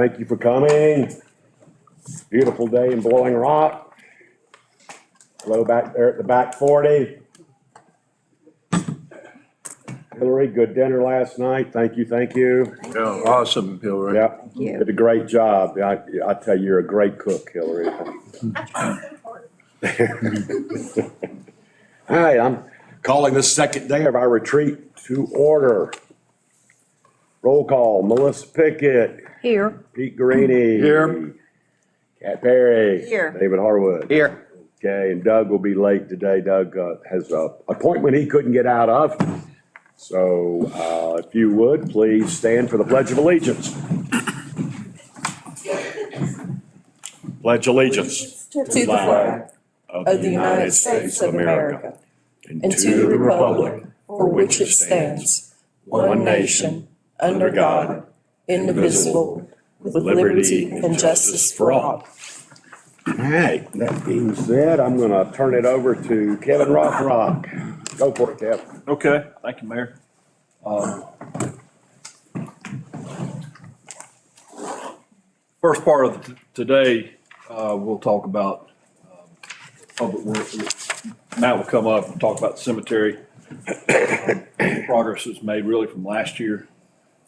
thank you for coming. Beautiful day in Boiling Rock. Hello back there at the back 40. Hillary, good dinner last night. Thank you, thank you. Yeah, awesome, Hillary. Yeah, you. did a great job. I tell you, you're a great cook, Hillary. Hi, I'm calling the second day of our retreat to order. Roll call, Melissa Pickett, Here. Pete Greeny. Here. Cat Perry. Here. David Harwood. Here. Okay, and Doug will be late today. Doug has an appointment he couldn't get out of. So if you would, please stand for the Pledge of Allegiance. Pledge allegiance To the flag of the United States of America and to the republic for which it stands, one nation, under God, indivisible, with liberty and justice for all. All right, that being said, I'm going to turn it over to Kevin Rothrock. Go for it, Kev. Okay, thank you, Mayor. First part of today, we'll talk about public work. Matt will come up and talk about the cemetery. Progress was made really from last year.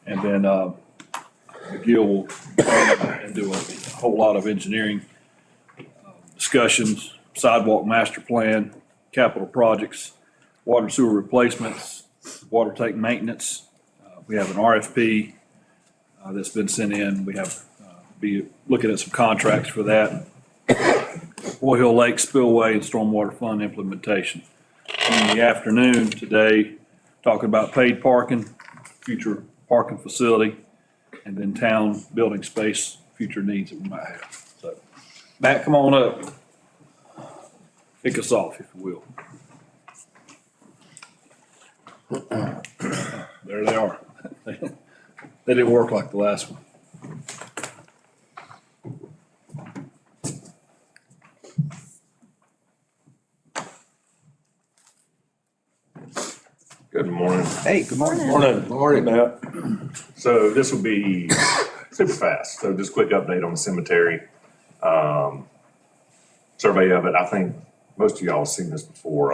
And then McGill will come and do a whole lot of engineering discussions, sidewalk master plan, capital projects, water and sewer replacements, water tank maintenance. We have an RFP that's been sent in. We have be looking at some contracts for that. Boy Hill Lake spillway and stormwater fund implementation. In the afternoon today, talking about paid parking, future parking facility, and then town building space, future needs that we might have. So, Matt, come on up. Kick us off, if you will. There they are. They didn't work like the last one. Good morning. Hey, good morning. Morning, Matt. So this will be super fast. So just quick update on the cemetery. Survey of it. I think most of y'all have seen this before.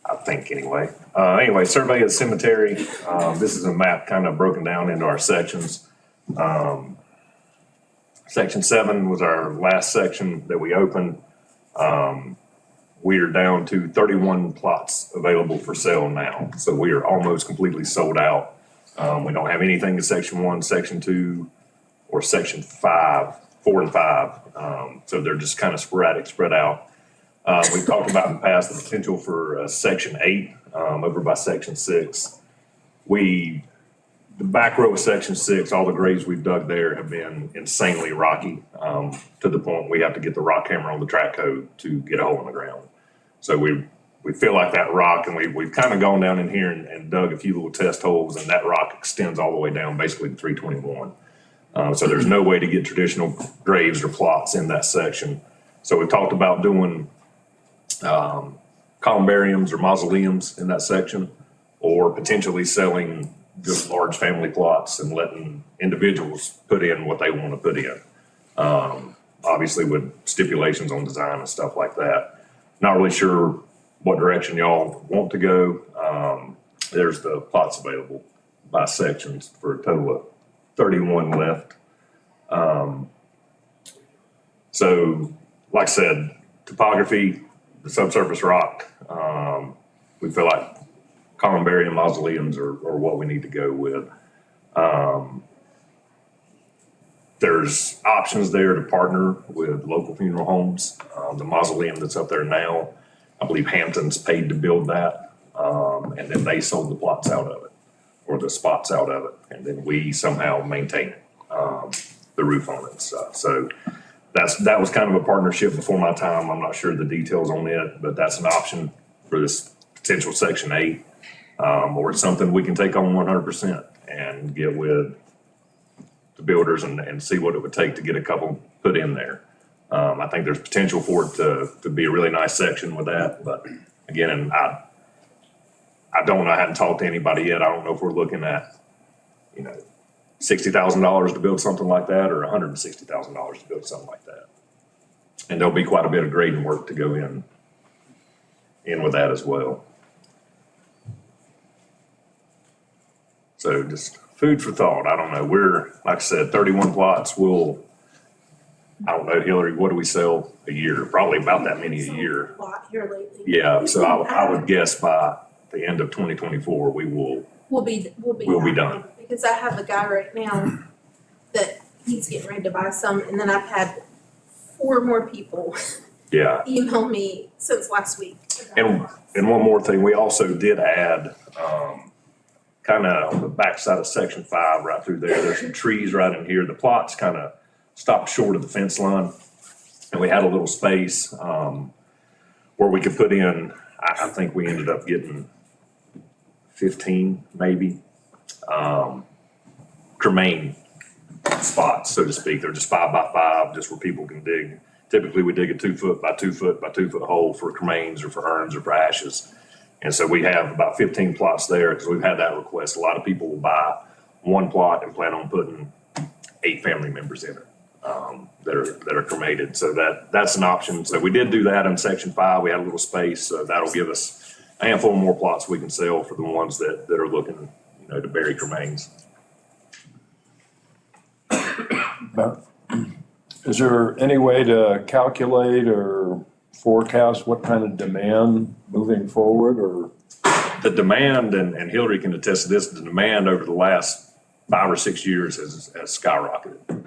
I think anyway. Anyway, survey of the cemetery. This is a map kind of broken down into our sections. Section 7 was our last section that we opened. We are down to 31 plots available for sale now. So we are almost completely sold out. We don't have anything in section 1, section 2, or section 5, 4 and 5. So they're just kind of sporadic, spread out. We've talked about in the past the potential for section 8 over by section 6. The back row of section 6, all the graves we've dug there have been insanely rocky to the point we have to get the rock hammer on the track code to get a hole in the ground. So we feel like that rock, and we've kind of gone down in here and dug a few little test holes, and that rock extends all the way down basically to 321. So there's no way to get traditional graves or plots in that section. So we've talked about doing columbariums or mausoleums in that section, or potentially selling just large family plots and letting individuals put in what they want to put in. Obviously with stipulations on design and stuff like that. Not really sure what direction y'all want to go. There's the plots available by sections for a total of 31 left. So like I said, topography, the subsurface rock, we feel like columbarium mausoleums are what we need to go with. There's options there to partner with local funeral homes. The mausoleum that's up there now, I believe Hampton's paid to build that. And then they sold the plots out of it, or the spots out of it. And then we somehow maintain it, the roof on it and stuff. So that was kind of a partnership before my time. I'm not sure the details on it, but that's an option for this potential section 8. Or it's something we can take on 100% and get with the builders and see what it would take to get a couple put in there. I think there's potential for it to be a really nice section with that, but again, and I don't know, I haven't talked to anybody yet. I don't know if we're looking at, $60,000 to build something like that or $160,000 to build something like that. And there'll be quite a bit of grading work to go in with that as well. So just food for thought. I don't know. We're, like I said, 31 plots. I don't know, Hillary, what do we sell a year? Probably about that many a year. A lot here lately. Yeah, so I would guess by the end of 2024, We'll be done. Because I have a guy right now that he's getting ready to buy some, and then I've had 4 more people yeah. email me since last week. And one more thing, we also did add, kind of on the backside of section 5, right through there, there's some trees right in here. The plots kind of stopped short of the fence line. And we had a little space, where we could put in, I think we ended up getting 15 maybe, cremain spots, so to speak. They're just 5 by 5, just where people can dig. Typically, we dig a 2 foot by 2 foot by 2 foot hole for cremains or for urns or for ashes. And so we have about 15 plots there because we've had that request. A lot of people will buy 1 plot and plan on putting 8 family members in it, that are cremated. So that's an option. So we did do that in section 5. We had a little space, so that'll give us a handful more plots we can sell for the ones that are looking, to bury cremains. Is there any way to calculate or forecast what kind of demand moving forward, or? The demand, and Hillary can attest to this, the demand over the last 5 or 6 years has skyrocketed.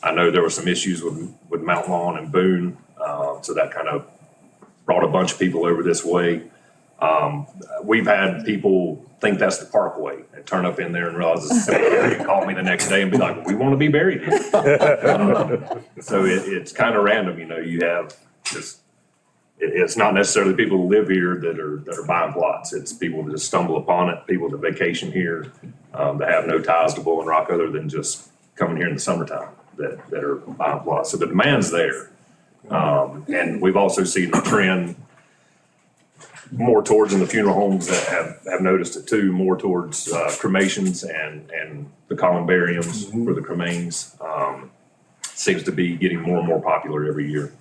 I know there were some issues with Mount Lawn and Boone, so that kind of brought a bunch of people over this way. We've had people think that's the Parkway and turn up in there and realize it's a cemetery and call me the next day and be like, well, we want to be buried here. So it's kind of random, you have just, it's not necessarily people who live here that are buying plots. It's people that just stumble upon it, people that vacation here, that have no ties to Boiling Rock other than just coming here in the summertime that are buying plots. So the demand's there. And we've also seen a trend more towards in the funeral homes that have noticed it too, more towards cremations and the columbariums for the cremains. Seems to be getting more and more popular every year.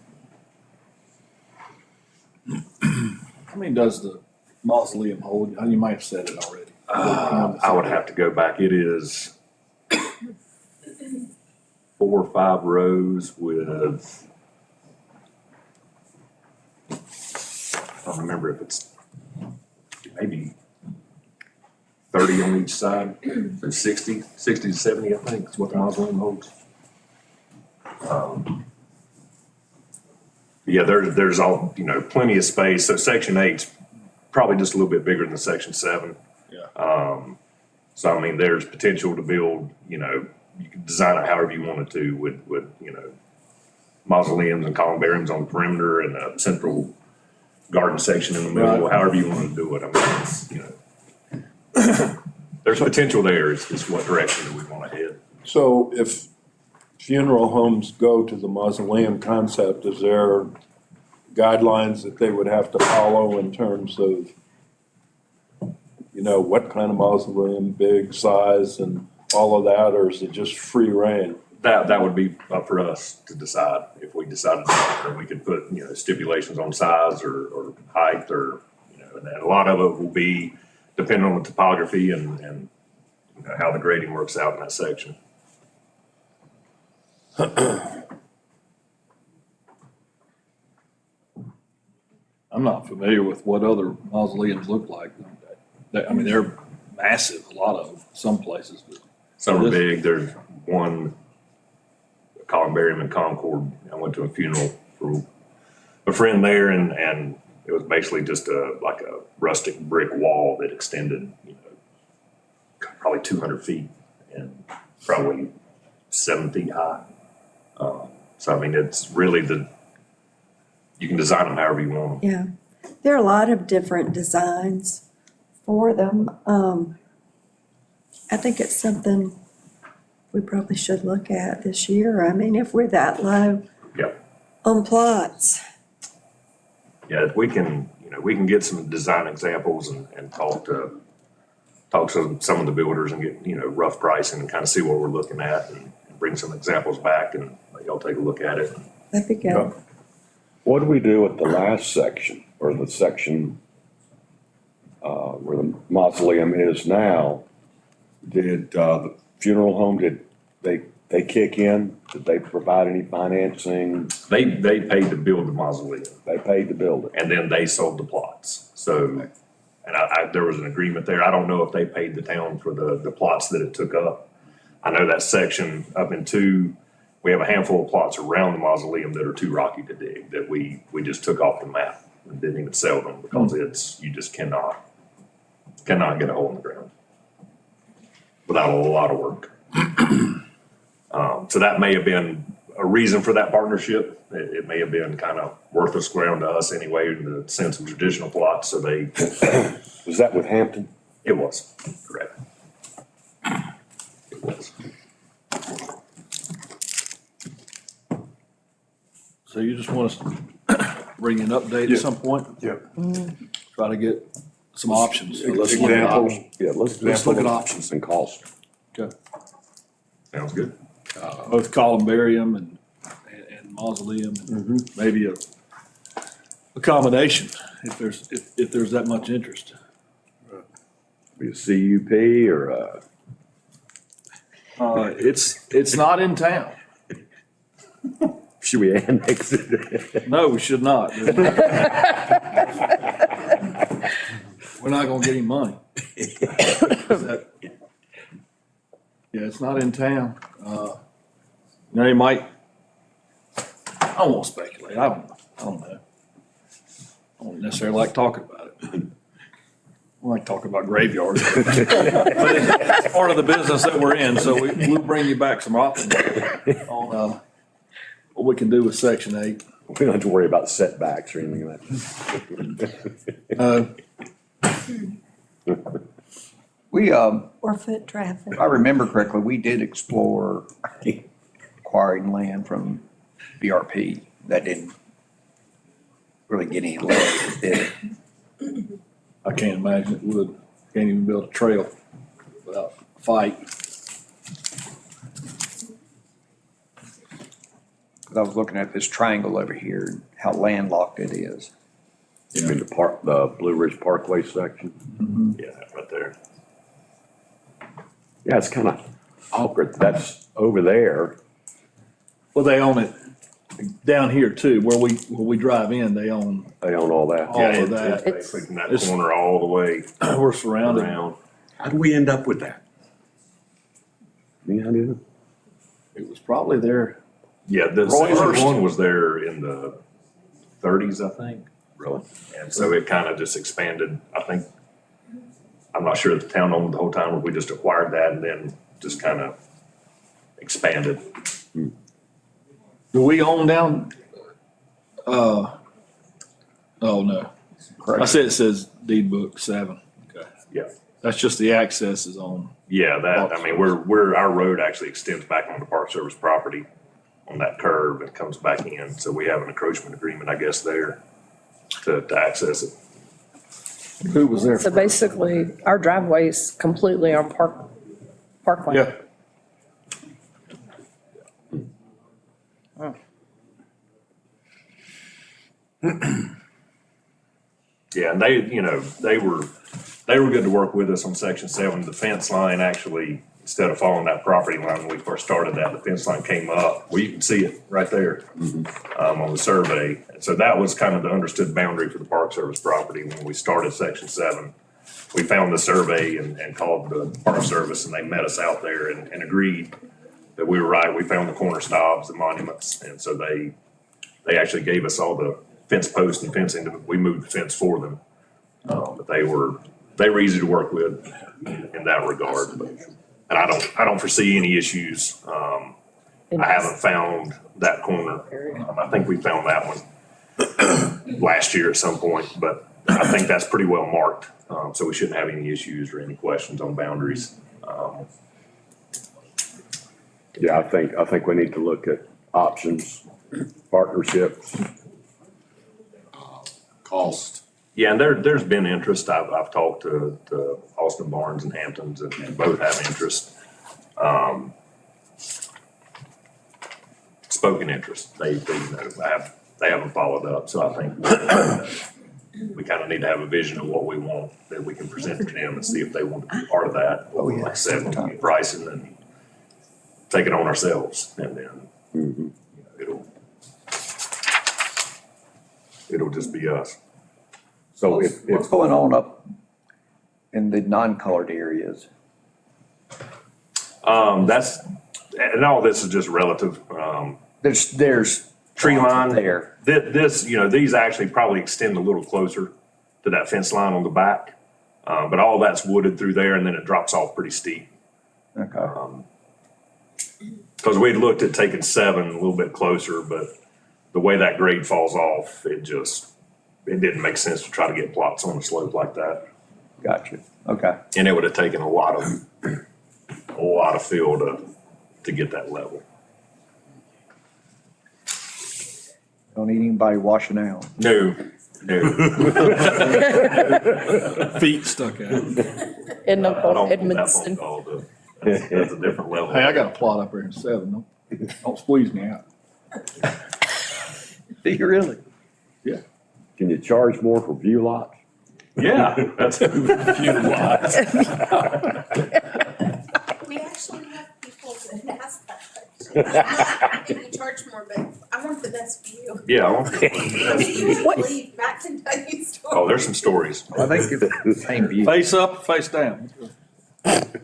How many does the mausoleum hold? You might have said it already. I would have to go back. It is 4 or 5 rows with, I don't remember if it's maybe 30 on each side. So 60 to 70, I think, is what the mausoleum holds. Yeah, there's all, plenty of space. So section 8's probably just a little bit bigger than section 7. Yeah. So, I mean, there's potential to build, you can design it however you wanted to with mausoleums and columbariums on the perimeter and a central garden section in the middle, Right. however you want to do it. I mean, it's, there's potential there. It's what direction do we want to head. So if funeral homes go to the mausoleum concept, is there guidelines that they would have to follow in terms of, what kind of mausoleum, big, size, and all of that, or is it just free reign? That would be up for us to decide. If we decided that we could put, stipulations on size or height or, and a lot of it will be depending on the topography and how the grading works out in that section. I'm not familiar with what other mausoleums look like. They're massive, a lot of them, some places. But Some are big. There's one columbarium in Concord. I went to a funeral for a friend there, and it was basically just like a rustic brick wall that extended, probably 200 feet and probably 7 feet high. So, I mean, it's really you can design them however you want them. Yeah, there are a lot of different designs for them. I think it's something we probably should look at this year. I mean, if we're that low Yep. on plots. Yeah, if we can get some design examples and talk to talk to some of the builders and get, rough pricing and kind of see what we're looking at and bring some examples back and let y'all take a look at it. That'd be good. What do we do with the last section, or the section where the mausoleum is now? Did the funeral home, did they kick in? Did they provide any financing? They paid to build the mausoleum They paid to build it. and then they sold the plots. So, and there was an agreement there. I don't know if they paid the town for the plots that it took up. I know that section up into, we have a handful of plots around the mausoleum that are too rocky to dig, that we just took off the map and didn't even sell them because you just cannot get a hole in the ground without a lot of work. So that may have been a reason for that partnership. It may have been kind of worthless ground to us anyway, in the sense of traditional plots, so Was that with Hampton? it was, correct. It was. So you just want us to bring an update at some point? Yep. Try to get some options. Let's look at Examples. options. Yeah, let's look Example at of- options and cost. Okay. Sounds good. Both columbarium and mausoleum, and maybe a combination if there's that much interest. Be a CUP or a, It's not in town. should we annex it? No, we should not. We're not gonna get any money. Yeah, it's not in town. You might, I won't speculate. I don't know. I don't necessarily like talking about it. I like talking about graveyards. But it's part of the business that we're in, so we'll bring you back some options on, what we can do with Section 8. We don't have to worry about setbacks or anything like that. We, Or foot traffic. if I remember correctly, we did explore acquiring land from BRP. That didn't really get any legs, did it? I can't imagine it would. Can't even build a trail without a fight. Because I was looking at this triangle over here, and how landlocked it is. You mean the Blue Ridge Parkway section? Yeah, right there. Yeah, it's kind of awkward. That's over there. Well, they own it down here too, where we drive in, they own, They own all that. All Yeah, of it's that. basically from that It's- corner all the way we're surrounded. around. How did we end up with that? Any idea? It was probably there. Yeah, the Roy section Hurst. one was there in the 30s, I think. Really? And so it kind of just expanded, I think. I'm not sure if the town owned the whole time or we just acquired that and then just kind of expanded. Do we own down? Oh, no. I said it says deed book 7. Okay. Yeah. That's just the access is on. Yeah, I mean, our road actually extends back onto Park Service property on that curve and comes back in. So we have an encroachment agreement, I guess, there to access it. Who was there? So basically, our driveway is completely on Parkway. Yeah. Yeah, and they were good to work with us on Section 7. The fence line actually, instead of following that property line when we first started that, the fence line came up. Well, you can see it right there on the survey. And so that was kind of the understood boundary for the Park Service property when we started Section 7. We found the survey and called the Park Service, and they met us out there and agreed that we were right. We found the corner stobs, the monuments, and so they actually gave us all the fence posts and fencing. We moved the fence for them. But they were easy to work with in that regard. And I don't foresee any issues. I haven't found that corner. I think we found that one last year at some point, but I think that's pretty well marked. So we shouldn't have any issues or any questions on boundaries. Yeah, I think we need to look at options, partnerships. Cost. Yeah, and there's been interest. I've talked to Austin Barnes and Hamptons, and both have interest. Spoken interest. They they haven't followed up, so I think we kind of need to have a vision of what we want that we can present to them and see if they want to be part of that. Oh, yeah. Like I said, we'll get pricing and take it on ourselves, and then you know, it'll just be us. So if, What's going on up in the non-colored areas? That's, and all this is just relative. There's Tree line there. This, you know, these actually probably extend a little closer to that fence line on the back. But all that's wooded through there, and then it drops off pretty steep. Okay. Because we'd looked at taking 7 a little bit closer, but the way that grade falls off, it didn't make sense to try to get plots on a slope like that. Gotcha. Okay. And it would have taken a lot of fill to get that level. Don't need anybody washing out. No. Feet stuck out. In I don't want that Edmondson. phone call, though. That's a different level. Hey, I got a plot up here in 7. Don't squeeze me out. Do you really? can you charge more for view lots? Yeah, that's a few lots. We actually have people that ask that question. If you charge more, but I want the best view. Yeah. I want- Believe Matt can tell you stories. Oh, there's some stories. I think it's the same view. Face up, face down.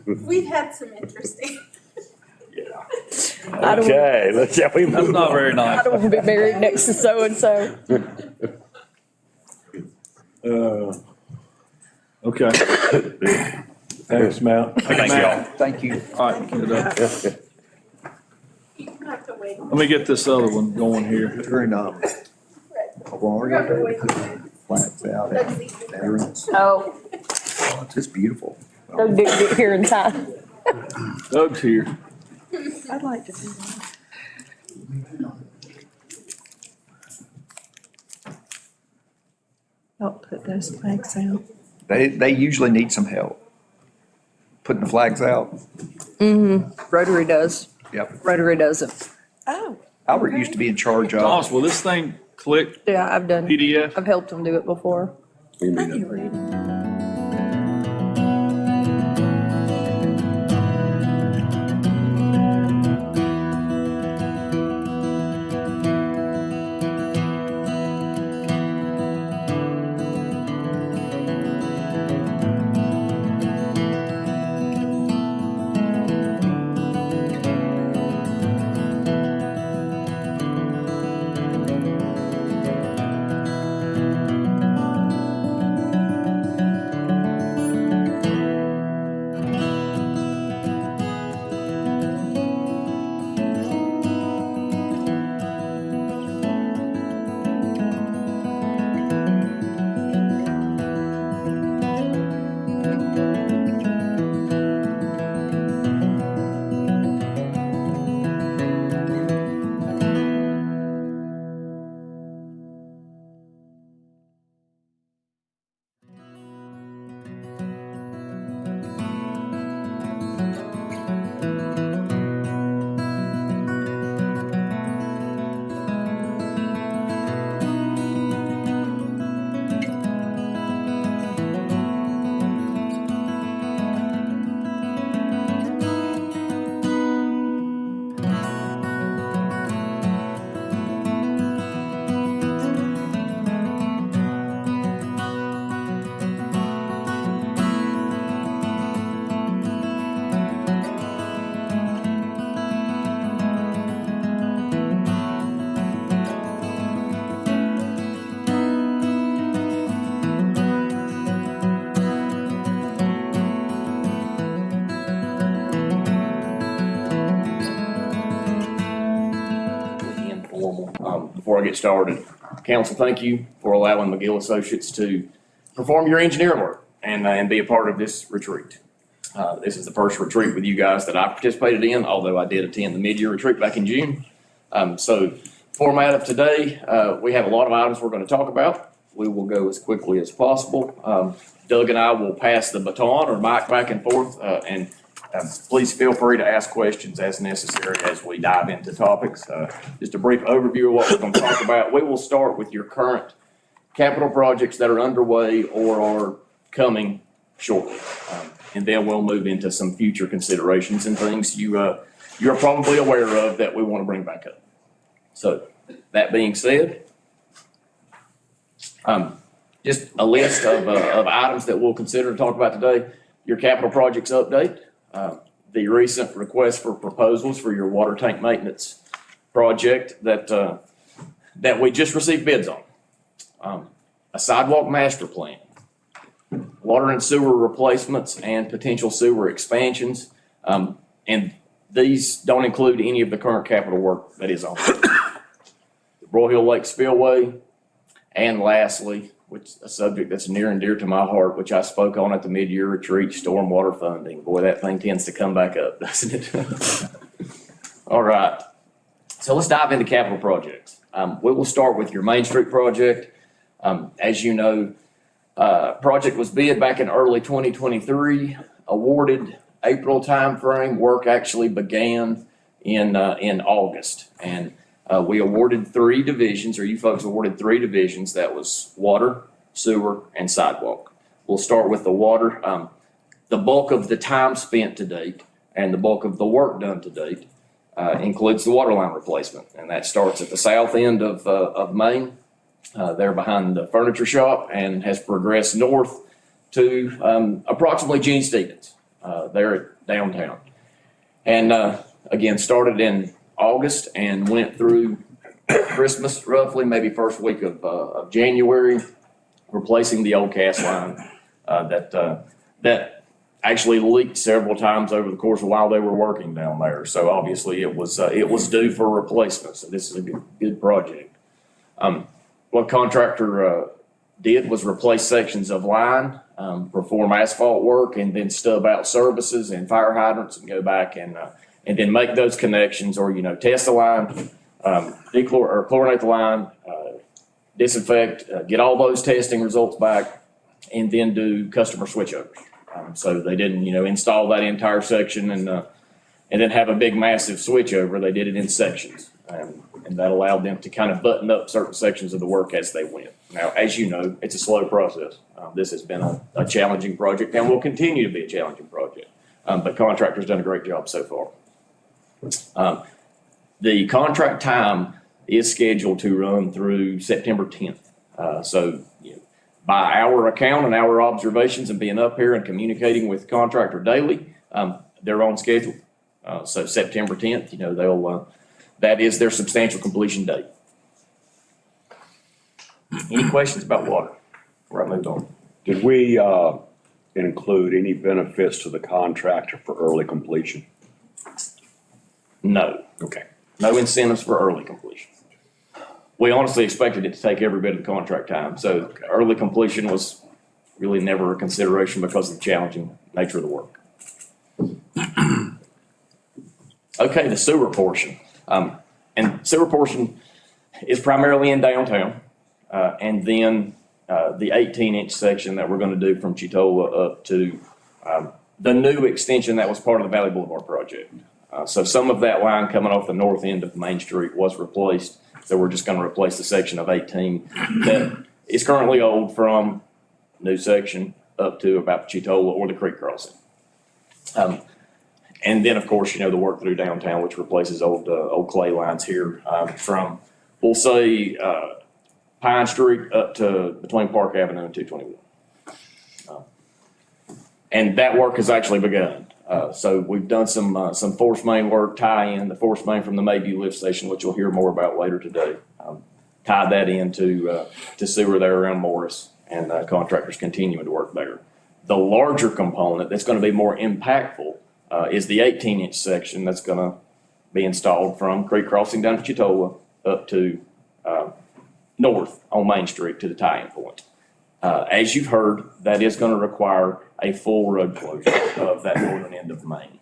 We've had some interesting. Yeah. I don't, Okay, let's, shall we That's move not on? very I nice. don't want to be married next to so-and-so. Okay. Thanks, Matt. Thanks, y'all. Thank you. All right, get it up. You have to wait. Let me get this other one going here. Very nice. Well, You have to wait. flags out. Doug's eating. There it is. Oh, It's just beautiful. Doug didn't get here in time. Doug's here. I'd like to do that. Help put those flags out. They usually need some help putting the flags out. Rotary does. Yep. Rotary doesn't. Oh. Albert used to be in charge of. Thomas, will this thing click Yeah, I've done, PDF? I've helped them do it before. We I need can a- read it. Pretty informal. Before I get started, council, thank you for allowing McGill Associates to perform your engineering work and be a part of this retreat. This is the first retreat with you guys that I participated in, although I did attend the mid-year retreat back in June. So format of today, we have a lot of items we're going to talk about. we will go as quickly as possible. Doug and I will pass the baton or mic back and forth, and please feel free to ask questions as necessary as we dive into topics. Just a brief overview of what we're going to talk about. We will start with your current capital projects that are underway or are coming shortly. And then we'll move into some future considerations and things you're probably aware of that we want to bring back up. So that being said, just a list of items that we'll consider to talk about today. Your capital projects update, the recent request for proposals for your water tank maintenance project that we just received bids on. A sidewalk master plan, water and sewer replacements and potential sewer expansions. And these don't include any of the current capital work that is on. The Broyhill Lake Spillway, and lastly, which is a subject that's near and dear to my heart, which I spoke on at the mid-year retreat, stormwater funding. Boy, that thing tends to come back up, doesn't it? All right. So let's dive into capital projects. We will start with your Main Street project. As you know, project was bid back in early 2023, awarded April timeframe. Work actually began in August, and we awarded 3 divisions, or you folks awarded 3 divisions. That was water, sewer, and sidewalk. We'll start with the water. The bulk of the time spent to date and the bulk of the work done to date includes the water line replacement, and that starts at the south end of Main, there behind the furniture shop, and has progressed north to approximately Gene Stevens, there at downtown. And again, started in August and went through Christmas, roughly, maybe first week of January, replacing the old cast line that actually leaked several times over the course of while they were working down there. So obviously it was due for replacement. So this is a good project. What contractor did was replace sections of line, perform asphalt work, and then stub out services and fire hydrants, and go back and then make those connections, or test the line, chlorinate the line, disinfect, get all those testing results back, and then do customer switchovers. So they didn't install that entire section and then have a big massive switchover. They did it in sections, and that allowed them to kind of button up certain sections of the work as they went. Now, as you know, it's a slow process. This has been a challenging project and will continue to be a challenging project. But contractor's done a great job so far. The contract time is scheduled to run through September 10th. So by our account and our observations and being up here and communicating with the contractor daily, they're on schedule. So September 10th, that is their substantial completion date. Any questions about water before I move on? Did we include any benefits to the contractor for early completion? No. Okay. No incentives for early completion. We honestly expected it to take every bit of the contract time. So early completion was really never a consideration because of the challenging nature of the work. Okay, the sewer portion. And sewer portion is primarily in downtown. And then the 18-inch section that we're going to do from Chitola up to the new extension that was part of the Valley Boulevard project. So some of that line coming off the north end of Main Street was replaced. So we're just going to replace the section of 18 that is currently old from new section up to about Chitola or the creek crossing. And then, of course, the work through downtown, which replaces old clay lines here from, we'll say, Pine Street up to between Park Avenue and 221. And that work has actually begun. So we've done some force main work, tie-in, the force main from the Mayview lift station, which you'll hear more about later today. Tied that into to sewer there around Morris, and contractors continuing to work there. The larger component that's going to be more impactful is the 18-inch section that's going to be installed from Creek Crossing down to Chitola up to north on Main Street to the tie-in point. As you've heard, that is going to require a full road closure of that northern end of Main.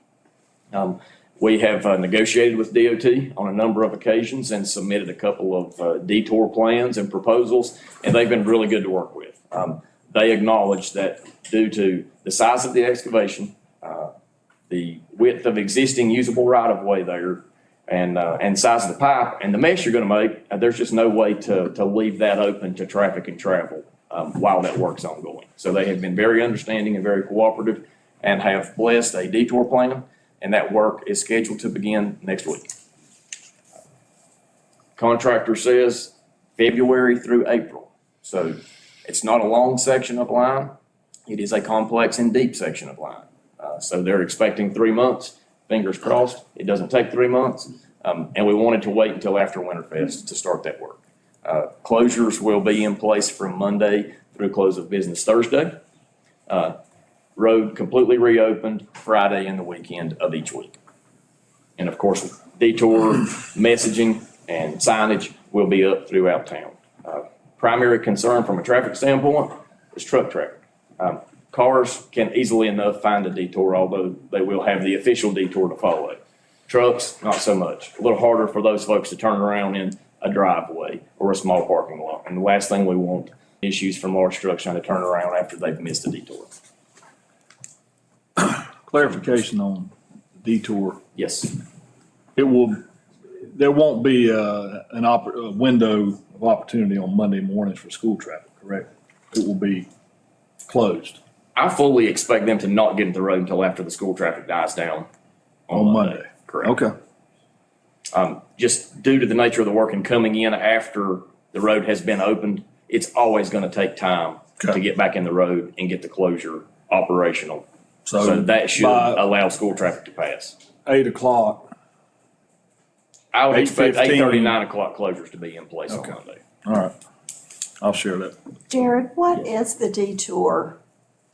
We have negotiated with DOT on a number of occasions and submitted a couple of detour plans and proposals, and they've been really good to work with. They acknowledge that due to the size of the excavation, the width of existing usable right-of-way there, and size of the pipe and the mesh you're gonna make, there's just no way to leave that open to traffic and travel while that work's ongoing. So they have been very understanding and very cooperative and have blessed a detour plan, and that work is scheduled to begin next week. Contractor says February through April. So it's not a long section of line. It is a complex and deep section of line. So they're expecting 3 months. Fingers crossed, it doesn't take 3 months. And we wanted to wait until after Winterfest to start that work. Closures will be in place from Monday through close of business Thursday. Road completely reopened Friday and the weekend of each week. And of course, detour messaging and signage will be up throughout town. Primary concern from a traffic standpoint is truck traffic. Cars can easily enough find a detour, although they will have the official detour to follow. Trucks, not so much. A little harder for those folks to turn around in a driveway or a small parking lot. And the last thing we want issues from large trucks trying to turn around after they've missed a detour. Clarification on detour. Yes. There won't be a window of opportunity on Monday mornings for school traffic, correct? It will be closed I fully expect them to not get into the road until after the school traffic dies down on Monday. Correct. Okay. Just due to the nature of the work and coming in after the road has been opened, it's always going to take time to get back in the road and get the closure operational. So that should allow school traffic to pass. 8 o'clock. I would expect 8:15. 8:30, 9 o'clock closures to be in place on Monday. All right. I'll share that. Jared, what is the detour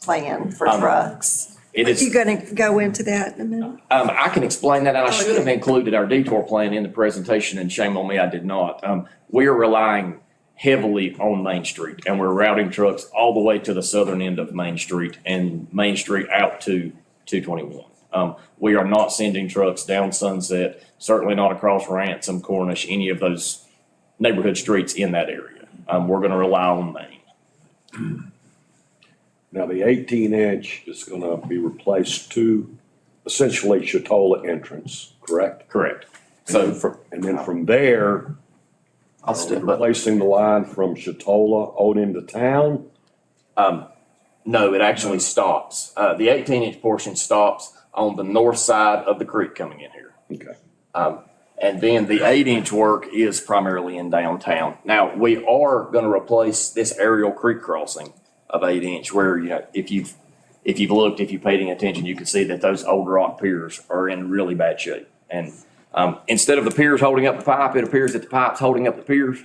plan for trucks? It Are is. you gonna go into that in a minute? I can explain that, and I should have included our detour plan in the presentation, and shame on me, I did not. We are relying heavily on Main Street, and we're routing trucks all the way to the southern end of Main Street and Main Street out to 221. We are not sending trucks down Sunset, certainly not across Ransom, Cornish, any of those neighborhood streets in that area. We're gonna rely on Main. Now, the 18-inch is gonna be replaced to essentially Chatola entrance, correct? Correct. And then from there, I'll step up. replacing the line from Chatola out into town. No, it actually stops. The 18-inch portion stops on the north side of the creek coming in here. Okay. And then the 8-inch work is primarily in downtown. Now, we are going to replace this aerial creek crossing of 8-inch where, you know, if you've looked, if you've paid any attention, you can see that those old rock piers are in really bad shape. And instead of the piers holding up the pipe, it appears that the pipe's holding up the piers.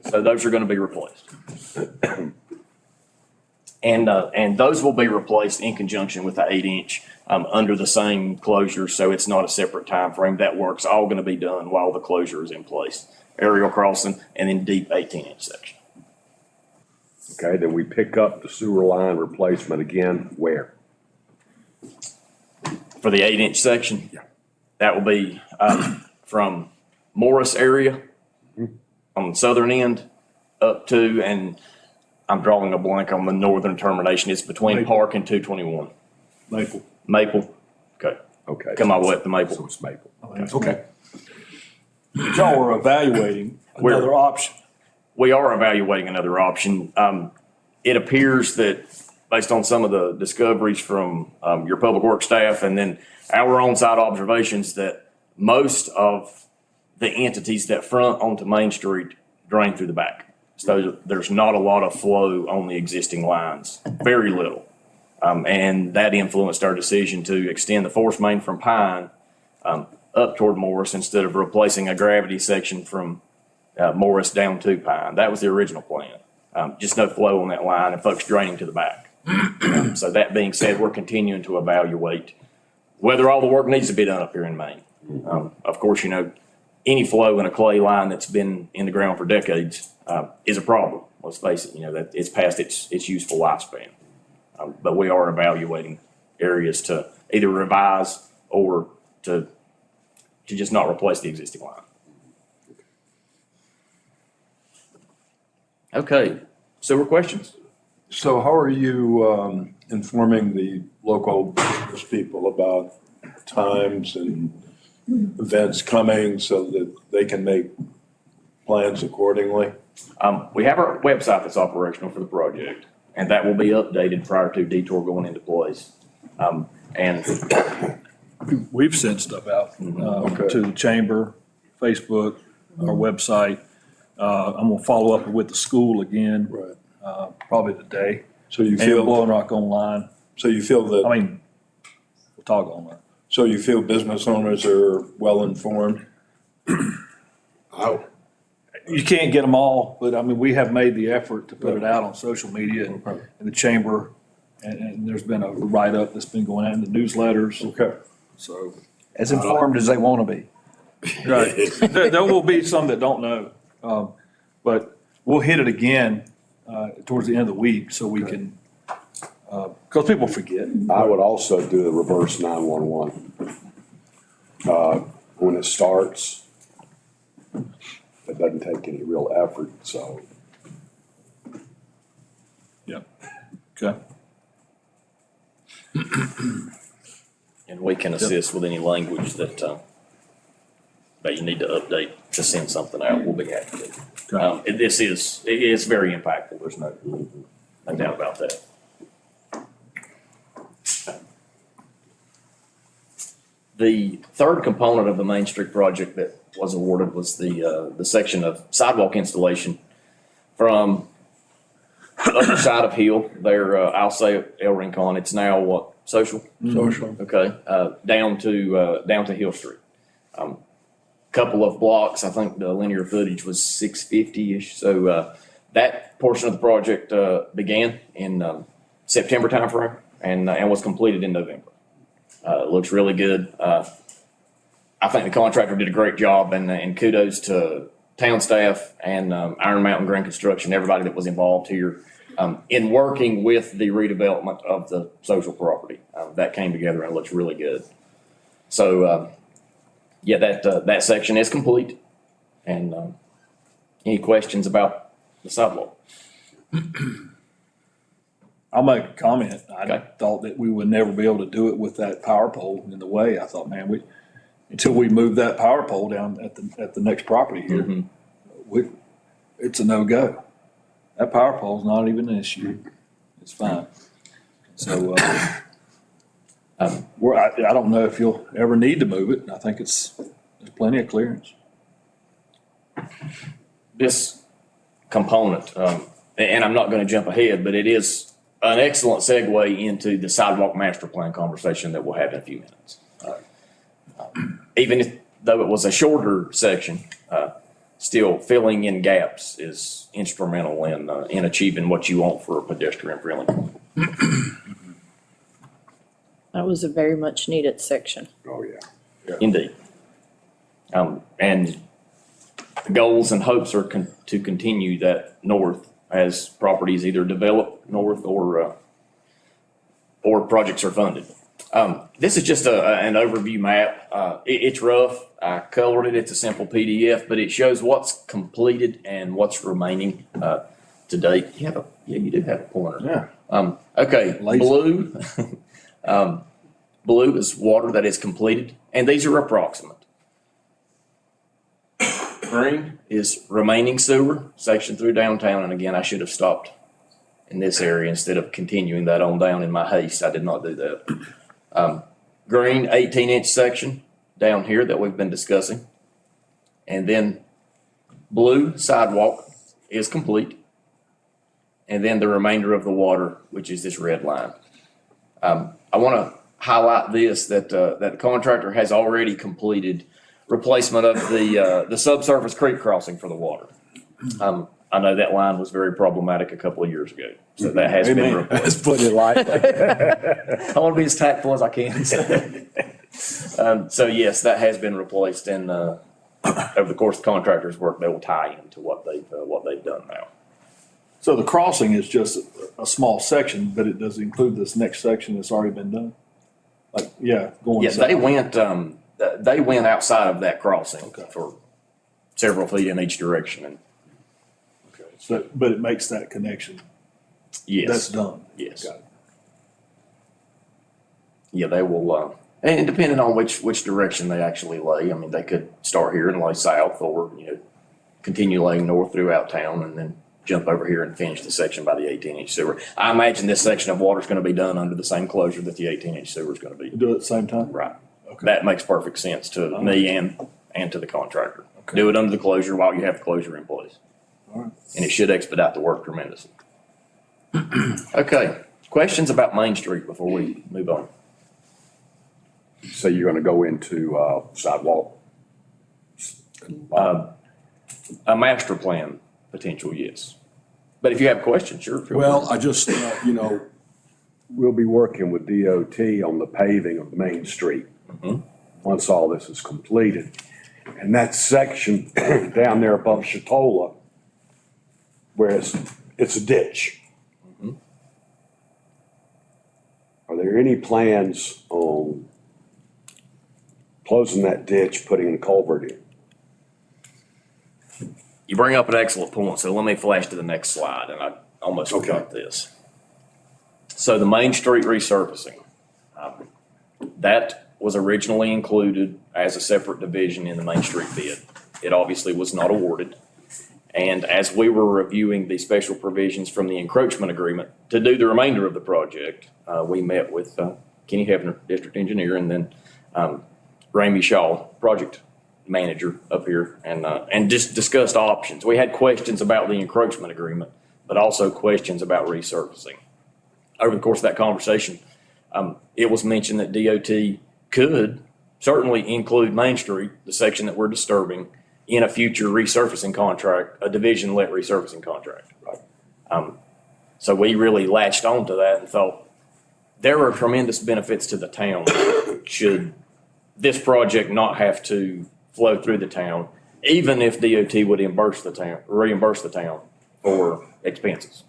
So those are going to be replaced. And those will be replaced in conjunction with the 8-inch under the same closure, so it's not a separate time frame. That work's all going to be done while the closure is in place. Aerial crossing and then deep 18-inch section. Okay, then we pick up the sewer line replacement again, where? For the 8-inch section, that will be from Morris area on the southern end up to, and I'm drawing a blank on the northern termination. It's between Maple. Park and 221. Maple. Okay. Okay. Come all the way up to So Maple. it's Maple. Okay. Y'all are evaluating another option. We are evaluating another option. It appears that based on some of the discoveries from your public works staff and then our on-site observations that most of the entities that front onto Main Street drain through the back. So there's not a lot of flow on the existing lines, very little. And that influenced our decision to extend the force main from Pine up toward Morris instead of replacing a gravity section from Morris down to Pine. That was the original plan. Just no flow on that line and folks draining to the back. So that being said, we're continuing to evaluate whether all the work needs to be done up here in Maine. Of course, you know, any flow in a clay line that's been in the ground for decades is a problem. Let's face it, you know, that it's past its useful lifespan. But we are evaluating areas to either revise or to to just not replace the existing line. Okay, sewer questions? So how are you informing the local business people about times and events coming so that they can make plans accordingly? We have our website that's operational for the project, and that will be updated prior to detour going into place. And We've sent stuff out Okay. to the chamber, Facebook, our website. I'm gonna follow up with the school again, Right. probably today. So you And feel, Blowing Rock Online. so you feel I that, mean, we'll talk online. so you feel business owners are well informed? You can't get them all, but I mean, we have made the effort to put it out on social media and the chamber. And there's been a write-up that's been going out in the newsletters, Okay. so. As informed as they want to be. Right. There will be some that don't know, but we'll hit it again towards the end of the week so we can, because people forget. I would also do the reverse 911. When it starts, it doesn't take any real effort, so. Yep. Okay. And we can assist with any language that you need to update to send something out. We'll be happy to. Okay. It's very impactful. There's no doubt about that. The third component of the Main Street project that was awarded was the section of sidewalk installation from the other side of Hill there, I'll say El Rincon. It's now what, Social? Social. Okay, down to Hill Street. Couple of blocks, I think the linear footage was 650-ish. So that portion of the project began in September timeframe and was completed in November. It looks really good. I think the contractor did a great job, and kudos to town staff and Iron Mountain Green Construction, everybody that was involved here in working with the redevelopment of the Social property. That came together and looks really good. So, yeah, that section is complete. And any questions about the sidewalk? I'll make a comment. I Okay. thought that we would never be able to do it with that power pole in the way. I thought, man, until we move that power pole down at the next property here, it's a no-go. That power pole's not even an issue. It's fine. So, I don't know if you'll ever need to move it. I think there's plenty of clearance. This component, and I'm not going to jump ahead, but it is an excellent segue into the sidewalk master plan conversation that we'll have in a few minutes. Even though it was a shorter section, still filling in gaps is instrumental in achieving what you want for a pedestrian-friendly community. That was a very much needed section. Oh, yeah. Indeed. And the goals and hopes are to continue that north as properties either develop north or projects are funded. This is just an overview map. It's rough. I colored it. It's a simple PDF, but it shows what's completed and what's remaining to date. You do have a pointer. Yeah. Okay, Lazy. blue. Blue is water that is completed, and these are approximate. Green is remaining sewer section through downtown, and again, I should have stopped in this area instead of continuing that on down in my haste. I did not do that. Green 18-inch section down here that we've been discussing, and then blue sidewalk is complete, and then the remainder of the water, which is this red line. I want to highlight this, that the contractor has already completed replacement of the subsurface creek crossing for the water. I know that line was very problematic a couple of years ago, so that has been replaced. Let's put it lightly. I want to be as tactful as I can. So yes, that has been replaced, and over the course of the contractor's work, they will tie into what they've done now. So the crossing is just a small section, but it does include this next section that's already been done? Like, yeah, going Yeah, south. they went, They went outside of that crossing Okay. for several feet in each direction, and So, but it makes that connection. That's yes, done. yes. Got it. Yeah, they will, and depending on which direction they actually lay, I mean, they could start here and lay south or, continue laying north throughout town and then jump over here and finish the section by the 18-inch sewer. I imagine this section of water is going to be done under the same closure that the 18-inch sewer is going to be. Do it at the same time? Right. Okay. That makes perfect sense to me and to the contractor. Okay. Do it under the closure while you have the closure in place. All right. And it should expedite the work tremendously. Okay, questions about Main Street before we move on? So you're gonna go into, sidewalk? A master plan potential, yes. But if you have questions, sure. feel free. Well, I just, we'll be working with DOT on the paving of Main Street. Mhm. Once all this is completed. And that section down there above Chatola, where it's a ditch. Mhm. Are there any plans on closing that ditch, putting a culvert in? You bring up an excellent point, so let me flash to the next slide, and I almost Okay. forgot this. So the Main Street resurfacing, that was originally included as a separate division in the Main Street bid. It obviously was not awarded. And as we were reviewing the special provisions from the encroachment agreement to do the remainder of the project, we met with Kenny Hefner, district engineer, and then Ramey Shaw, project manager up here, and just discussed options. We had questions about the encroachment agreement, but also questions about resurfacing. Over the course of that conversation, it was mentioned that DOT could certainly include Main Street, the section that we're disturbing, in a future resurfacing contract, a division-let resurfacing contract. So we really latched onto that and thought there are tremendous benefits to the town should this project not have to flow through the town, even if DOT would reimburse the town for expenses.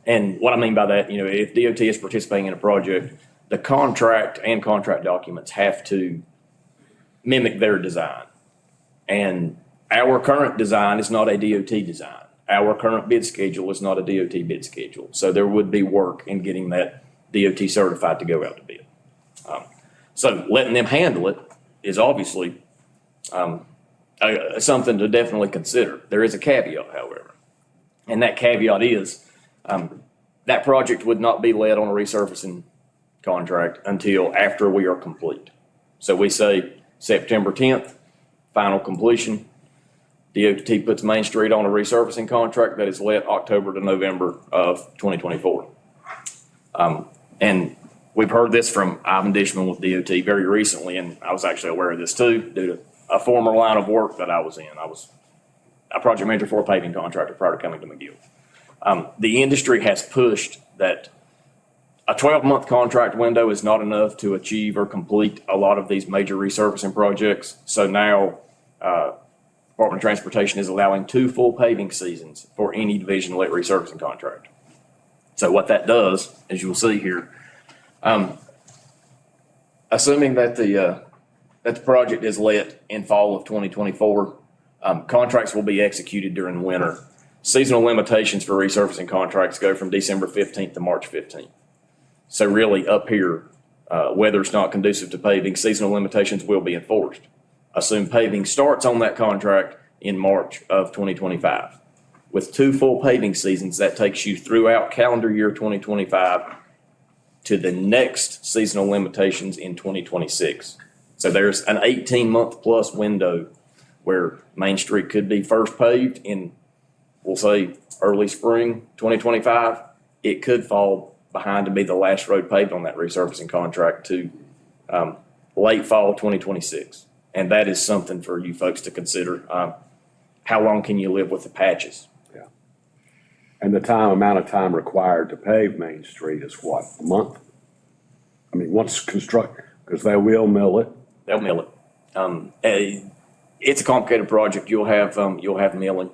And what I mean by that, if DOT is participating in a project, the contract and contract documents have to mimic their design. And our current design is not a DOT design. Our current bid schedule is not a DOT bid schedule. So there would be work in getting that DOT certified to go out to bid. So letting them handle it is obviously something to definitely consider. There is a caveat, however. And that caveat is that project would not be led on a resurfacing contract until after we are complete. So we say September 10th, final completion. DOT puts Main Street on a resurfacing contract that is let October to November of 2024. And we've heard this from Ivan Dishman with DOT very recently, and I was actually aware of this too, due to a former line of work that I was in. I was a project manager for a paving contractor prior to coming to McGill. The industry has pushed that a 12-month contract window is not enough to achieve or complete a lot of these major resurfacing projects. So now Department of Transportation is allowing 2 full paving seasons for any division-let resurfacing contract. So what that does, as you will see here, assuming that the project is let in fall of 2024, contracts will be executed during winter. Seasonal limitations for resurfacing contracts go from December 15th to March 15th. So really up here, weather's not conducive to paving, seasonal limitations will be enforced. Assume paving starts on that contract in March of 2025. With 2 full paving seasons, that takes you throughout calendar year 2025 to the next seasonal limitations in 2026. So there's an 18-month plus window where Main Street could be first paved in, we'll say, early spring 2025. It could fall behind to be the last road paved on that resurfacing contract to late fall 2026. And that is something for you folks to consider. How long can you live with the patches? Yeah. And the amount of time required to pave Main Street is what, a month? I mean, once constructed, because they will mill it. They'll mill it. It's a complicated project. You'll have milling.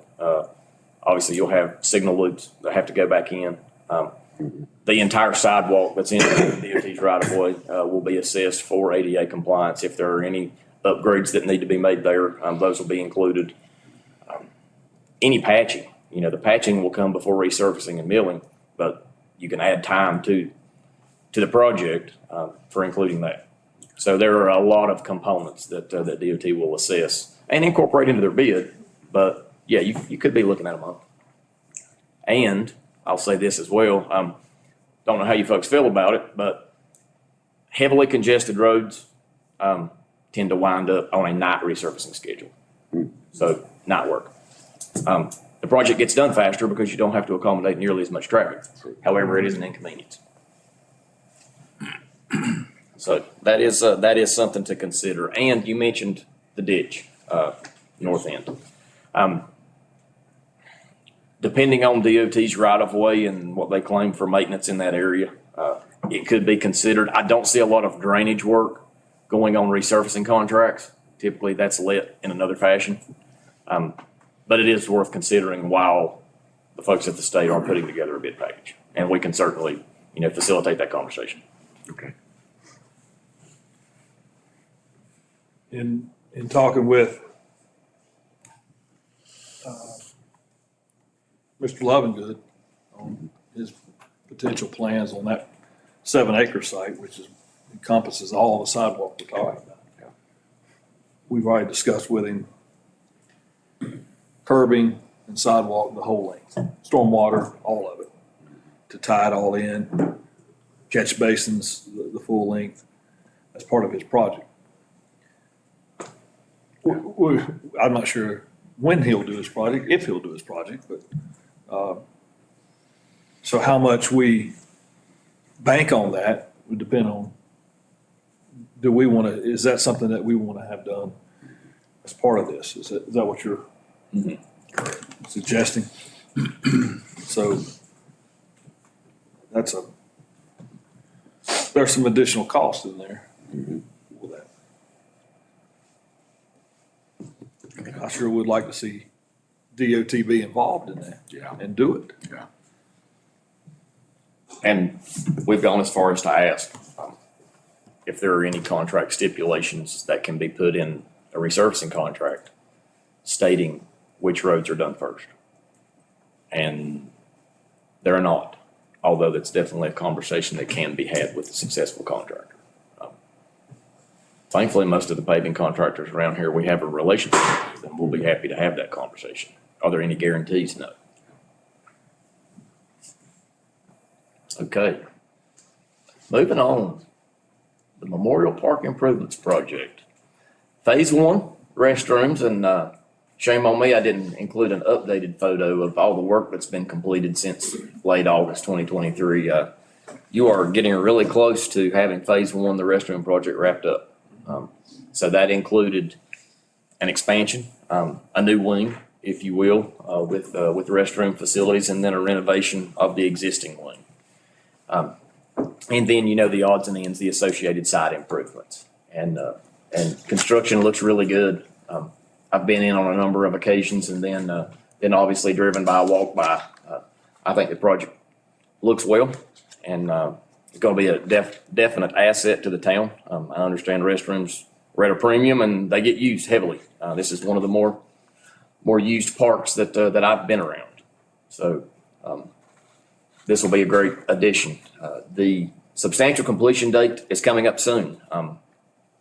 Obviously, you'll have signal loops that have to go back in. The entire sidewalk that's in the DOT's right of way will be assessed for ADA compliance. If there are any upgrades that need to be made there, those will be included. Any patching, the patching will come before resurfacing and milling, but you can add time to the project for including that. So there are a lot of components that DOT will assess and incorporate into their bid. But yeah, you could be looking at a month. And I'll say this as well. Don't know how you folks feel about it, but heavily congested roads tend to wind up on a night resurfacing schedule. So night work. The project gets done faster because you don't have to accommodate nearly as much traffic. However, it is an inconvenience. So that is something to consider. And you mentioned the ditch, north end. Depending on DOT's right of way and what they claim for maintenance in that area, it could be considered. I don't see a lot of drainage work going on resurfacing contracts. Typically that's let in another fashion. But it is worth considering while the folks at the state are putting together a bid package. And we can certainly, facilitate that conversation. Okay. In talking with Mr. Lovingood on his potential plans on that 7-acre site, which encompasses all the sidewalk we're talking about. We've already discussed with him curbing and sidewalk the whole length, stormwater, all of it, to tie it all in, catch basins, the full length, as part of his project. I'm not sure when he'll do his project, if he'll do his project, but so how much we bank on that would depend on, is that something that we want to have done as part of this? Is that what you're suggesting? So there's some additional cost in there for that. I sure would like to see DOT be involved in that. Yeah. And do it. Yeah. And we've gone as far as to ask if there are any contract stipulations that can be put in a resurfacing contract stating which roads are done first. And there are not, although that's definitely a conversation that can be had with a successful contractor. Thankfully, most of the paving contractors around here, we have a relationship with, and we'll be happy to have that conversation. Are there any guarantees? No. Okay. Moving on. The Memorial Park Improvements Project. Phase 1, restrooms, and shame on me, I didn't include an updated photo of all the work that's been completed since late August 2023. You are getting really close to having Phase 1, the restroom project, wrapped up. So that included an expansion, a new wing, if you will, with restroom facilities, and then a renovation of the existing wing. And then, the odds and ends, the associated site improvements. And construction looks really good. I've been in on a number of occasions, and then obviously driven by a walk by. I think the project looks well, and it's going to be a definite asset to the town. I understand restrooms are at a premium, and they get used heavily. This is one of the more used parks that I've been around. So this will be a great addition. The substantial completion date is coming up soon.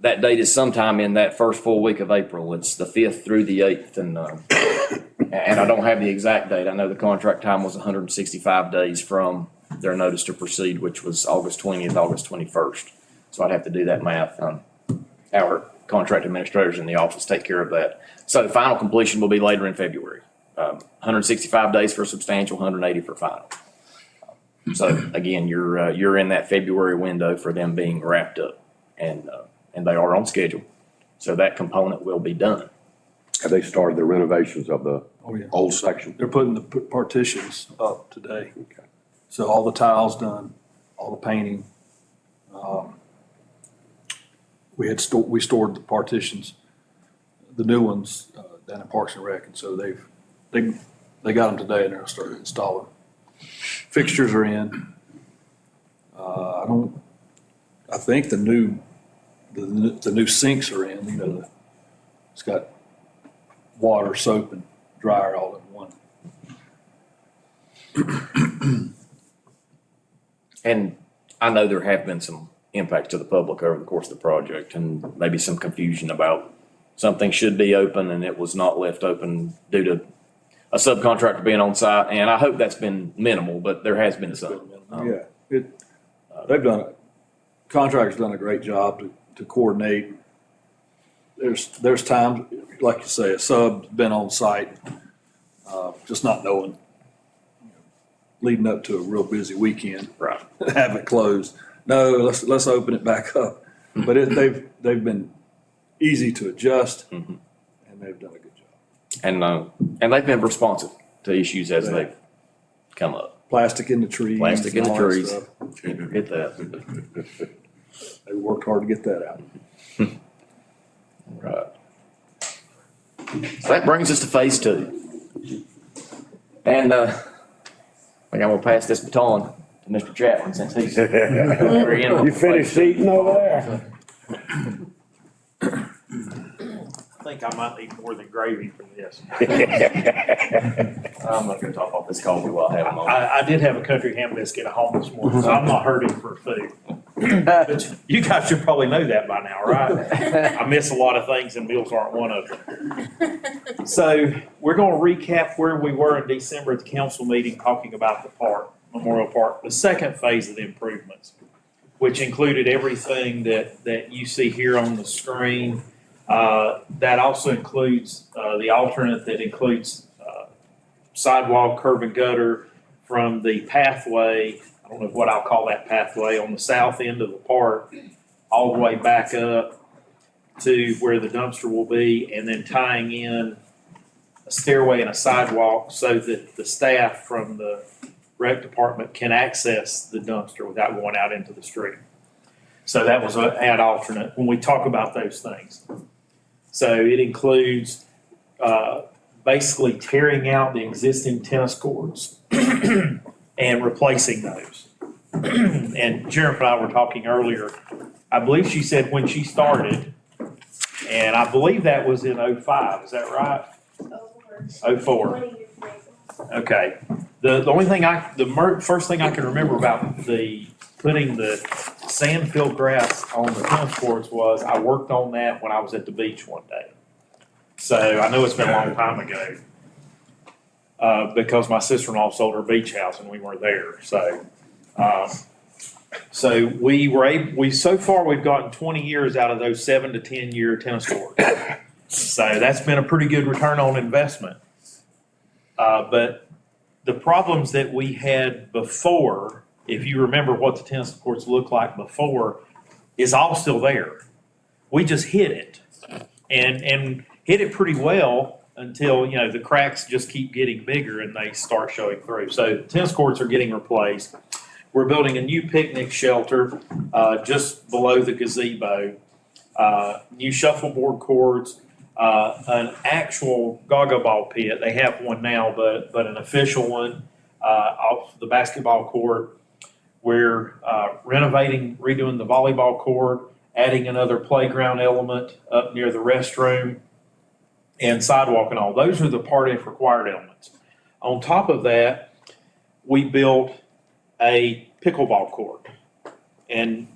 That date is sometime in that first full week of April. It's the 5th through the 8th, and I don't have the exact date. I know the contract time was 165 days from their notice to proceed, which was August 20th, August 21st. So I'd have to do that math. Our contract administrators in the office take care of that. So the final completion will be later in February. 165 days for substantial, 180 for final. So again, you're in that February window for them being wrapped up, and they are on schedule. So that component will be done. Have they started the renovations of the yeah. old section? They're putting the partitions up today. Okay. So all the tiles done, all the painting. We stored the partitions, the new ones, down in Parks and Rec, and so they got them today, and they're gonna start installing. Fixtures are in, I think the new sinks are in, you know, it's got water, soap and dryer all in one. And I know there have been some impacts to the public over the course of the project and maybe some confusion about something should be open and it was not left open due to a subcontractor being on site. And I hope that's been minimal, but there has been some. Yeah, contractor's done a great job to coordinate. There's times, like you say, a sub's been on site, just not knowing, leading up to a real busy weekend. Right. Have it closed. No, let's open it back up. But they've been easy to adjust, and they've done a good job. And they've been responsive to issues as they've come up. Plastic in the trees. Plastic in the and all that trees. stuff. Get that. They worked hard to get that out. Right. So that brings us to phase 2. And I think I'm gonna pass this baton to Mr. Chapman since he's very in. You finished eating over there? I think I might need more than gravy for this. I'm not gonna top off this coffee while I have a moment. I did have a country ham biscuit at home this morning, so I'm not hurting for food. But you guys should probably know that by now, right? I miss a lot of things and meals aren't one of them. So we're gonna recap where we were in December at the council meeting, talking about the park, Memorial Park, the second phase of the improvements, which included everything that you see here on the screen. That also includes the alternate that includes sidewalk, curb and gutter from the pathway. I don't know what I'll call that pathway on the south end of the park, all the way back up to where the dumpster will be, and then tying in a stairway and a sidewalk so that the staff from the rec department can access the dumpster without going out into the street. So that was an add alternate when we talk about those things. So it includes basically tearing out the existing tennis courts and replacing those. And Jennifer and I were talking earlier, I believe she said when she started, and I believe that was in '05, is that right? '04. Okay. The only thing first thing I can remember about putting the sand-filled grass on the tennis courts was I worked on that when I was at the beach one day. So I know it's been a long time ago. Because my sister-in-law sold her beach house and we weren't there. So so far we've gotten 20 years out of those 7 to 10 year tennis courts. So that's been a pretty good return on investment. But the problems that we had before, if you remember what the tennis courts looked like before, is all still there. We just hit it and hit it pretty well until, the cracks just keep getting bigger and they start showing through. So tennis courts are getting replaced. We're building a new picnic shelter just below the gazebo, new shuffleboard courts, an actual Gaga ball pit. They have one now, but an official one off the basketball court. We're redoing the volleyball court, adding another playground element up near the restroom, and sidewalk and all. Those are the part F required elements. On top of that, we built a pickleball court. And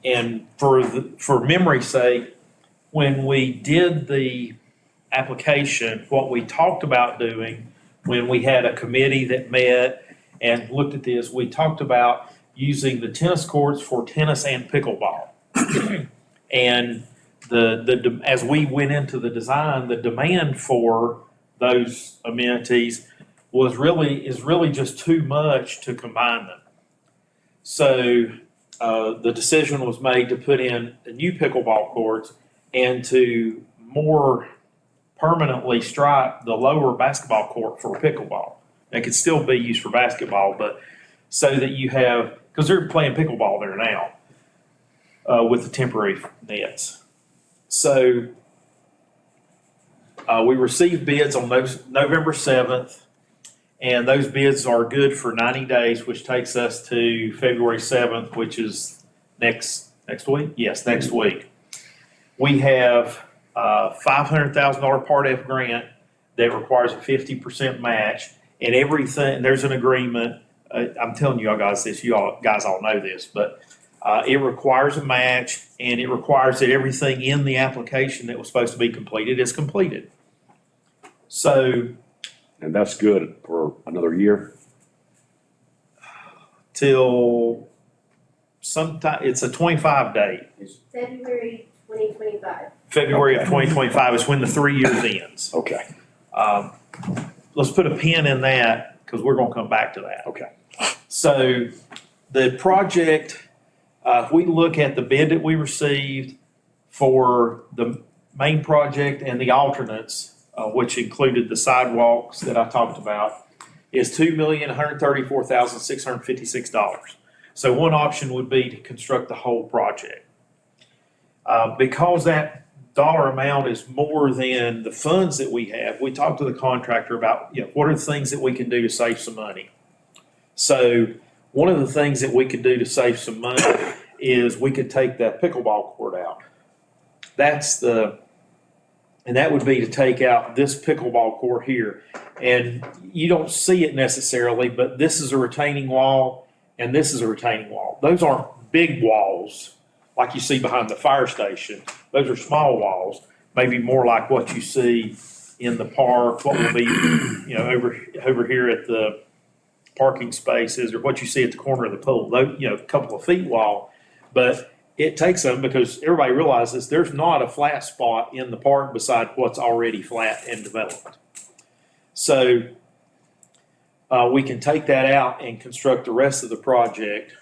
for memory's sake, when we did the application, what we talked about doing when we had a committee that met and looked at this, we talked about using the tennis courts for tennis and pickleball. And as we went into the design, the demand for those amenities is really just too much to combine them. So the decision was made to put in the new pickleball courts and to more permanently stripe the lower basketball court for pickleball. It could still be used for basketball, but so that you have, because they're playing pickleball there now with the temporary nets. So we received bids on November 7th, And those bids are good for 90 days, which takes us to February 7th, which is next week? Yes, next week. We have a $500,000 Part F grant that requires a 50% match, and everything, there's an agreement. I'm telling you all guys this, you all guys all know this, but it requires a match, and it requires that everything in the application that was supposed to be completed is completed. So And that's good for another year? till sometime, it's a 25 date. February 2025. February of 2025 is when the 3 years ends. Okay, Let's put a pin in that because we're going to come back to that. okay. So the project, if we look at the bid that we received for the main project and the alternates, which included the sidewalks that I talked about, is $2,134,656. So one option would be to construct the whole project. Because that dollar amount is more than the funds that we have, we talked to the contractor about, what are the things that we can do to save some money. So one of the things that we could do to save some money is we could take that pickleball court out. And that would be to take out this pickleball court here. And you don't see it necessarily, but this is a retaining wall and this is a retaining wall. Those aren't big walls like you see behind the fire station. Those are small walls, maybe more like what you see in the park, what will be, over here at the parking spaces, or what you see at the corner of the pool. Those, a couple of feet wall, but it takes them because everybody realizes there's not a flat spot in the park beside what's already flat and developed. So we can take that out and construct the rest of the project.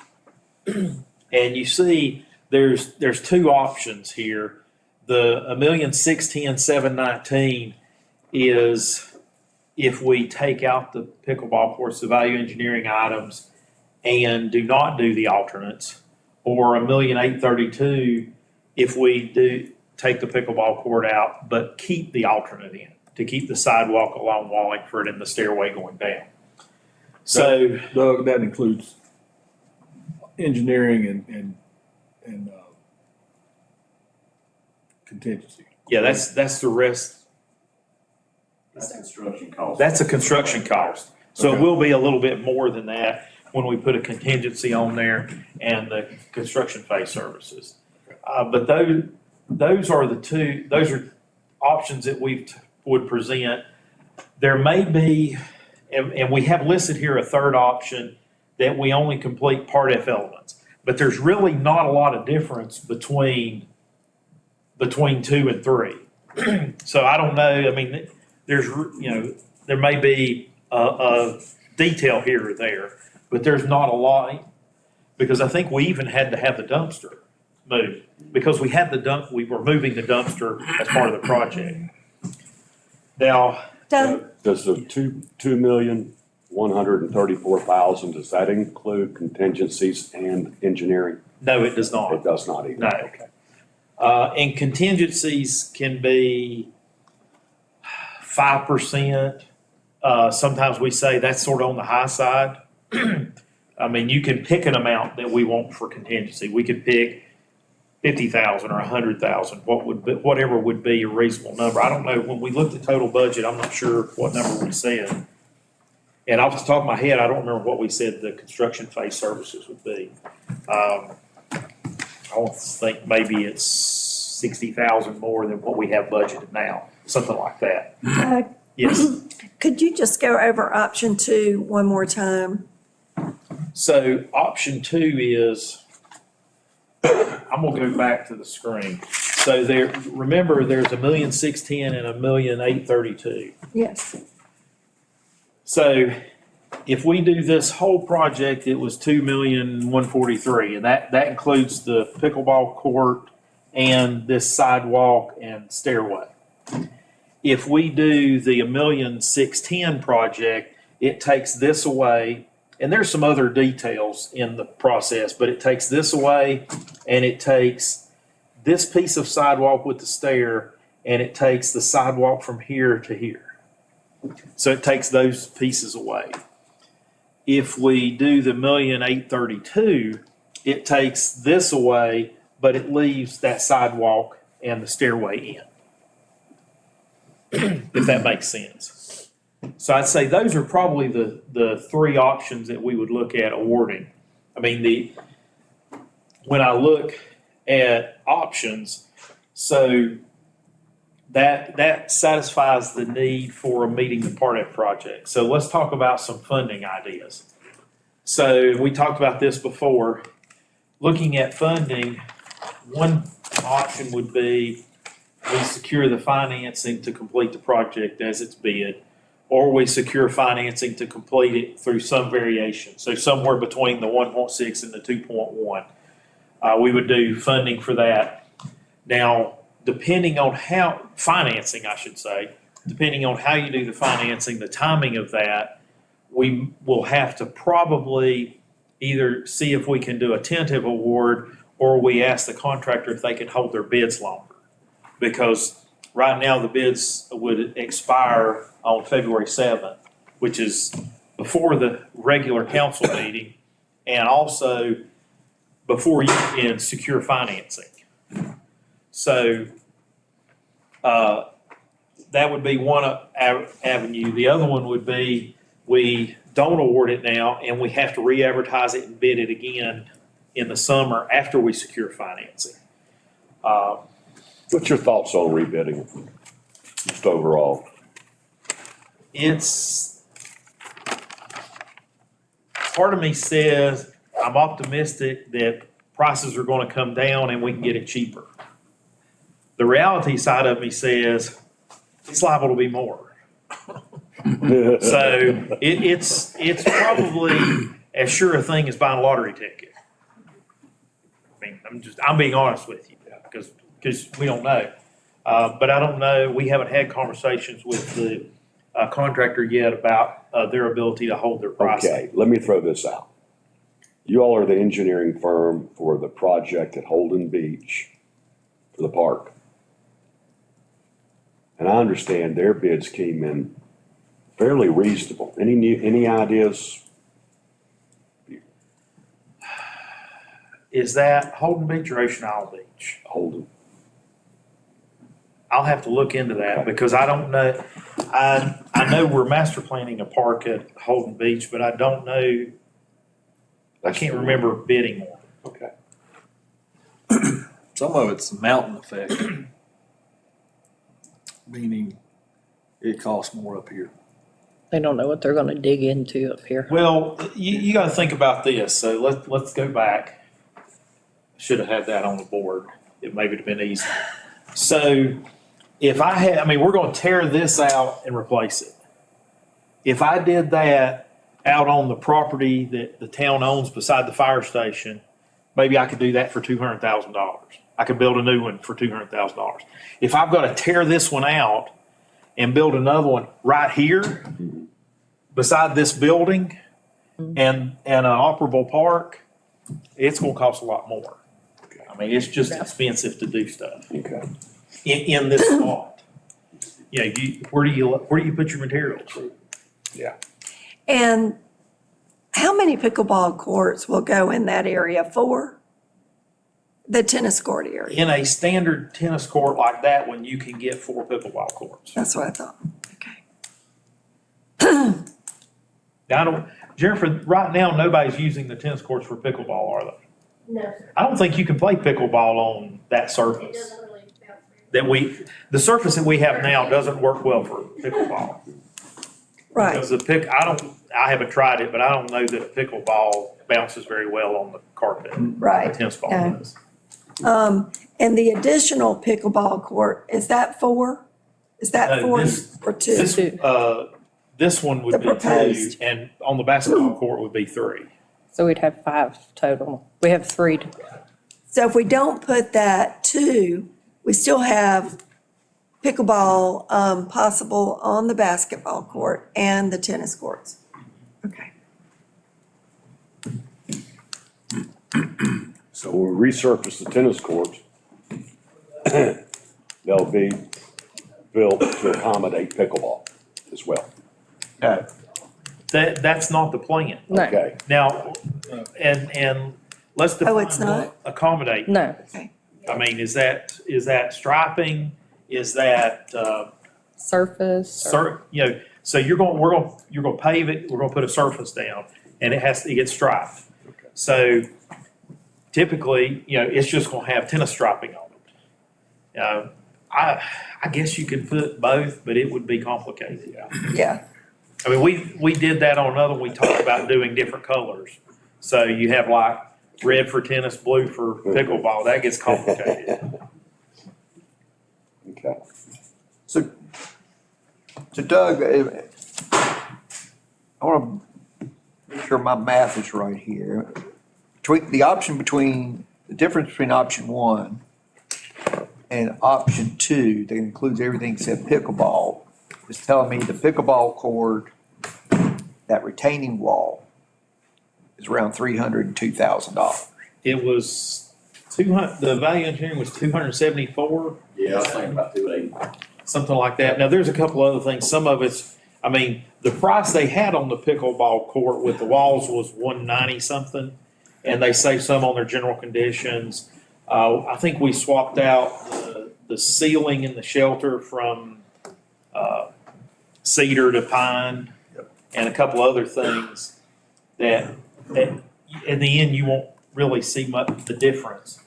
And you see there's two options here. The $1,610,719 is if we take out the pickleball courts, the value engineering items, and do not do the alternates, or $1,832,000 if we do take the pickleball court out, but keep the alternate in, to keep the sidewalk along Wallingford and the stairway going down. So, Doug, that includes engineering and contingency. yeah, that's the rest. That's construction cost. That's a construction cost. So it Okay. will be a little bit more than that when we put a contingency on there and the construction phase services. But those are those are options that we would present. There may be, and we have listed here a third option, that we only complete Part F elements. But there's really not a lot of difference between 2 and 3. So I don't know, I mean, there's, there may be a detail here or there, but there's not a lot, because I think we even had to have the dumpster moved, because we were moving the dumpster as part of the project. Now, Does the 2,134,000, does that include contingencies and engineering? no, it does not. It does not either. No. Okay. And contingencies can be 5%. Sometimes we say that's sort of on the high side. I mean, you can pick an amount that we want for contingency. We could pick 50,000 or 100,000, whatever would be a reasonable number. I don't know, when we looked at total budget, I'm not sure what number we said. And off the top of my head, I don't remember what we said the construction phase services would be. I don't think maybe it's 60,000 more than what we have budgeted now, something like that. Yes. Could you just go over option 2 one more time? So option 2 is, I'm gonna go back to the screen. So remember, there's $1,610,000 and $1,832,000. Yes. So if we do this whole project, it was $2,143,000, and that includes the pickleball court and this sidewalk and stairway. If we do the $1,610,000 project, it takes this away, and there's some other details in the process, but it takes this away, and it takes this piece of sidewalk with the stair, and it takes the sidewalk from here to here. So it takes those pieces away. If we do the 1,832,000, it takes this away, but it leaves that sidewalk and the stairway in. If that makes sense. So I'd say those are probably the three options that we would look at awarding. I mean, when I look at options, so that satisfies the need for meeting the Part F project. So let's talk about some funding ideas. So we talked about this before. Looking at funding, one option would be we secure the financing to complete the project as it's bid, or we secure financing to complete it through some variation. So somewhere between the 1.6 and the 2.1. We would do funding for that. Now, depending on financing, I should say, depending on how you do the financing, the timing of that, we will have to probably either see if we can do a tentative award, or we ask the contractor if they can hold their bids longer. Because right now the bids would expire on February 7th, which is before the regular council meeting, and also before you can secure financing. So that would be one avenue. The other one would be we don't award it now and we have to re-advertise it and bid it again in the summer after we secure financing. What's your thoughts on rebidding, just overall? Part of me says I'm optimistic that prices are going to come down and we can get it cheaper. The reality side of me says it's liable to be more. So it's probably as sure a thing as buying a lottery ticket. I mean, I'm being honest with you because we don't know. But I don't know. We haven't had conversations with the contractor yet about their ability to hold their pricing. Okay, let me throw this out. You all are the engineering firm for the project at Holden Beach for the park. And I understand their bids came in fairly reasonable. Any ideas? Is that Holden Beach or Ocean Isle Beach? Holden. I'll have to look into that because I don't know. I know we're master planning a park at Holden Beach, but I don't know. I can't remember bidding on it. Okay. Some of it's the mountain effect, meaning it costs more up here. They don't know what they're gonna dig into up here. Well, you got to think about this. So let's go back. Should have had that on the board. It maybe would have been easy. So if we're going to tear this out and replace it. If I did that out on the property that the town owns beside the fire station, maybe I could do that for $200,000. I could build a new one for $200,000. If I've got to tear this one out and build another one right here beside this building and an operable park, it's going to cost a lot more. I mean, it's just expensive to do stuff Okay. in this spot. You know, where do you put your materials? Yeah. And how many pickleball courts will go in that area? 4? The tennis court area? In a standard tennis court like that one, you can get 4 pickleball courts. That's what I thought. Okay. Now, Jennifer, right now, nobody's using the tennis courts for pickleball, are they? No, sir. I don't think you can play pickleball on that It surface. doesn't really bounce very The surface that we have now doesn't work well for pickleball. Right. Because I haven't tried it, but I don't know that a pickleball bounces very well on the carpet. Right. The tennis ball Yeah. does. And the additional pickleball court, is that 4? Is that No, 4 this- or 2? This one The would be 2, proposed. and on the basketball court would be 3. So we'd have 5 total. We have 3. So if we don't put that 2, we still have pickleball possible on the basketball court and the tennis courts. Okay. So we'll resurface the tennis courts. They'll be built to accommodate pickleball. as well. That's not the plan. No, Okay. Now, and let's define Oh, it's not? what accommodate. no. I mean, is that striping? Is that, Surface. or- so you're gonna pave it, we're gonna put a surface down, and it gets striped. Okay. So typically, it's just gonna have tennis striping on it. I guess you could put both, but it would be complicated. Yeah. I mean, we did that on another, we talked about doing different colors. So you have like red for tennis, blue for pickleball, that gets complicated. Okay. So Doug, I want to make sure my math is right here. Between the difference between option one and option two, that includes everything except pickleball, is telling me the pickleball court, that retaining wall, is around $302,000. It was the value engineering was 274. Yeah, I was thinking about 280. Something like that. Now, there's a couple other things. Some of it's, I mean, the price they had on the pickleball court with the walls was 190 something, and they saved some on their general conditions. I think we swapped out the ceiling in the shelter from cedar to pine, and a couple other things that in the end you won't really see much the difference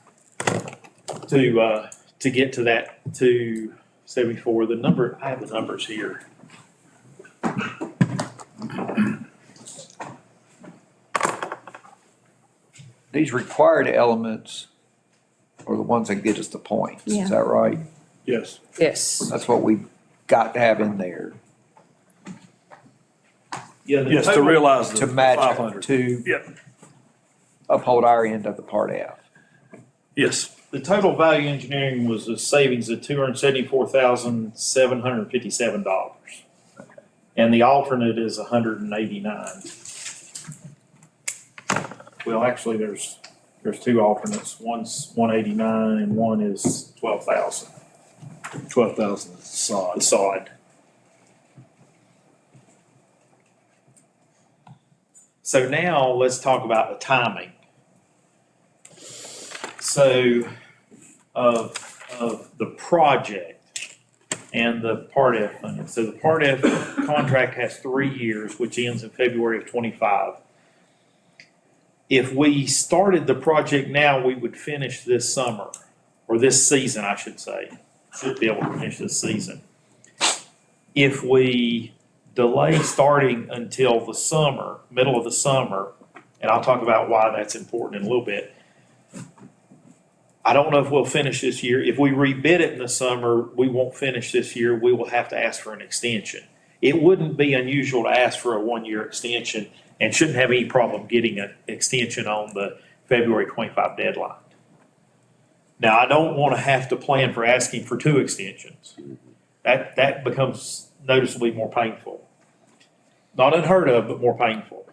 to get to that 274. The number, I have the numbers here. These required elements are the ones that get us the points, Yeah. is that right? Yes. Yes. That's what we've got to have in there Yeah. Yes, to realize the to match, 500. to Yep. uphold our end of the Part F. Yes. The total value engineering was a savings of $274,757. And the alternate is 189. Well, actually, there's two alternates. One's 189 and one is 12,000. 12,000 is sod. Sod. So now let's talk about the timing. So of the project and the Part F funding. So the Part F contract has 3 years, which ends in February of '25. If we started the project now, we would finish this summer, or this season, I should say. Should be able to finish this season. If we delay starting until the summer, middle of the summer, and I'll talk about why that's important in a little bit. I don't know if we'll finish this year. If we rebid it in the summer, we won't finish this year. We will have to ask for an extension. It wouldn't be unusual to ask for a 1-year extension and shouldn't have any problem getting an extension on the February 25 deadline. Now, I don't want to have to plan for asking for 2 extensions. That becomes noticeably more painful. Not unheard of, but more painful.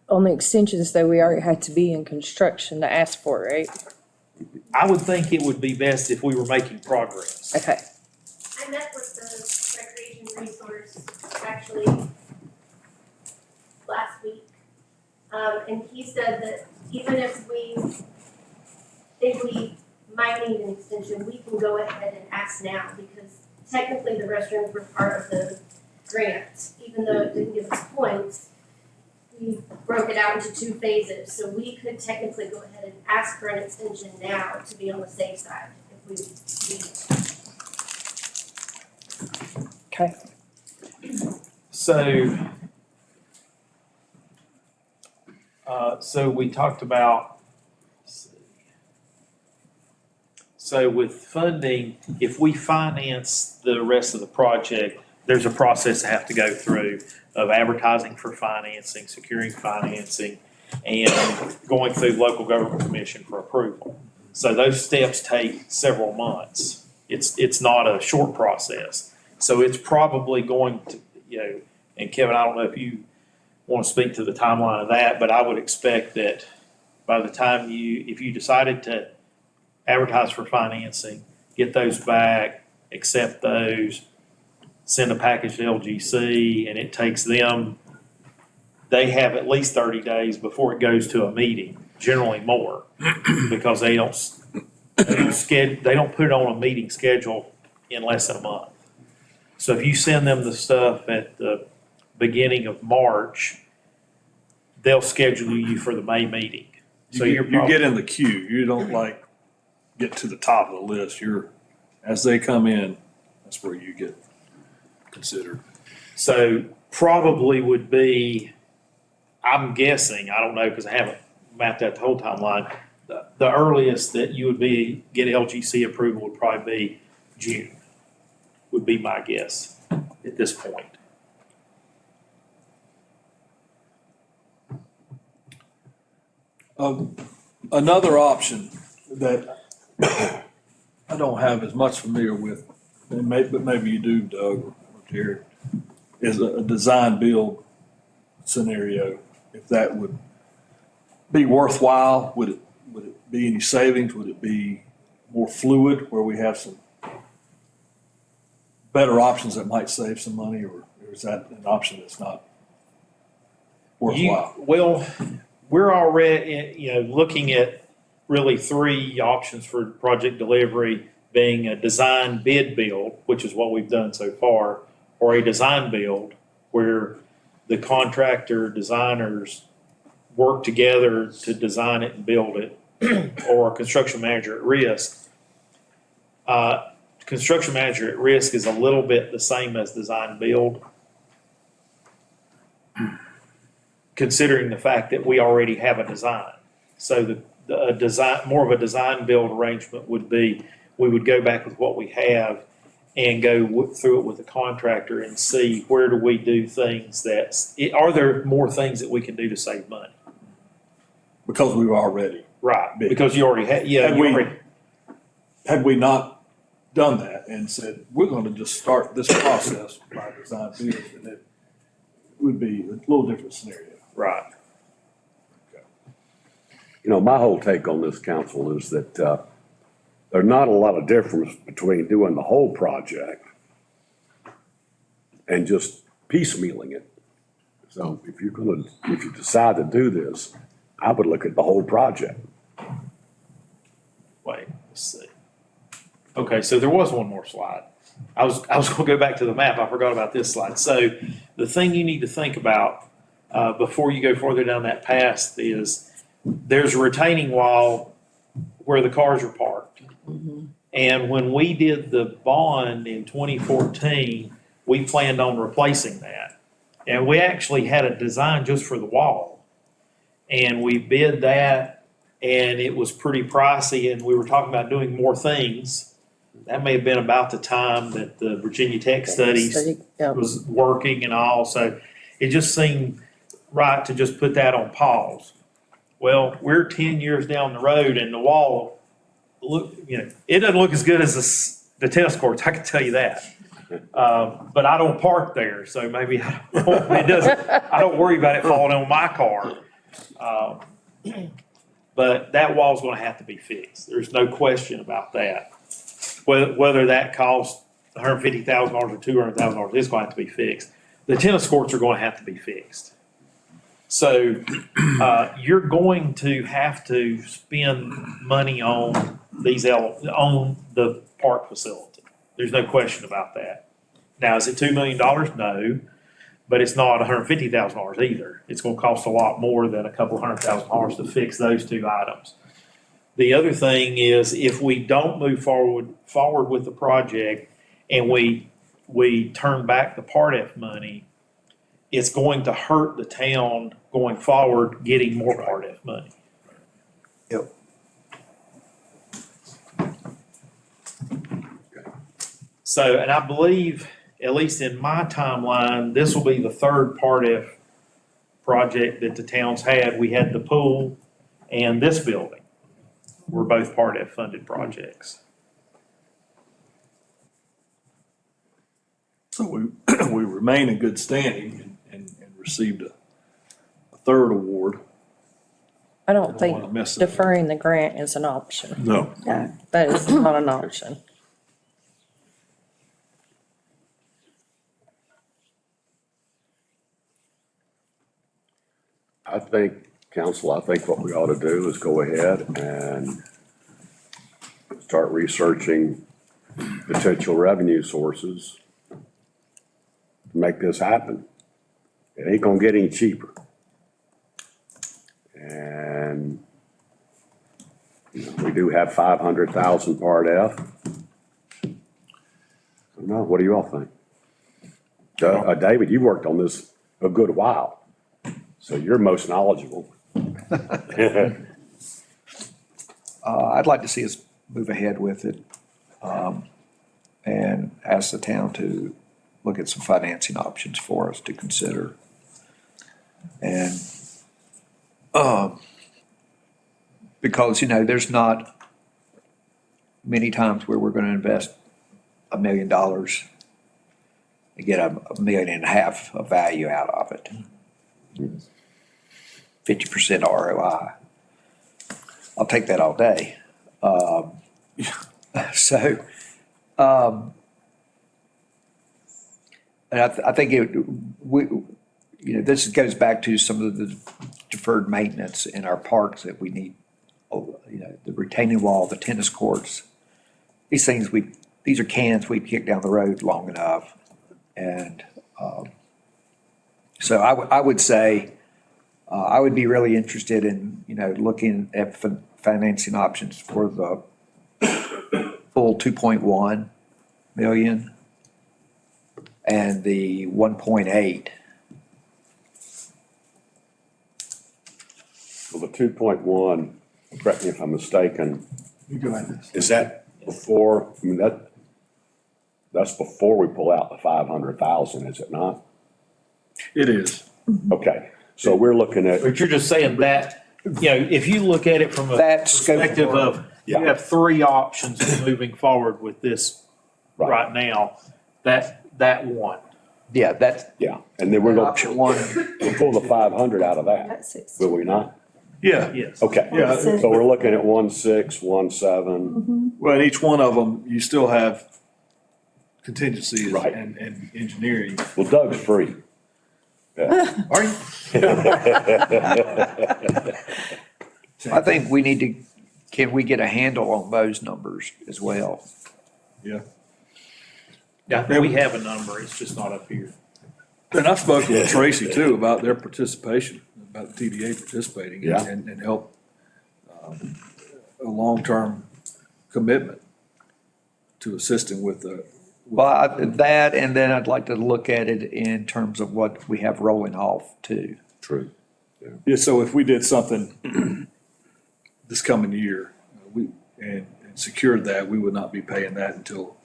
On the extensions, though, we already had to be in construction to ask for it, right? I would think it would be best if we were making progress. Okay. I met with the recreation resource actually last week. And he said that even if we think we might need an extension, we can go ahead and ask now because technically the restrooms were part of the grant, even though it didn't give us points. We broke it out into 2 phases, so we could technically go ahead and ask for an extension now to be on the safe side if we need to. Okay. So we talked about, so with funding, if we finance the rest of the project, there's a process to have to go through of advertising for financing, securing financing, and going through local government commission for approval. So those steps take several months. It's not a short process. So it's probably going to, and Kevin, I don't know if you want to speak to the timeline of that, but I would expect that by the time if you decided to advertise for financing, get those back, accept those, send a package to LGC, and it takes them, they have at least 30 days before it goes to a meeting, generally more, because they don't put it on a meeting schedule in less than a month. So if you send them the stuff at the beginning of March, they'll schedule you for the May meeting. So You you're get in the queue. You don't like get to the top of the list. As they come in, that's where you get considered. So probably would be, I'm guessing, I don't know, because I haven't mapped out the whole timeline. The earliest that you would get LGC approval would probably be June, would be my guess at this point. Another option that I don't have as much familiar with, but maybe you do, Doug or Jared, is a design build scenario. If that would be worthwhile, would it be any savings? Would it be more fluid where we have some better options that might save some money, or is that an option that's not worthwhile? Well, we're already, looking at really three options for project delivery, being a design bid build, which is what we've done so far, or a design build where the contractor designers work together to design it and build it, or a construction manager at risk. Construction manager at risk is a little bit the same as design build, considering the fact that we already have a design. So the design, more of a design build arrangement would be, we would go back with what we have and go through it with the contractor and see where do we do things are there more things that we can do to save money? Because we were already. Right, Big. because you already had, Had we not done that and said, we're going to just start this process by design build, and it would be a little different scenario. right. My whole take on this, council, is that there's not a lot of difference between doing the whole project and just piecemealing it. So if you decide to do this, I would look at the whole project. Wait, let's see. Okay, so there was one more slide. I was gonna go back to the map. I forgot about this slide. So the thing you need to think about before you go further down that path is there's a retaining wall where the cars are parked. And when we did the bond in 2014, we planned on replacing that. And we actually had a design just for the wall. And we bid that, and it was pretty pricey, and we were talking about doing more things. That may have been about the time that the Virginia Tech Studies was working and all, so it just seemed right to just put that on pause. Well, we're 10 years down the road, and the wall, it doesn't look as good as the tennis courts, I can tell you that. But I don't park there, so maybe I don't worry about it falling on my car. But that wall's gonna have to be fixed. There's no question about that. Whether that costs $150,000 or $200,000, it's gonna have to be fixed. The tennis courts are gonna have to be fixed. So, you're going to have to spend money on on the park facility. There's no question about that. Now, is it $2 million? No. But it's not $150,000 either. It's gonna cost a lot more than a couple $100,000 to fix those two items. The other thing is, if we don't move forward with the project and we turn back the Part F money, it's going to hurt the town going forward getting more Part F money. Yep. So, and I believe, at least in my timeline, this will be the third Part F project that the town's had. We had the pool and this building were both Part F funded projects. So we remain in good standing and received a third award. I don't Don't wanna miss think it. deferring the grant is an option. No. That is not an option. I think, council, I think what we ought to do is go ahead and start researching potential revenue sources to make this happen. It ain't gonna get any cheaper. And, you know, we do have 500,000 Part F. I don't know, what do you all think? David, you worked on this a good while, so you're most knowledgeable. I'd like to see us move ahead with it, and ask the town to look at some financing options for us to consider. And, because, you know, there's not many times where we're gonna invest $1 million and get $1.5 million of value out of it. 50% ROI. I'll take that all day. So, and I think this goes back to some of the deferred maintenance in our parks that we need. The retaining wall, the tennis courts, these things these are cans we've kicked down the road long enough. And, so I would say, I would be really interested in, looking at financing options for the full 2.1 million and the 1.8. Well, the 2.1, correct me if I'm mistaken, You go ahead. is that before, I mean, that's before we pull out the 500,000, is it not? It is. Okay, so we're looking at, But you're just saying that, if you look at it from a That scope of perspective work. of, you have three options moving forward with this right now, that one. Yeah, that's yeah, and then we're gonna option one. we'll pull the 500 out of that, That's it. will we not? Yeah. Yes. Okay, Yeah. so we're looking at 1.6, 1.7, Well, in each one of them, you still have contingencies Right. and engineering. well, Doug's free. Yeah. Are you? I think we need to, can we get a handle on those numbers as well? Yeah. Yeah, I think we have a number, it's just not up here. And I've spoken with Tracy too about their participation, about the TDA participating Yeah. and help a long-term commitment to assisting with the. Well, that, and then I'd like to look at it in terms of what we have rolling off too. True. Yeah, so if we did something this coming year, and secured that, we would not be paying that until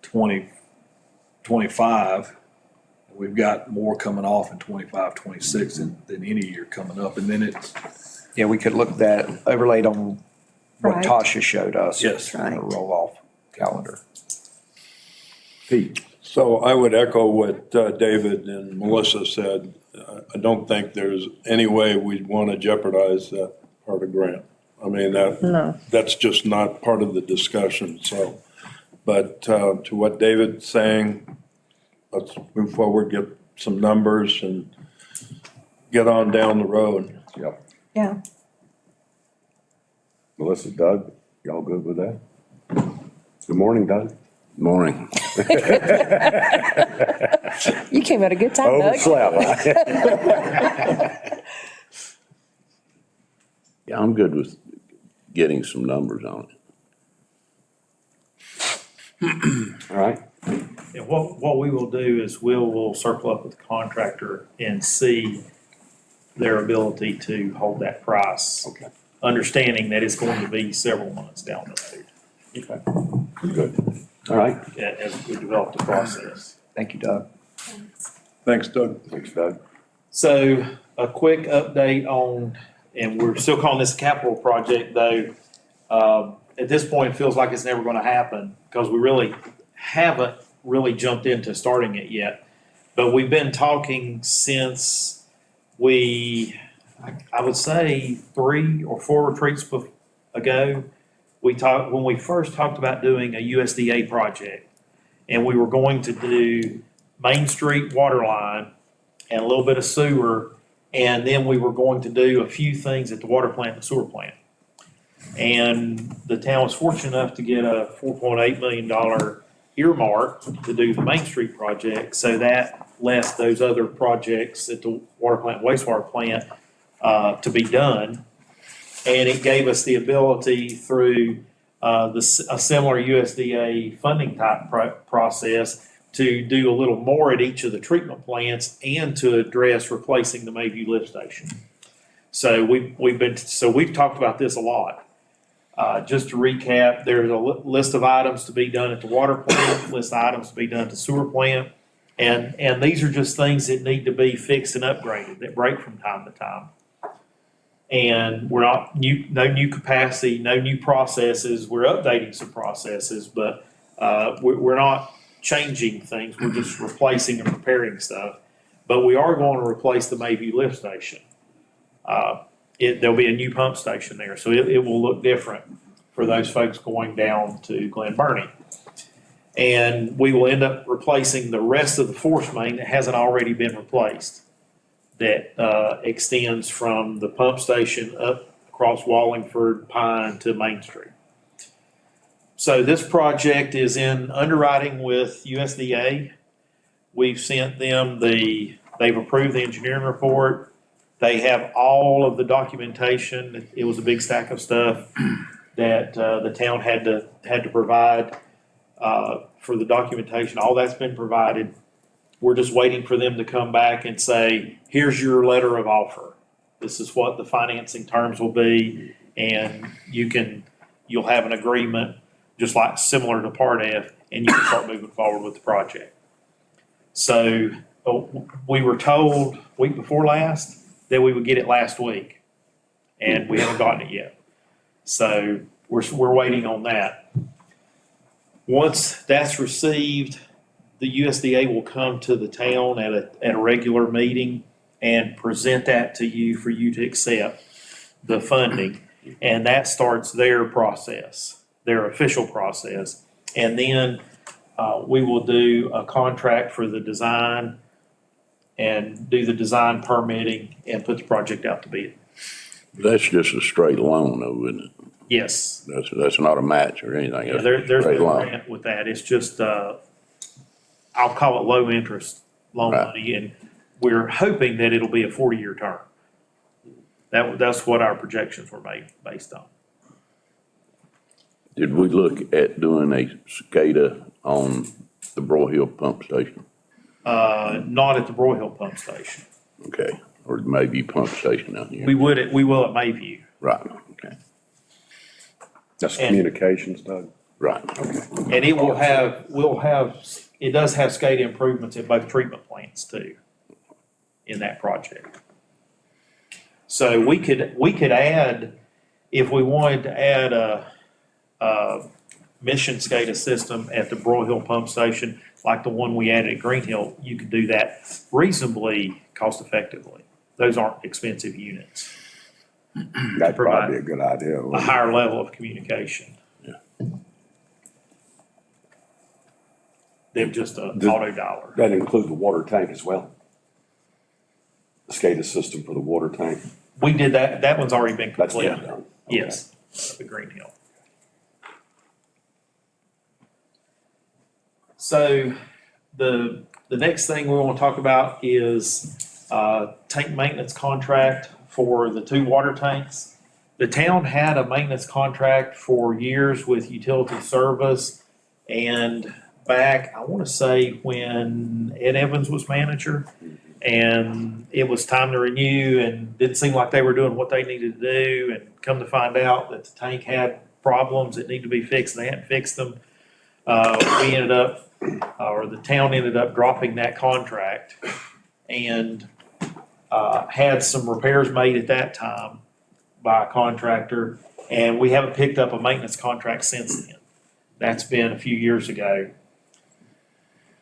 2025. We've got more coming off in 25, 26 than any year coming up, and then it's. Yeah, we could look at that overlaid on what Right. Tasha showed us. Yes. On the roll-off calendar. Pete, So I would echo what David and Melissa said. I don't think there's any way we'd want to jeopardize that part of grant. I mean, No. that's just not part of the discussion, so. But to what David's saying, let's move forward, get some numbers and get on down the road. yep. Yeah. Melissa, Doug, y'all good with that? Good morning, Doug. Morning. You came at a good time, Doug. Overslept. Yeah, I'm good with getting some numbers on it. All right, And what we will do is we'll circle up with the contractor and see their ability to hold that price. okay, Understanding that it's going to be several months down the road okay, good. All right, as we develop the process. Thank you, Doug. Thanks, Doug. thanks, Doug. So a quick update on, and we're still calling this a capital project though. At this point, it feels like it's never gonna happen because we really haven't really jumped into starting it yet. But we've been talking since I would say 3 or 4 retreats ago. When we first talked about doing a USDA project and we were going to do Main Street water line and a little bit of sewer And then we were going to do a few things at the water plant and the sewer plant. And the town was fortunate enough to get a $4.8 million earmark to do the Main Street project. So that left those other projects at the water plant, wastewater plant, to be done. And it gave us the ability through a similar USDA funding type process to do a little more at each of the treatment plants and to address replacing the Mayview lift station. So we've talked about this a lot. Just to recap, there's a list of items to be done at the water plant, list of items to be done at the sewer plant. And these are just things that need to be fixed and upgraded, that break from time to time. And we're no new capacity, no new processes. We're updating some processes, but we're not changing things. We're just replacing and repairing stuff. But we are going to replace the Mayview lift station. There'll be a new pump station there, so it will look different for those folks going down to Glen Burnie. And we will end up replacing the rest of the force main that hasn't already been replaced, that extends from the pump station up across Wallingford, Pine to Main Street. So this project is in underwriting with USDA. We've sent them they've approved the engineering report. They have all of the documentation. It was a big stack of stuff that the town had to provide for the documentation. All that's been provided. We're just waiting for them to come back and say, here's your letter of offer. This is what the financing terms will be, and you'll have an agreement just like similar to Part F, and you can start moving forward with the project. So we were told week before last that we would get it last week, and we haven't gotten it yet. So we're waiting on that. Once that's received, the USDA will come to the town at a regular meeting and present that to you for you to accept the funding. And that starts their process, their official process. And then we will do a contract for the design and do the design permitting and put the project out to bid. That's just a straight loan though, isn't it? Yes. That's not a match or anything. That's There's straight no loan. grant with that. It's just, I'll call it low interest loan Right. money, and we're hoping that it'll be a 40-year term. That's what our projections were made based on. Did we look at doing a SCADA on the Broyhill pump station? Not at the Broyhill pump station. Okay, or maybe pump station out here? We will at Mayview. Right, okay, That's And- communications, Doug. right. And it it does have SCADA improvements at both treatment plants too, in that project. So we could add, if we wanted to add a Mission SCADA system at the Broyhill pump station, like the one we added at Green Hill, you could do that reasonably cost effectively. Those aren't expensive units. That'd provide probably be a good idea. A wouldn't it? higher level of communication. Yeah. Than just an Does- auto dialer. That include the water tank as well? The SCADA system for the water tank? We did that. That one's already been That's been completed. done. Yes, the Green Hill. So the next thing we want to talk about is tank maintenance contract for the 2 water tanks. The town had a maintenance contract for years with Utility Service, and back, I want to say when Ed Evans was manager, and it was time to renew, and didn't seem like they were doing what they needed to do, and come to find out that the tank had problems that needed to be fixed, and they hadn't fixed them. We ended up, or the town ended up dropping that contract and had some repairs made at that time by a contractor, and we haven't picked up a maintenance contract since then. That's been a few years ago.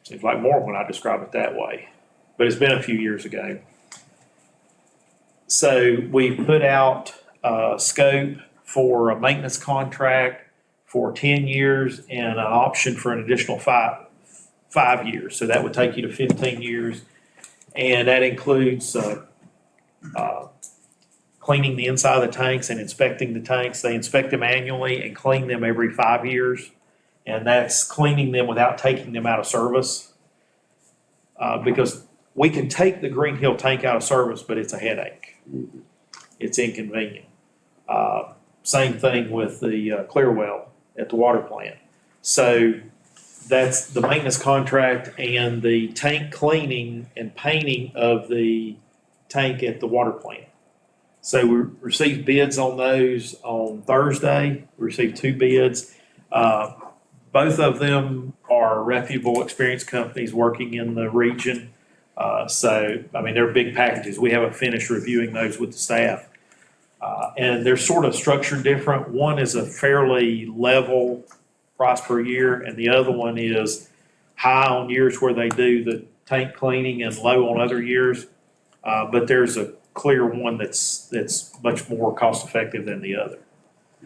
Seems like more when I describe it that way, but it's been a few years ago. So we put out a scope for a maintenance contract for 10 years and an option for an additional five years. So that would take you to 15 years. And that includes cleaning the inside of the tanks and inspecting the tanks. They inspect them annually and clean them every 5 years. And that's cleaning them without taking them out of service. Because we can take the Green Hill tank out of service, but it's a headache. It's inconvenient. Same thing with the Clearwell at the water plant. So that's the maintenance contract and the tank cleaning and painting of the tank at the water plant. So we received bids on those on Thursday. We received 2 bids. Both of them are reputable, experienced companies working in the region. So, I mean, they're big packages. We haven't finished reviewing those with the staff. And they're sort of structured different. One is a fairly level price per year, and the other one is high on years where they do the tank cleaning and low on other years. But there's a clear one that's much more cost effective than the other.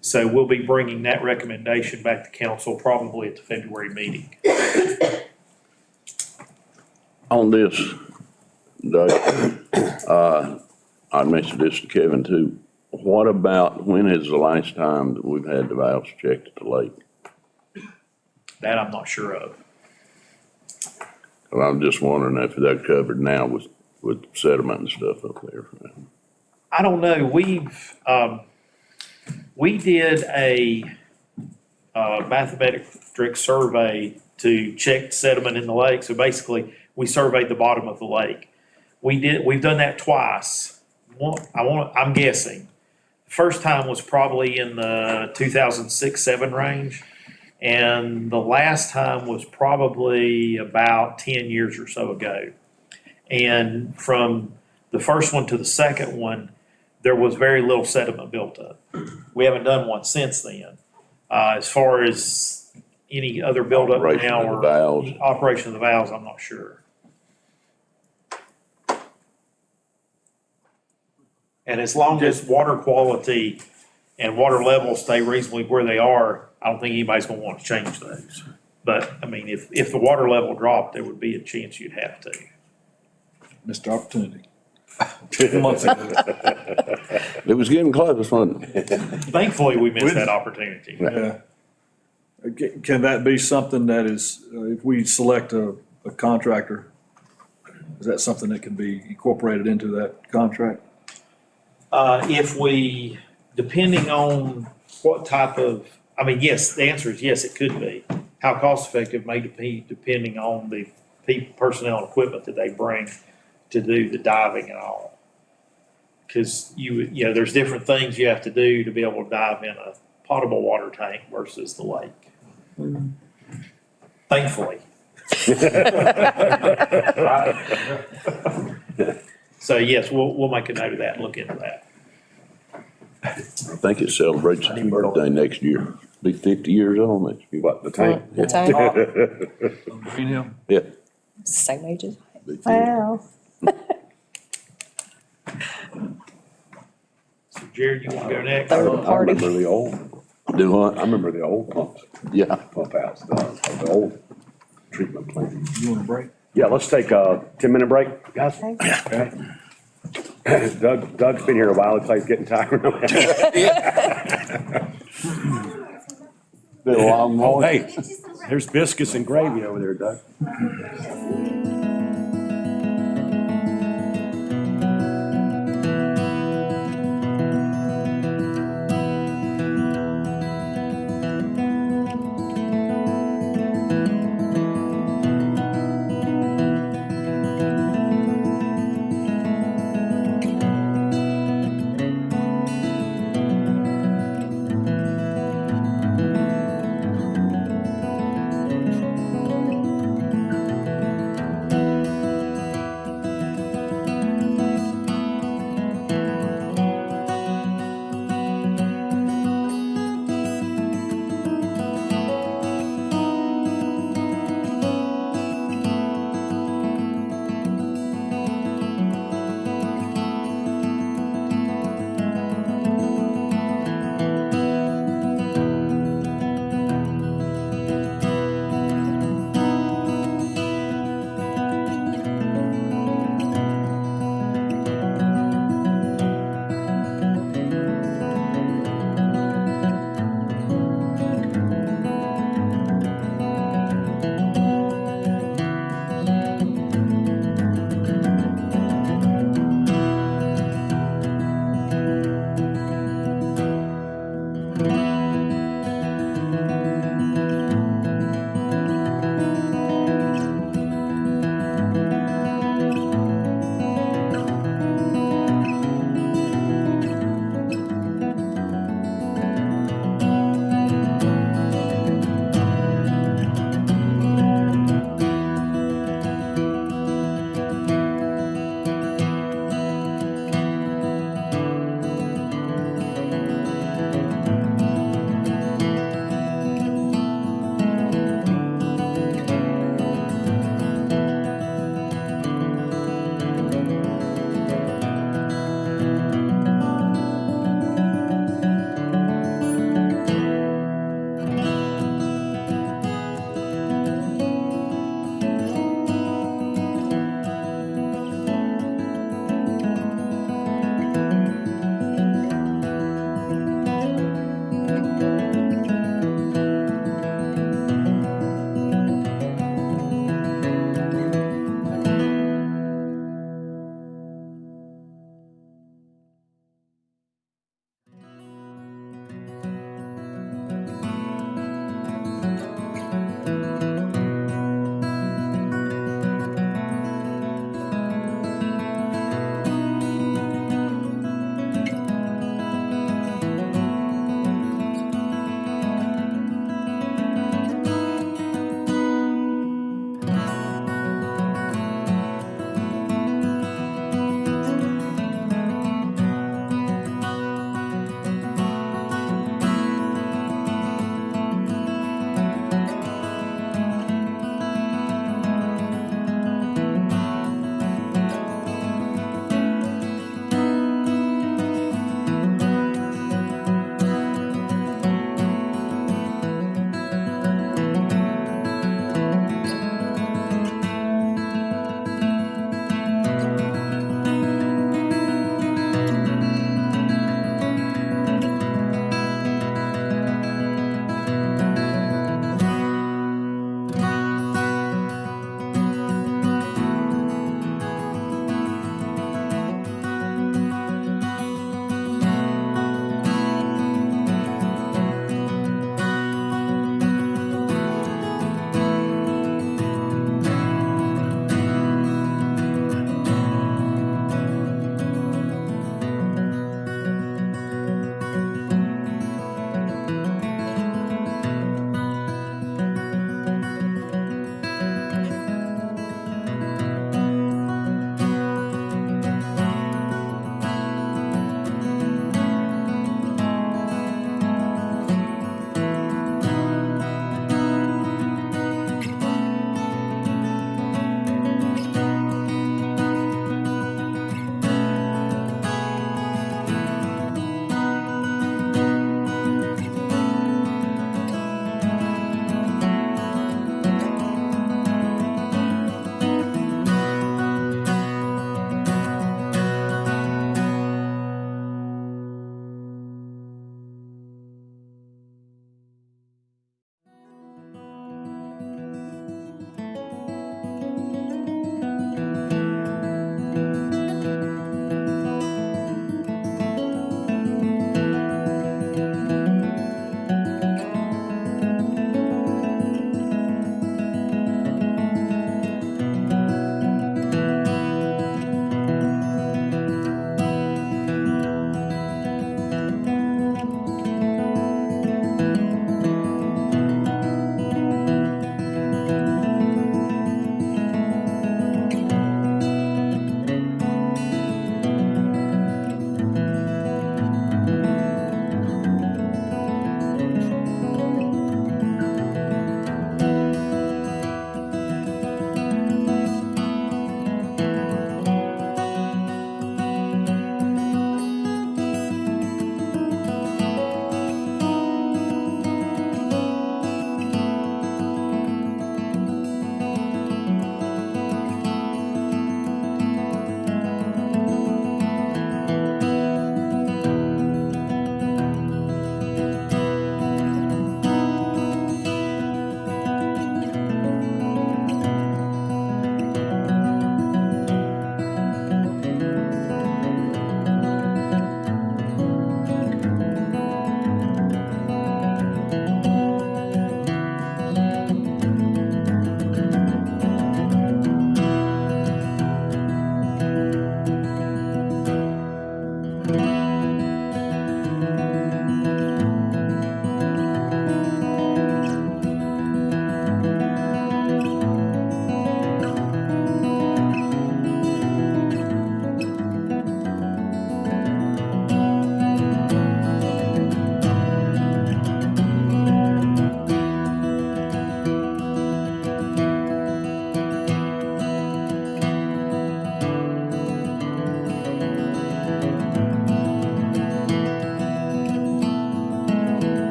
So we'll be bringing that recommendation back to council probably at the February meeting. On this, Doug, I mentioned this to Kevin too. What about, when is the last time that we've had the valves checked at the lake? That I'm not sure of. Well, I'm just wondering if they're covered now with sediment and stuff up there. I don't know. We did a bathymetric survey to check sediment in the lake. So basically, we surveyed the bottom of the lake. We've done that twice. I'm guessing. The first time was probably in the 2006-07 range. And the last time was probably about 10 years or so ago. And from the first one to the second one, there was very little sediment built up. We haven't done one since then. As far as any other buildup Operation now of the or valves. operation of the valves, I'm not sure. And as long as water quality and water levels stay reasonably where they are, I don't think anybody's gonna want to change those. But, I mean, if the water level dropped, there would be a chance you'd have to. Missed opportunity. 2 months ago. It was getting close, wasn't it? Thankfully, we missed that opportunity. Yeah. Can that be something that is, if we select a contractor, is that something that can be incorporated into that contract? If we, depending on what type of, I mean, yes, the answer is yes, it could be. How cost effective may be depending on the personnel and equipment that they bring to do the diving and all. Because there's different things you have to do to be able to dive in a potable water tank versus the lake. Thankfully. So yes, we'll make a note of that and look into that. I think it celebrates its birthday next year. Be 50 years old next year. What, the tank? The tank, Green Hill? Yeah. same age as. Be 50. Wow. So Jared, you want to go next? Third I party. remember the old, Do I what? remember the old pumps, Yeah. pump outs, the old treatment plant. You want a break? Yeah, let's take a 10-minute break, guys. Okay. Doug's been here a while, it's like getting tired. Been a long Oh, morning. hey, there's biscuits and gravy over there, Doug.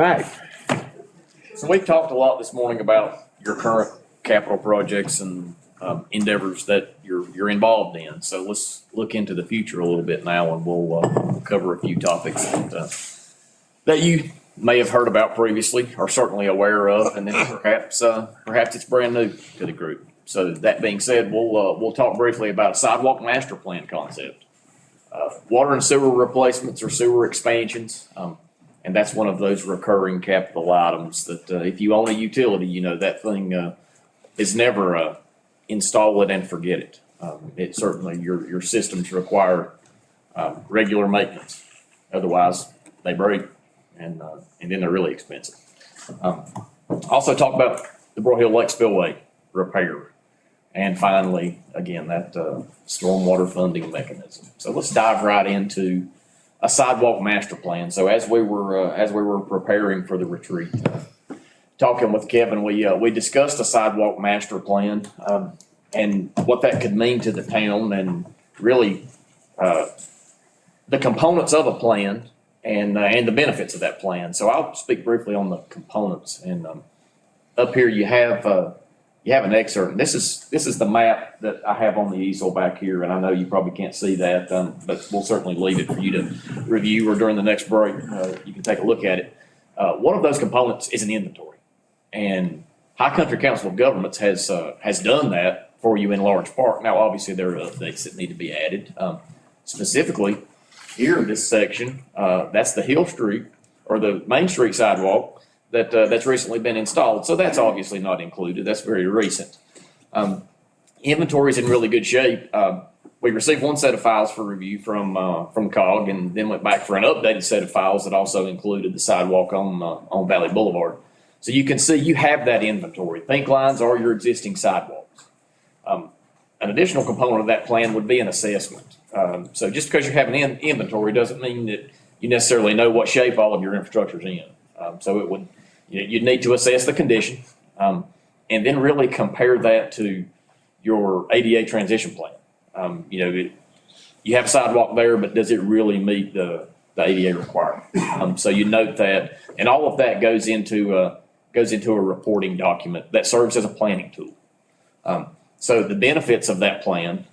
right. So we've talked a lot this morning about your current capital projects and endeavors that you're involved in. So let's look into the future a little bit now, and we'll cover a few topics that you may have heard about previously, or certainly aware of, and then perhaps it's brand new to the group. So that being said, we'll talk briefly about a sidewalk master plan concept, water and sewer replacements or sewer expansions. And that's one of those recurring capital items that if you own a utility, you know that thing is never install it and forget it. It certainly, your systems require regular maintenance. Otherwise, they break and then they're really expensive. Also talk about the Broyhill Lake Spillway repair. And finally, again, that stormwater funding mechanism. So let's dive right into a sidewalk master plan. So as we were preparing for the retreat, talking with Kevin, we discussed a sidewalk master plan and what that could mean to the town, and really the components of a plan and the benefits of that plan. So I'll speak briefly on the components. And up here you have an excerpt. This is the map that I have on the easel back here, and I know you probably can't see that, but we'll certainly leave it for you to review, or during the next break, you can take a look at it. One of those components is an inventory, and High Country Council of Governments has done that for you in large part. Now, obviously, there are updates that need to be added. Specifically, here in this section, that's the Hill Street or the Main Street sidewalk that's recently been installed. So that's obviously not included. That's very recent. Inventory is in really good shape. We received one set of files for review from COG, and then went back for an updated set of files that also included the sidewalk on Valley Boulevard. So you can see you have that inventory. Pink lines are your existing sidewalks. An additional component of that plan would be an assessment. So just because you have an inventory doesn't mean that you necessarily know what shape all of your infrastructure is in. So you'd need to assess the condition, and then really compare that to your ADA transition plan. You have a sidewalk there, but does it really meet the ADA requirement? So you note that, and all of that goes into a reporting document that serves as a planning tool. So the benefits of that plan,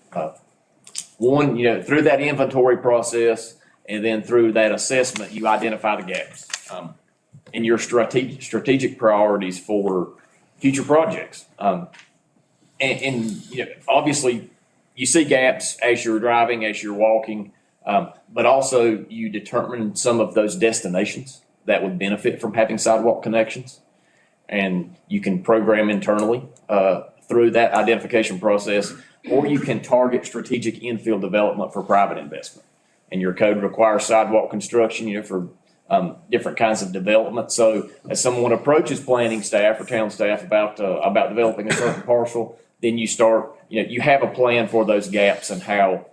one, through that inventory process and then through that assessment, you identify the gaps and your strategic priorities for future projects. Obviously, you see gaps as you're driving, as you're walking, but also you determine some of those destinations that would benefit from having sidewalk connections. And you can program internally through that identification process, or you can target strategic infill development for private investment. And your code requires sidewalk construction, for different kinds of development. So as someone approaches planning staff or town staff about developing a certain parcel, then you have a plan for those gaps and how,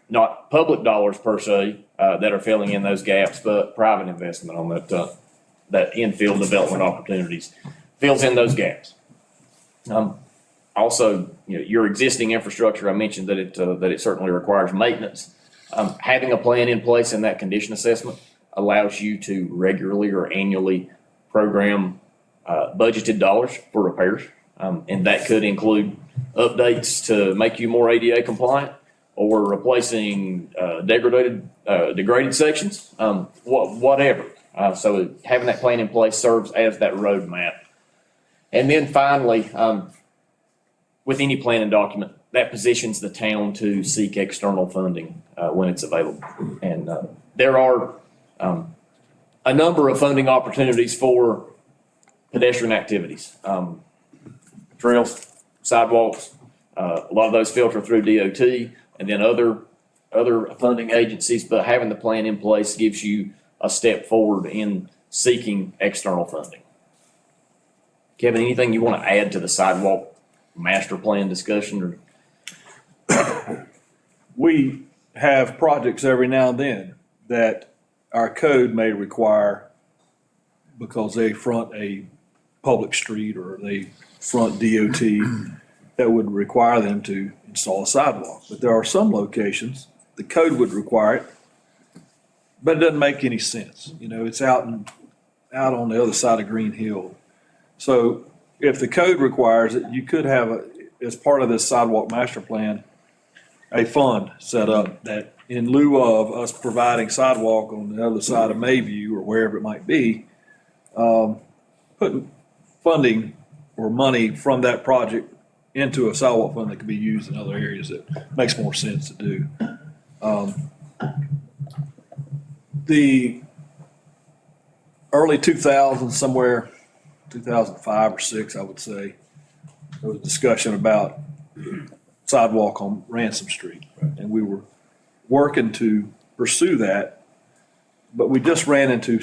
not public dollars per se, that are filling in those gaps, but private investment on that infill development opportunities fills in those gaps. Also, your existing infrastructure, I mentioned that it certainly requires maintenance. Having a plan in place in that condition assessment allows you to regularly or annually program budgeted dollars for repairs. And that could include updates to make you more ADA compliant, or replacing degraded sections, whatever. So having that plan in place serves as that roadmap. And then finally, with any planning document, that positions the town to seek external funding when it's available. And there are a number of funding opportunities for pedestrian activities, trails, sidewalks. A lot of those filter through DOT and then other funding agencies, but having the plan in place gives you a step forward in seeking external funding. Kevin, anything you want to add to the sidewalk master plan discussion? We have projects every now and then that our code may require, because they front a public street or they front DOT, that would require them to install a sidewalk. But there are some locations, the code would require it, but it doesn't make any sense. It's out in out on the other side of Green Hill. So if the code requires it, you could have, as part of this sidewalk master plan, a fund set up that in lieu of us providing sidewalk on the other side of Mayview or wherever it might be, putting funding or money from that project into a sidewalk fund that could be used in other areas that makes more sense to do. The early 2000s, somewhere 2005 or 6, I would say, there was discussion about sidewalk on Ransom Street. And we were working to pursue that, but we just ran into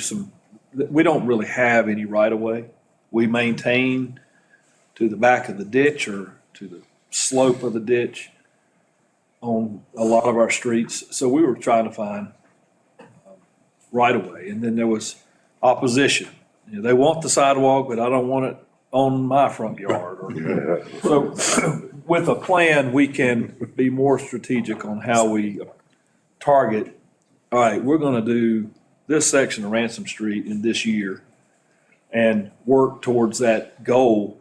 we don't really have any right of way. We maintain to the back of the ditch or to the slope of the ditch on a lot of our streets. So we were trying to find right of way. And then there was opposition. You know, they want the sidewalk, but I don't want it on my front yard. So with a plan, we can be more strategic on how we target. All right, we're going to do this section of Ransom Street in this year and work towards that goal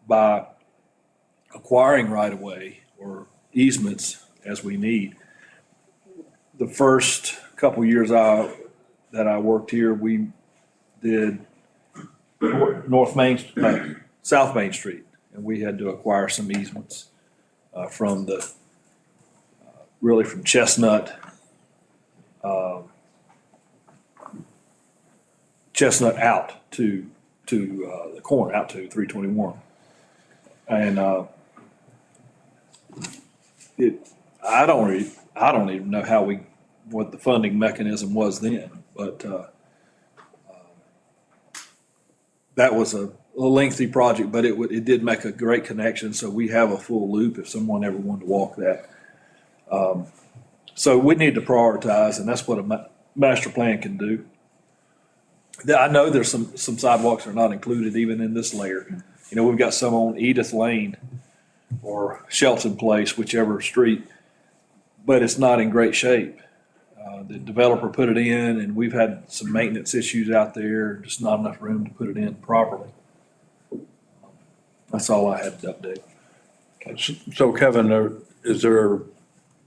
by acquiring right of way or easements as we need. The first couple of years that I worked here, we did South Main Street, and we had to acquire some easements from really from Chestnut out to the corner, out to 321. And I don't even know what the funding mechanism was then, but that was a lengthy project, but it did make a great connection. So we have a full loop if someone ever wanted to walk that. So we need to prioritize, and that's what a master plan can do. I know there's some sidewalks that are not included even in this layer. You know, we've got some on Edith Lane or Shelton Place, whichever street, but it's not in great shape. The developer put it in, and we've had some maintenance issues out there, just not enough room to put it in properly. That's all I had to update. So Kevin, is there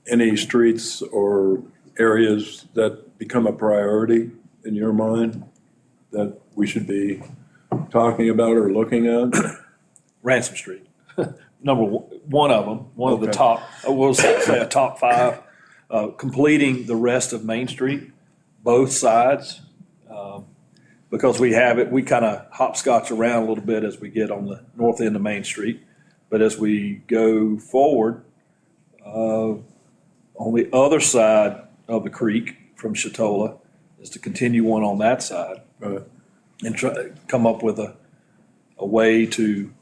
any streets or areas that become a priority in your mind that we should be talking about or looking at? Ransom Street, number one of them, one of the Okay. top, we'll say a top 5. Completing the rest of Main Street, both sides, because we kind of hopscotch around a little bit as we get on the north end of Main Street. But as we go forward, on the other side of the creek from Chatola is to continue on that side. Right. And try to come up with a way to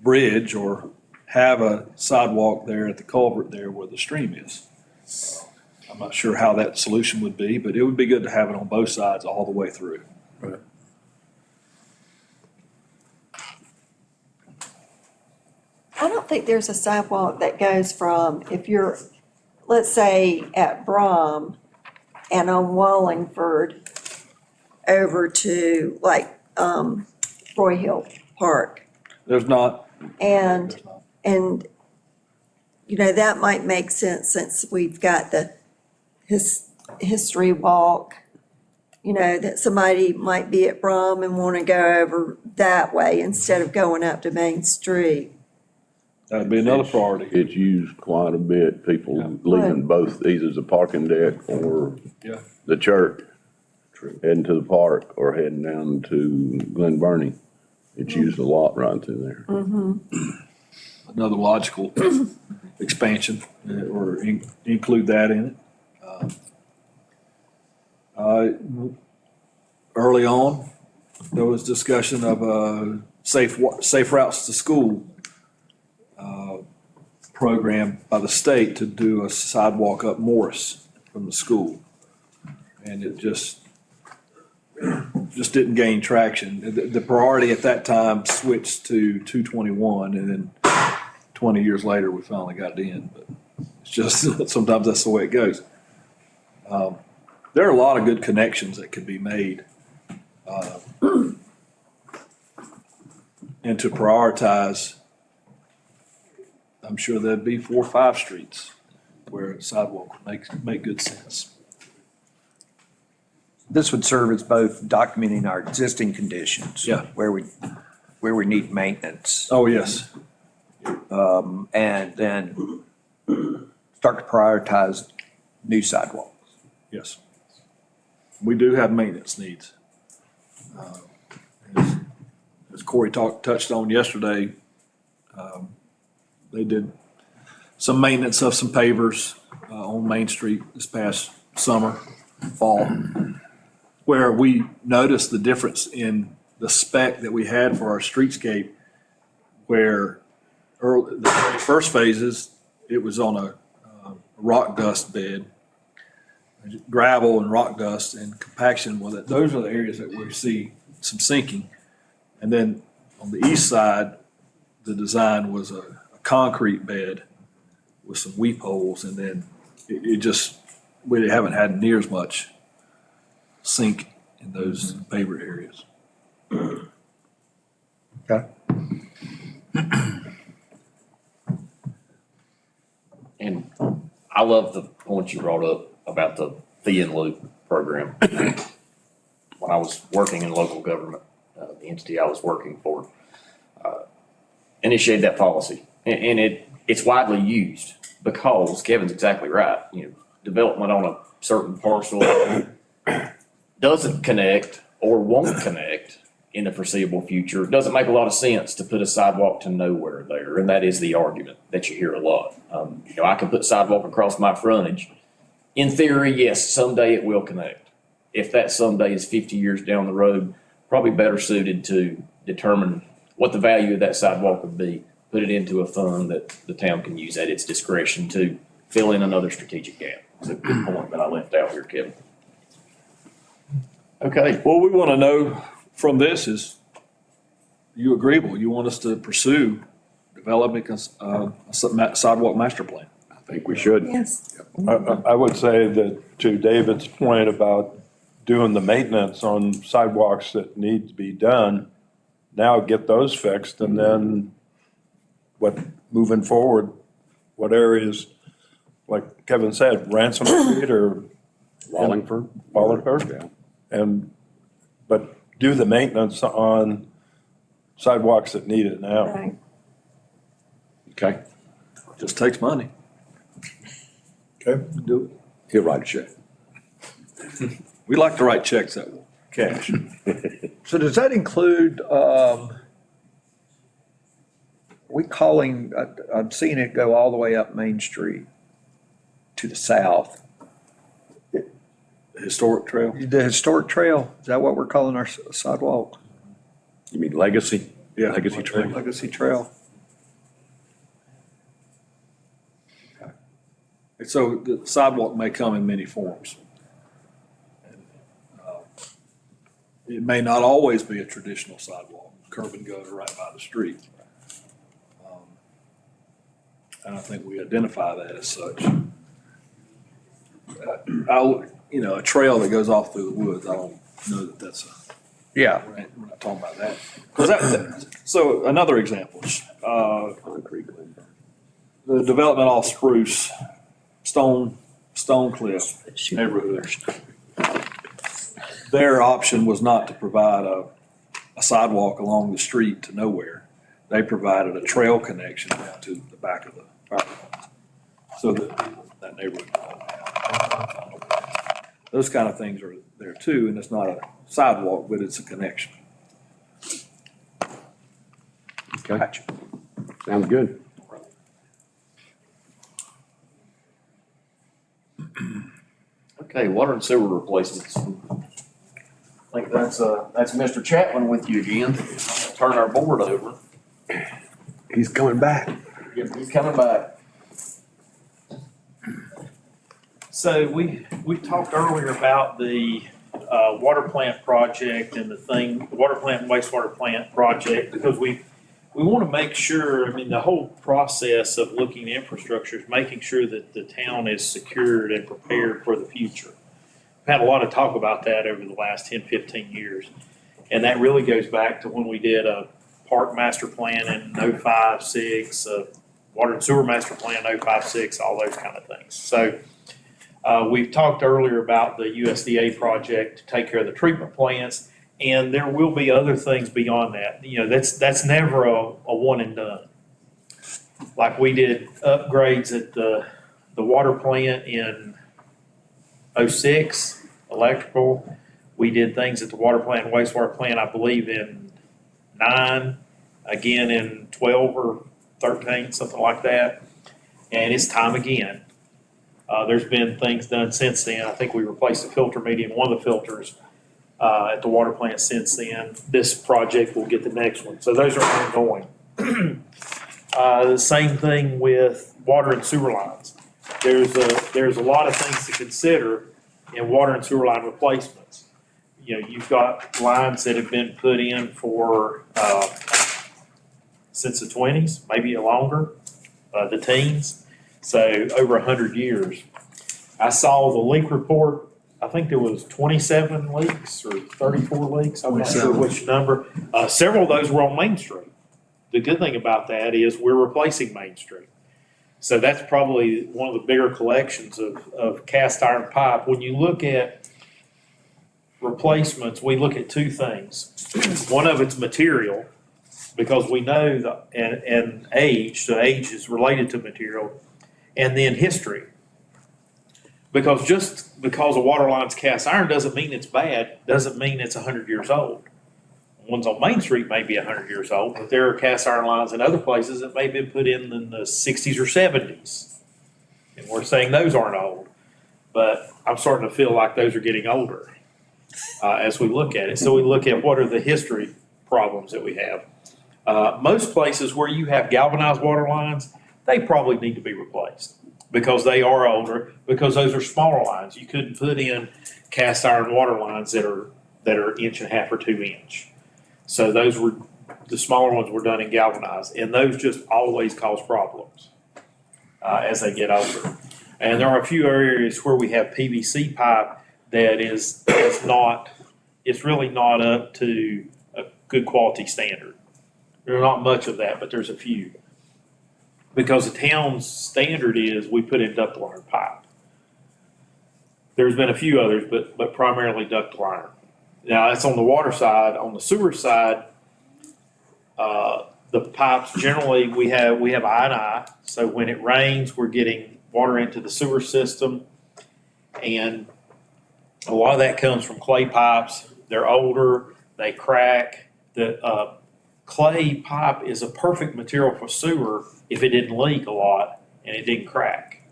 bridge or have a sidewalk there at the culvert there where the stream is. I'm not sure how that solution would be, but it would be good to have it on both sides all the way through. Right. I don't think there's a sidewalk that goes from, if you're, let's say at Brom and on Wallingford over to like, Roy Hill Park. There's not. And, you know, that might make sense since we've got the history walk. You know, that somebody might be at Brom and want to go over that way instead of going up to Main Street. That'd be another priority. It's used quite a bit, people leaving both, either the parking deck or Yeah. the church, heading to the park or heading down to Glen Burnie. It's used a lot right through there. Another logical expansion or include that in it. Early on, there was discussion of safe routes to school program by the state to do a sidewalk up Morris from the school. And it just didn't gain traction. The priority at that time switched to 221, and then 20 years later, we finally got it in. But it's just, sometimes that's the way it goes. There are a lot of good connections that could be made And to prioritize, I'm sure there'd be 4 or 5 streets where a sidewalk would make good sense. This would serve as both documenting our existing conditions. Yeah. Where we need maintenance. Oh, yes. And then start to prioritize new sidewalks. Yes. We do have maintenance needs. As Corey touched on yesterday, they did some maintenance of some pavers on Main Street this past summer, fall, where we noticed the difference in the spec that we had for our streetscape, where the very first phases, it was on a rock dust bed, gravel and rock dust and compaction. Well, those are the areas that we see some sinking. And then on the east side, the design was a concrete bed with some weep holes, and then we haven't had near as much sink in those paver areas. Okay. And I love the point you brought up about the fee and loop program. When I was working in local government, the entity I was working for initiated that policy, and it's widely used because Kevin's exactly right. Development on a certain parcel doesn't connect or won't connect in the foreseeable future. It doesn't make a lot of sense to put a sidewalk to nowhere there, and that is the argument that you hear a lot. I can put sidewalk across my frontage. In theory, yes, someday it will connect. If that someday is 50 years down the road, probably better suited to determine what the value of that sidewalk would be, put it into a fund that the town can use at its discretion to fill in another strategic gap. It's a good point that I left out here, Kevin. Okay. What we want to know from this is, are you agreeable? You want us to pursue developing a sidewalk master plan? I think we should. Yes. I would say that to David's point about doing the maintenance on sidewalks that need to be done, now get those fixed, and then moving forward, what areas, like Kevin said, Ransom Street or Wallingford. Wallingford, but do the maintenance on sidewalks that need it now. Right. Okay, Just takes money. Okay. Do he'll write a check. it. We like to write checks that will cash. So does that include, I'm seeing it go all the way up Main Street to the south. Historic trail? The historic trail, is that what we're calling our sidewalk? You mean Legacy? Yeah. Legacy Trail. Legacy Trail? So the sidewalk may come in many forms. It may not always be a traditional sidewalk, curb and gutter right by the street. And I think we identify that as such. A trail that goes off through the woods, I don't know that that's Yeah. we're not talking about that. So another example, Concrete. the development off Spruce, Stone Cliff neighborhood. Their option was not to provide a sidewalk along the street to nowhere. They provided a trail connection down to the back of the property line, so that neighborhood. Those kind of things are there too, and it's not a sidewalk, but it's a connection. Okay. Sounds good. Okay, water and sewer replacements. I think that's Mr. Chapman with you again. Turn our board over. He's coming back. He's coming back. So we talked earlier about the water plant project and the water plant and wastewater plant project, because we want to make sure, the whole process of looking at infrastructure is making sure that the town is secured and prepared for the future. We've had a lot of talk about that over the last 10, 15 years. And that really goes back to when we did a park master plan in 05-06, water and sewer master plan 05-06, all those kind of things. So we've talked earlier about the USDA project to take care of the treatment plants, and there will be other things beyond that. You know, that's never a one and done. Like we did upgrades at the water plant in 06, electrical. We did things at the water plant, wastewater plant, I believe in 9, again in 12 or 13, something like that. And it's time again. There's been things done since then. I think we replaced the filter media in one of the filters at the water plant since then. This project will get the next one. So those are ongoing. The same thing with water and sewer lines. There's a lot of things to consider in water and sewer line replacements. You know, you've got lines that have been put in for since the 20s, maybe longer, the teens, so over 100 years. I saw the leak report. I think there was 27 leaks or 34 leaks. I'm not sure which number. Several of those were on Main Street. The good thing about that is we're replacing Main Street. So that's probably one of the bigger collections of cast iron pipe. When you look at replacements, we look at two things. One of it's material, because we know and age, so age is related to material, and then history. Because just because a water line's cast iron doesn't mean it's bad, doesn't mean it's 100 years old. Ones on Main Street may be 100 years old, but there are cast iron lines in other places that may have been put in the 60s or 70s. And we're saying those aren't old, but I'm starting to feel like those are getting older as we look at it. So we look at what are the history problems that we have. Most places where you have galvanized water lines, they probably need to be replaced because they are older, because those are smaller lines. You couldn't put in cast iron water lines that are 1.5 inches or 2 inches. So those were, the smaller ones were done in galvanized, and those just always cause problems as they get older. And there are a few areas where we have PVC pipe that is not, it's really not up to a good quality standard. There's not much of that, but there's a few. Because the town's standard is we put in ductile iron pipe. There's been a few others, but primarily ductile iron. Now, that's on the water side. On the sewer side, the pipes, generally, we have I and I. So when it rains, we're getting water into the sewer system. And a lot of that comes from clay pipes. They're older, they crack. The clay pipe is a perfect material for sewer if it didn't leak a lot and it didn't crack,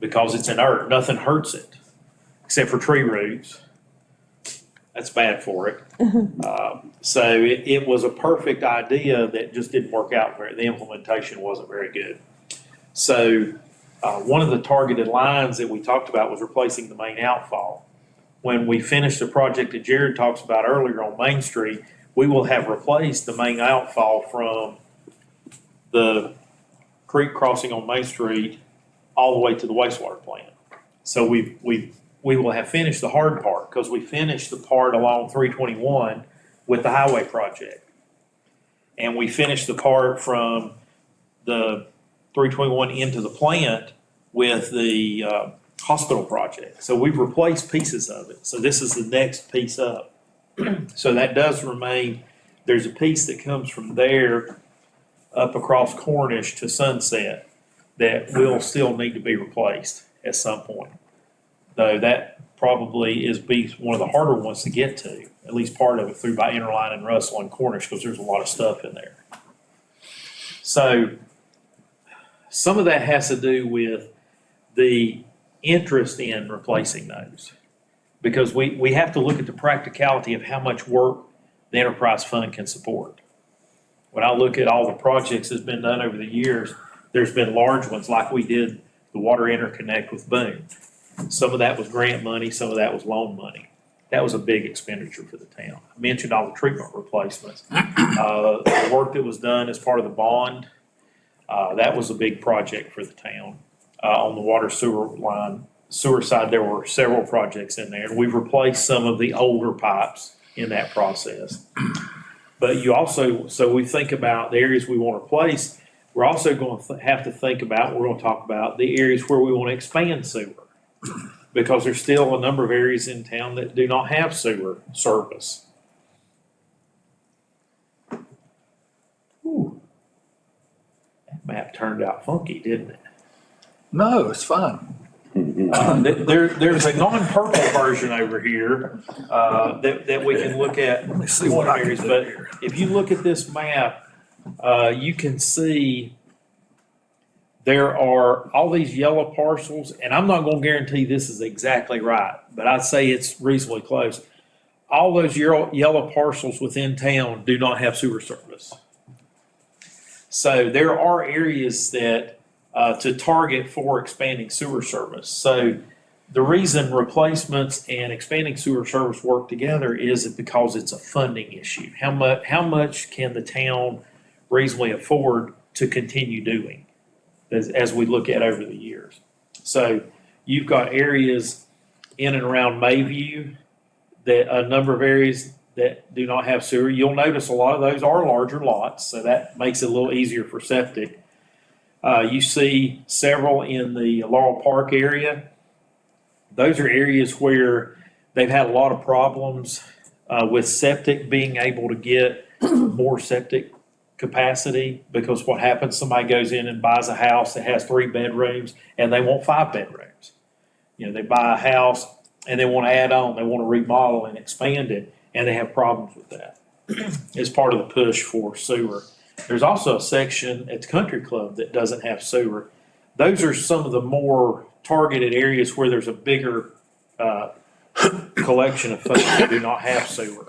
because it's inert. Nothing hurts it except for tree roots. That's bad for it. So it was a perfect idea that just didn't work out very, the implementation wasn't very good. So one of the targeted lines that we talked about was replacing the main outfall. When we finish the project that Jared talks about earlier on Main Street, we will have replaced the main outfall from the creek crossing on Main Street all the way to the wastewater plant. So we will have finished the hard part, because we finished the part along 321 with the highway project. And we finished the part from the 321 into the plant with the hospital project. So we've replaced pieces of it. So this is the next piece up. So that does remain. There's a piece that comes from there up across Cornish to Sunset that will still need to be replaced at some point. Though that probably is one of the harder ones to get to, at least part of it through by Interline and Russell and Cornish, because there's a lot of stuff in there. So some of that has to do with the interest in replacing those, because we have to look at the practicality of how much work the enterprise fund can support. When I look at all the projects that's been done over the years, there's been large ones like we did the water interconnect with Boone. Some of that was grant money, some of that was loan money. That was a big expenditure for the town. I mentioned all the treatment replacements. The work that was done as part of the bond, that was a big project for the town. On the water sewer side, there were several projects in there. We've replaced some of the older pipes in that process. But you also, so we think about the areas we want to replace. We're also going to have to think about, we're going to talk about the areas where we want to expand sewer. Because there's still a number of areas in town that do not have sewer service. Whew. That map turned out funky, didn't it? No, it's fine. There's a non-purple version over here, that we can look at. Let me see what I can areas, do but here. if you look at this map, you can see there are all these yellow parcels, and I'm not gonna guarantee this is exactly right, but I'd say it's reasonably close. All those yellow parcels within town do not have sewer service. So there are areas that, to target for expanding sewer service. So the reason replacements and expanding sewer service work together is because it's a funding issue. How much can the town reasonably afford to continue doing as we look at over the years? So you've got areas in and around Mayview, that a number of areas that do not have sewer. You'll notice a lot of those are larger lots, so that makes it a little easier for septic. You see several in the Laurel Park area. Those are areas where they've had a lot of problems with septic, being able to get more septic capacity, because what happens, somebody goes in and buys a house that has 3 bedrooms and they want 5 bedrooms. You know, they buy a house and they want to add on, they want to remodel and expand it, and they have problems with that. It's part of the push for sewer. There's also a section at the country club that doesn't have sewer. Those are some of the more targeted areas where there's a bigger collection of folks that do not have sewer.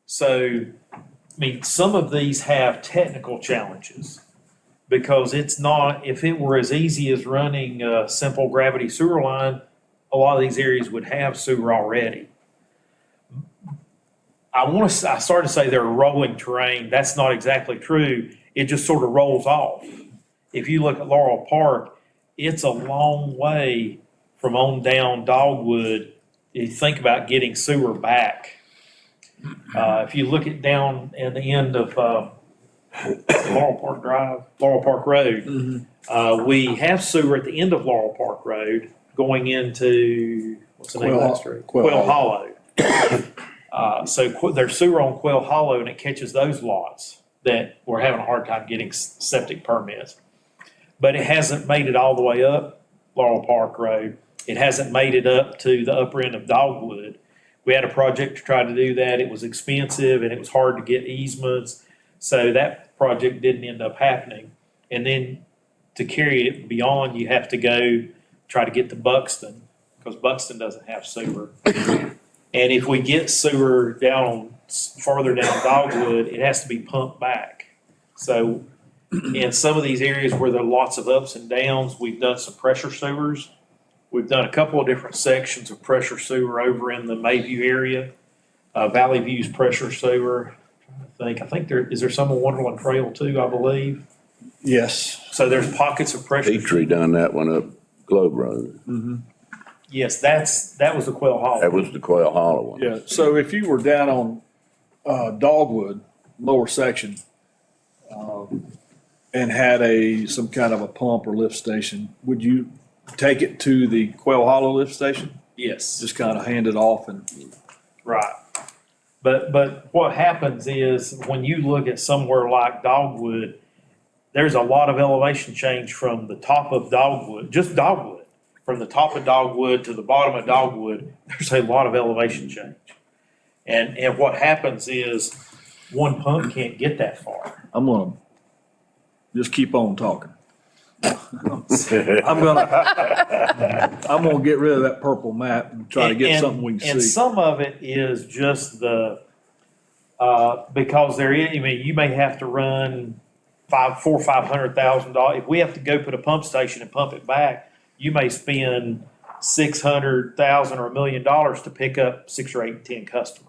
So, I mean, some of these have technical challenges, because it's not, if it were as easy as running a simple gravity sewer line, a lot of these areas would have sewer already. I started to say they're rolling terrain. That's not exactly true. It just sort of rolls off. If you look at Laurel Park, it's a long way from on down Dogwood. You think about getting sewer back. If you look at down at the end of Laurel Park Drive, Laurel Park Road, we have sewer at the end of Laurel Park Road going into, what's the name of that street? Quail Hollow. So there's sewer on Quail Hollow, and it catches those lots that we're having a hard time getting septic permits. But it hasn't made it all the way up Laurel Park Road. It hasn't made it up to the upper end of Dogwood. We had a project to try to do that. It was expensive and it was hard to get easements. So that project didn't end up happening. And then to carry it beyond, you have to go try to get to Buxton, because Buxton doesn't have sewer. And if we get sewer down farther down Dogwood, it has to be pumped back. So in some of these areas where there are lots of ups and downs, we've done some pressure sewers. We've done a couple of different sections of pressure sewer over in the Mayview area. Valley View's pressure sewer. I think is there some on Wonderland Trail too, I believe. Yes. So there's pockets of pressure. Petrie done that one up Globe Road. Yes, that was the Quail Hollow. That was the Quail Hollow one. Yeah, so if you were down on Dogwood, lower section, and had some kind of a pump or lift station, would you take it to the Quail Hollow lift station? Yes. Just kind of hand it off and. Right. But what happens is when you look at somewhere like Dogwood, there's a lot of elevation change from the top of Dogwood, just Dogwood, from the top of Dogwood to the bottom of Dogwood, there's a lot of elevation change. And what happens is one pump can't get that far. I'm gonna just keep on talking. I'm gonna get rid of that purple map and try to get something we can And see. some of it is just because there is, I mean, you may have to run $500,000. If we have to go put a pump station and pump it back, you may spend $600,000 or $1 million to pick up 6 or 8, 10 customers.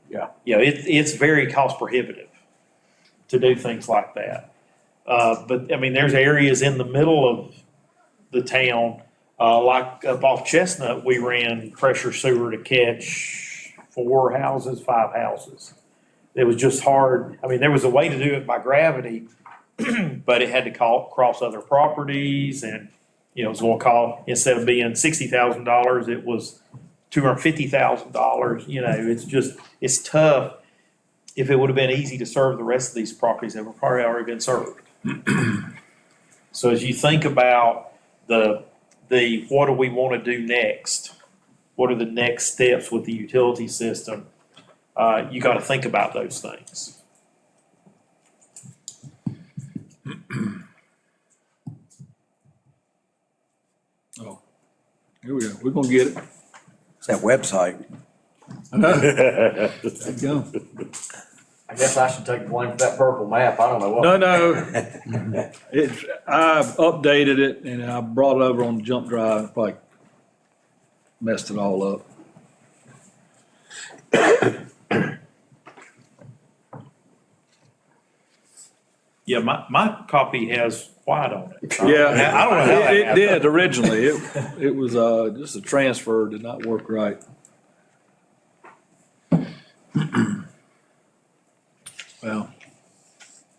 Yeah. You know, it's very cost prohibitive to do things like that. But I mean, there's areas in the middle of the town Like up off Chestnut, we ran pressure sewer to catch 4 houses, 5 houses. It was just hard. I mean, there was a way to do it by gravity, but it had to cross other properties and, it was going to cost, instead of being $60,000, it was $250,000. It's tough. If it would have been easy to serve the rest of these properties, they would probably already been served. So as you think about the what do we want to do next? What are the next steps with the utility system? You got to think about those things. Oh, here we go. We're gonna get it. It's that website. There you go. I guess I should take the blame for that purple map. I don't know what. No, I've updated it and I brought it over on the jump drive, probably messed it all up. Yeah, my copy has white on it. Yeah, I don't know how that it happened. did originally. It was, just a transfer did not work right. Well,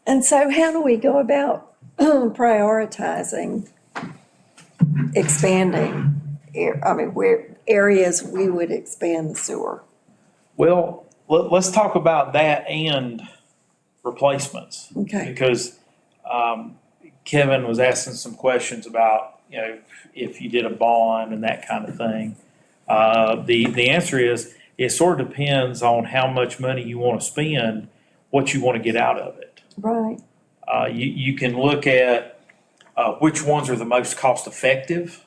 And so how do we go about prioritizing expanding, where areas we would expand the sewer? Well, let's talk about that and replacements. Okay. Because Kevin was asking some questions about, if you did a bond and that kind of thing. The answer is, it sort of depends on how much money you want to spend, what you want to get out of it. Right. You can look at which ones are the most cost effective.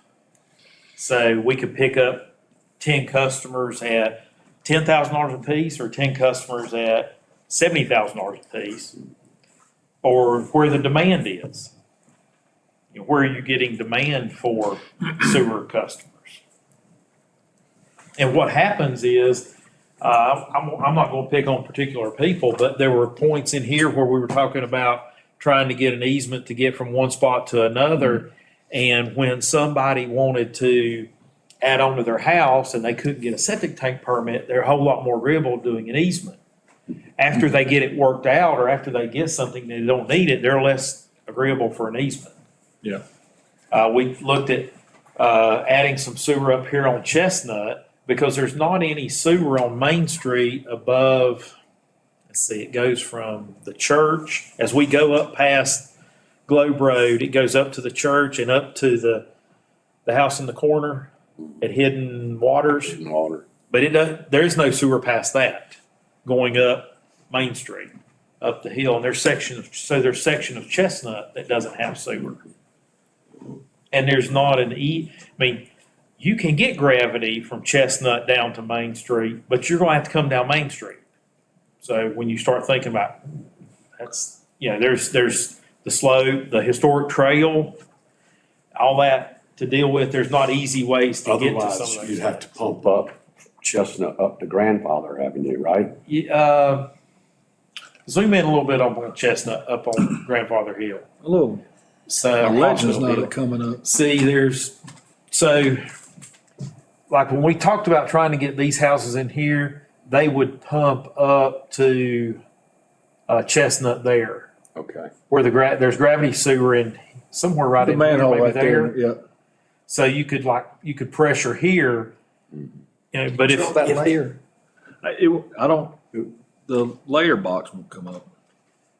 So we could pick up 10 customers at $10,000 a piece or 10 customers at $70,000 a piece, or where the demand is. Where are you getting demand for sewer customers? And what happens is, I'm not going to pick on particular people, but there were points in here where we were talking about trying to get an easement to get from one spot to another. And when somebody wanted to add on to their house and they couldn't get a septic tank permit, they're a whole lot more agreeable doing an easement. After they get it worked out, or after they get something they don't need it, they're less agreeable for an easement. yeah. We looked at adding some sewer up here on Chestnut, because there's not any sewer on Main Street above, let's see, it goes from the church. As we go up past Globe Road, it goes up to the church and up to the house in the corner at Hidden Waters. In water. But there is no sewer past that going up Main Street, up the hill. And there's section of Chestnut that doesn't have sewer. And there's not you can get gravity from Chestnut down to Main Street, but you're going to have to come down Main Street. So when you start thinking about, there's the slope, the historic trail, all that to deal with. There's not easy ways to get to some of Otherwise, those. you'd have to pump up Chestnut up to Grandfather Avenue, right? Zoom in a little bit on Chestnut up on Grandfather Hill. A little, So legend's Hospital Hill. not coming up. See, like when we talked about trying to get these houses in here, they would pump up to Chestnut there, Okay. where there's gravity sewer in somewhere right The in here, manhole maybe right there. there, yeah. So you could pressure here, but if layer. The layer box won't come up.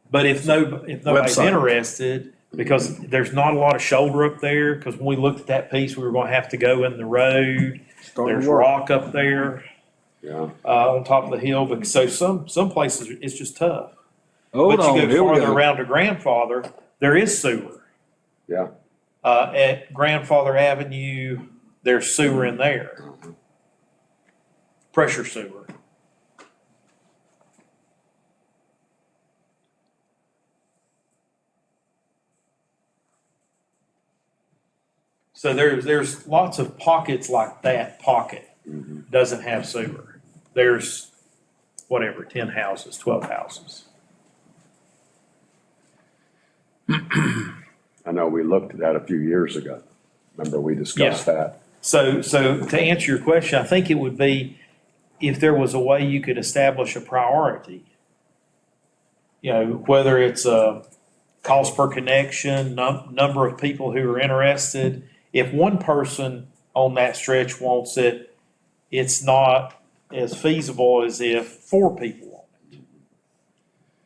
But if nobody's Website. interested, because there's not a lot of shoulder up there, because when we looked at that piece, we were gonna have to go in the road. There's rock up there, Yeah. on top of the hill, but so some places, it's just tough. Hold But on, you go here we farther go. around to Grandfather, there is sewer. Yeah. At Grandfather Avenue, there's sewer in there. Pressure sewer. So there's lots of pockets like that pocket doesn't have sewer. There's 10 houses, 12 houses. I know we looked at that a few years ago. Remember, we discussed that. So to answer your question, I think it would be if there was a way you could establish a priority. You know, whether it's a cost per connection, number of people who are interested. If one person on that stretch wants it, it's not as feasible as if 4 people want it.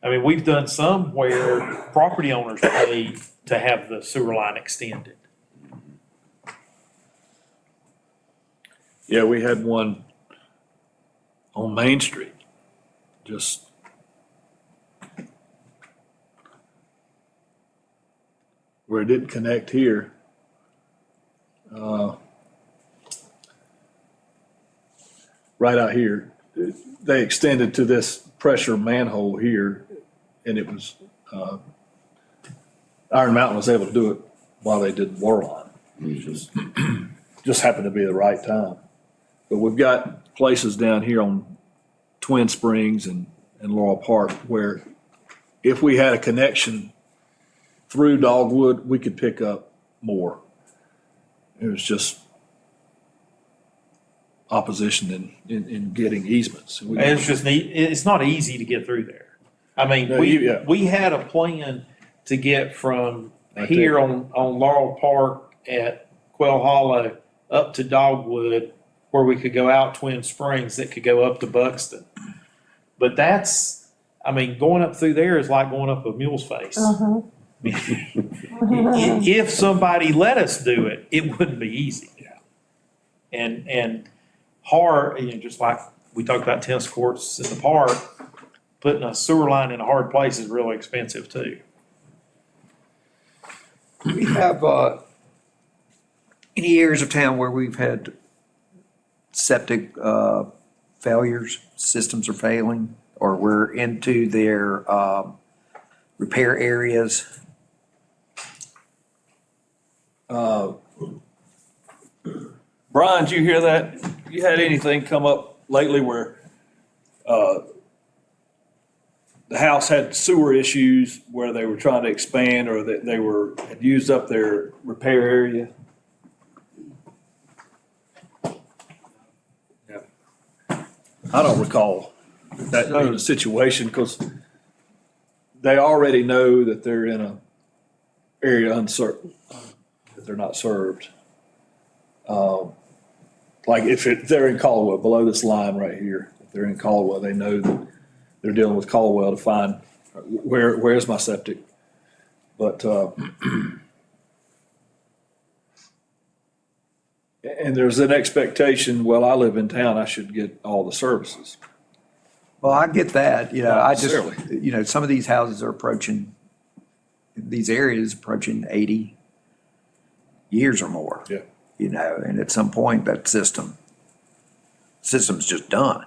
I mean, we've done some where property owners pay to have the sewer line extended. Yeah, we had one on Main Street, just where it didn't connect here. Right out here, they extended to this pressure manhole here, and it was, Iron Mountain was able to do it while they did the water line. It was just happened to be the right time. But we've got places down here on Twin Springs and Laurel Park where if we had a connection through Dogwood, we could pick up more. It was just opposition in getting easements. It's just it's not easy to get through there. I mean, No, we had a plan to get from Right here there. on Laurel Park at Quail Hollow up to Dogwood, where we could go out Twin Springs, that could go up to Buxton. But that's, I mean, going up through there is like going up a mule's face. If somebody let us do it, it wouldn't be easy. And hard, you know, just like we talked about tennis courts in the park, putting a sewer line in a hard place is really expensive too. We have, any areas of town where we've had septic, failures, systems are failing, or we're into their, repair areas? Brian, did you hear that? You had anything come up lately where the house had sewer issues where they were trying to expand or that they had used up their repair area? Yeah. I don't recall that being a situation because they already know that they're in a area uncertain, that they're not served. Like if they're in Caldwell, below this line right here, if they're in Caldwell, they know that they're dealing with Caldwell to find where's my septic. But and there's an expectation, well, I live in town, I should get all the services. Well, I get that, you know, I just, Necessarily. you know, some of these houses are approaching, these areas approaching 80 years or more. Yeah. You know, and at some point that system's just done.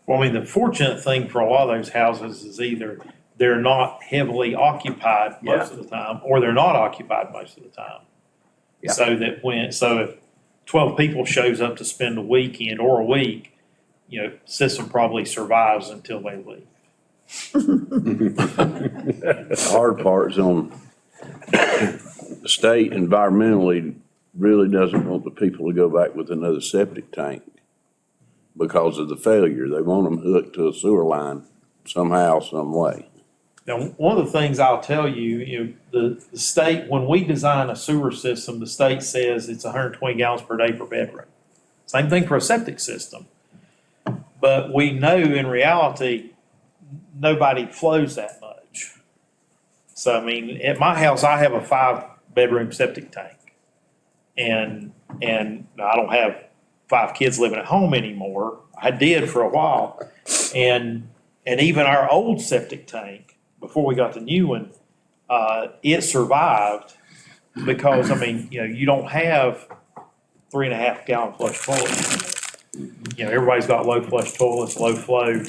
Well, I mean, the fortunate thing for a lot of those houses is either they're not heavily occupied most of the time, or they're not occupied most of the time. Yeah. So if 12 people shows up to spend a weekend or a week, you know, system probably survives until they leave. The hard part is on the state environmentally really doesn't want the people to go back with another septic tank because of the failure. They want them hooked to a sewer line somehow, some way. Now, one of the things I'll tell you, you know, the state, when we design a sewer system, the state says it's 120 gallons per day per bedroom. Same thing for a septic system. But we know in reality, nobody flows that much. So, I mean, at my house, I have a 5-bedroom septic tank. And I don't have 5 kids living at home anymore. I did for a while. And even our old septic tank, before we got the new one, it survived because, I mean, you know, you don't have 3.5 gallon flush toilets. You know, everybody's got low flush toilets, low flow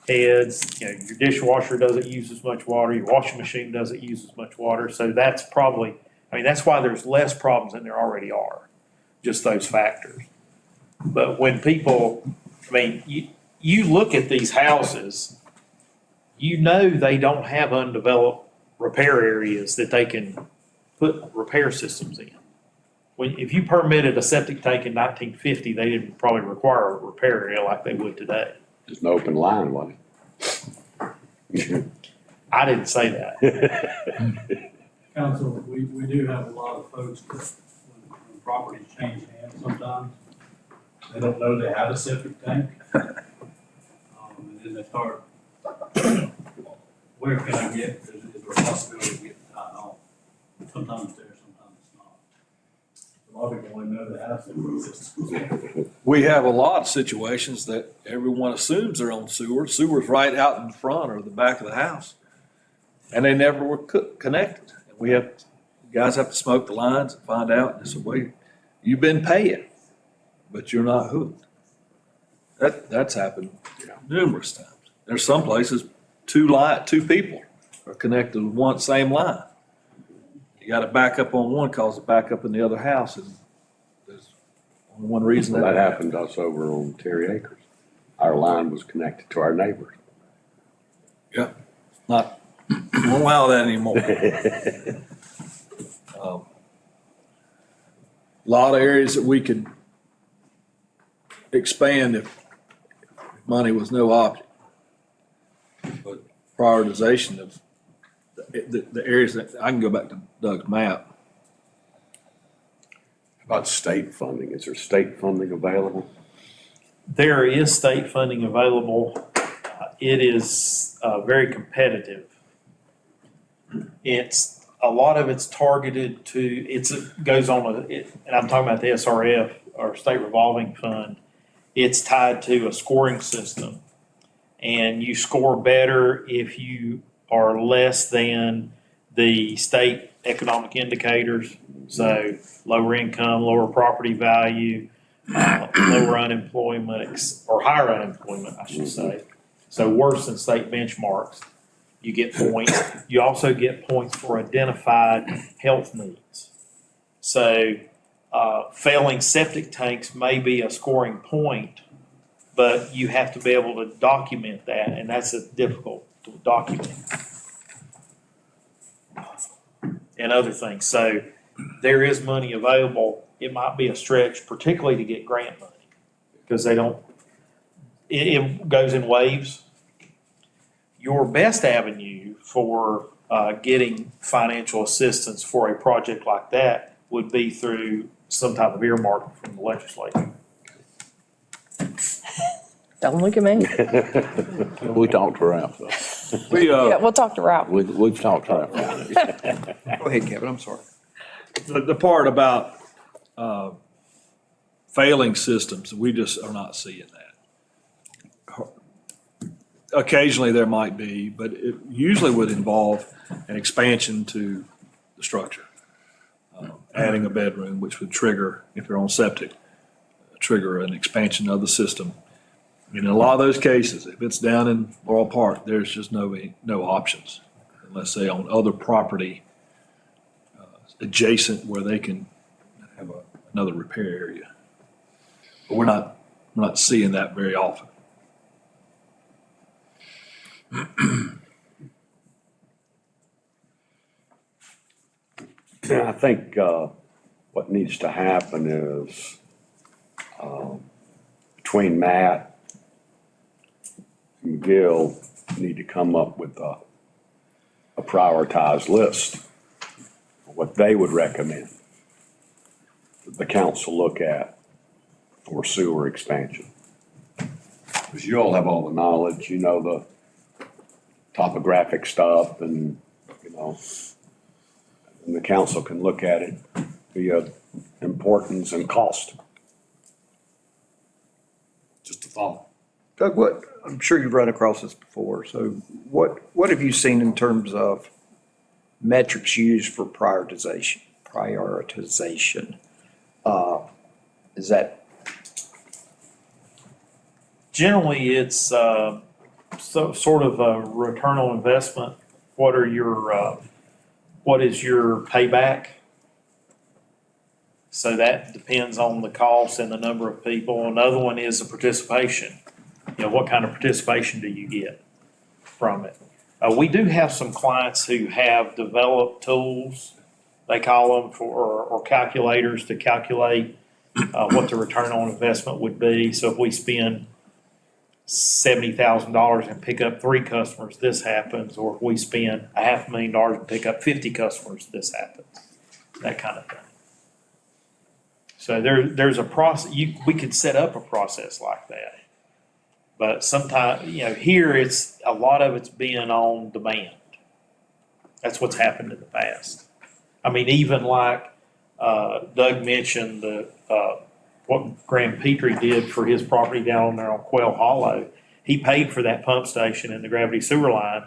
heads. You know, your dishwasher doesn't use as much water. Your washing machine doesn't use as much water. So that's probably, I mean, that's why there's less problems than there already are, just those factors. But when people, I mean, you look at these houses, you know they don't have undeveloped repair areas that they can put repair systems in. if you permitted a septic tank in 1950, they didn't probably require a repair area like they would today. Just an open line, wasn't it? I didn't say that. Council, we do have a lot of folks that when properties change hands sometimes, they don't know they have a septic tank. And then they start, where can I get, is there a possibility of getting tied off? Sometimes it's there, sometimes it's not. A lot of people only know they have septic systems. We have a lot of situations that everyone assumes they're on sewer. Sewer's right out in front or the back of the house. And they never were connected. And we have, guys have to smoke the lines and find out. And say, wait, you've been paying, but you're not hooked. That's happened numerous times. There's some places, two people are connected with one same line. You got to back up on one, cause it back up in the other house, and there's only one reason That happened to us over on Terry Acres. Our line was connected to our neighbors. Yeah, not, won't allow that anymore. Lot of areas that we could expand if money was no object. But prioritization of the areas that, I can go back to Doug's map. About state funding, is there state funding available? There is state funding available. It is very competitive. It's a lot of it's targeted to it goes on and I'm talking about the SRF or state revolving fund. It's tied to a scoring system, and you score better if you are less than the state economic indicators. So lower income, lower property value, lower unemployment, or higher unemployment, I should say. So worse than state benchmarks. You get points. You also get points for identified health needs. So failing septic tanks may be a scoring point, but you have to be able to document that, and that's difficult to document. And other things. So there is money available. It might be a stretch, particularly to get grant money, because they don't, it goes in waves. Your best avenue for getting financial assistance for a project like that would be through some type of earmark from the legislature. Don't look at me. We talked to Ralph, though. Yeah, we'll talk to Ralph. We've talked to Ralph. Go ahead, Kevin, I'm sorry. The part about failing systems, we just are not seeing that. Occasionally there might be, but it usually would involve an expansion to the structure. Adding a bedroom, which would trigger, if you're on septic, trigger an expansion of the system. In a lot of those cases, if it's down in Laurel Park, there's just no options unless they own other property adjacent where they can have another repair area. But we're not seeing that very often. I think what needs to happen is between Matt and McGill need to come up with a prioritized list of what they would recommend that the council look at for sewer expansion. Because you all have all the knowledge, you know, the topographic stuff and, you know, and the council can look at it via importance and cost. Just a thought. Doug, I'm sure you've run across this before, so what have you seen in terms of metrics used for prioritization? Is that? Generally, it's sort of a return on investment. What is your payback? So that depends on the cost and the number of people. Another one is the participation. You know, what kind of participation do you get from it? We do have some clients who have developed tools they call them, or calculators to calculate what the return on investment would be. So if we spend $70,000 and pick up 3 customers, this happens. Or if we spend $500,000 and pick up 50 customers, this happens. That kind of thing. So there's a process, we could set up a process like that. But sometimes, here it's, a lot of it's being on demand. That's what's happened in the past. I mean, even like, Doug mentioned what Graham Petrie did for his property down there on Quail Hollow. He paid for that pump station and the gravity sewer line.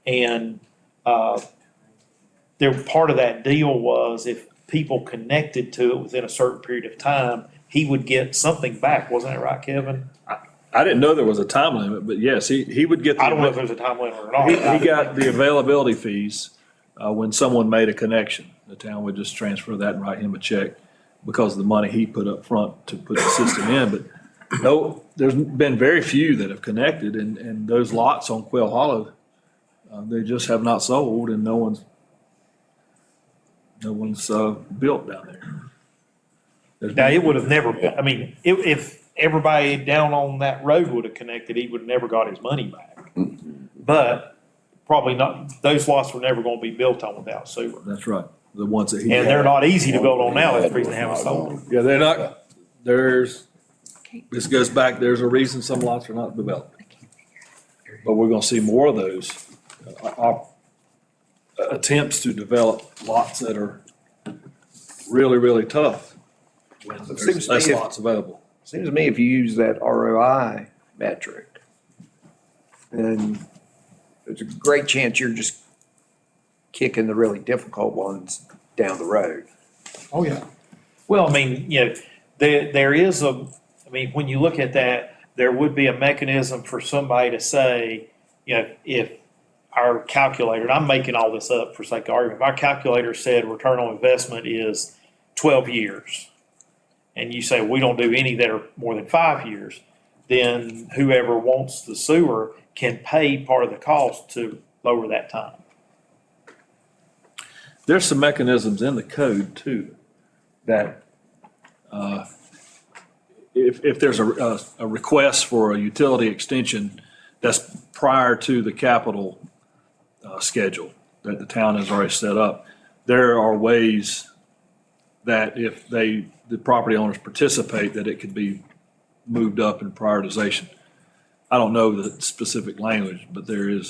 And, part of that deal was if people connected to it within a certain period of time, he would get something back. Wasn't that right, Kevin? I didn't know there was a time limit, but yes, he would get. I don't know if there's a time limit or not. He got the availability fees when someone made a connection. The town would just transfer that and write him a check because of the money he put up front to put the system in. But no, there's been very few that have connected, and those lots on Quail Hollow, they just have not sold, and no one's built down there. Now, it would have never, I mean, if everybody down on that road would have connected, he would have never got his money back. But probably not, those lots were never gonna be built on without sewer. That's right. The ones that he. And they're not easy to build on now, that's the reason they haven't sold. Yeah, they're not, this goes back, there's a reason some lots are not developed. But we're gonna see more of those, attempts to develop lots that are really, really tough when there's less lots available. Seems to me if you use that ROI metric, then there's a great chance you're just kicking the really difficult ones down the road. Oh, yeah. Well, I mean, there is I mean, when you look at that, there would be a mechanism for somebody to say, if our calculator, and I'm making all this up for sake of argument, if our calculator said return on investment is 12 years, and you say we don't do any that are more than 5 years, then whoever wants the sewer can pay part of the cost to lower that time. There's some mechanisms in the code too, that, if there's a request for a utility extension that's prior to the capital schedule that the town has already set up, there are ways that if the property owners participate, that it could be moved up in prioritization. I don't know the specific language, but there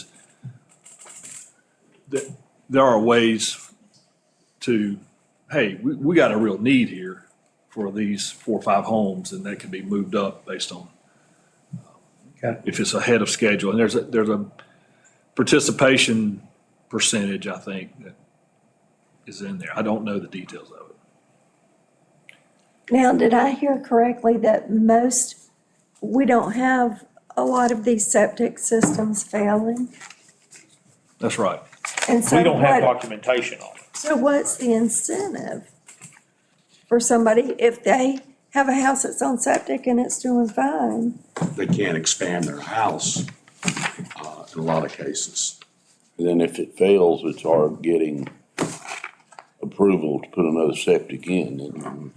are ways to, hey, we got a real need here for these 4 or 5 homes, and that can be moved up based on if it's ahead of schedule. And there's a participation percentage, I think, that is in there. I don't know the details of it. Now, did I hear correctly that we don't have a lot of these septic systems failing? That's right. And so We don't have documentation on it. So what's the incentive for somebody if they have a house that's on septic and it's doing fine? They can't expand their house, in a lot of cases. And then if it fails, it's hard getting approval to put another septic in. And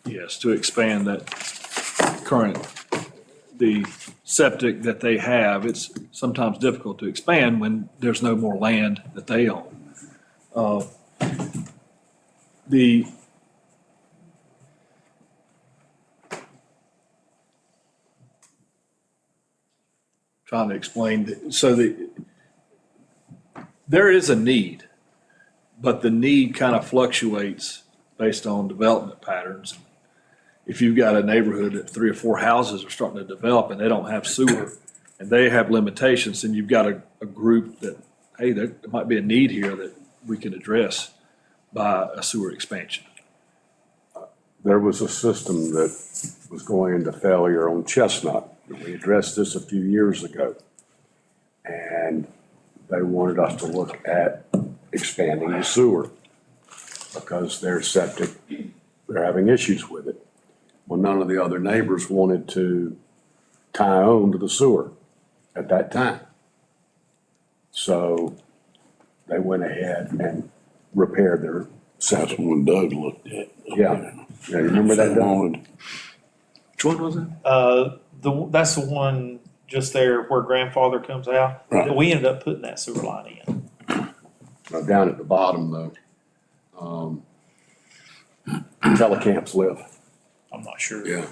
Yes, to expand that the septic that they have, it's sometimes difficult to expand when there's no more land that they own. Trying to explain, there is a need, but the need kind of fluctuates based on development patterns. If you've got a neighborhood that 3 or 4 houses are starting to develop and they don't have sewer and they have limitations, then you've got a group that, hey, there might be a need here that we can address by a sewer expansion. There was a system that was going into failure on Chestnut. We addressed this a few years ago. And they wanted us to look at expanding the sewer because their septic, they're having issues with it. Well, none of the other neighbors wanted to tie on to the sewer at that time. So they went ahead and repaired their That's septic. when Doug looked at. Yeah. Yeah, you remember that, Doug? Which one was it? That's the one just there where grandfather comes out. Right. We ended up putting that sewer line in. Down at the bottom though. Telecamps live. I'm not sure. Yeah.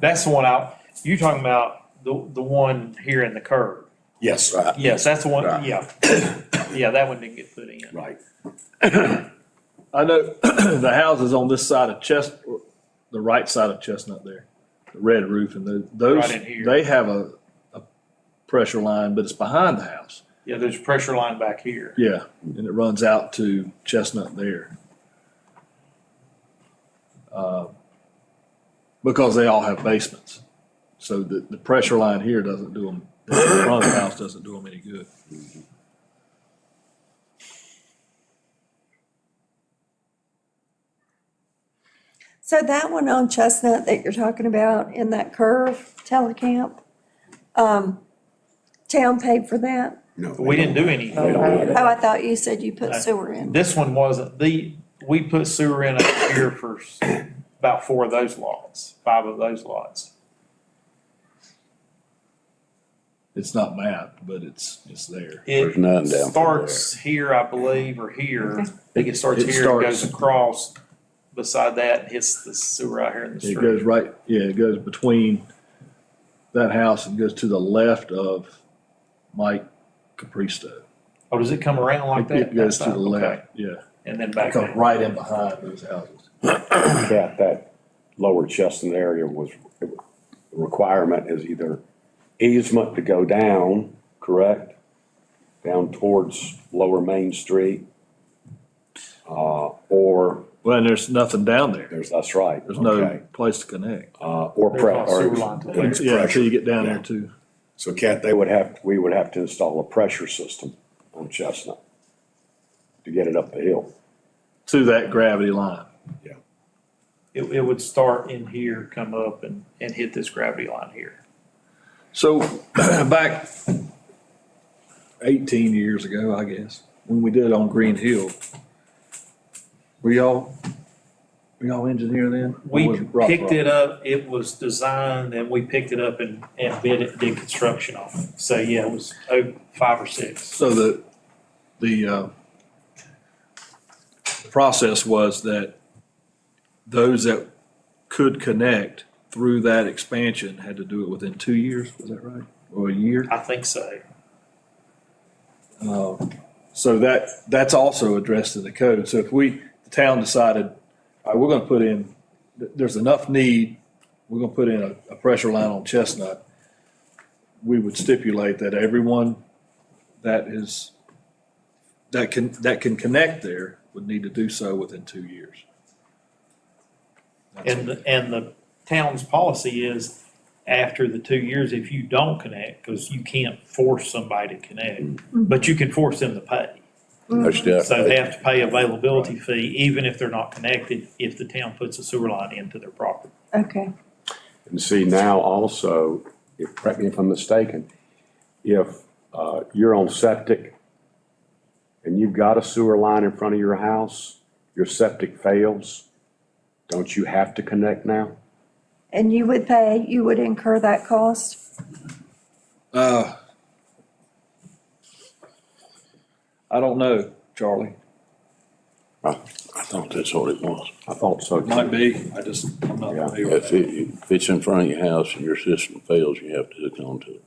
That's the one out, you talking about the one here in the curve. Yes. Yes, that's the one, Right. yeah. Yeah, that one didn't get put in. Right. I know the houses on this side of the right side of Chestnut there, the red roof and those, Right in here. they have a pressure line, but it's behind the house. Yeah, there's a pressure line back here. Yeah, and it runs out to Chestnut there. Because they all have basements. So the pressure line here doesn't do them, the front of the house doesn't do them any good. So that one on Chestnut that you're talking about in that curve, telecamp, town paid for that? No. We didn't do any. Oh, I thought you said you put sewer in. This one wasn't, we put sewer in up here for about 4 of those lots, 5 of those lots. It's not mapped, but it's there. It There's none down starts here, I believe, or here. I think it starts It here, and goes starts- across beside that, and hits the sewer out here in the It street. goes right, yeah, it goes between that house and goes to the left of Mike Capristo. Oh, does it come around like that? It goes to That the side? left, Okay. yeah. And then It back comes there. right in behind those houses. Cat, that lower Chestnut area was, the requirement is either easement to go down, correct? Down towards Lower Main Street. Or Well, and there's nothing down there. that's right. There's no okay. place to connect. Or There's pre, no or. sewer line to it. there's Yeah, pressure. until you get down Yeah. there too. So Cat, we would have to install a pressure system on Chestnut to get it up the hill. To that gravity line. It would start in here, come up and hit this gravity line here. So back 18 years ago, I guess, when we did it on Green Hill, were y'all engineer then? Or We was it Rock picked Rock? it up, it was designed, and we picked it up and bid it, did construction on it. So, yeah, it was 5 or 6. So the process was that those that could connect through that expansion had to do it within 2 years, was that right? Or a year? I think so. So that's also addressed in the code. So if the town decided, all right, we're gonna put in, there's enough need, we're gonna put in a pressure line on Chestnut, we would stipulate that everyone that can connect there would need to do so within 2 years. That's And the town's policy is after the 2 years, if you don't connect, because you can't force somebody to connect, but you can force them to pay. So they have to pay availability fee, even if they're not connected, if the town puts a sewer line into their property. Okay. And see now also, correct me if I'm mistaken, if you're on septic and you've got a sewer line in front of your house, your septic fails, don't you have to connect now? And you would incur that cost? I don't know, Charlie. I thought that's what it was. I thought so too. Might be, I'm not Yeah. familiar with If it's in front of your house and your system fails, you have to hook onto it.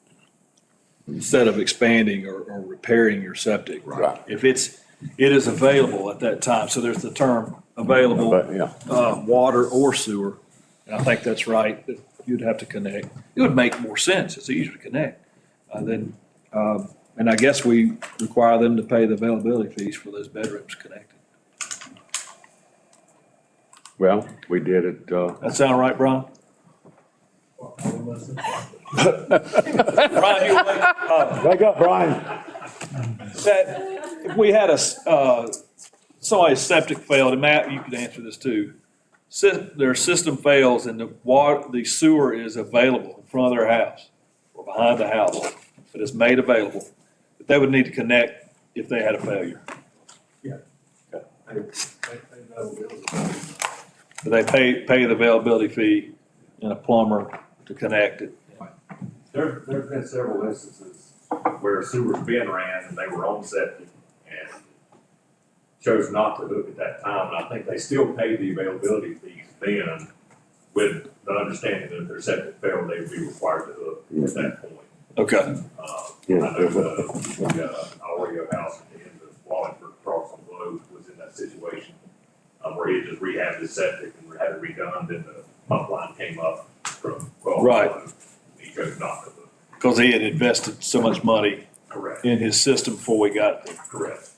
instead of expanding or repairing your septic. Right. If it is available at that time, so there's the term available, But, yeah, water or sewer. And I think that's right, that you'd have to connect. It would make more sense, it's easier to connect. And I guess we require them to pay the availability fees for those bedrooms connected. Well, we did it, That sound right, Brian? Brian, you awake? wake up, Brian. That, if we had somebody's septic failed, and Matt, you could answer this too. Their system fails and the sewer is available in front of their house or behind the house, but it's made available. But they would need to connect if they had a failure. They know But they pay the availability fee and a plumber to connect it. There've been several instances where sewers been ran and they were on septic and chose not to hook at that time. And I think they still paid the availability fees then with the understanding that if their septic failed, they would be required to hook at that point. Okay. I know the Oreo house at the end of Wallingford across the globe was in that situation, where he had just rehabbed his septic and had it redone, then the pump line came up from, well. Right. He chose not to hook. Because he had invested so much money Correct, in his system before we got there. correct.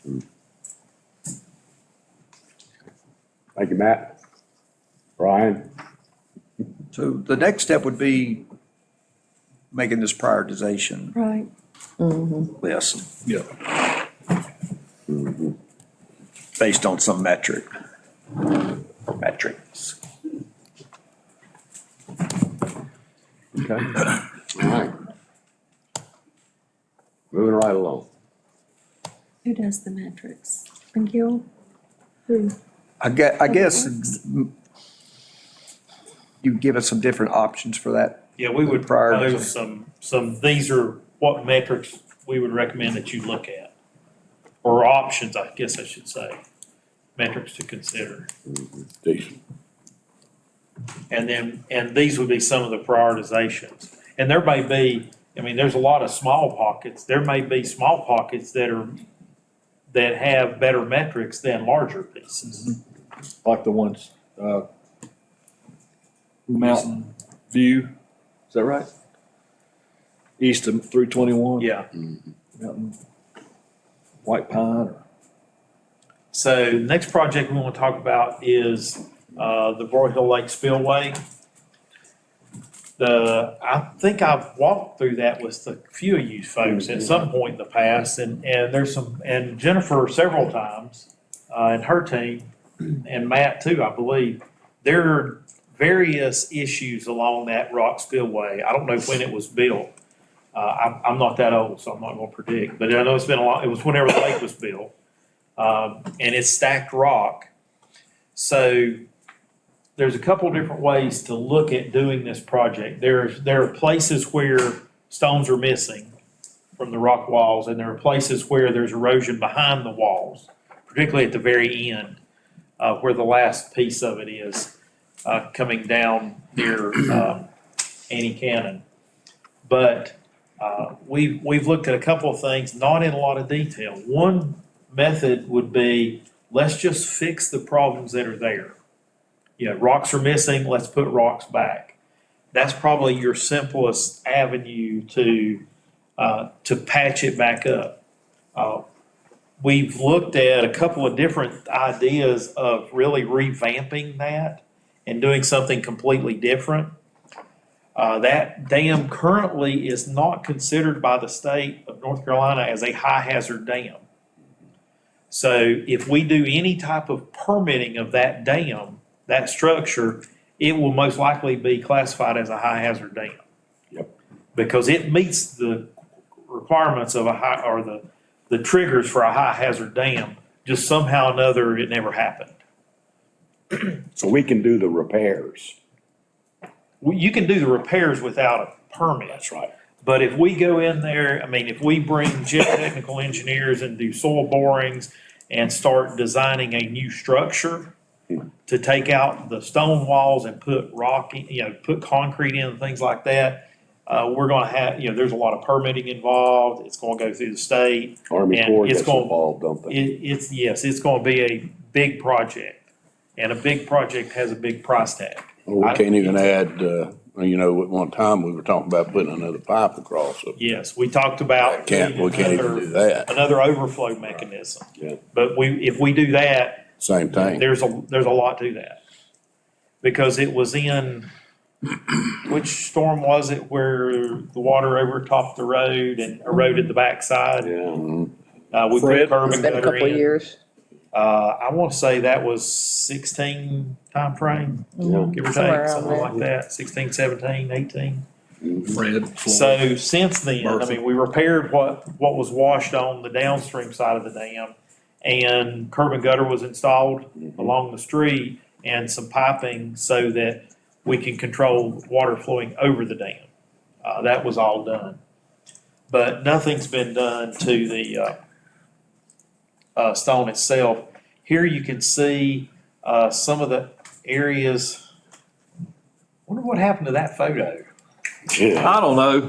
Thank you, Matt. Brian? So the next step would be making this prioritization Right. list Yeah. based on some metrics. Okay. All right. Moving right along. Who does the metrics? McGill? Who? I guess you give us some different options for that. Yeah, we would Prior to- propose these are what metrics we would recommend that you look at. Or options, I guess I should say, metrics to consider. Decent. And these would be some of the prioritizations. And there may be, I mean, there's a lot of small pockets. There may be small pockets that have better metrics than larger pieces. Like the ones, Mountain View, is that right? East of 321? Yeah. Mountain, White Pine, or So the next project we want to talk about is the Broyhill Lake Spillway. I think I've walked through that with a few of you folks at some point in the past, and there's and Jennifer several times, and her team, and Matt too, I believe. There are various issues along that rock spillway. I don't know when it was built. I'm not that old, so I'm not going to predict, but I know it's been a lot. It was whenever the lake was built, and it's stacked rock. So there's a couple different ways to look at doing this project. There are places where stones are missing from the rock walls, and there are places where there's erosion behind the walls, particularly at the very end, where the last piece of it is coming down near Annie Cannon. But we've looked at a couple of things, not in a lot of detail. One method would be, let's just fix the problems that are there. You know, rocks are missing, let's put rocks back. That's probably your simplest avenue to patch it back up. We've looked at a couple of different ideas of really revamping that and doing something completely different. That dam currently is not considered by the state of North Carolina as a high hazard dam. So if we do any type of permitting of that dam, that structure, it will most likely be classified as a high hazard dam. Yep. Because it meets the requirements of the triggers for a high hazard dam, just somehow or another, it never happened. So we can do the repairs. You can do the repairs without a permit. That's right. But if we go in there, I mean, if we bring geotechnical engineers and do soil borings and start designing a new structure to take out the stone walls and put rock, put concrete in and things like that, we're going to have, there's a lot of permitting involved. It's going to go through the state. Army And Corps it's gets gonna- involved, don't they? Yes, it's going to be a big project, and a big project has a big price tag. Well, we can't even add, at one time we were talking about putting another pipe across it. Yes, we talked about. We can't even do that. Another overflow mechanism. Yeah. But if we do that, Same thing. there's a lot to that. Because it was in, which storm was it where the water overtopped the road and eroded the backside? Yeah. We put Fred? curb It's and been a gutter couple of in. years. I want to say that was 16 timeframe, Yeah. give or Somewhere take, around something there. like that, 16, 17, 18. Fred, Floyd. So since then, I Murphy. mean, we repaired what was washed on the downstream side of the dam, and curb and gutter was installed along the street and some piping so that we can control water flowing over the dam. That was all done. But nothing's been done to the stone itself. Here you can see some of the areas. Wonder what happened to that photo? I don't know.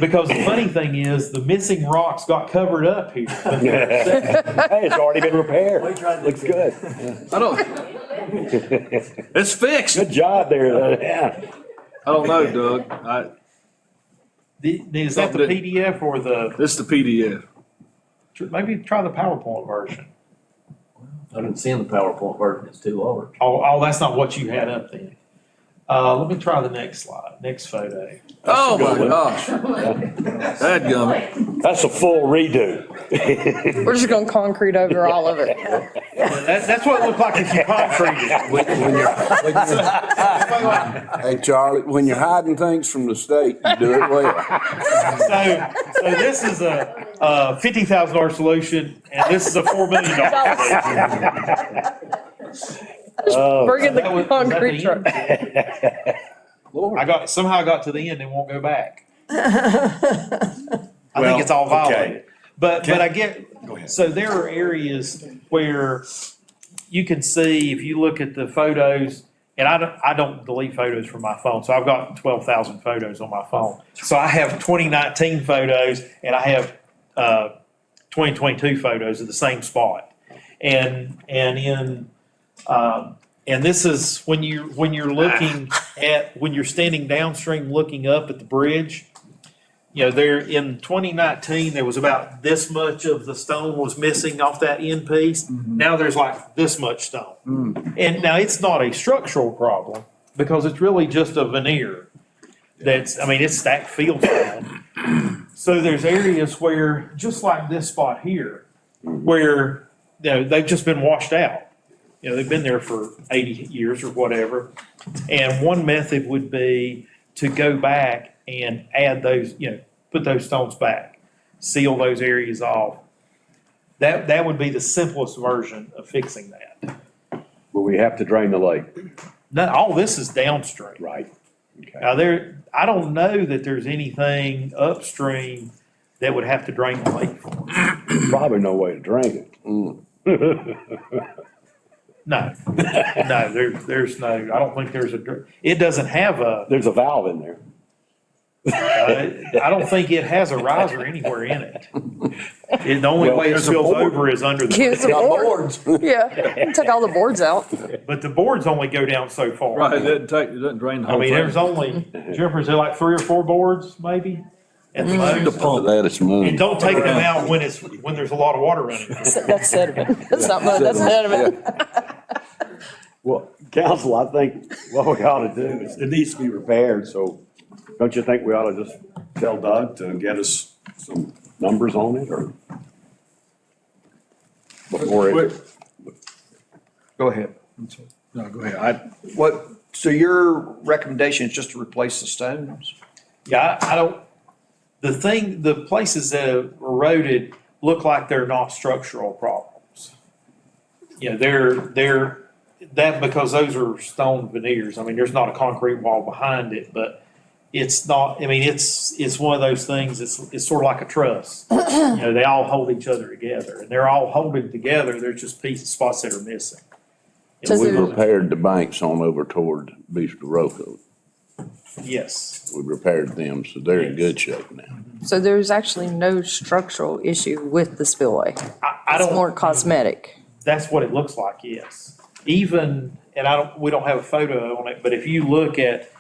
Because the funny thing is, the missing rocks got covered up here. Hey, it's already been repaired. Looks good. I don't, it's fixed. Good job there. Yeah. I don't know, Doug. Is that the PDF or This is the PDF. maybe try the PowerPoint version? I didn't see the PowerPoint version, it's too large. Oh, that's not what you had up then. Let me try the next slide, next photo. Oh, my gosh. Dadgummit. That's a full redo. We're just gonna concrete over all of it. That's what it looked like if you concreted. Hey, Charlie, when you're hiding things from the state, you do it well. So this is a $50,000 solution, and this is a $4 million solution. Bring in the That was concrete the truck. end? Somehow I got to the end and won't go back. I think it's all Well, okay. violated. But I get, Go ahead. so there are areas where you can see, if you look at the photos, and I don't delete photos from my phone, so I've got 12,000 photos on my phone. So I have 2019 photos and I have 2022 photos of the same spot. And this is when you're looking at, when you're standing downstream looking up at the bridge. You know, there in 2019, there was about this much of the stone was missing off that end piece. Now there's like this much stone. And now it's not a structural problem because it's really just a veneer. It's stacked field stone. So there's areas where, just like this spot here, where, they've just been washed out. They've been there for 80 years or whatever. And one method would be to go back and add those, put those stones back, seal those areas off. That would be the simplest version of fixing that. Will we have to drain the lake? Now, all this is downstream. Right. Okay. Now I don't know that there's anything upstream that would have to drain the lake for. Probably no way to drain it. No, there's no, I don't think it doesn't have There's a valve in there. I don't think it has a riser anywhere in it. The only Well, way it there's a spills board. over is under Use the, the boards. Yeah, take all the boards out. but the boards only go down so far. Right, it doesn't drain the I whole mean, thing. there's only, Jennifer, is there like 3 or 4 boards maybe? At the The most? pump. That is money. And don't take them out when there's a lot of water running. That's sediment. That's not mud, that's sediment. Well, council, I think what we ought to do is, it needs to be repaired, so don't you think we ought to just tell Doug to get us some numbers on it, or? Before it, Go ahead. No, go ahead. So your recommendation is just to replace the stones? Yeah, I don't, the places that have eroded look like they're not structural problems. They're because those are stone veneers. I mean, there's not a concrete wall behind it, but it's not, it's one of those things, it's sort of like a truss. They all hold each other together, and they're all holding together, there's just spots that are missing. So We there- repaired the banks on over toward Bistro Rocco. Yes. We repaired them, so they're in good shape now. So there's actually no structural issue with the spillway. I It's don't. more cosmetic. That's what it looks like, yes. Even, and we don't have a photo on it, but if you look at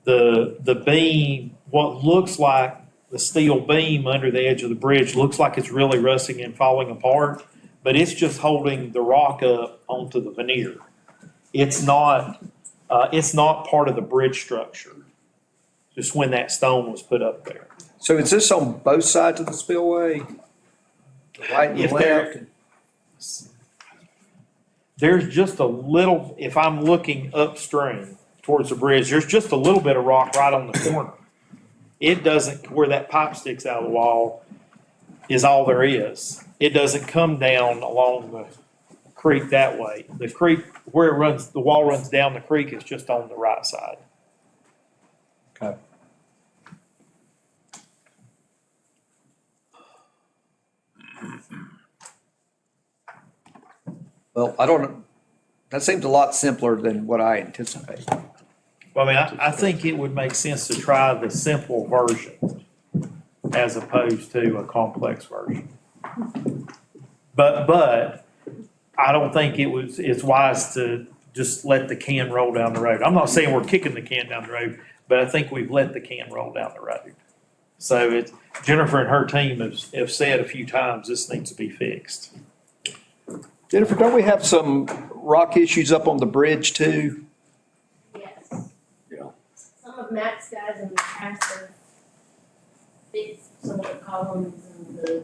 the beam, what looks like the steel beam under the edge of the bridge looks like it's really rusting and falling apart, but it's just holding the rock up onto the veneer. It's not part of the bridge structure, just when that stone was put up there. So is this on both sides of the spillway? The right and the If left? there's just a little, if I'm looking upstream, towards the bridge, there's just a little bit of rock right on the corner. It doesn't, where that pipe sticks out of the wall is all there is. It doesn't come down along the creek that way. The creek, where it runs, the wall runs down the creek is just on the right side. Okay. Well, I don't know. That seems a lot simpler than what I anticipated. Well, I mean, I think it would make sense to try the simple version as opposed to a complex version. But I don't think it's wise to just let the can roll down the road. I'm not saying we're kicking the can down the road, but I think we've let the can roll down the road. So Jennifer and her team have said a few times, this needs to be fixed. Jennifer, don't we have some rock issues up on the bridge too? Yes. Yeah. Some of Matt's guys in the past have fixed some of the columns and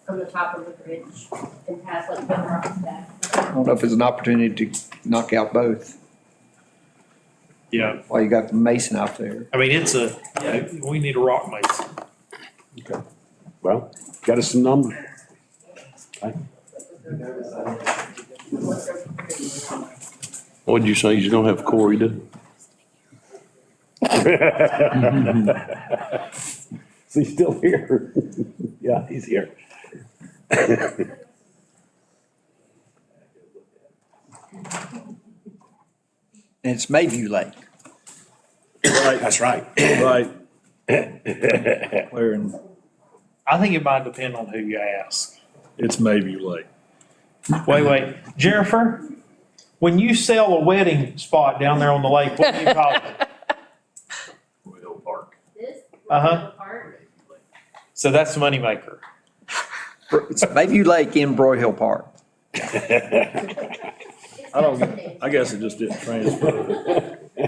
on the top of the bridge and passed like the rocks back. I don't know if it's an opportunity to knock out both Yeah, while you got the mason out there. I mean, we need a rock mason. Well, got us some numbers. What'd you say? You're gonna have Corey do? Is he still here? Yeah, he's here. And it's Mayview Lake. Right, That's right. right. Where in, I think it might depend on who you ask. it's maybe late. Wait, Jennifer, when you sell a wedding spot down there on the lake, what do you call it? Royal Park. This, Uh-huh. part, So that's the moneymaker. It's Mayview Lake in Broy Hill Park. I guess it just didn't transfer. I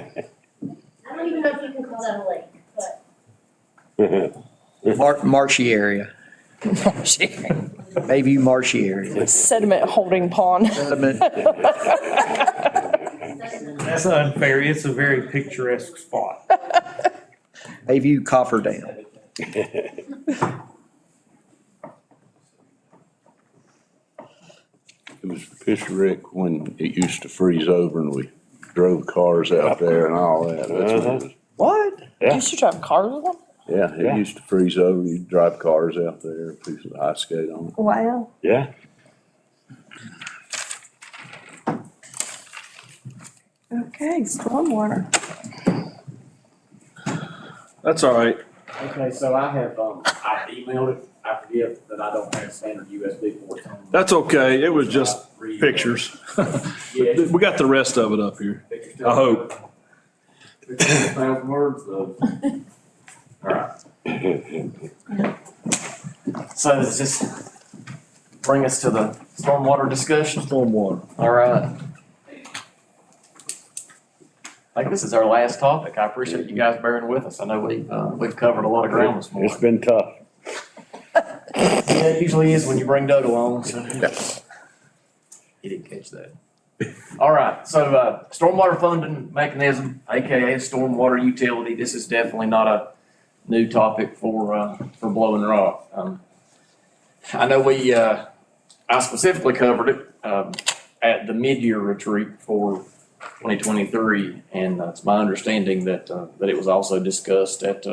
don't even know if you can call that a lake, but Marshy area. Mayview Marshy area. Sediment holding pond. Sediment. That's unfair. It's a very picturesque spot. Mayview Cofferdam. It was picturesque when it used to freeze over and we drove cars out there and all that. That's what it was. What? Yeah. You should drive cars with them? Yeah, Yeah. it used to freeze over, you'd drive cars out there, pieces of ice skate on it. Wow. Yeah. Okay, stormwater. That's all right. Okay, so I have, I emailed it. I forget that I don't have standard USB ports on. That's okay. It was just pictures. Yeah. We got the rest of it up here. I hope. 1,000 words of. All right. So does this bring us to the stormwater discussion? Stormwater. All right. I think this is our last topic. I appreciate you guys bearing with us. I know we've covered a lot of ground this morning. It's been tough. Yeah, it usually is when you bring Doug along, so. He didn't catch that. All right, so, stormwater funding mechanism, AKA stormwater utility, this is definitely not a new topic for Blowing Rock. I know I specifically covered it, at the mid-year retreat for 2023, and it's my understanding that it was also discussed at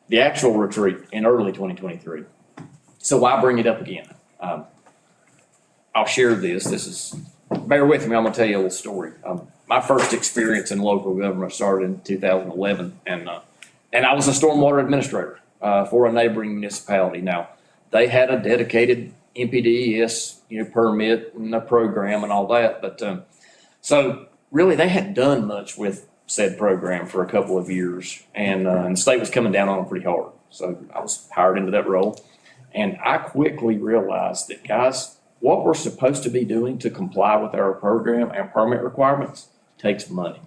the actual retreat in early 2023. So why bring it up again? I'll share this. Bear with me, I'm gonna tell you a little story. My first experience in local government started in 2011, and I was a stormwater administrator for a neighboring municipality. Now, they had a dedicated MPDES, permit and a program and all that, but so really they hadn't done much with said program for a couple of years, and the state was coming down on them pretty hard. So I was hired into that role, and I quickly realized that, guys, what we're supposed to be doing to comply with our program and permit requirements takes money.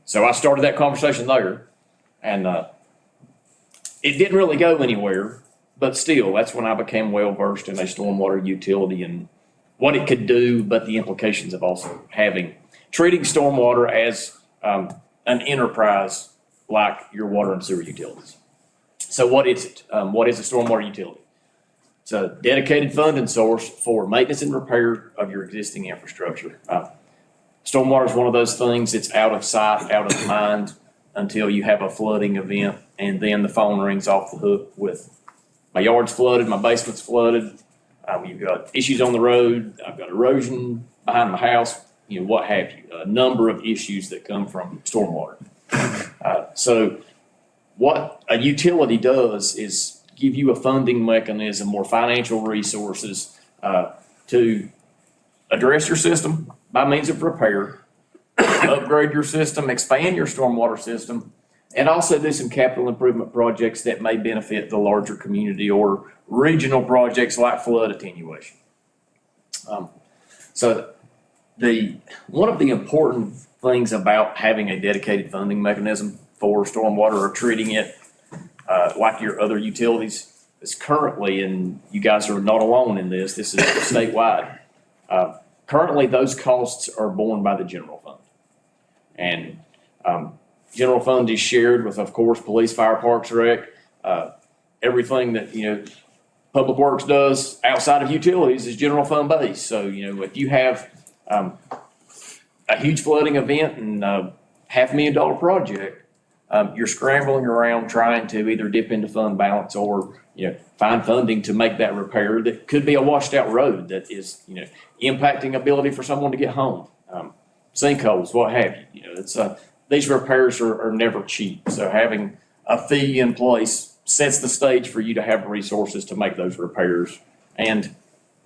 So I started that conversation there, and it didn't really go anywhere, but still, that's when I became well-versed in a stormwater utility and what it could do, but the implications of also treating stormwater as an enterprise like your water and sewer utilities. So what is it? What is a stormwater utility? It's a dedicated funding source for maintenance and repair of your existing infrastructure. Stormwater is one of those things that's out of sight, out of mind until you have a flooding event, and then the phone rings off the hook with, my yard's flooded, my basement's flooded, you've got issues on the road, I've got erosion behind my house, you know, what have you, a number of issues that come from stormwater. So what a utility does is give you a funding mechanism or financial resources to address your system by means of repair, upgrade your system, expand your stormwater system, and also do some capital improvement projects that may benefit the larger community or regional projects like flood attenuation. So one of the important things about having a dedicated funding mechanism for stormwater or treating it like your other utilities is currently, and you guys are not alone in this is statewide. Currently, those costs are borne by the general fund. And general fund is shared with, of course, police, fire, parks, rec, everything that, you know, public works does outside of utilities is general fund based. So, you know, if you have a huge flooding event and $500,000 project, you're scrambling around trying to either dip into fund balance or, you know, find funding to make that repair that could be a washed out road that is, you know, impacting ability for someone to get home. Sinkholes, what have you. You know, it's these repairs are never cheap. So having a fee in place sets the stage for you to have resources to make those repairs and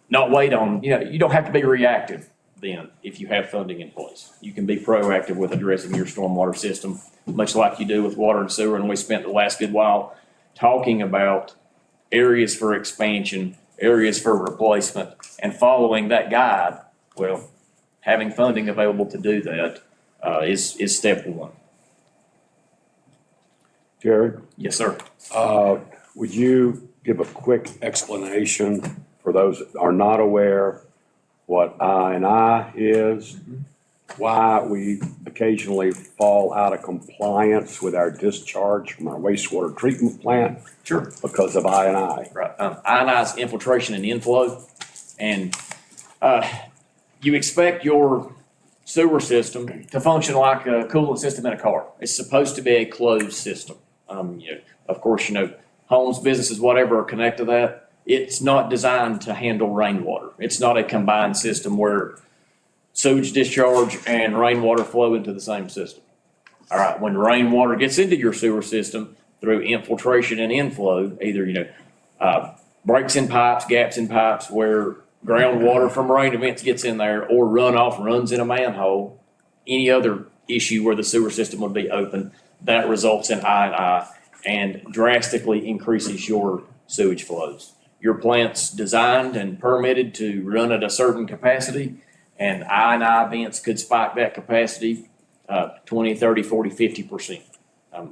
not wait on, you know, you don't have to be reactive then if you have funding in place. You can be proactive with addressing your stormwater system, much like you do with water and sewer. And we spent the last good while talking about areas for expansion, areas for replacement, and following that guide. Well, having funding available to do that is step one. Jared, Yes, sir. would you give a quick explanation for those that are not aware what I&I is? Why we occasionally fall out of compliance with our discharge from our wastewater treatment plant? Sure. Because of I&I. Right. I&I is infiltration and inflow. And you expect your sewer system to function like a coolant system in a car. It's supposed to be a closed system. You know, of course, you know, homes, businesses, whatever are connected to that. It's not designed to handle rainwater. It's not a combined system where sewage discharge and rainwater flow into the same system. All right, when rainwater gets into your sewer system through infiltration and inflow, either, you know, breaks in pipes, gaps in pipes where groundwater from rain events gets in there, or runoff runs in a manhole, any other issue where the sewer system would be open, that results in I&I and drastically increases your sewage flows. Your plant's designed and permitted to run at a certain capacity, and I&I events could spike that capacity 20, 30, 40, 50%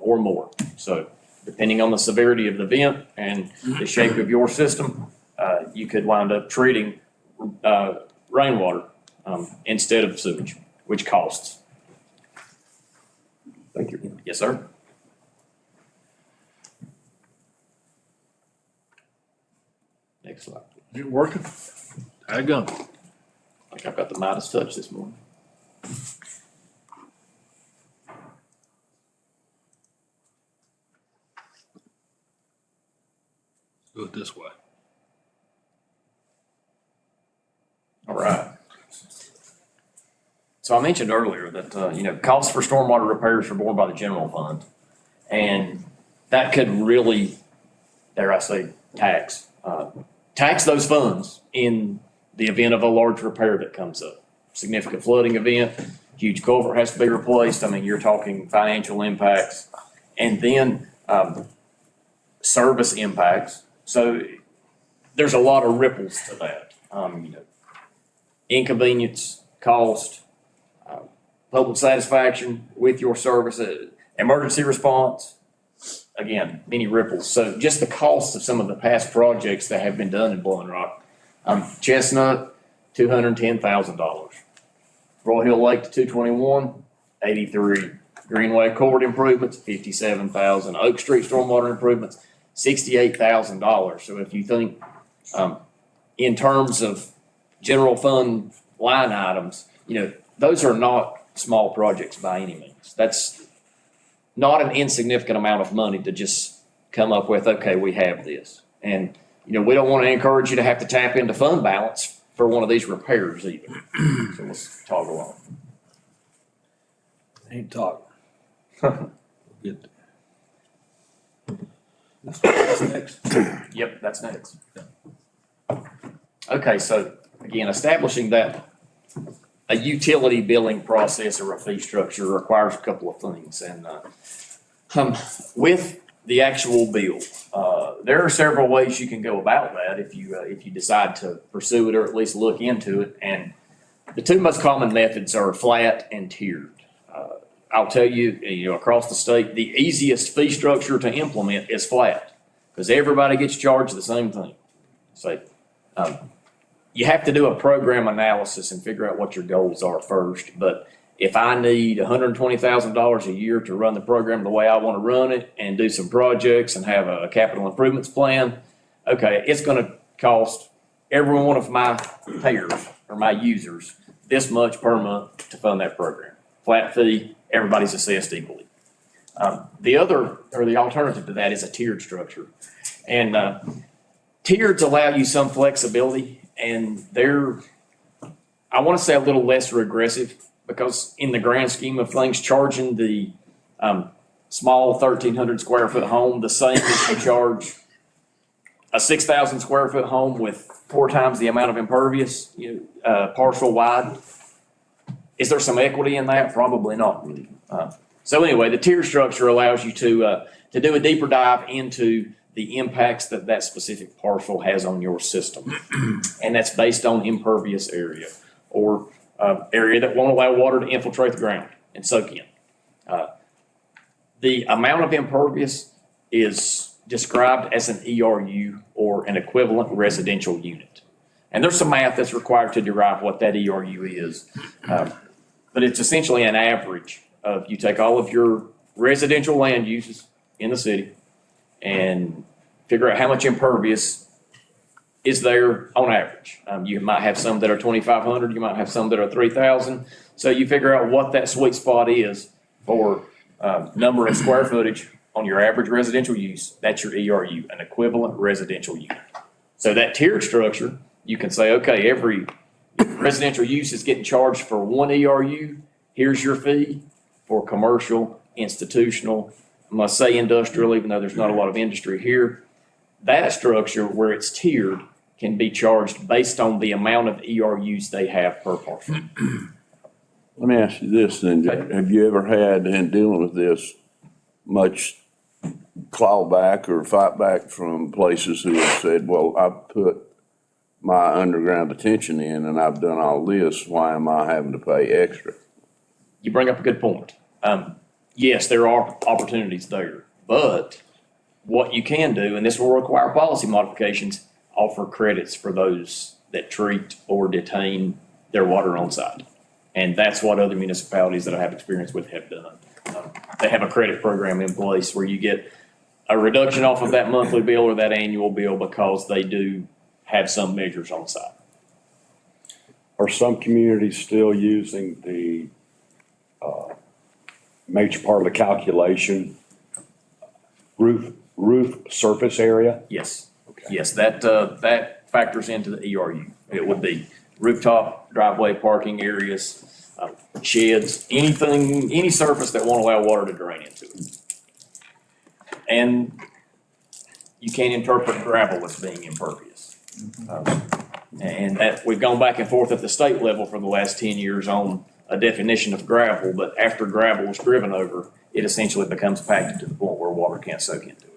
or more. So depending on the severity of the event and the shape of your system, you could wind up treating rainwater instead of sewage, which costs. Thank you. Yes, sir. Next slide. It working? How it going? I think I've got the Midas touch this morning. Do it this way. All right. So I mentioned earlier that, you know, costs for stormwater repairs are borne by the general fund. And that could really, dare I say, tax those funds in the event of a large repair that comes up. Significant flooding event, huge culvert has to be replaced. I mean, you're talking financial impacts and then service impacts. So there's a lot of ripples to that. You know, inconvenience, cost, public satisfaction with your service, emergency response. Again, many ripples. So just the cost of some of the past projects that have been done in Blowing Rock. Chestnut, $210,000. Royal Hill Lake to 221, 83. Greenway Court improvements, 57,000. Oak Street stormwater improvements, $68,000. So if you think, in terms of general fund line items, those are not small projects by any means. That's not an insignificant amount of money to just come up with, okay, we have this. And, we don't want to encourage you to have to tap into fund balance for one of these repairs either. So let's talk along. Ain't talk. Good. That's next. Yep, that's next. Okay, so again, establishing that a utility billing process or a fee structure requires a couple of things. And with the actual bill, there are several ways you can go about that if you decide to pursue it or at least look into it. And the two most common methods are flat and tiered. I'll tell you, across the state, the easiest fee structure to implement is flat because everybody gets charged the same thing. So you have to do a program analysis and figure out what your goals are first. But if I need $120,000 a year to run the program the way I want to run it and do some projects and have a capital improvements plan, okay, it's going to cost every one of my payers or my users this much per month to fund that program. Flat fee, everybody's assessed equally. The other, or the alternative to that, is a tiered structure. And tiered allow you some flexibility, and they're, I want to say, a little less regressive because in the grand scheme of things, charging the small 1,300 square foot home the same as you charge a 6,000 square foot home with 4 times the amount of impervious, parcel wide. Is there some equity in that? Probably not. So anyway, the tier structure allows you to do a deeper dive into the impacts that specific parcel has on your system. And that's based on impervious area or area that won't allow water to infiltrate the ground and soak in. The amount of impervious is described as an ERU or an equivalent residential unit. And there's some math that's required to derive what that ERU is. But it's essentially an average of you take all of your residential land uses in the city and figure out how much impervious is there on average. You might have some that are 2,500, you might have some that are 3,000. So you figure out what that sweet spot is for number of square footage on your average residential use. That's your ERU, an equivalent residential unit. So that tiered structure, you can say, okay, every residential use is getting charged for 1 ERU. Here's your fee for commercial, institutional, I must say industrial, even though there's not a lot of industry here. That structure where it's tiered can be charged based on the amount of ERUs they have per parcel. Let me ask you this then. Okay. Have you ever had, in dealing with this, much clawback or fight back from places who have said, well, I put my underground detention in and I've done all this, why am I having to pay extra? You bring up a good point. Yes, there are opportunities there, but what you can do, and this will require policy modifications, offer credits for those that treat or detain their water on site. And that's what other municipalities that I have experience with have done. They have a credit program in place where you get a reduction off of that monthly bill or that annual bill because they do have some measures on site. Are some communities still using the major part of the calculation, roof surface area? Yes. Yes, that factors into the ERU. It would be rooftop, driveway, parking areas, sheds, anything, any surface that won't allow water to drain into it. And you can't interpret gravel as being impervious. And that, we've gone back and forth at the state level for the last 10 years on a definition of gravel, but after gravel is driven over, it essentially becomes packed to the point where water can't soak into it.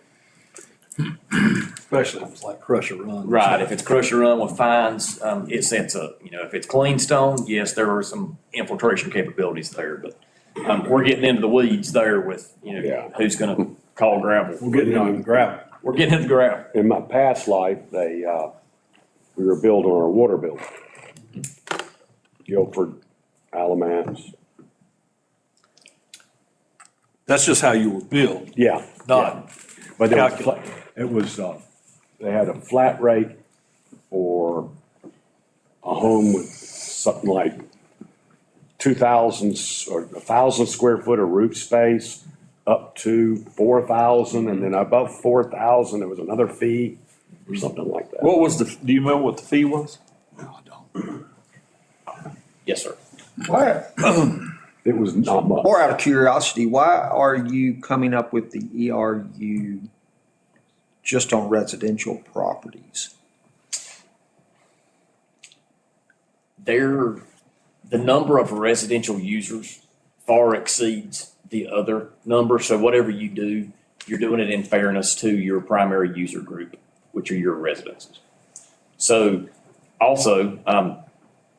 Especially if it's like Crusher Run. Right, if it's Crusher Run with fines, it sets up. If it's clean stone, yes, there are some infiltration capabilities there, but we're getting into the weeds there with, who's gonna call gravel. We're getting on gravel. We're getting into gravel. In my past life, we were building our water bill. Guilford Alamance. That's just how you were billed, Yeah. not But there was calculated. it was, they had a flat rate for a home with something like 2,000 or 1,000 square foot of roof space up to 4,000, and then above 4,000, there was another fee or something like that. What was do you remember what the fee was? Yes, sir. Why, It was not much. more out of curiosity, why are you coming up with the ERU just on residential properties? The number of residential users far exceeds the other number. So whatever you do, you're doing it in fairness to your primary user group, which are your residences. So also,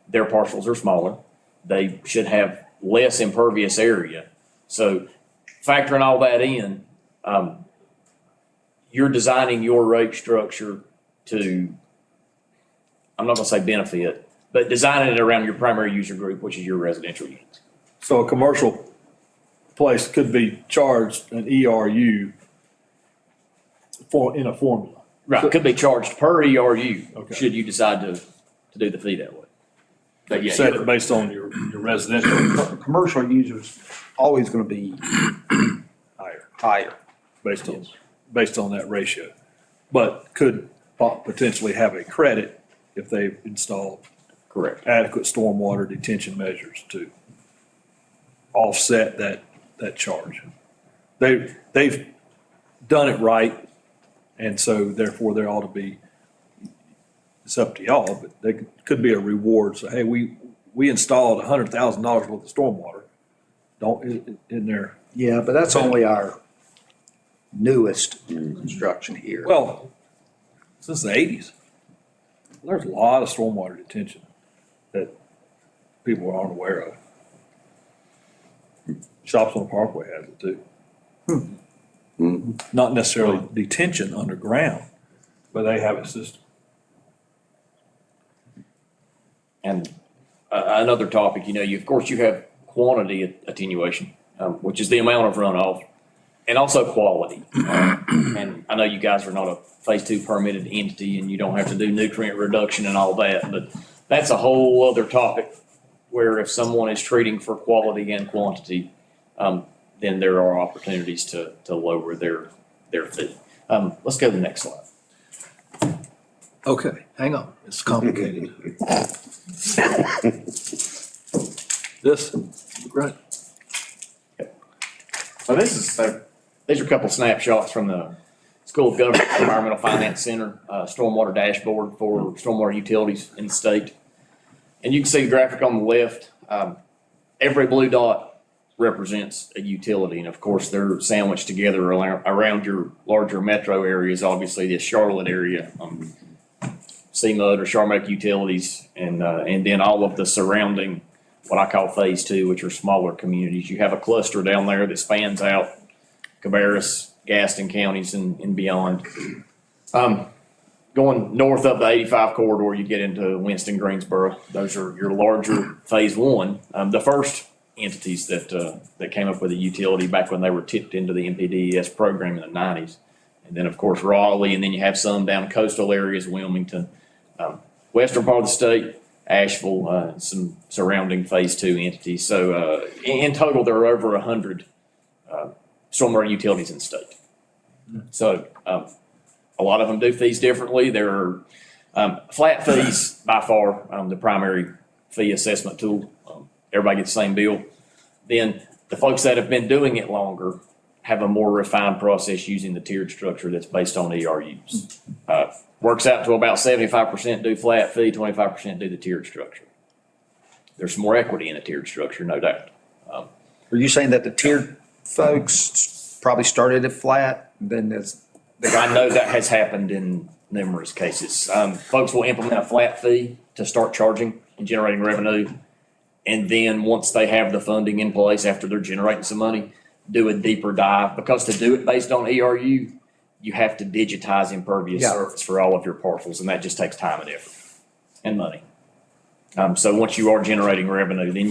their parcels are smaller. They should have less impervious area. So factoring all that in, you're designing your rate structure to, I'm not gonna say benefit, but designing it around your primary user group, which is your residential units. So a commercial place could be charged an ERU in a formula. Right, could be charged per ERU, Okay. should you decide to do the fee that way. But yeah, Set it based on your residential Commercial users always gonna be higher. based on that ratio. But could potentially have a credit if they've installed correct. adequate stormwater detention measures to offset that charge. They've done it right, and so therefore there ought to be, it's up to y'all, but there could be a reward. So, hey, we installed $100,000 worth of stormwater. Isn't there? Yeah, but that's only our newest construction here. Well, since the 80s, there's a lot of stormwater detention that people aren't aware of. Shops on the Parkway has it too. Not necessarily detention underground, but they have a system. And another topic, of course you have quantity attenuation, which is the amount of runoff, and also quality. And I know you guys are not a phase 2 permitted entity and you don't have to do nutrient reduction and all that, but that's a whole other topic where if someone is treating for quality and quantity, then there are opportunities to lower their fee. Let's go to the next slide. Okay, hang on, it's complicated. This, right? So these are a couple snapshots from the School of Government Environmental Finance Center, stormwater dashboard for stormwater utilities in the state. And you can see the graphic on the left. Every blue dot represents a utility. And of course, they're sandwiched together around your larger metro areas, obviously the Charlotte area, CMUD or Charmac Utilities, and then all of the surrounding, what I call phase 2, which are smaller communities. You have a cluster down there that spans out Cabarrus, Gaston counties and beyond. Going north up the 85 corridor, you get into Winston, Greensboro. Those are your larger phase 1. The first entities that came up with a utility back when they were tipped into the MPDES program in the 90s. And then, of course, Raleigh, and then you have some down coastal areas, Wilmington, western part of the state, Asheville, some surrounding phase 2 entities. So in total, there are over 100 stormwater utilities in the state. So a lot of them do fees differently. There are flat fees by far the primary fee assessment tool. Everybody gets the same bill. Then the folks that have been doing it longer have a more refined process using the tiered structure that's based on ERUs. Works out to about 75% do flat fee, 25% do the tiered structure. There's some more equity in a tiered structure, no doubt. Are you saying that the tiered folks probably started at flat, then there's? I know that has happened in numerous cases. Folks will implement a flat fee to start charging and generating revenue. And then once they have the funding in place after they're generating some money, do a deeper dive. Because to do it based on ERU, you have to digitize impervious surface for all of your parcels, and that just takes time and effort and money. So once you are generating revenue, then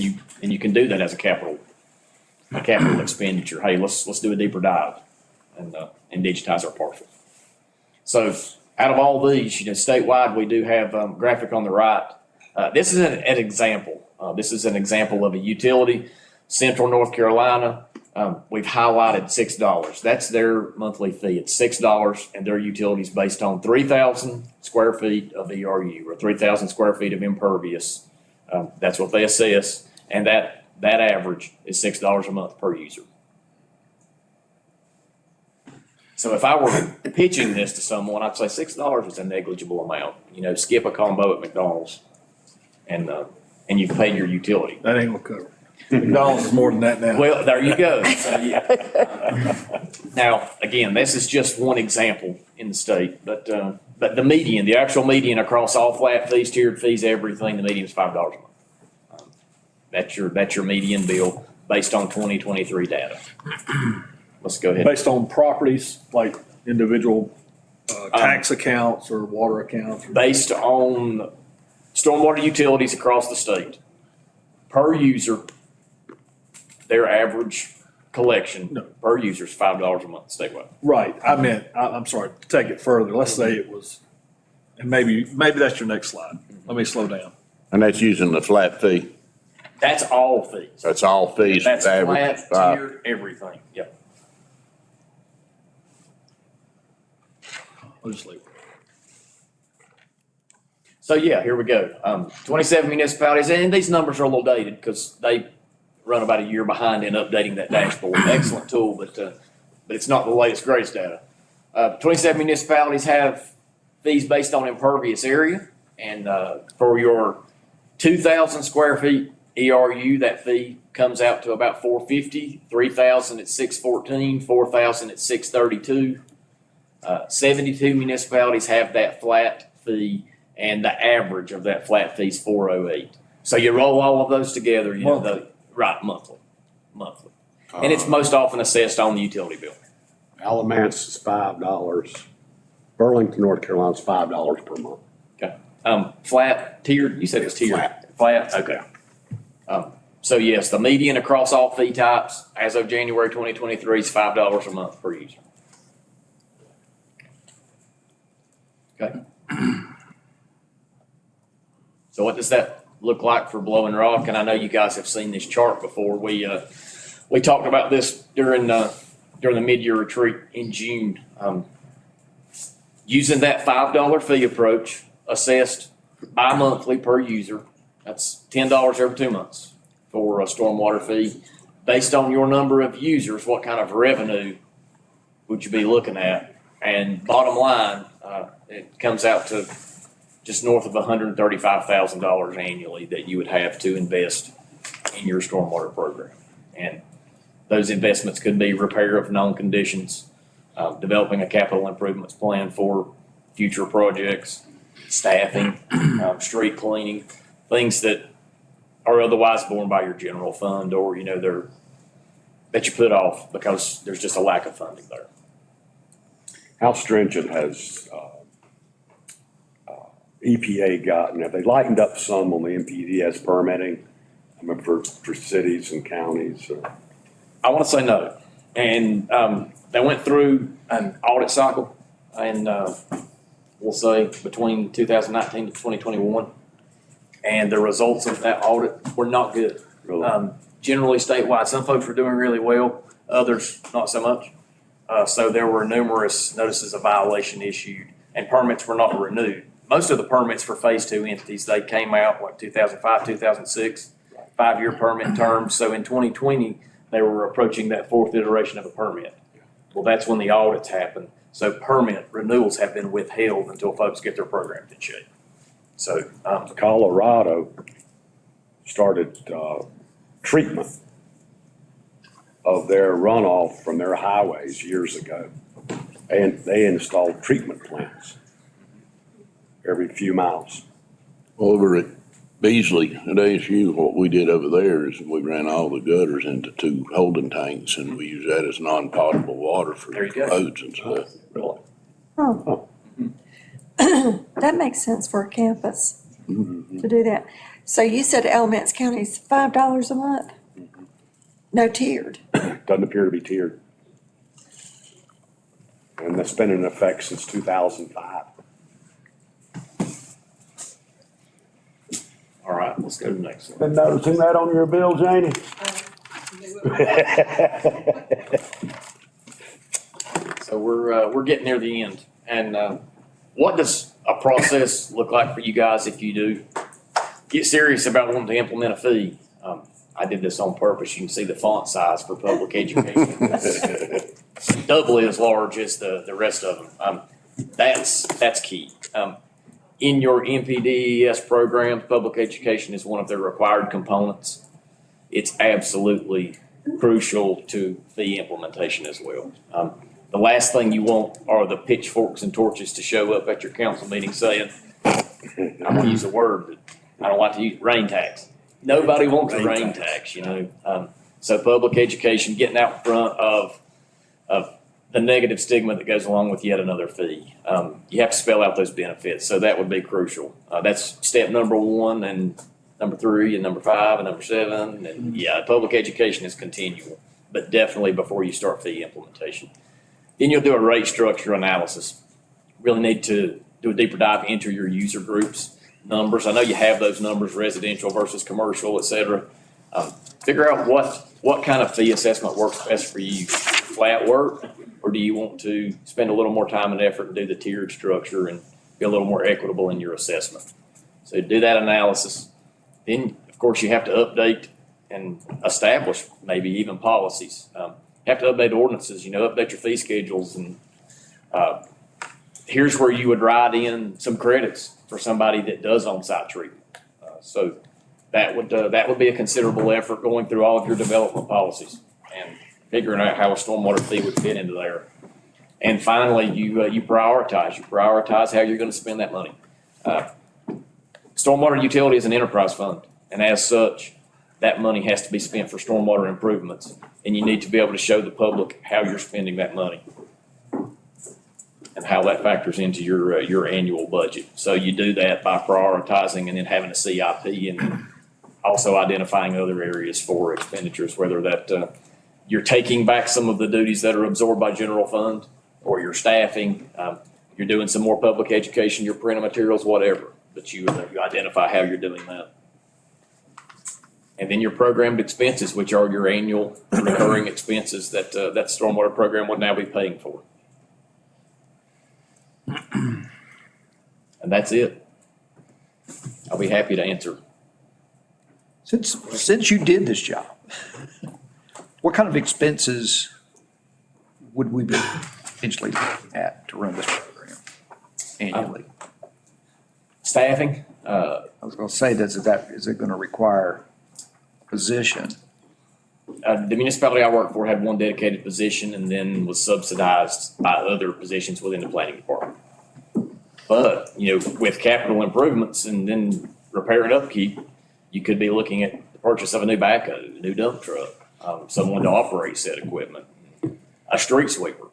you can do that as a capital expenditure. Hey, let's do a deeper dive and digitize our parcel. So out of all these, statewide, we do have graphic on the right. This is an example. This is an example of a utility, Central North Carolina. We've highlighted $6. That's their monthly fee. It's $6, and their utilities based on 3,000 square feet of ERU or 3,000 square feet of impervious. That's what they assess, and that average is $6 a month per user. So if I were pitching this to someone, I'd say $6 is a negligible amount. Skip a combo at McDonald's, and you've paid your utility. That ain't gonna cover it. McDonald's is more than that now. Well, there you go. So, yeah. Now, again, this is just one example in the state, but the median, the actual median across all flat fees, tiered fees, everything, the median is $5 a month. That's your median bill based on 2023 data. Let's go ahead. Based on properties, like individual tax accounts or water accounts? Based on stormwater utilities across the state, per user, their average collection per user is $5 a month statewide. Right, I'm sorry, to take it further, let's say it was, and maybe that's your next slide. Let me slow down. And that's using the flat fee. That's all fees. That's all fees. That's average flat, tiered, everything. Yep. I'll just leave it. So yeah, here we go. 27 municipalities, and these numbers are a little dated because they run about a year behind in updating that dashboard. Excellent tool, but it's not the latest, greatest data. 27 municipalities have fees based on impervious area, and for your 2,000 square feet ERU, that fee comes out to about $450. 3,000 at $614. 4,000 at $632. 72 municipalities have that flat fee, and the average of that flat fee is $408. So you roll all of those together, monthly. And it's most often assessed on the utility bill. Alamance is $5. Burlington, North Carolina is $5 per month. Okay. Flat, tiered, you said it was tiered? Flat, okay. So yes, the median across all fee types as of January 2023 is $5 a month per user. Okay. So what does that look like for Blowing Rock? And I know you guys have seen this chart before. We talked about this during the mid-year retreat in June. Using that $5 fee approach, assessed bi-monthly per user, that's $10 every 2 months for a stormwater fee. Based on your number of users, what kind of revenue would you be looking at? And bottom line, it comes out to just north of $135,000 annually that you would have to invest in your stormwater program. And those investments could be repair of known conditions, developing a capital improvements plan for future projects, staffing, street cleaning, things that are otherwise borne by your general fund, or that you put off because there's just a lack of funding there. How stringent has EPA gotten? Have they lightened up some on the NPDES permitting? I mean, for cities and counties? I want to say no. And they went through an audit cycle, and we'll say between 2019 to 2021. And the results of that audit were not good. Really? Generally statewide, some folks were doing really well, others not so much. So there were numerous notices of violation issued, and permits were not renewed. Most of the permits for phase 2 entities, they came out like 2005, 2006, 5-year permit terms. So in 2020, they were approaching that 4th iteration of a permit. Well, that's when the audits happened. So permit renewals have been withheld until folks get their programs in shape. So Colorado started treatment of their runoff from their highways years ago. And they installed treatment plants every few miles. Over at Beasley at ASU, what we did over there is we ran all the gutters into 2 holding tanks, and we use that as non-potable water for There you go. roads and stuff. really, That makes sense for a campus to do that. So you said Alamance County is $5 a month? No tiered? Doesn't appear to be tiered. And that's been in effect since 2005. All right, let's go to the next one. Been noticing that on your bill, Janie? So we're getting near the end. And what does a process look like for you guys if you do get serious about wanting to implement a fee? I did this on purpose. You can see the font size for public education. Doubly as large as the rest of them. That's key. In your MPDES programs, public education is one of their required components. It's absolutely crucial to fee implementation as well. The last thing you want are the pitchforks and torches to show up at your council meeting saying, I'm gonna use a word that I don't like to use, rain tax. Nobody wants a rain tax, you know. So public education, getting out in front of the negative stigma that goes along with yet another fee. You have to spell out those benefits, so that would be crucial. That's step number 1 and number 3 and number 5 and number 7. And yeah, public education is continual, but definitely before you start fee implementation. Then you'll do a rate structure analysis. Really need to do a deeper dive into your user groups, numbers. I know you have those numbers, residential versus commercial, et cetera. Figure out what kind of fee assessment works best for you. Flat work, or do you want to spend a little more time and effort and do the tiered structure and be a little more equitable in your assessment? So do that analysis. Then, of course, you have to update and establish maybe even policies. You have to update ordinances, update your fee schedules. And here's where you would write in some credits for somebody that does on-site treatment. So that would be a considerable effort going through all of your development policies and figuring out how a stormwater fee would fit into there. And finally, you prioritize. You prioritize how you're going to spend that money. Stormwater utility is an enterprise fund, and as such, that money has to be spent for stormwater improvements, and you need to be able to show the public how you're spending that money and how that factors into your annual budget. So you do that by prioritizing and then having a CIP and also identifying other areas for expenditures, whether that you're taking back some of the duties that are absorbed by general fund, or you're staffing, you're doing some more public education, you're printing materials, whatever, but you identify how you're doing that. And then your programmed expenses, which are your annual recurring expenses that that stormwater program would now be paying for. And that's it. I'll be happy to answer. Since you did this job, what kind of expenses would we be potentially looking at to run this program annually? Staffing, I was gonna say, is it gonna require position? the municipality I work for had one dedicated position and then was subsidized by other positions within the planning department. But, with capital improvements and then repair and upkeep, you could be looking at the purchase of a new backhoe, a new dump truck, someone to operate said equipment, a street sweeper,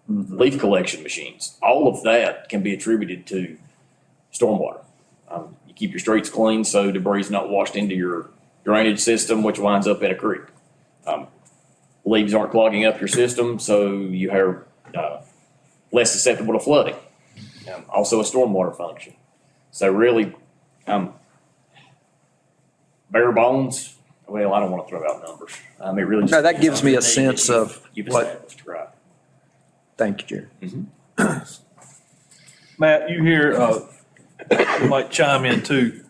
leaf collection machines. All of that can be attributed to stormwater. You keep your streets clean so debris is not washed into your drainage system, which winds up in a creek. Leaves aren't clogging up your system, so you are less susceptible to flooding. Also a stormwater function. So really, bare bones, well, I don't want to throw out numbers. It really just. No, that gives me a sense of You've what- established, right? Thank you, Jerry. Matt, you here, you might chime in too.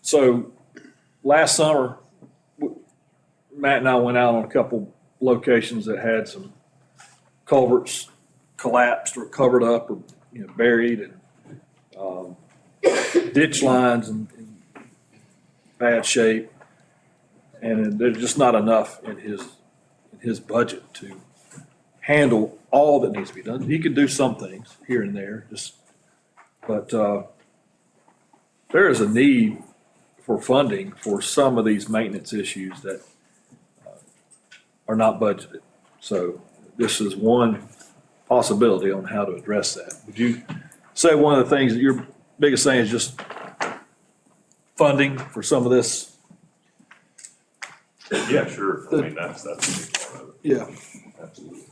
So last summer, Matt and I went out on a couple locations that had some culverts collapsed or covered up or, buried, and ditch lines in bad shape. And there's just not enough in his budget to handle all that needs to be done. He could do some things here and there, but there is a need for funding for some of these maintenance issues that are not budgeted. So this is one possibility on how to address that. Would you say one of the things that your biggest thing is just funding for some of this. Yeah, sure. I mean, that's a big part of it. Yeah. Absolutely.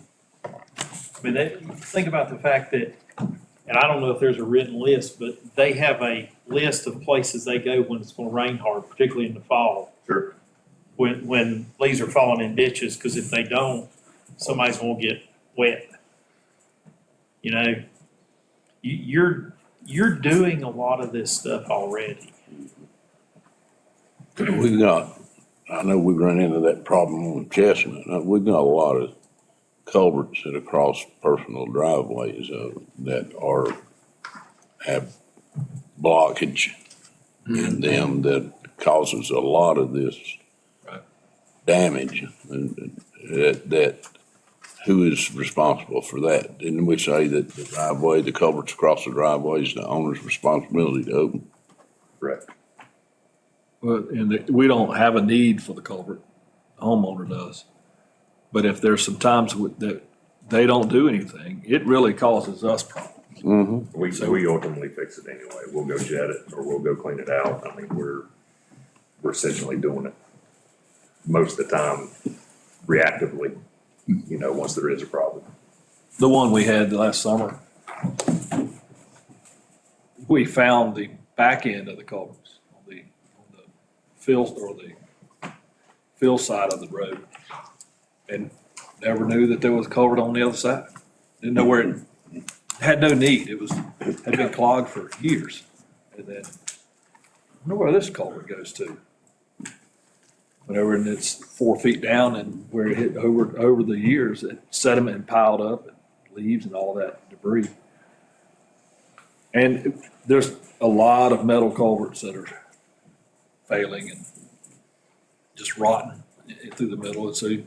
I mean, think about the fact that, and I don't know if there's a written list, but they have a list of places they go when it's gonna rain hard, particularly in the fall. Sure. When leaves are falling in ditches, because if they don't, somebody's gonna get wet. You know, you're doing a lot of this stuff already. We've got, I know we've run into that problem on Chestnut. We've got a lot of culverts that across personal driveways that have blockage in them that causes a lot of this damage. And that who is responsible for that? Didn't we say that the driveway, the culverts across the driveway is the owner's responsibility to open? Correct. Well, and we don't have a need for the culvert, the homeowner does. But if there's some times that they don't do anything, it really causes us problems. Mm-hmm. We ultimately fix it anyway. We'll go jet it or we'll go clean it out. I mean, we're essentially doing it most of the time reactively, you know, once there is a problem. The one we had last summer, we found the back end of the culverts on the fill side of the road, and never knew that there was a culvert on the other side. Didn't know where it had no need. Had been clogged for years. And then, I wonder where this culvert goes to. Whenever it's 4 feet down and where it hit over the years, it sediment piled up and leaves and all that debris. And there's a lot of metal culverts that are failing and just rotting through the middle. And so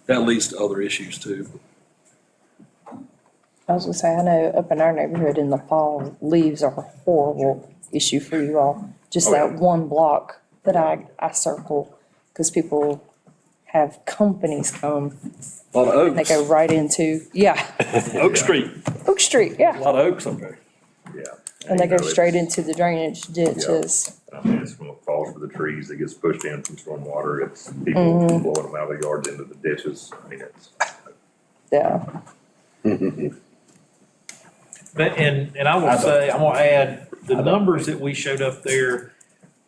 that leads to other issues too. I was gonna say, I know up in our neighborhood in the fall, leaves are a horrible issue for you all. Just that one block that I circle, because people have companies come. A lot of And they oaks. go right into, Oak Street, Oak Street, a yeah. lot of oaks up there. Yeah. And they you go know, straight it's- into the drainage ditches. I mean, it's when it falls for the trees that gets pushed in from stormwater. It's people blowing them out of the yards into the ditches. I mean, it's. Yeah. But, and I will say, I'm gonna add, the numbers that we showed up there,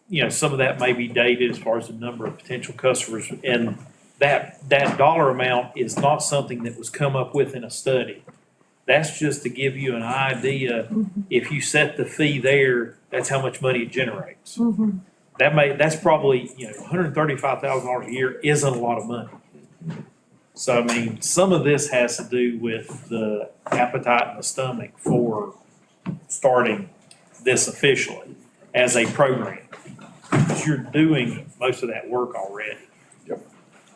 you know, some of that may be dated as far as the number of potential customers. And that dollar amount is not something that was come up with in a study. That's just to give you an idea, if you set the fee there, that's how much money it generates. That's probably, you know, $135,000 a year isn't a lot of money. So, I mean, some of this has to do with the appetite in the stomach for starting this officially as a program. Because you're doing most of that work already.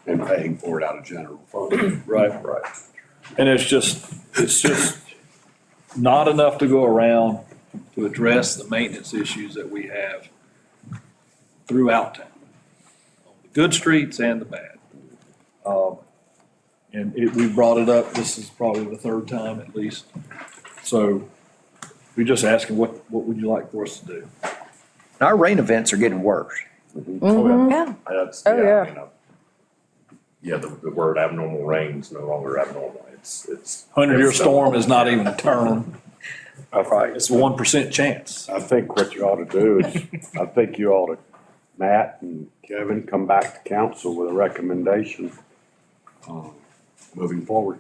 And paying for it out of general fund. Right. And it's just not enough to go around to address the maintenance issues that we have throughout town. On the good streets and the bad. And we brought it up, this is probably the third time at least. So we're just asking, what would you like for us to do? Our rain events are getting worse. Yeah. That's, Oh, yeah. I mean, yeah, the word abnormal rain is no longer abnormal. It's. 100-year storm is not even a term. Right. It's a 1% chance. I think what you ought to do is, I think you ought to, Matt and Kevin, come back to council with a recommendation, moving forward.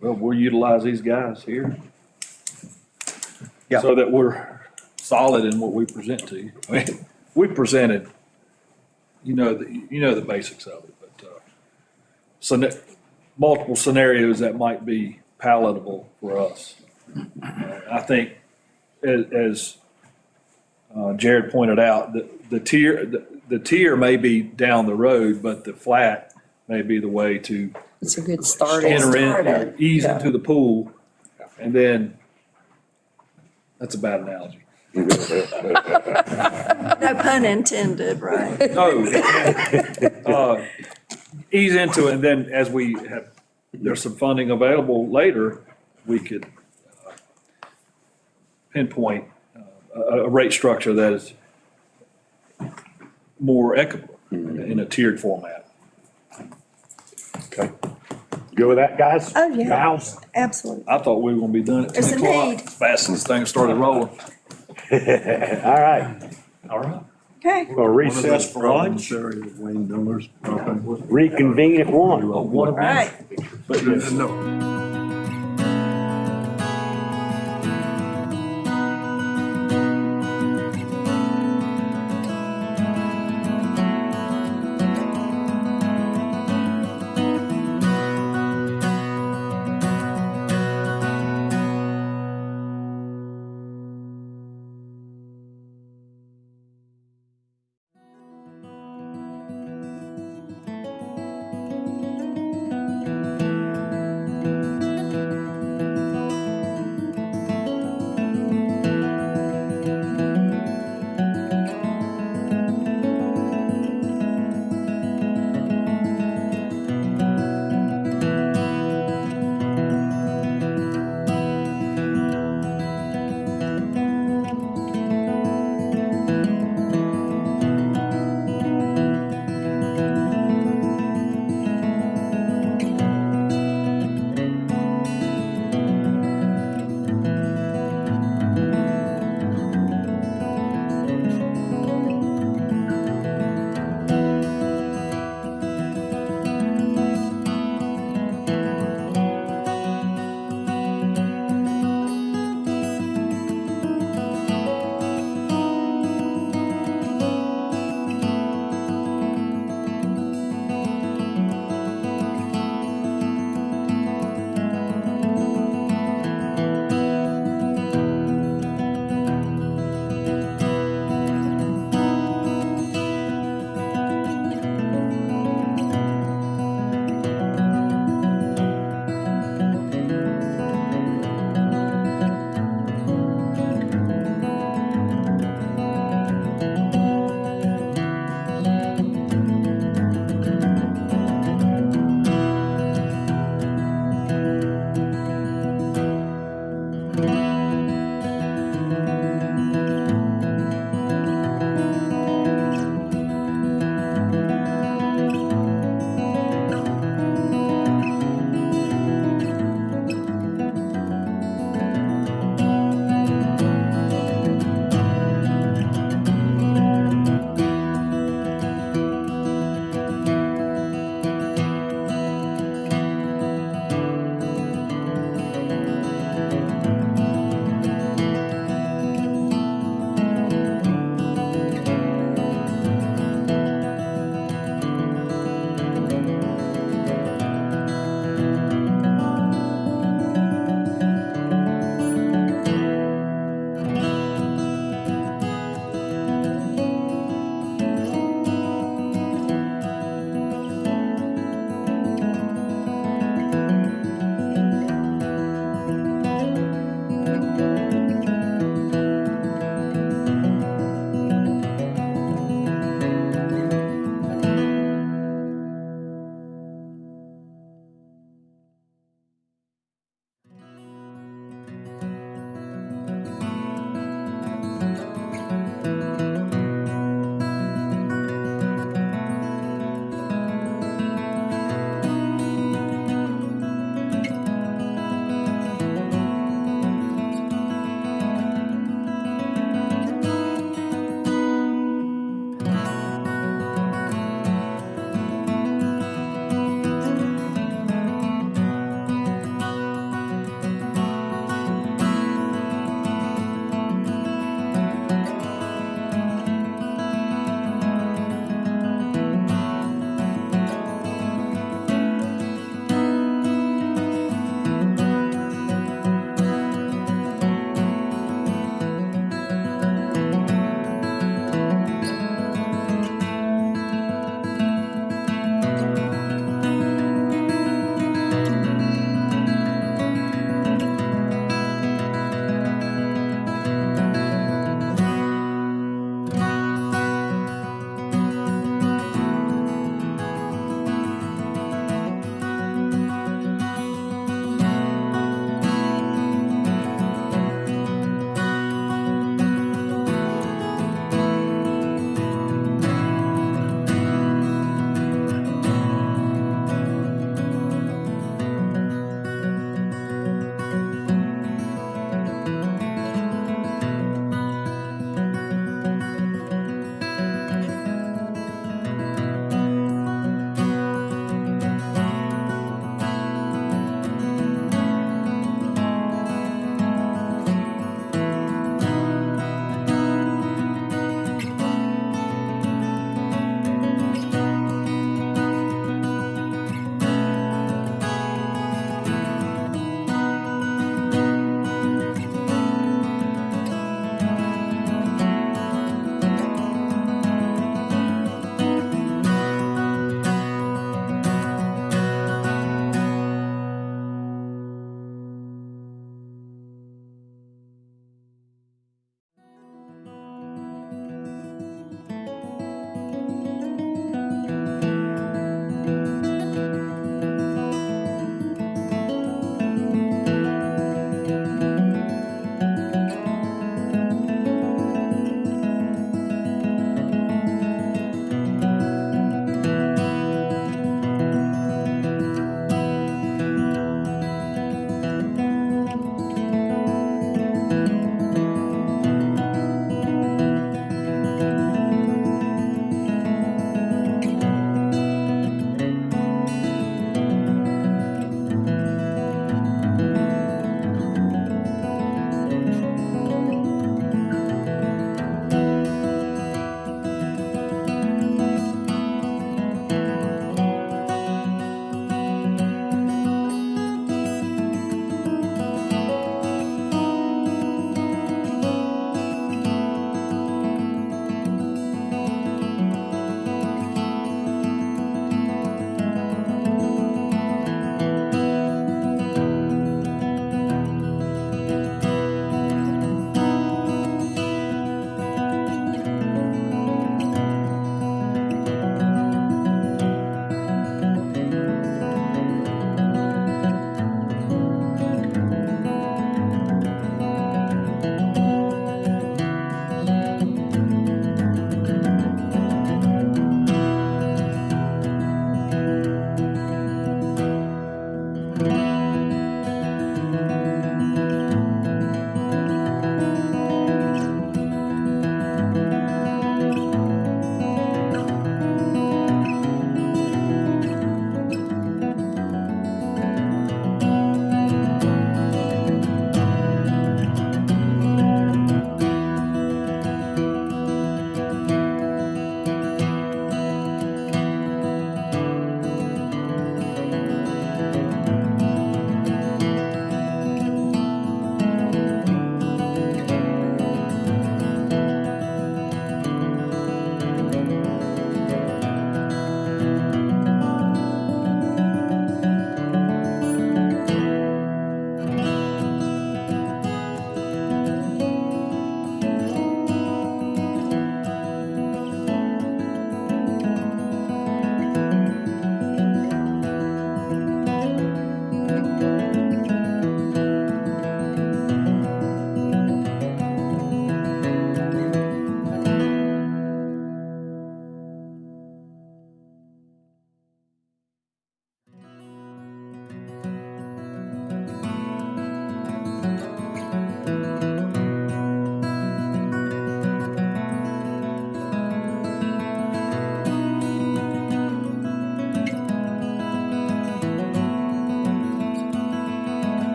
Well, we'll utilize these guys here. Yeah. So that we're solid in what we present to you. I mean, we presented, you know the basics of it, but, so multiple scenarios that might be palatable for us. I think as Jared pointed out, the tier may be down the road, but the flat may be the way to It's a good start. enter in, Start ease Yeah. into the pool, and then, that's a bad analogy. No pun intended, right? No. Ease into it, and then as we have, there's some funding available later, we could pinpoint a rate structure that is more equitable in a tiered format. Okay. Go with that, guys? Oh, yeah. Miles? Absolutely. I thought we were gonna be done at There's 10 a o'clock, need. fast as things started rolling. All right. All right. Okay. We're gonna recess for lunch, reconvene at 1. All right. But yes. No.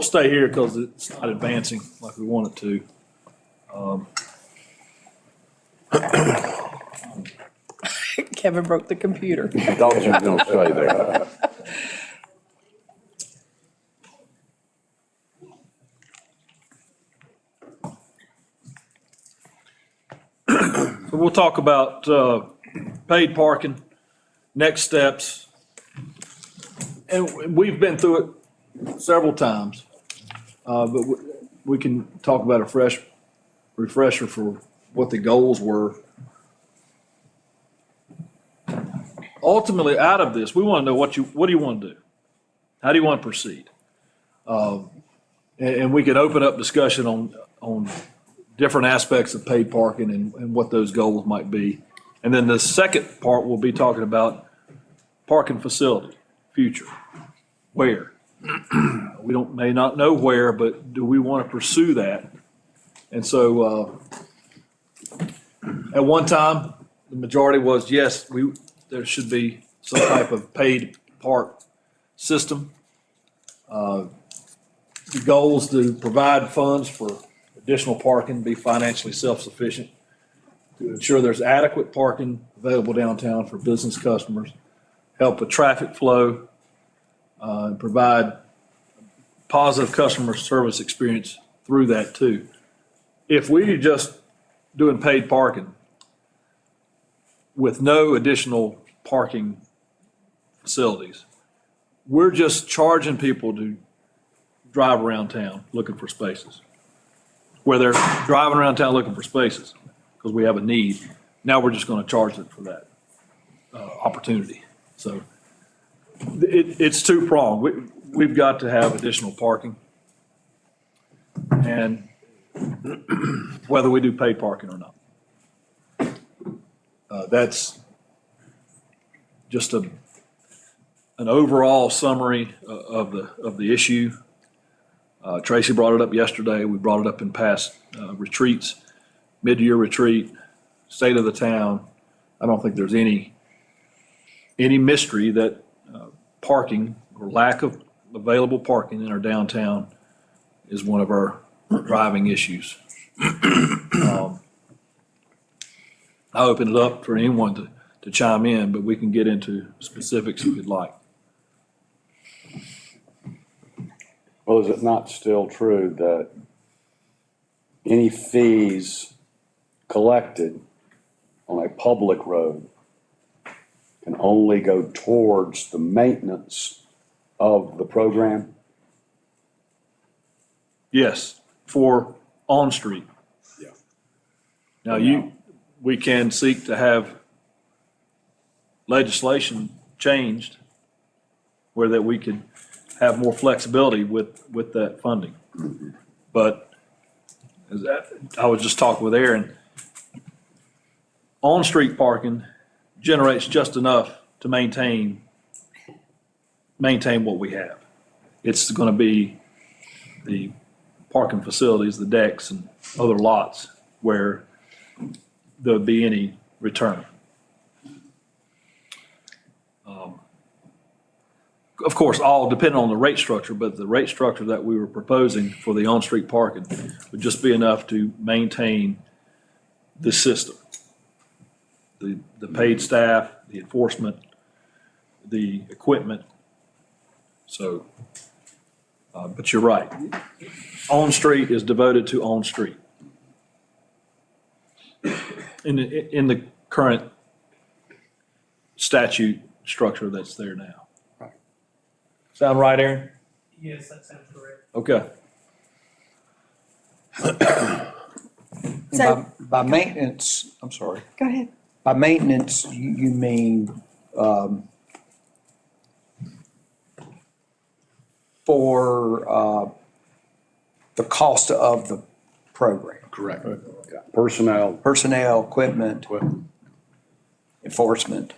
stay here because it's not advancing like we want it to. Kevin broke the computer. I thought you were gonna stay there. So we'll talk about paid parking, next steps. And we've been through it several times, but we can talk about a fresh refresher for what the goals were. Ultimately, out of this, we want to know what do you want to do? How do you want to proceed? And we can open up discussion on different aspects of paid parking and what those goals might be. And then the second part, we'll be talking about parking facility, future. Where? We may not know where, but do we want to pursue that? And so, at one time, the majority was, yes, there should be some type of paid park system. The goal is to provide funds for additional parking, be financially self-sufficient, to ensure there's adequate parking available downtown for business customers, help with traffic flow, and provide positive customer service experience through that too. If we just doing paid parking with no additional parking facilities, we're just charging people to drive around town looking for spaces. Where they're driving around town looking for spaces because we have a need. Now we're just going to charge them for that opportunity. So it's two-pronged. We've got to have additional parking. And whether we do paid parking or not. That's just an overall summary of the issue. Tracy brought it up yesterday. We brought it up in past retreats, mid-year retreat, state of the town. I don't think there's any mystery that parking or lack of available parking in our downtown is one of our driving issues. I open it up for anyone to chime in, but we can get into specifics if you'd like. Well, is it not still true that any fees collected on a public road can only go towards the maintenance of the program? Yes, for on-street. Yeah. Now, we can seek to have legislation changed where that we could have more flexibility with that funding. But I was just talking with Aaron, on-street parking generates just enough to maintain what we have. It's going to be the parking facilities, the decks and other lots where there'll be any return. Of course, all depending on the rate structure, but the rate structure that we were proposing for the on-street parking would just be enough to maintain the system. The paid staff, the enforcement, the equipment. So, but you're right. On-street is devoted to on-street. In the current statute structure that's there now. Sound right, Aaron? Yes, that sounds correct. Okay. And by maintenance, I'm sorry. Go ahead. By maintenance, you mean, for, the cost of the program? Correct. Yeah. Personnel. Personnel, equipment, enforcement.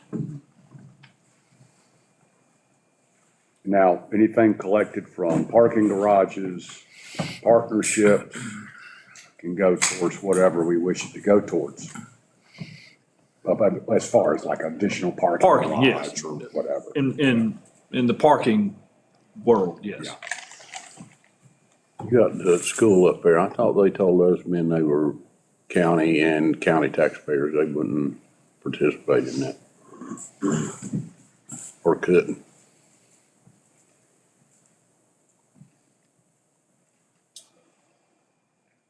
Now, anything collected from parking garages, partnership, can go towards whatever we wish it to go towards. But as far as like additional parking Yes. lots or whatever. In the parking world, yes. You got the school up there. I thought they told those men they were county and county taxpayers. They wouldn't participate in that. Or couldn't.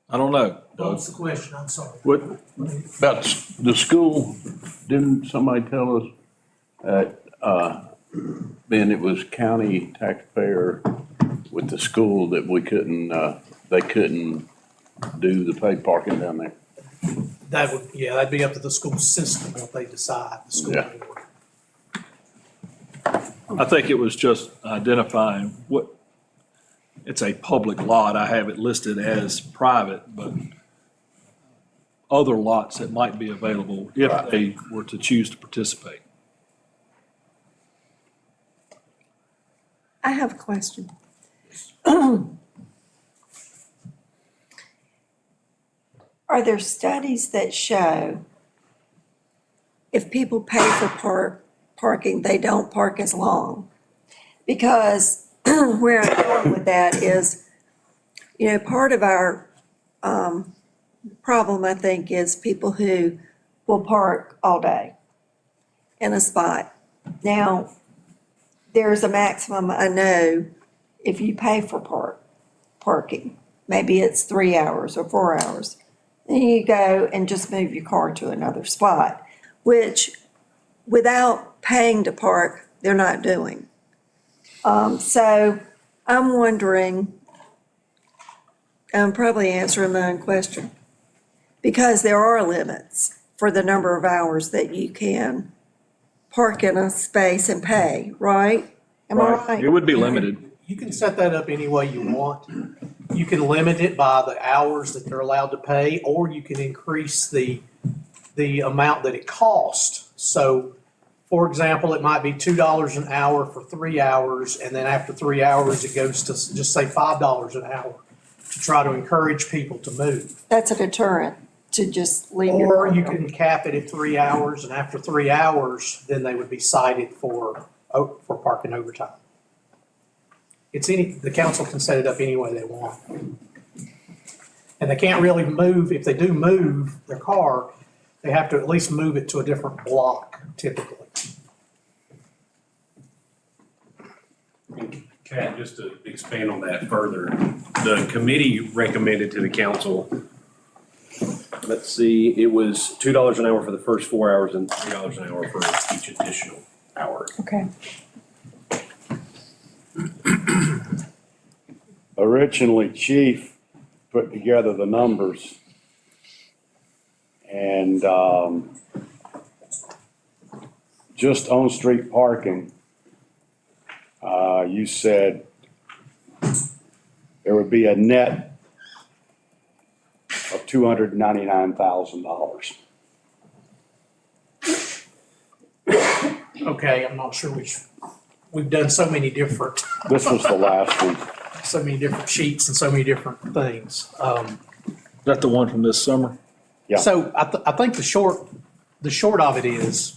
I don't know. What's the question? I'm sorry. What, about the school, didn't somebody tell us that, Ben, it was county taxpayer with the school that we couldn't, they couldn't do the paid parking down there? That would, yeah, that'd be up to the school system what they decide, the school Yeah. board. I think it was just identifying what, it's a public lot. I have it listed as private, but other lots that might be available if they were to choose to participate. I have a question. Are there studies that show if people pay for parking, they don't park as long? Because where I'm going with that is, part of our problem, I think, is people who will park all day in a spot. Now, there's a maximum, I know, if you pay for parking, maybe it's 3 hours or 4 hours. Then you go and just move your car to another spot, which without paying to park, they're not doing. So I'm wondering, I'm probably answering my own question, because there are limits for the number of hours that you can park in a space and pay, right? Am I right? It would be limited. You can set that up any way you want. You can limit it by the hours that they're allowed to pay, or you can increase the amount that it costs. So, for example, it might be $2 an hour for 3 hours, and then after 3 hours, it goes to just say $5 an hour to try to encourage people to move. That's a deterrent to just leave your. Or you can cap it at 3 hours, and after 3 hours, then they would be cited for parking overtime. The council can set it up any way they want. And they can't really move, if they do move their car, they have to at least move it to a different block typically. Kat, just to expand on that further, the committee recommended to the council, let's see, it was $2 an hour for the first 4 hours and $3 an hour for each additional hour. Okay. Originally, Chief put together the numbers and, just on-street parking, you said there would be a net of $299,000. Okay, I'm not sure we've done so many different. This was the last one. So many different sheets and so many different things. Is that the one from this summer? Yeah. So I think the short of it is,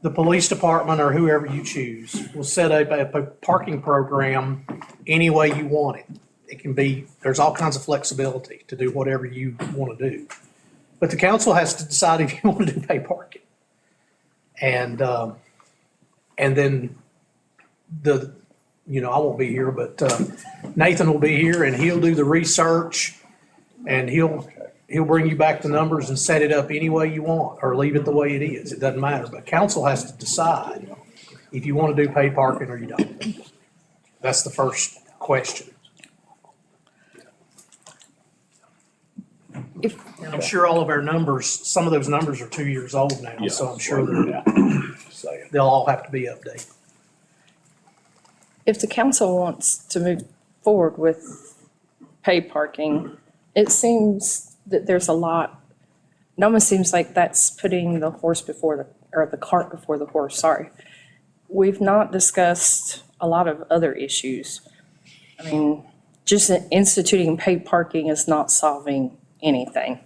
the police department or whoever you choose will set up a parking program any way you want it. It can be, there's all kinds of flexibility to do whatever you want to do. But the council has to decide if you want to do pay parking. And then I won't be here, but Nathan will be here and he'll do the research and he'll bring you back the numbers and set it up any way you want or leave it the way it is. It doesn't matter. But council has to decide if you want to do paid parking or you don't. That's the first question. And I'm sure all of our numbers, some of those numbers are 2 years old now, so I'm sure they'll all have to be updated. If the council wants to move forward with pay parking, it seems that there's a lot, it almost seems like that's putting the cart before the horse, sorry. We've not discussed a lot of other issues. I mean, just instituting paid parking is not solving anything.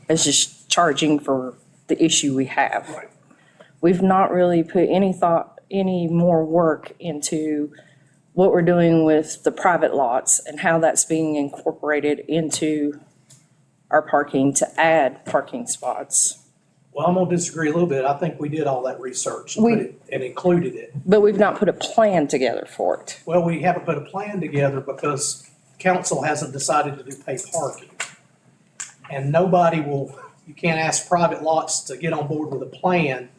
It's just charging for the issue we have. We've not really put any more work into what we're doing with the private lots and how that's being incorporated into our parking to add parking spots. Well, I'm gonna disagree a little bit. I think we did all that research and put it, and included it. But we've not put a plan together for it. Well, we haven't put a plan together because council hasn't decided to do paid parking. And nobody will, you can't ask private lots to get on board with a plan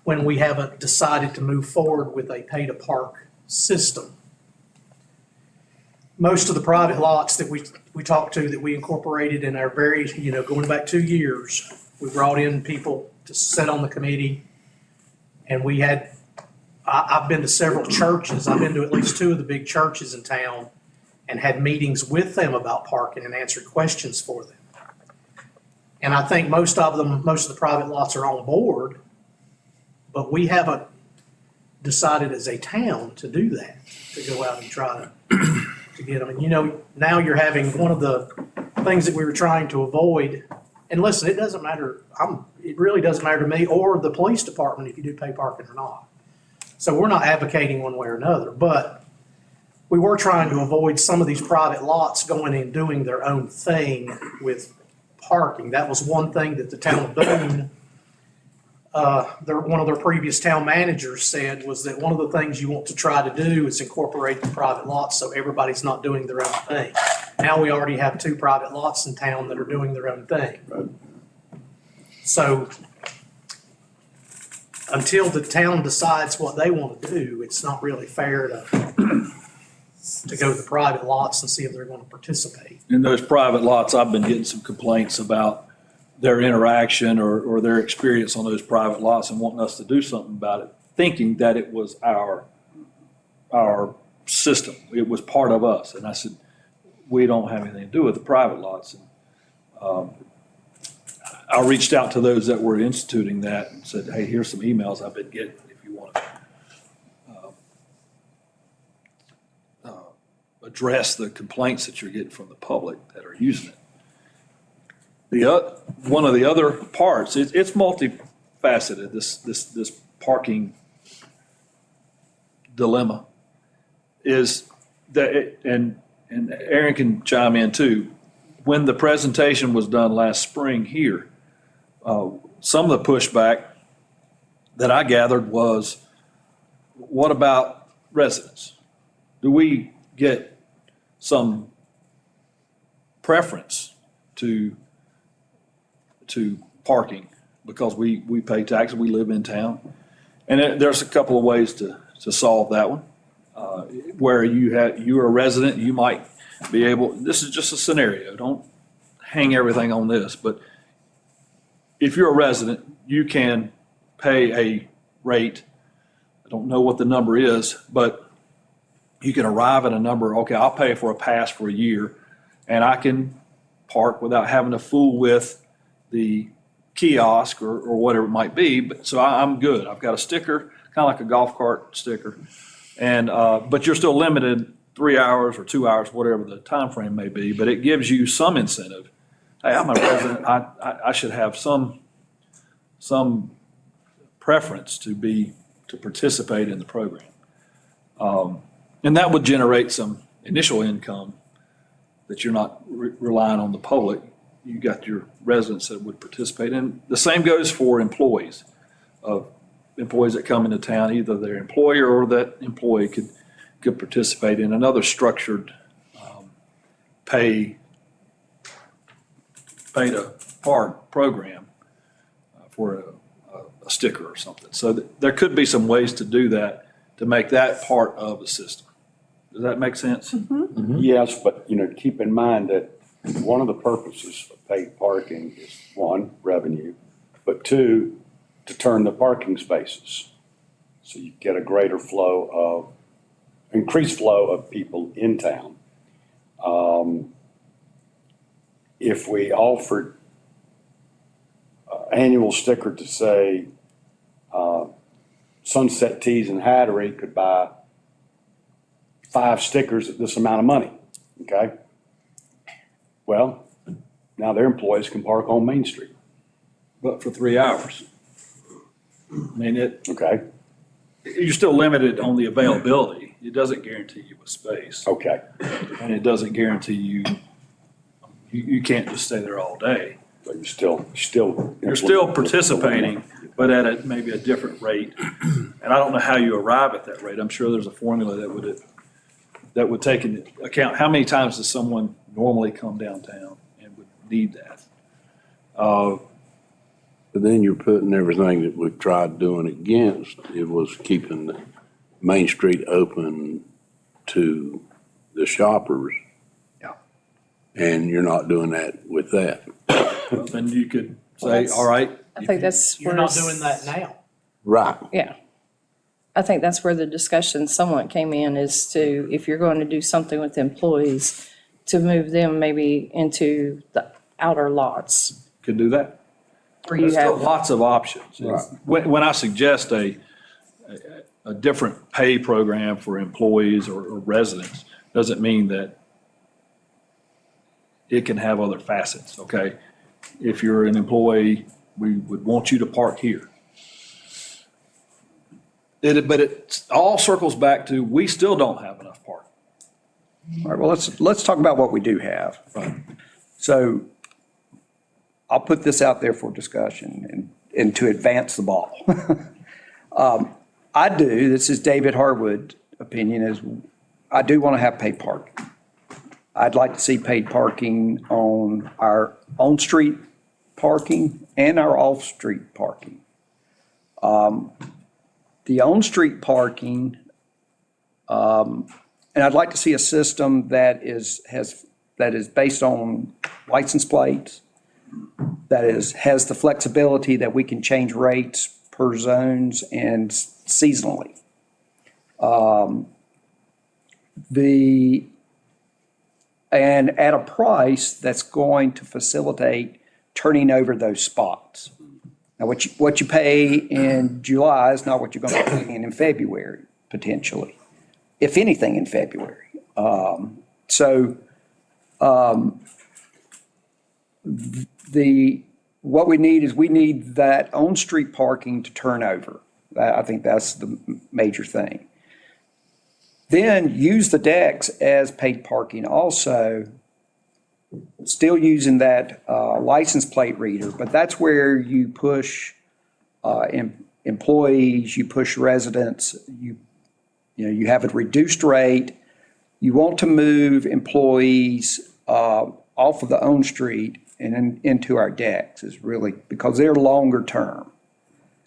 when we haven't decided to move forward with a pay-to-park system. Most of the private lots that we talked to, that we incorporated in our very, going back 2 years, we brought in people to sit on the committee. And we had, I've been to several churches. I've been to at least 2 of the big churches in town and had meetings with them about parking and answered questions for them. And I think most of the private lots are on board, but we haven't decided as a town to do that, to go out and try to get them. And now you're having one of the things that we were trying to avoid. And listen, it doesn't matter, it really doesn't matter to me or the police department if you do pay parking or not. So we're not advocating one way or another, but we were trying to avoid some of these private lots going and doing their own thing with parking. That was one thing that the town of Boone, one of their previous town managers said, was that one of the things you want to try to do is incorporate the private lots so everybody's not doing their own thing. Now we already have 2 private lots in town that are doing their own thing. Right. So until the town decides what they want to do, it's not really fair to go to the private lots and see if they're going to participate. In those private lots, I've been getting some complaints about their interaction or their experience on those private lots and wanting us to do something about it, thinking that it was our system. It was part of us. And I said, we don't have anything to do with the private lots. And, I reached out to those that were instituting that and said, hey, here's some emails I've been getting if you want to address the complaints that you're getting from the public that are using it. One of the other parts, it's multifaceted, this parking dilemma is that, and Aaron can chime in too, when the presentation was done last spring here, some of the pushback that I gathered was, what about residents? Do we get some preference to parking because we pay taxes, we live in town? And there's a couple of ways to solve that one. Where you're a resident, you might be able, this is just a scenario, don't hang everything on this, but if you're a resident, you can pay a rate. I don't know what the number is, but you can arrive at a number. Okay, I'll pay for a pass for a year and I can park without having to fool with the kiosk or whatever it might be. But so I'm good. I've got a sticker, kind of like a golf cart sticker. And, but you're still limited 3 hours or 2 hours, whatever the time frame may be, but it gives you some incentive. Hey, I'm a resident, I should have some preference to participate in the program. And that would generate some initial income that you're not relying on the public. You got your residents that would participate. And the same goes for employees that come into town, either their employer or that employee could participate in another structured pay to park program for a sticker or something. So there could be some ways to do that, to make that part of the system. Does that make sense? Mm-hmm. Yes, but, keep in mind that one of the purposes of paid parking is, 1, revenue, but 2, to turn the parking spaces. So you get a greater increased flow of people in town. If we offered annual sticker to say Sunset Teas and Hattery could buy 5 stickers at this amount of money, okay? Well, now their employees can park on Main Street. But for 3 hours. I mean, Okay. You're still limited on the availability. it doesn't guarantee you a space. Okay, And it doesn't guarantee you can't just stay there all day. so you're still. You're still participating, but at maybe a different rate. And I don't know how you arrive at that rate. I'm sure there's a formula that would take into account, how many times does someone normally come downtown and would need that? But then you're putting everything that we've tried doing against. It was keeping the Main Street open to the shoppers. Yeah. And you're not doing that with that. Then you could Well, say, that's- all right. I think that's You're where. not doing that now. Right. Yeah. I think that's where the discussion somewhat came in, is to, if you're going to do something with employees, to move them maybe into the outer lots Could do that. where you There's still have. lots of options. Right. When I suggest a different pay program for employees or residents, doesn't mean that it can have other facets, okay? If you're an employee, we would want you to park here. But it all circles back to, we still don't have enough parking. All right, well, let's talk about what we do have. So I'll put this out there for discussion and to advance the ball. I do, this is David Harwood's opinion, is I do want to have paid parking. I'd like to see paid parking on our on-street parking and our off-street parking. The on-street parking, and I'd like to see a system that is based on license plates, has the flexibility that we can change rates per zones and seasonally. And at a price that's going to facilitate turning over those spots. Now, what you pay in July is not what you're going to pay in February, potentially, if anything in February. What we need that on-street parking to turn over. I think that's the major thing. Then use the decks as paid parking also, still using that license plate reader, but that's where you push employees, you push residents, you have a reduced rate. You want to move employees off of the own street and into our decks is really, because they're longer term.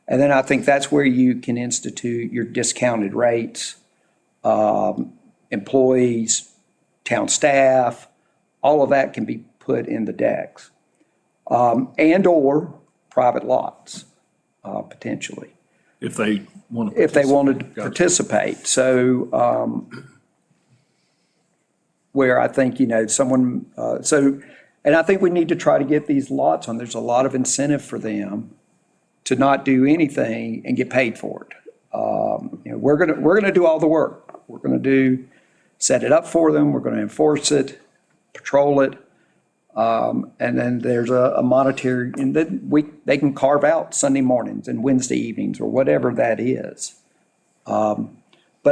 And then I think that's where you can institute your discounted rates, employees, town staff, all of that can be put in the decks. And/or private lots, potentially. If they want to. If they wanted to participate. So, where I think, someone, and I think we need to try to get these lots on, there's a lot of incentive for them to not do anything and get paid for it. We're gonna do all the work. We're gonna set it up for them, we're gonna enforce it, patrol it. And then there's a monetary, and then they can carve out Sunday mornings and Wednesday evenings or whatever that is. But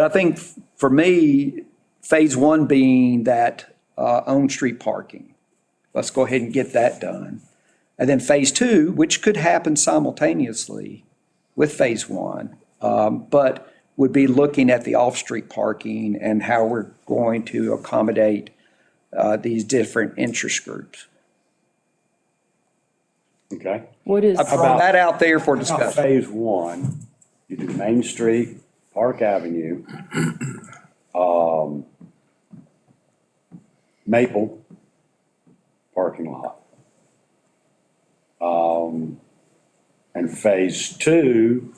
I think for me, phase one being that on-street parking. Let's go ahead and get that done. And then phase two, which could happen simultaneously with phase one, but would be looking at the off-street parking and how we're going to accommodate these different interest groups. Okay. What is? I throw that out there for discussion. Phase one, you do Main Street, Park Avenue, Maple parking lot. And phase two,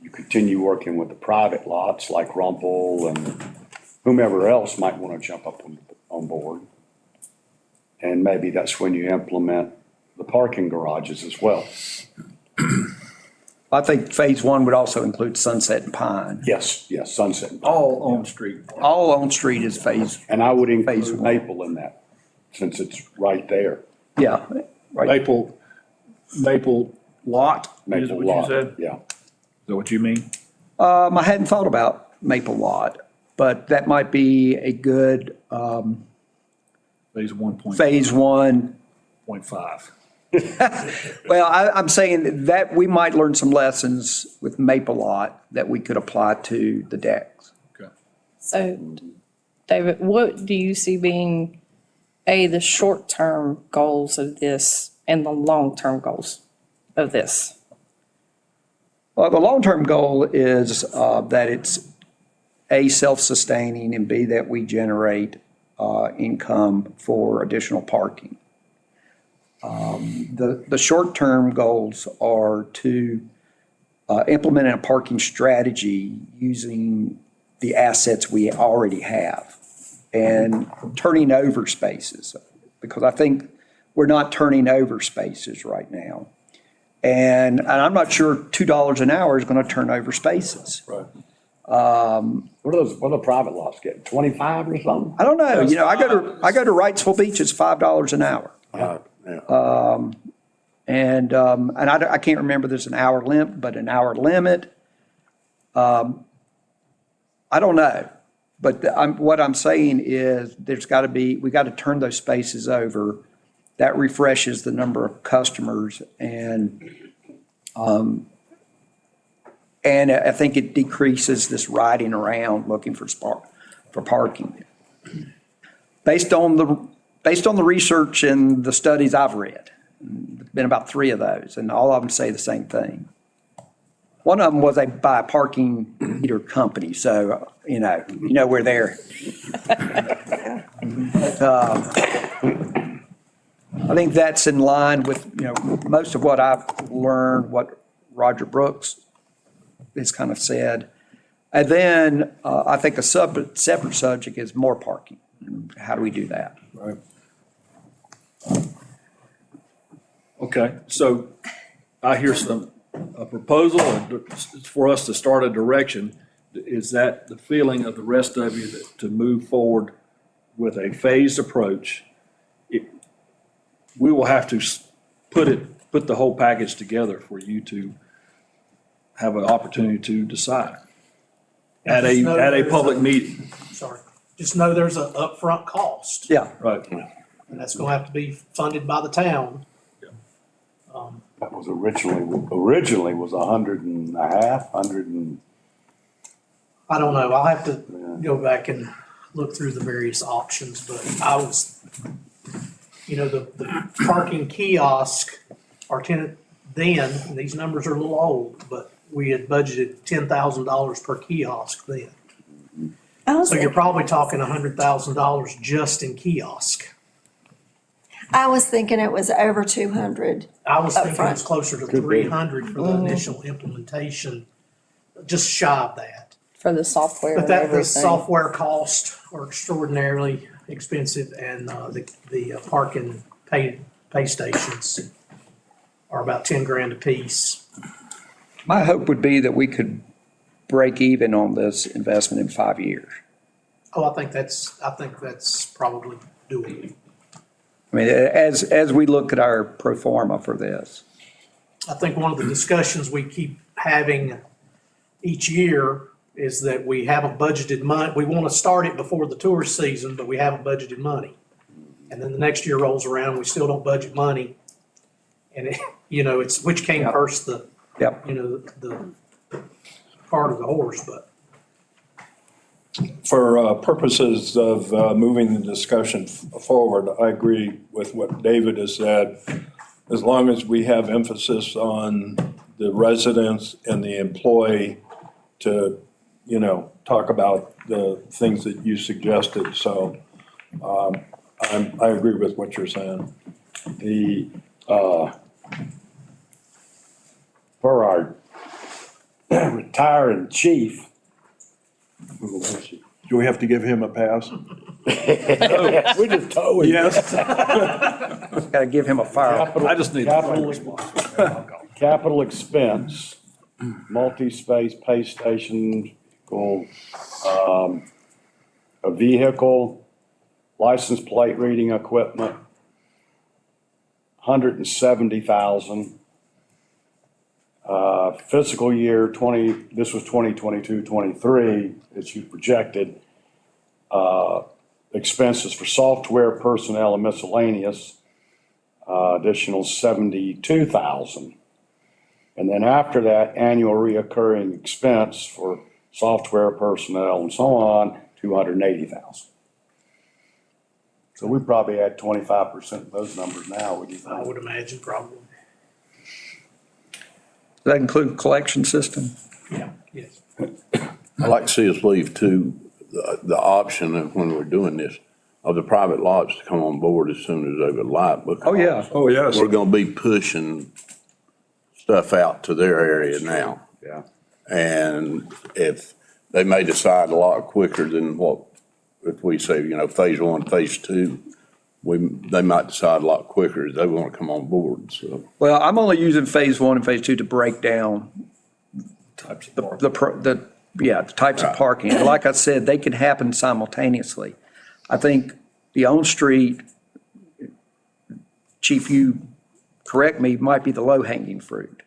you continue working with the private lots like Rumpel and whomever else might want to jump up on board. And maybe that's when you implement the parking garages as well. I think phase one would also include Sunset and Pine. Yes, Sunset and Pine. All on street. All on street is phase, And I would Phase include one. Maple in that, since it's right there. yeah, right. Maple lot, is Maple what you lot, said? yeah. Is that what you mean? I hadn't thought about Maple Lot. but that might be a good Phase 1.5. phase one. Well, I'm saying that we might learn some lessons with Maple Lot that we could apply to the decks. So, David, what do you see being, the short-term goals of this and the long-term goals of this? Well, the long-term goal is that it's A, self-sustaining, and B, that we generate income for additional parking. The short-term goals are to implement a parking strategy using the assets we already have and turning over spaces, because I think we're not turning over spaces right now. And I'm not sure $2 an hour is going to turn over spaces. Right. What are the private lots getting, 25 or something? I don't know, I go to Wrightsville Beach, it's $5 an hour. Yeah. And I can't remember, there's an hour limit, but an hour limit. I don't know, but what I'm saying is we got to turn those spaces over. That refreshes the number of customers and I think it decreases this riding around looking for parking. Based on the research and the studies I've read, there's been about 3 of those, and all of them say the same thing. One of them was by a parking meter company, so, we're there. I think that's in line with, most of what I've learned, what Roger Brooks has kind of said. And then I think a separate subject is more parking. How do we do that? Right. Okay, so I hear a proposal for us to start a direction. Is that the feeling of the rest of you to move forward with a phased approach? We will have to put the whole package together for you to have an opportunity to decide at a public meeting. Sorry. Just know there's an upfront cost. Yeah. Right. And that's gonna have to be funded by the town. That was originally was 100 and a half, 100 and. I don't know. I'll have to go back and look through the various options, but I was, the parking kiosk, our tenant then, and these numbers are a little old, but we had budgeted $10,000 per kiosk then. So you're probably talking $100,000 just in kiosk. I was thinking it was over 200. I was thinking upfront. it's closer to Could be. 300 for the initial implementation, just shy of that. For the software But and the everything? software costs are extraordinarily expensive, and the parking pay stations are about 10 grand a piece. My hope would be that we could break even on this investment in 5 years. Oh, I think that's probably doable. I mean, as we look at our pro forma for this. I think one of the discussions we keep having each year is that we haven't budgeted money. We want to start it before the tourist season, but we haven't budgeted money. And then the next year rolls around, we still don't budget money. And it's which came first, the cart or the horse, but. For purposes of moving the discussion forward, I agree with what David has said. As long as we have emphasis on the residents and the employee to, talk about the things that you suggested. So I agree with what you're saying. For our retiring chief. Do we have to give him a pass? We just told you. Yes. Got to give him a fire. I just need Capital expense, multi-space pay station, a vehicle, license plate reading equipment, $170,000. Fiscal year this was 2022-23, as you projected, expenses for software, personnel, and miscellaneous, additional 72,000. And then after that, annual reoccurring expense for software, personnel, and so on, 280,000. So we probably had 25% of those numbers now, would you I think? would imagine probably. Does that include collection system? Yeah, yes. I'd like to see us leave too, the option of when we're doing this, of the private lots to come on board as soon as they would like. Oh, yeah. Oh, yes. We're gonna be pushing stuff out to their area now. Yeah. And if they may decide a lot quicker than what, if we say, phase one, phase two, they might decide a lot quicker if they want to come on board, so. Well, I'm only using phase one and phase two to break down Types of the types of parking. And like I said, they can happen simultaneously. I think the on-street, Chief, you correct me, might be the low-hanging fruit.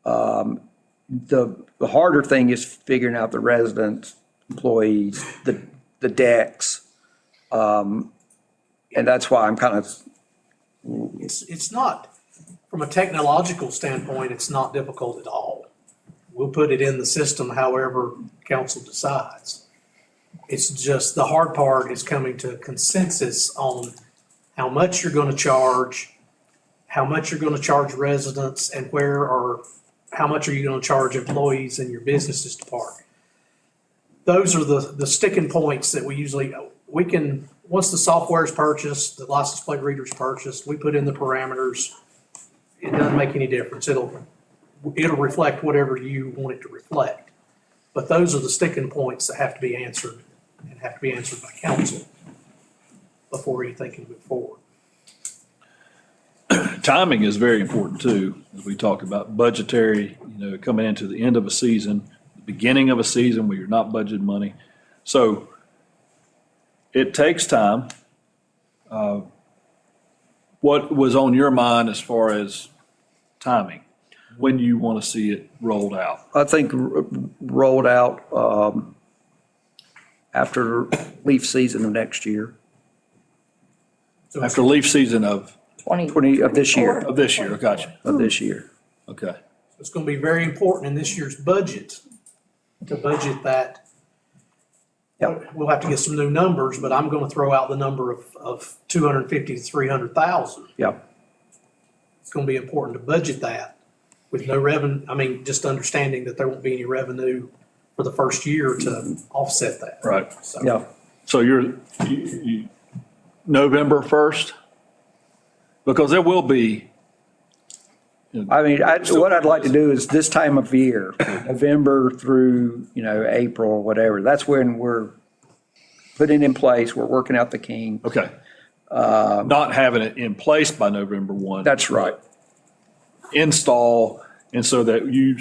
The harder thing is figuring out the residents, employees, the decks. And that's why I'm kind of, It's not, from a technological standpoint, it's not difficult at all. We'll put it in the system however council decides. It's just, the hard part is coming to a consensus on how much you're gonna charge, how much you're gonna charge residents, and where, or how much are you gonna charge employees in your businesses to park. Those are the sticking points that we can, once the software is purchased, the license plate reader is purchased, we put in the parameters. It doesn't make any difference. It'll reflect whatever you want it to reflect. But those are the sticking points that have to be answered and have to be answered by council before anything can move forward. Timing is very important too, as we talked about budgetary, coming into the end of a season, the beginning of a season where you're not budgeting money. So it takes time. What was on your mind as far as timing? When do you want to see it rolled out? I think rolled out after leaf season of next year, After leaf season of 20 of this year, gotcha. of this year. Okay. It's gonna be very important in this year's budget to budget that. Yep. We'll have to get some new numbers, but I'm gonna throw out the number of 250 to 300,000. Yep. It's gonna be important to budget that with no revenue, just understanding that there won't be any revenue for the first year to offset that. Right. So, Yeah. So you November 1st? Because there will be. I mean, what I'd like to do is this time of year, November through, April, whatever, that's when we're putting in place, we're working out the kinks. Okay. Not having it in place by November 1. That's right. Install, and so that you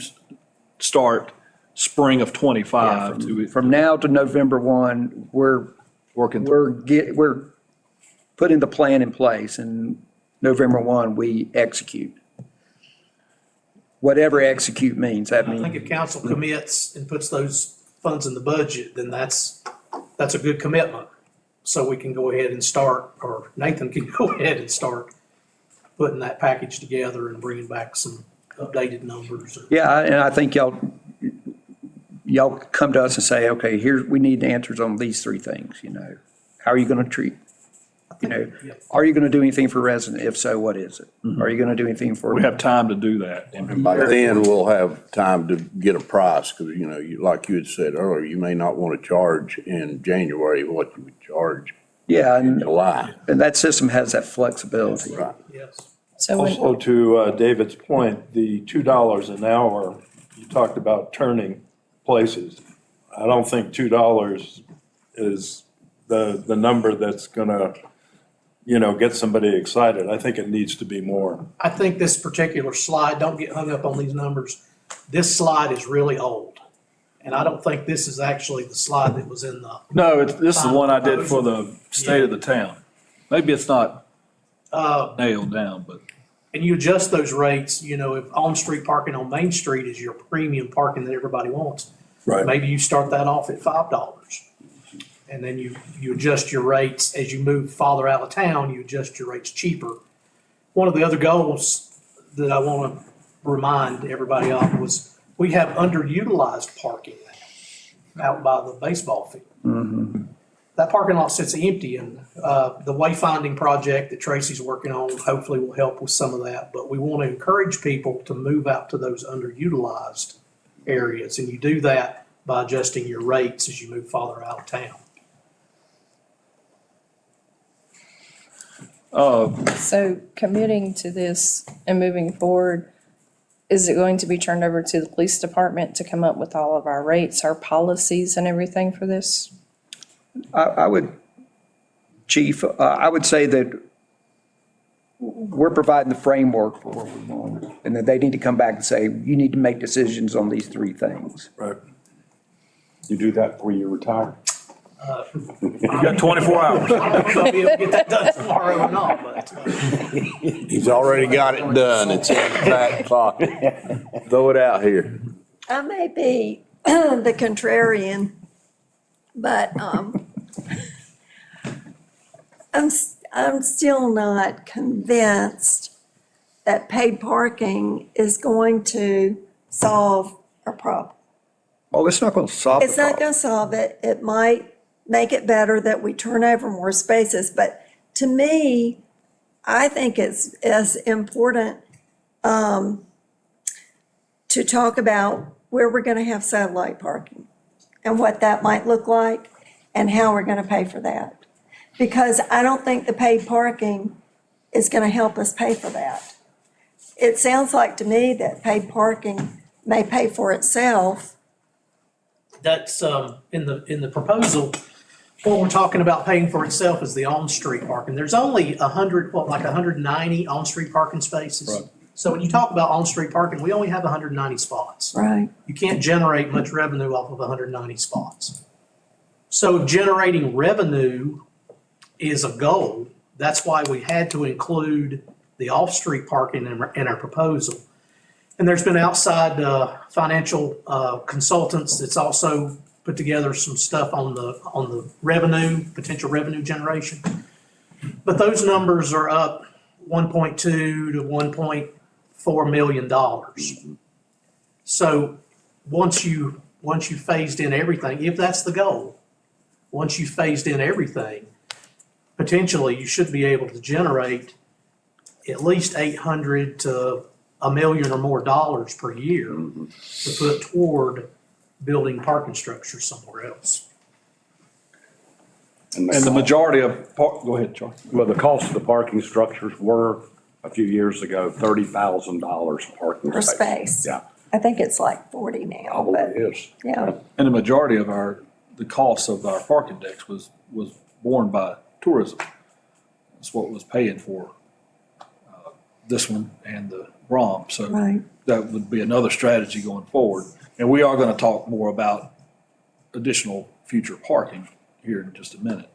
start spring of 25 to. From now to November 1, we're putting the plan in place, and November 1, we execute. Whatever execute means, that I means. think if council commits and puts those funds in the budget, then that's a good commitment. So we can go ahead and start, or Nathan can go ahead and start putting that package together and bringing back some updated numbers. Yeah, and I think y'all come to us and say, okay, we need answers on these three things, How are you going to treat, are you going to do anything for residents? If so, what is it? Are you going to do anything for? We have time to do that. And by then, we'll have time to get a price, because, like you had said earlier, you may not want to charge in January what you would charge Yeah, in July. and that system has that flexibility. Right. Yes. So when, Also, to David's point, the $2 an hour, you talked about turning places. I don't think $2 is the number that's gonna, get somebody excited. I think it needs to be more. I think this particular slide, don't get hung up on these numbers. This slide is really old. And I don't think this is actually the slide that was in the. No, this is the one I did for the state of the town. Maybe it's not nailed down, but. And you adjust those rates, if on-street parking on Main Street is your premium parking that everybody wants. Right. Maybe you start that off at $5. And then you adjust your rates as you move farther out of town, you adjust your rates cheaper. One of the other goals that I want to remind everybody of was we have underutilized parking out by the baseball field. That parking lot sits empty, and the wayfinding project that Tracy's working on hopefully will help with some of that. But we want to encourage people to move out to those underutilized areas, and you do that by adjusting your rates as you move farther out of town. So committing to this and moving forward, is it going to be turned over to the police department to come up with all of our rates, our policies and everything for this? I would, Chief, I would say that we're providing the framework for what we want, and that they need to come back and say, you need to make decisions on these three things. Right. You do that before you retire? You got 24 hours. I don't know if I'll be able to get that done tomorrow or not, but. He's already got it done. It's in the back pocket. Throw it out here. I may be the contrarian, but I'm still not convinced that paid parking is going to solve our problem. Oh, it's not going to solve the It's not problem. going to solve it. It might make it better that we turn over more spaces, but to me, I think it's as important to talk about where we're going to have satellite parking and what that might look like and how we're going to pay for that. Because I don't think the paid parking is going to help us pay for that. It sounds like to me that paid parking may pay for itself. That's, in the proposal, what we're talking about paying for itself is the on-street parking. There's only 190 on-street parking spaces. Right. So when you talk about on-street parking, we only have 190 spots. Right. You can't generate much revenue off of 190 spots. So generating revenue is a goal. That's why we had to include the off-street parking in our proposal. And there's been outside financial consultants that's also put together some stuff on the revenue, potential revenue generation. But those numbers are up 1.2 to 1.4 million dollars. So once you phased in everything, if that's the goal, once you phased in everything, potentially you should be able to generate at least 800 to $1 million or more dollars per year to put toward building parking structure somewhere else. And the majority of, go ahead, Charlie. Well, the cost of the parking structures were, a few years ago, $30,000 parking Per space. space. Yeah, I think it's like 40 now, probably but is. yeah. And the majority of the cost of our parking decks was borne by tourism. That's what was paying for this one and the Brom. So Right. that would be another strategy going forward. And we are going to talk more about additional future parking here in just a minute.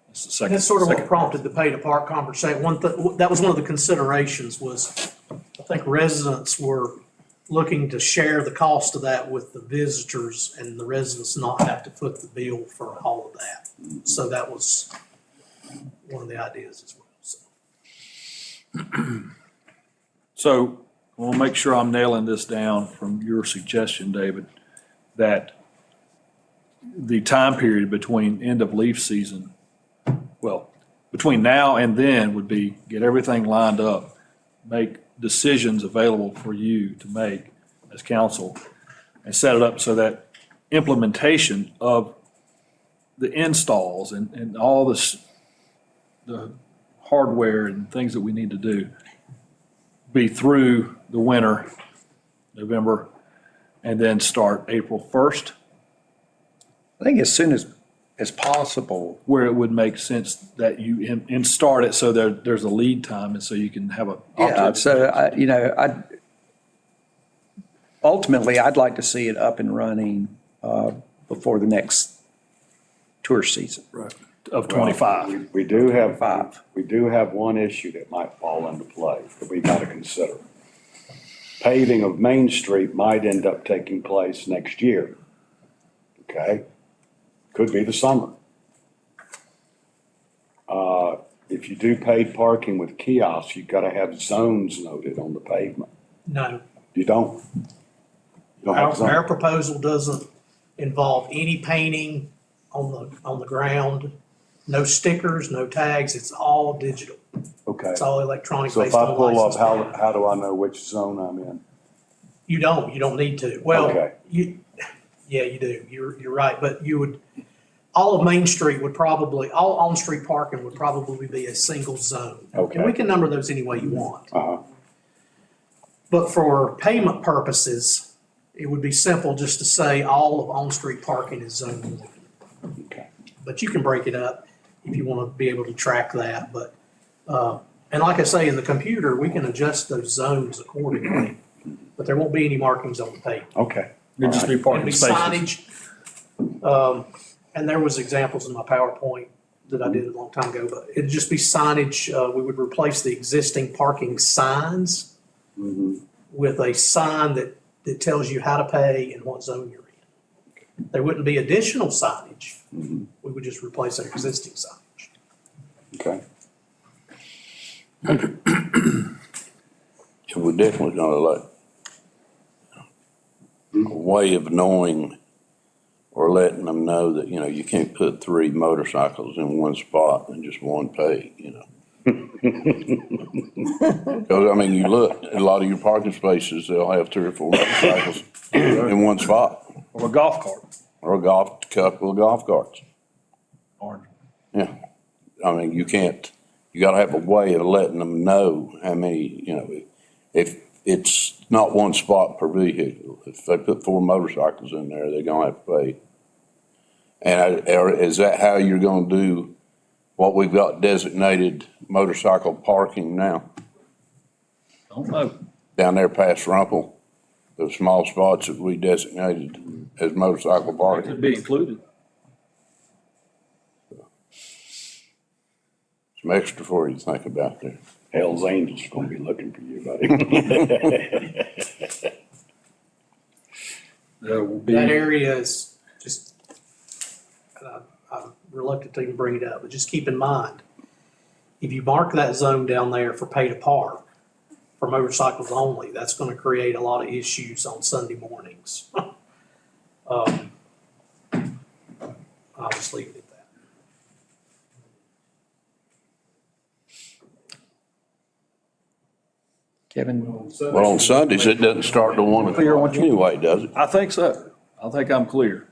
That's the second. That's sort of what second- prompted the pay to park conversation. That was one of the considerations was, I think residents were looking to share the cost of that with the visitors and the residents not have to foot the bill for all of that. So that was one of the ideas as well. So I want to make sure I'm nailing this down from your suggestion, David, that the time period between end of leaf season, well, between now and then would be get everything lined up, make decisions available for you to make as council, and set it up so that implementation of the installs and all this, the hardware and things that we need to do be through the winter, November, and then start April 1st, I think as soon as possible. where it would make sense that you and start it so there's a lead time and so you can have a. Yeah, so ultimately, I'd like to see it up and running before the next tour season. Right. Of 25. We do have one issue that might fall into play that we got to consider. Paving of Main Street might end up taking place next year. Okay? Could be the summer. if you do paid parking with kiosks, you've got to have zones noted on the pavement. No, You don't? You don't have our zones? proposal doesn't involve any painting on the ground, no stickers, no tags, it's all digital. Okay. It's all electronic So if based I on pull up, license. how do I know which zone I'm in? You don't need to. Well, Okay. yeah, you do. You're right, but you would, all of Main Street would probably, all on-street parking would probably be a single zone. Okay. And we can number those any way you want. Uh-huh. But for payment purposes, it would be simple just to say all of on-street parking is zone one. Okay. But you can break it up if you want to be able to track that, but, and like I say, in the computer, we can adjust those zones accordingly, but there won't be any markings on the pavement. Okay. It'd just be It'll parking be spaces. signage. And there was examples in my PowerPoint that I did a long time ago, but it'd just be signage. We would replace the existing parking signs with a sign that tells you how to pay and what zone you're in. There wouldn't be additional signage. We would just replace our existing signage. Okay. Yeah, we're definitely gonna like a way of knowing or letting them know that, you know, you can't put 3 motorcycles in one spot and just one pay, you know. Because, I mean, you look, a lot of your parking spaces, they'll have 3 or 4 motorcycles in one spot, Or a golf cart. or a couple of golf carts. Orange. Yeah, I mean, you can't, you gotta have a way of letting them know how many, you know, if it's not one spot per vehicle. If they put 4 motorcycles in there, they're gonna have to pay. And is that how you're gonna do what we've got designated motorcycle parking now? Don't know. Down there past Rumpel, those small spots that we designated as motorcycle It parking. could be included. Some extra for you to think about there. Hell's Angels are gonna be looking for you, buddy. There will be. That area is just, I'm reluctant to even bring it up, but just keep in mind, if you mark that zone down there for pay to park, for motorcycles only, that's gonna create a lot of issues on Sunday mornings. I'll just leave it at that. Kevin? Well, on Sundays, it doesn't start till 1 o'clock anyway, does it? I think so. I think I'm clear.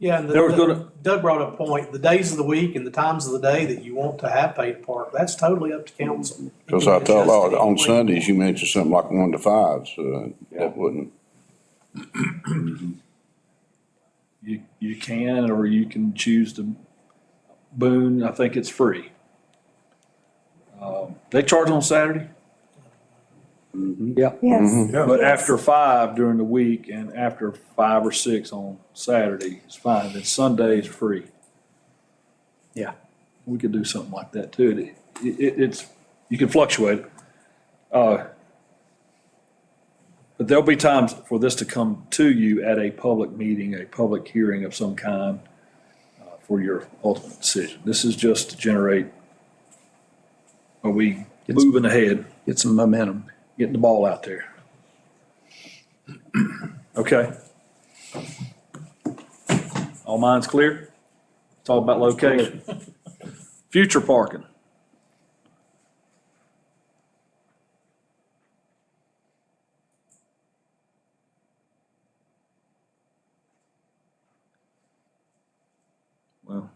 Yeah, and There was gonna- Doug brought up a point, the days of the week and the times of the day that you want to have paid park, that's totally up to council. Because I thought, on Sundays, you mentioned something like 1 to 5, so that wouldn't. You can, or you can choose to Boone, I think it's free. They charge on Saturday, Yeah. Yes. but after 5 during the week and after 5 or 6 on Saturday, it's fine. Then Sunday is free. Yeah. We could do something like that too. It's, you can fluctuate it. But there'll be times for this to come to you at a public meeting, a public hearing of some kind, for your ultimate decision. This is just to generate, are we moving ahead, Get some momentum. getting the ball out there? Okay. All minds clear? It's all about location. Future parking. Well.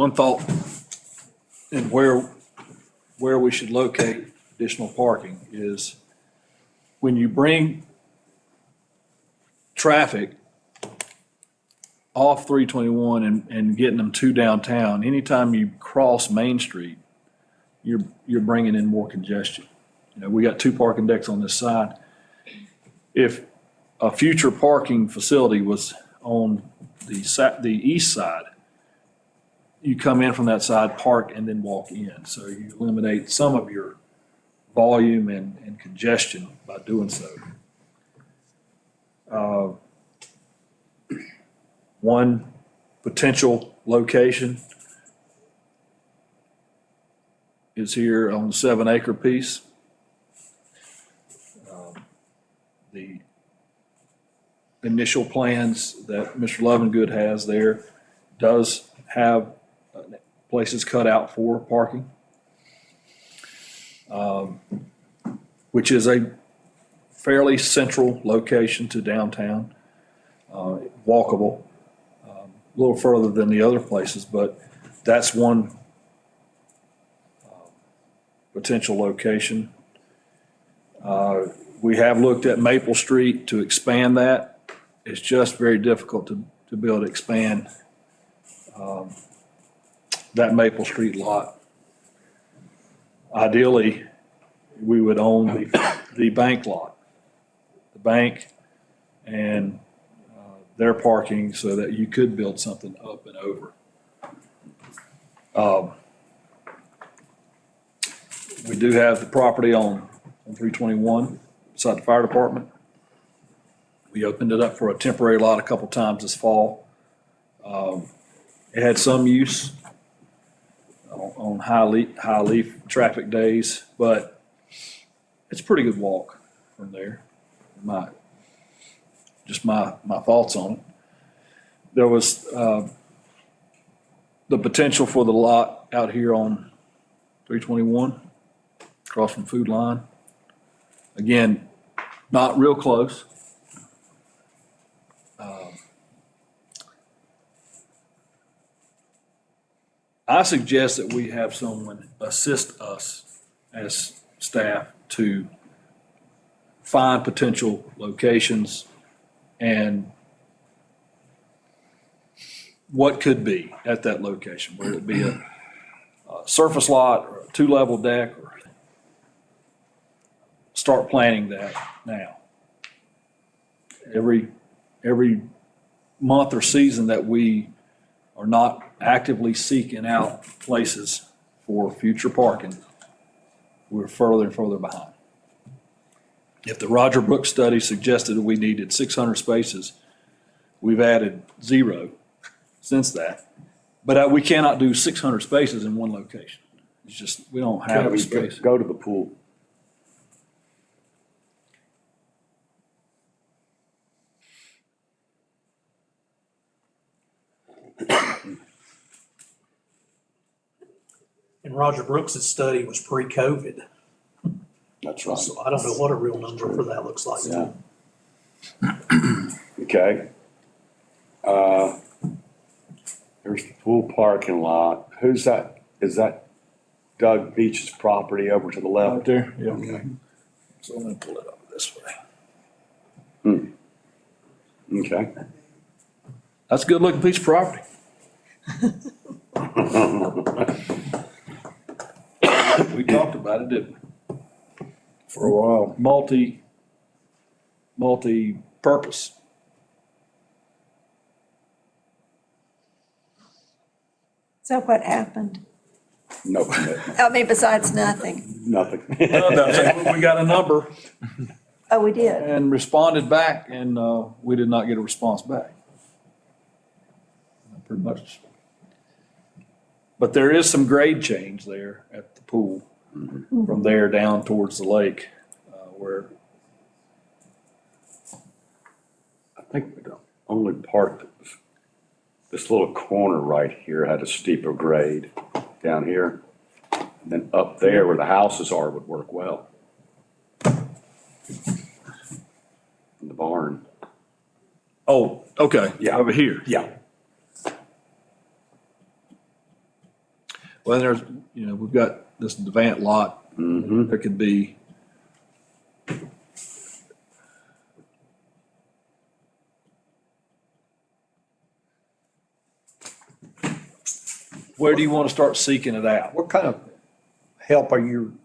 one thought in where we should locate additional parking is when you bring traffic off 321 and getting them to downtown, anytime you cross Main Street, you're bringing in more congestion. You know, we got 2 parking decks on this side. If a future parking facility was on the east side, you come in from that side, park, and then walk in. So you eliminate some of your volume and congestion by doing so. One potential location is here on the 7-acre piece. The initial plans that Mr. Lovingood has there does have places cut out for parking, which is a fairly central location to downtown, walkable, a little further than the other places, but that's one potential location. We have looked at Maple Street to expand that. It's just very difficult to be able to expand that Maple Street lot. Ideally, we would own the bank lot, the bank and their parking so that you could build something up and over. We do have the property on 321 beside the fire department. We opened it up for a temporary lot a couple times this fall. It had some use on high leaf traffic days, but it's a pretty good walk from there. My thoughts on it. There was the potential for the lot out here on 321, across from Food Line. Again, not real close. I suggest that we have someone assist us as staff to find potential locations and what could be at that location, whether it be a surface lot or a 2-level deck, or start planning that now. Every month or season that we are not actively seeking out places for future parking, we're further and further behind. If the Roger Brooks study suggested that we needed 600 spaces, we've added 0 since that. But we cannot do 600 spaces in one location. It's just, we don't have the space. Go to the pool. And Roger Brooks's study was pre-COVID. That's right. So I don't know what a real number for that looks like. Yeah. Okay. There's the pool parking lot. Who's that? Is that Doug Beach's property over to the left? Right there, yeah. Okay. So I'm gonna pull it up this way. Okay. That's a good looking piece of property. We talked about it, didn't we? For a while. Multi-purpose. So what happened? No commitment, I mean, besides nothing. nothing. We got a number Oh, we did. and responded back, and we did not get a response back. Pretty much. But there is some grade change there at the pool, from there down towards the lake, where I think the only part that was, this little corner right here had a steeper grade down here. And then up there where the houses are would work well. In the barn. oh, okay, Yeah. over here. Yeah. Well, there's, we've got this Devant lot. There could be where do you want to start seeking it out? What kind of help are you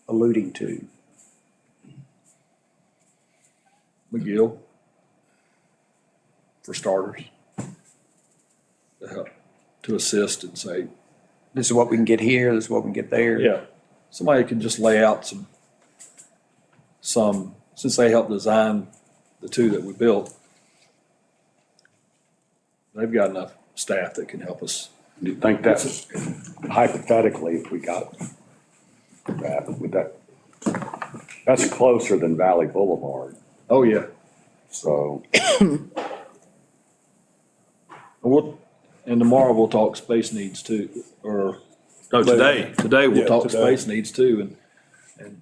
alluding to? McGill, for starters, to help, to assist and say, This is what we can get here, this is what we can get there. yeah, somebody can just lay out some, since they helped design the two that we built, they've got enough staff that can help us. Do you think that's hypothetically, if we got that, would that's closer than Valley Boulevard, Oh, yeah. so. And tomorrow we'll talk space needs too, or, no, today we'll Yeah, talk today. space needs too, and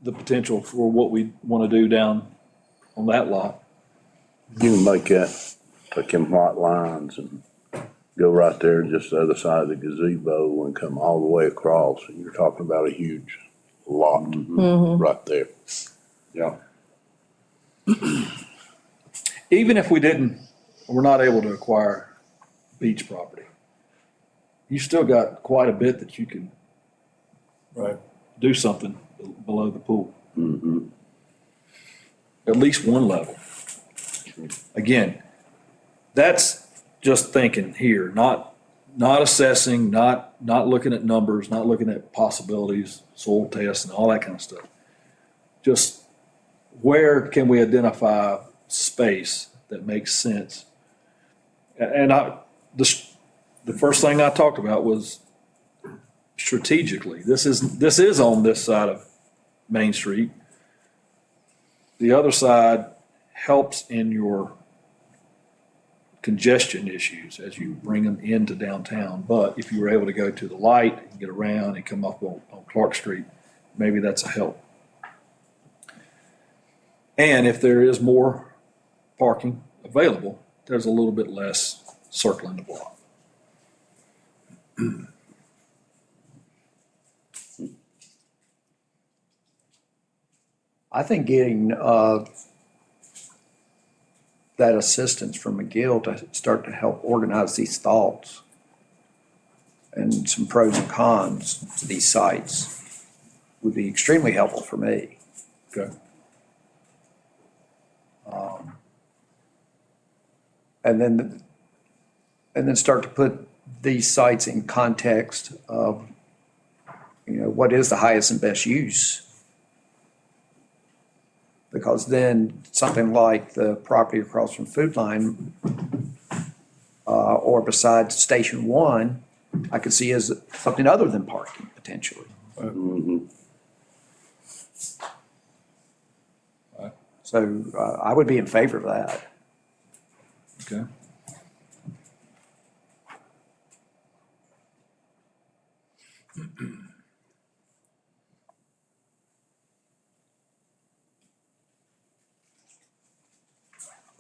the potential for what we want to do down on that lot. You can make that, put them white lines and go right there just the other side of the gazebo and come all the way across. And you're talking about a huge lot right there. Yeah. Even if we're not able to acquire beach property, you still got quite a bit that you can Right. do something below the pool. Mm-hmm. At least one level. Again, that's just thinking here, not assessing, not looking at numbers, not looking at possibilities, soil tests and all that kind of stuff. Just where can we identify space that makes sense? And the first thing I talked about was strategically. This is on this side of Main Street. The other side helps in your congestion issues as you bring them into downtown. But if you were able to go to the light and get around and come up on Clark Street, maybe that's a help. And if there is more parking available, there's a little bit less circling the block. I think getting that assistance from McGill to start to help organize these thoughts and some pros and cons to these sites would be extremely helpful for me. Okay. And then start to put these sites in context of, what is the highest and best use? Because then something like the property across from Food Line or beside Station 1, I could see as something other than parking potentially. Mm-hmm. So I would be in favor of that. Okay.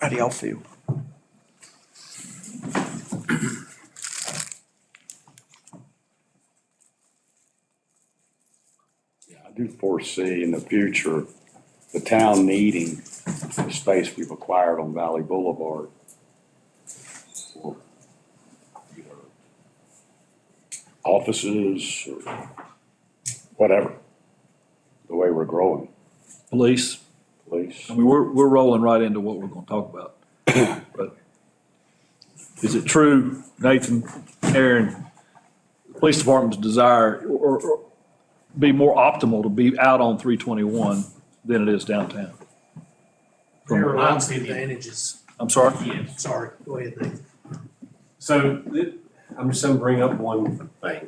How do y'all feel? I do foresee in the future, the town needing the space we've acquired on Valley Boulevard for either offices or whatever, the way we're growing. Police. I mean, we're rolling right into what we're going to talk about. But is it true, Nathan, Aaron, the police department's desire or be more optimal to be out on 321 than it is downtown? There are lots of advantages. I'm sorry? Sorry, go ahead, Nathan. So I'm just gonna bring up one thing.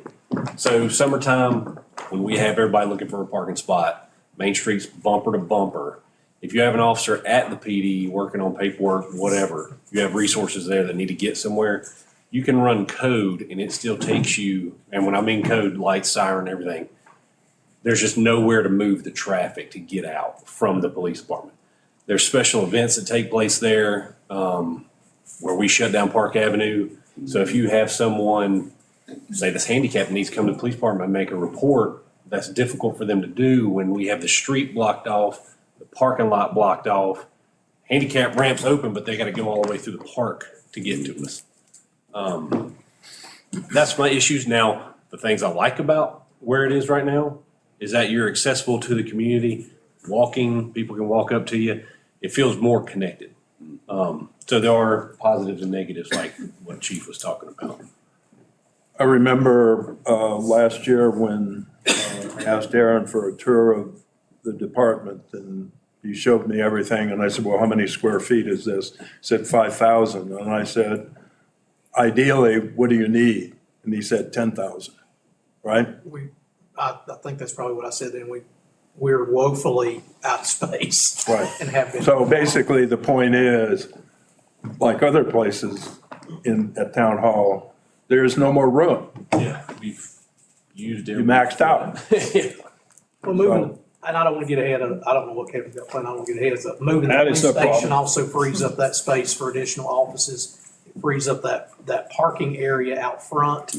So summertime, when we have everybody looking for a parking spot, Main Street's bumper to bumper. If you have an officer at the PD working on paperwork, whatever, you have resources there that need to get somewhere, you can run code and it still takes you, and when I mean code, lights, siren, everything, there's just nowhere to move the traffic to get out from the police department. There's special events that take place there where we shut down Park Avenue. So if you have someone say this handicap needs to come to the police department and make a report, that's difficult for them to do when we have the street blocked off, the parking lot blocked off, handicap ramps open, but they gotta go all the way through the park to get to us. That's my issues. Now, the things I like about where it is right now is that you're accessible to the community, walking, people can walk up to you. It feels more connected. So there are positives and negatives like what Chief was talking about. I remember last year when I asked Aaron for a tour of the department, and he showed me everything, and I said, well, how many square feet is this? He said 5,000, and I said, ideally, what do you need? And he said 10,000, right? I think that's probably what I said then. We're woefully out of space. Right. And have been. So basically, the point is, like other places at Town Hall, there's no more room. Yeah, we've used You maxed out. Well, moving, and I don't want to get ahead of, I don't know what Kevin's got planned, I don't want to get ahead of it. Moving the That police is no problem. station also frees up that space for additional offices. It frees up that parking area out front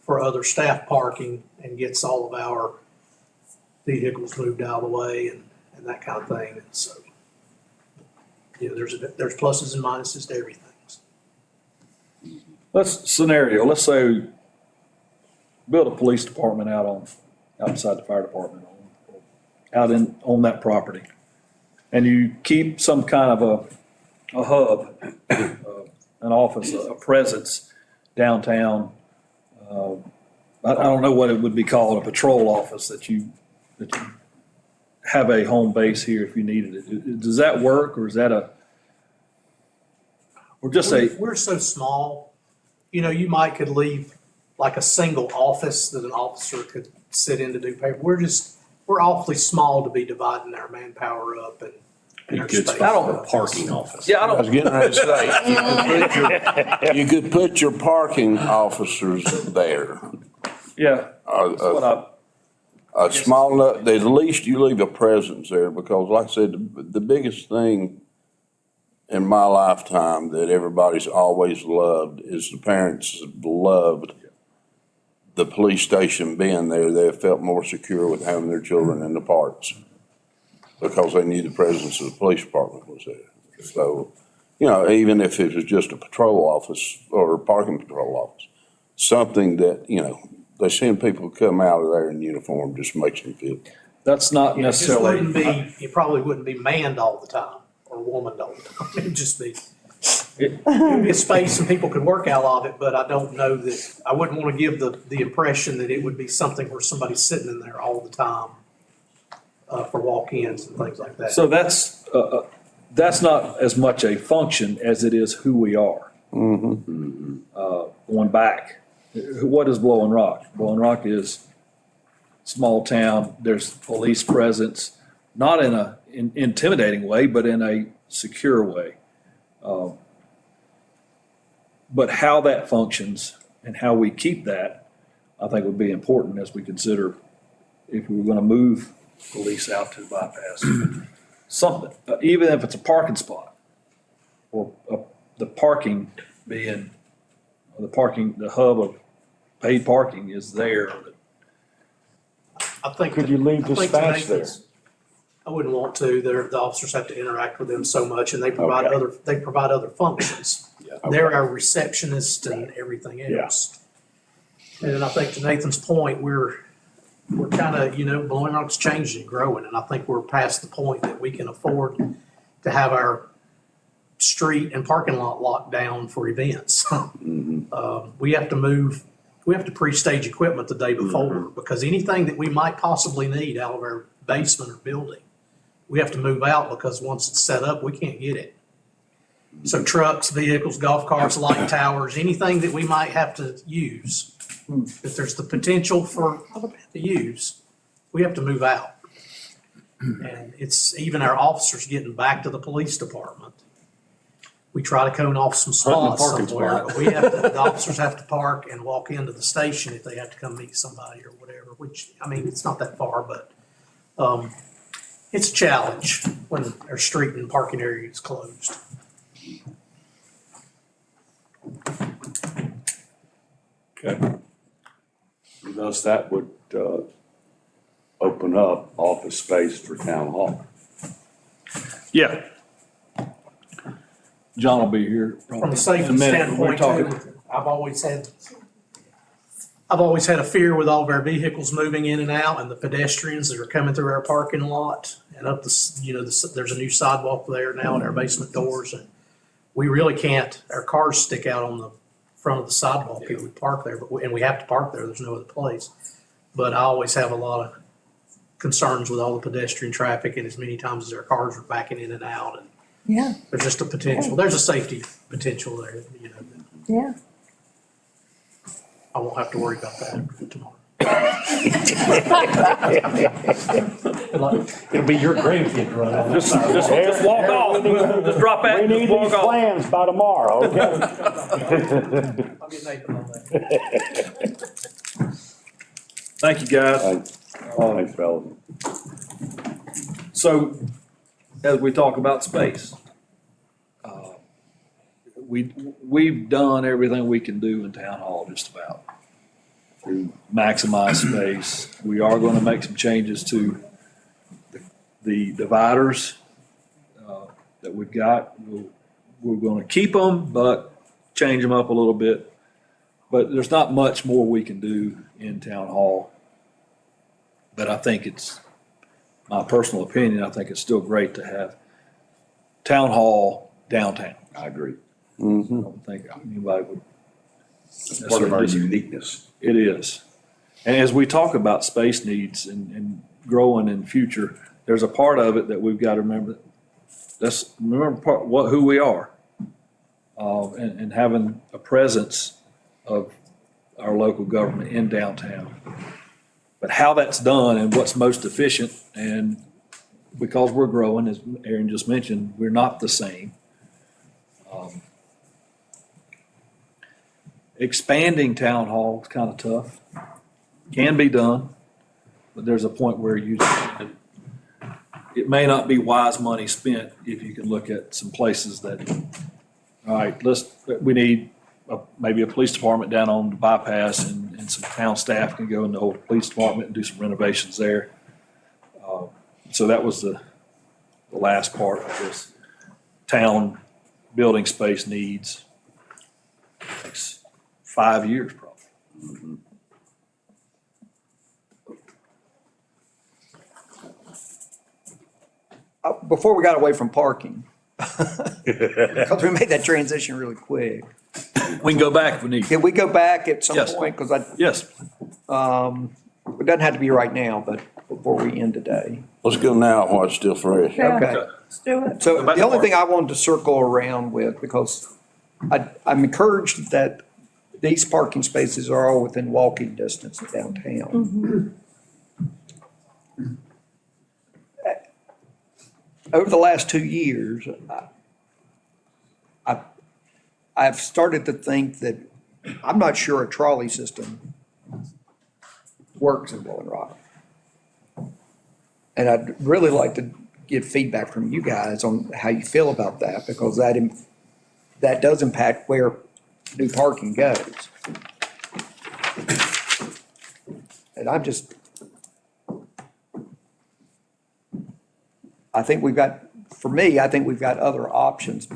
for other staff parking and gets all of our vehicles moved out of the way and that kind of thing. And so, yeah, there's pluses and minuses to everything. Let's say build a police department outside the fire department, on that property. And you keep some kind of a hub, an office, a presence downtown. I don't know what it would be called, a patrol office that you have a home base here if you needed it. Does that work, or is that We're so small, you could leave like a single office that an officer could sit in to do paper. We're awfully small to be dividing our manpower up and our space. I don't know, parking office. Yeah, I I was getting ready to say, you could put your parking officers there. Yeah. That's what A small enough, at least you leave a presence there, because like I said, the biggest thing in my lifetime that everybody's always loved is the parents loved the police station being there. They felt more secure with having their children in the parks because they knew the presence of the police department was there. So, even if it was just a patrol office or a parking patrol office, something that, they seeing people come out of there in uniform just makes them feel. That's not necessarily. It probably wouldn't be manned all the time or womaned all the time. It'd just be, it'd be a space and people could work out of it, but I don't know that, I wouldn't want to give the impression that it would be something where somebody's sitting in there all the time for walk-ins and things like that. So that's not as much a function as it is who we are. Going back, what is Blowing Rock? Blowing Rock is small town. There's police presence, not in a intimidating way, but in a secure way. But how that functions and how we keep that, I think would be important as we consider if we were going to move police out to the bypass. Something, even if it's a parking spot or the parking being, the hub of paid parking is there. I think. Could you leave I think dispatch there? I wouldn't want to. The officers have to interact with them so much, and they provide other functions. They're our receptionist and everything else. And then I think to Nathan's point, we're kind of, Blowing Rock's changing and growing, and I think we're past the point that we can afford to have our street and parking lot locked down for events. We have to pre-stage equipment the day before, because anything that we might possibly need out of our basement or building, we have to move out, because once it's set up, we can't get it. So trucks, vehicles, golf carts, light towers, anything that we might have to use, if there's the potential for to use, we have to move out. And it's even our officers getting back to the police department. We try to cone off some spots somewhere, but the officers have to park and walk into the station if they have to come meet somebody or whatever, which, it's not that far, but it's a challenge when our street and parking area is closed. Okay. thus that would, open up office space for town hall. Yeah. John will be here From probably a safety in a minute. We're standpoint, talking, too, I've always had a fear with all of our vehicles moving in and out and the pedestrians that are coming through our parking lot and up there's a new sidewalk there now at our basement doors, and we really can't, our cars stick out on the front of the sidewalk here. We park there, and we have to park there. There's no other place. But I always have a lot of concerns with all the pedestrian traffic and as many times as our cars are backing in and out, and Yeah, there's just a potential, there's a safety potential there, yeah. I won't have to worry about that tomorrow. It'll be your grandkids running on. just walk off. Just drop that We and need just walk these off. plans by tomorrow, okay? I'll get Nathan on that. Thank you, guys. Thanks, fellas. So, as we talk about space, we've done everything we can do in town hall just about to maximize space. We are going to make some changes to the dividers that we've got. We're going to keep them, but change them up a little bit. But there's not much more we can do in town hall. But I think it's my personal opinion. I think it's still great to have town hall downtown. I agree. I don't think anybody would. It's part of our uniqueness. It is. And as we talk about space needs and growing in the future, there's a part of it that we've got to remember. Let's remember who we are, and having a presence of our local government in downtown. But how that's done and what's most efficient, and because we're growing, as Aaron just mentioned, we're not the same. Expanding town hall is kind of tough. Can be done, but there's a point where it may not be wise money spent if you can look at some places that, all right, we need maybe a police department down on the bypass, and some town staff can go in the old police department and do some renovations there. So that was the last part of this town building space needs. Takes 5 years probably. Before we got away from parking, because we made that transition really quick. We can go back if we need. Can we go back at some Yes. point? Because Yes. it doesn't have to be right now, but before we end today. Let's go now while it's still fresh. Yeah. Okay. Let's do it. So Go back the to only work. thing I wanted to circle around with, because I'm encouraged that these parking spaces are all within walking distance of downtown. Over the last 2 years, I've started to think that I'm not sure a trolley system works in Rolling Rock. And I'd really like to get feedback from you guys on how you feel about that, because that does impact where new parking goes. And I think we've got other options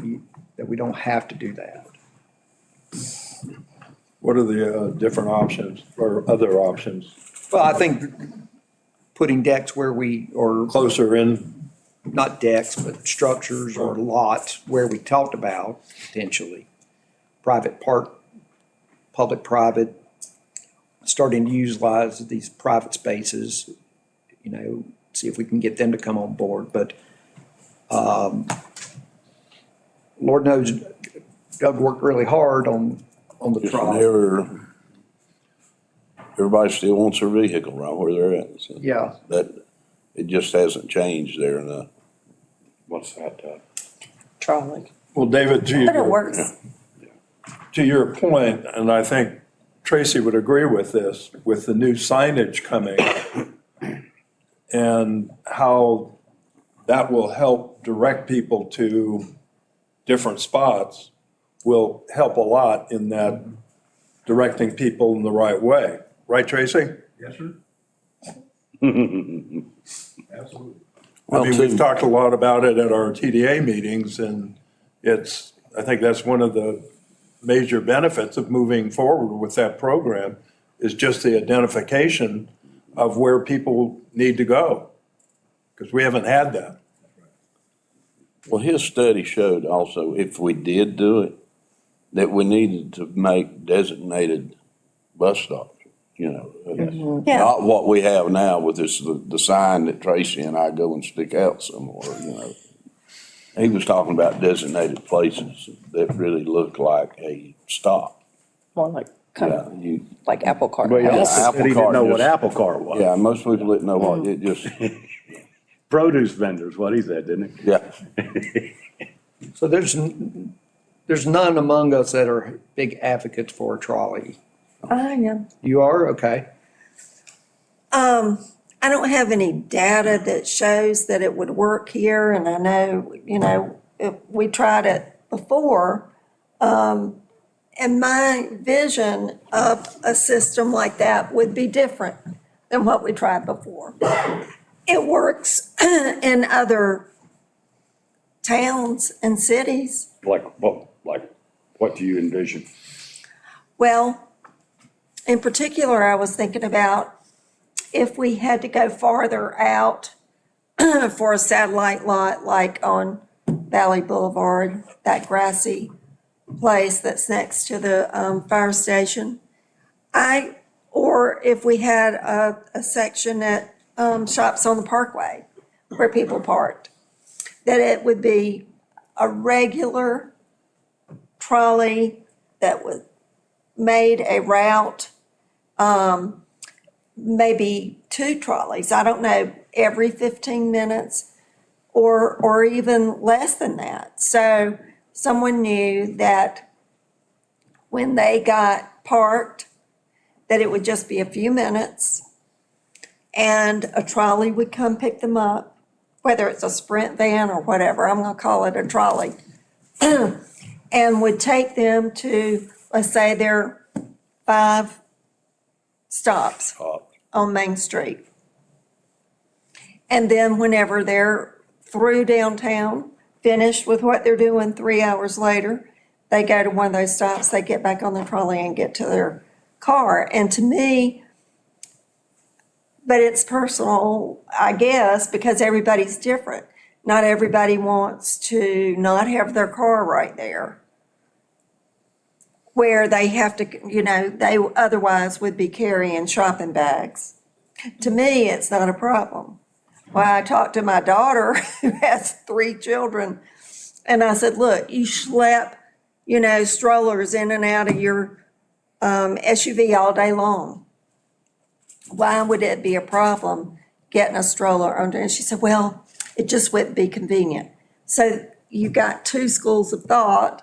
that we don't have to do that. What are the different options or other options? Well, I think putting decks or Closer in, not decks, but structures or lots where we talked about potentially. Private park, public-private, starting to utilize these private spaces, see if we can get them to come on board. But Lord knows Doug worked really hard on the Just trial. Everybody still wants their vehicle right where they're at. So Yeah. it just hasn't changed there enough. What's that? Trolley. well, David, But it works. to your point, and I think Tracy would agree with this, with the new signage coming and how that will help direct people to different spots will help a lot in that directing people in the right way, Right, Tracy? Yes, sir. Absolutely. I mean, we've talked a lot about it at our TDA meetings, and I think that's one of the major benefits of moving forward with that program, is just the identification of where people need to go, because we haven't had that. Well, his study showed also, if we did do it, that we needed to make designated bus stops, Yeah. Not what we have now with the sign that Tracy and I go and stick out somewhere. He was talking about designated places that really look like a stop. More like, kind of Yeah, like Apple Cart. Well, Yeah, also Apple said he didn't Cart know what just- Apple Cart was. Yeah, most people didn't know what, it just, Produce vendors, what he said, didn't he? yeah. So there's none among us that are big advocates for a trolley. I am. You are? Okay. I don't have any data that shows that it would work here, and I know, if we tried it before. And my vision of a system like that would be different than what we tried before. It works in other towns and cities. Like what do you envision? Well, in particular, I was thinking about if we had to go farther out for a satellite lot, like on Valley Boulevard, that grassy place that's next to the fire station. Or if we had a section that shops on the Parkway where people parked, that it would be a regular trolley that was made a route, maybe 2 trolleys, I don't know, every 15 minutes or even less than that. So someone knew that when they got parked, that it would just be a few minutes and a trolley would come pick them up, whether it's a Sprint van or whatever, I'm gonna call it a trolley, and would take them to, let's say there are 5 stops on Main Street. And then whenever they're through downtown, finished with what they're doing 3 hours later, they go to one of those stops, they get back on the trolley and get to their car. And to me, but it's personal, I guess, because everybody's different. Not everybody wants to not have their car right there, where they have to, they otherwise would be carrying shopping bags. To me, it's not a problem. Well, I talked to my daughter who has 3 children, and I said, look, you schlep, strollers in and out of your SUV all day long. Why would it be a problem getting a stroller under? And she said, well, it just wouldn't be convenient. So you got 2 schools of thought,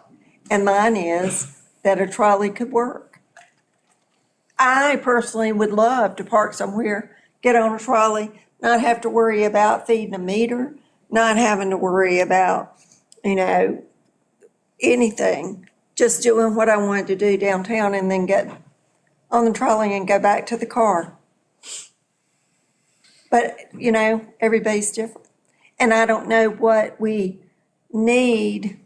and mine is that a trolley could work. I personally would love to park somewhere, get on a trolley, not have to worry about feeding a meter, not having to worry about, anything, just doing what I wanted to do downtown and then get on the trolley and go back to the car. But, everybody's different. And I don't know what we need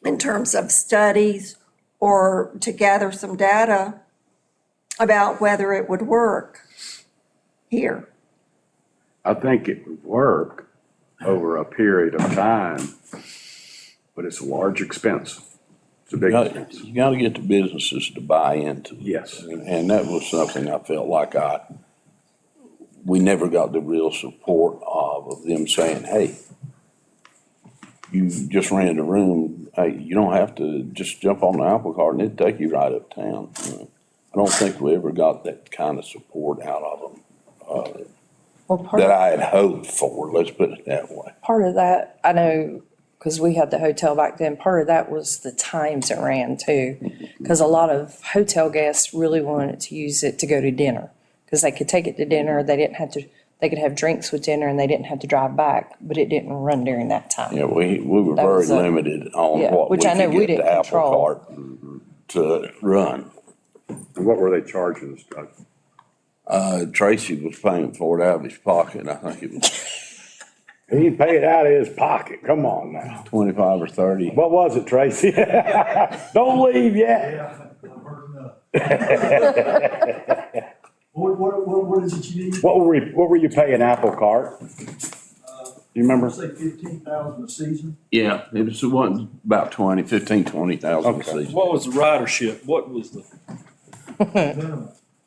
in terms of studies or to gather some data about whether it would work here. I think it would work over a period of time, but it's a large expense. It's a big expense. You gotta get the businesses to buy into it. Yes. And that was something I felt like we never got the real support of them saying, hey, you just rented a room, hey, you don't have to just jump on the Apple Cart and it'll take you right uptown. I don't think we ever got that kind of support out of them. That I had hoped for, let's put it that way. Part of that, I know, because we had the hotel back then, part of that was the times it ran too. Because a lot of hotel guests really wanted to use it to go to dinner, because they could take it to dinner, they could have drinks with dinner and they didn't have to drive back, but it didn't run during that time. Yeah, we were That very was limited on yeah, what we which I know could we get didn't the Apple control. Cart to run. And what were they charging us, Doug? Tracy was paying for it out of his pocket. I think it was He didn't pay it out of his pocket. Come on now. 25 or 30. What was it, Tracy? Don't leave yet. Yeah, I'm hurting up. What is it you need? What were you paying Apple Cart? You remember? Say 15,000 a season? Yeah, it was about 20,000 a Okay. season. What was the ridership? What was the?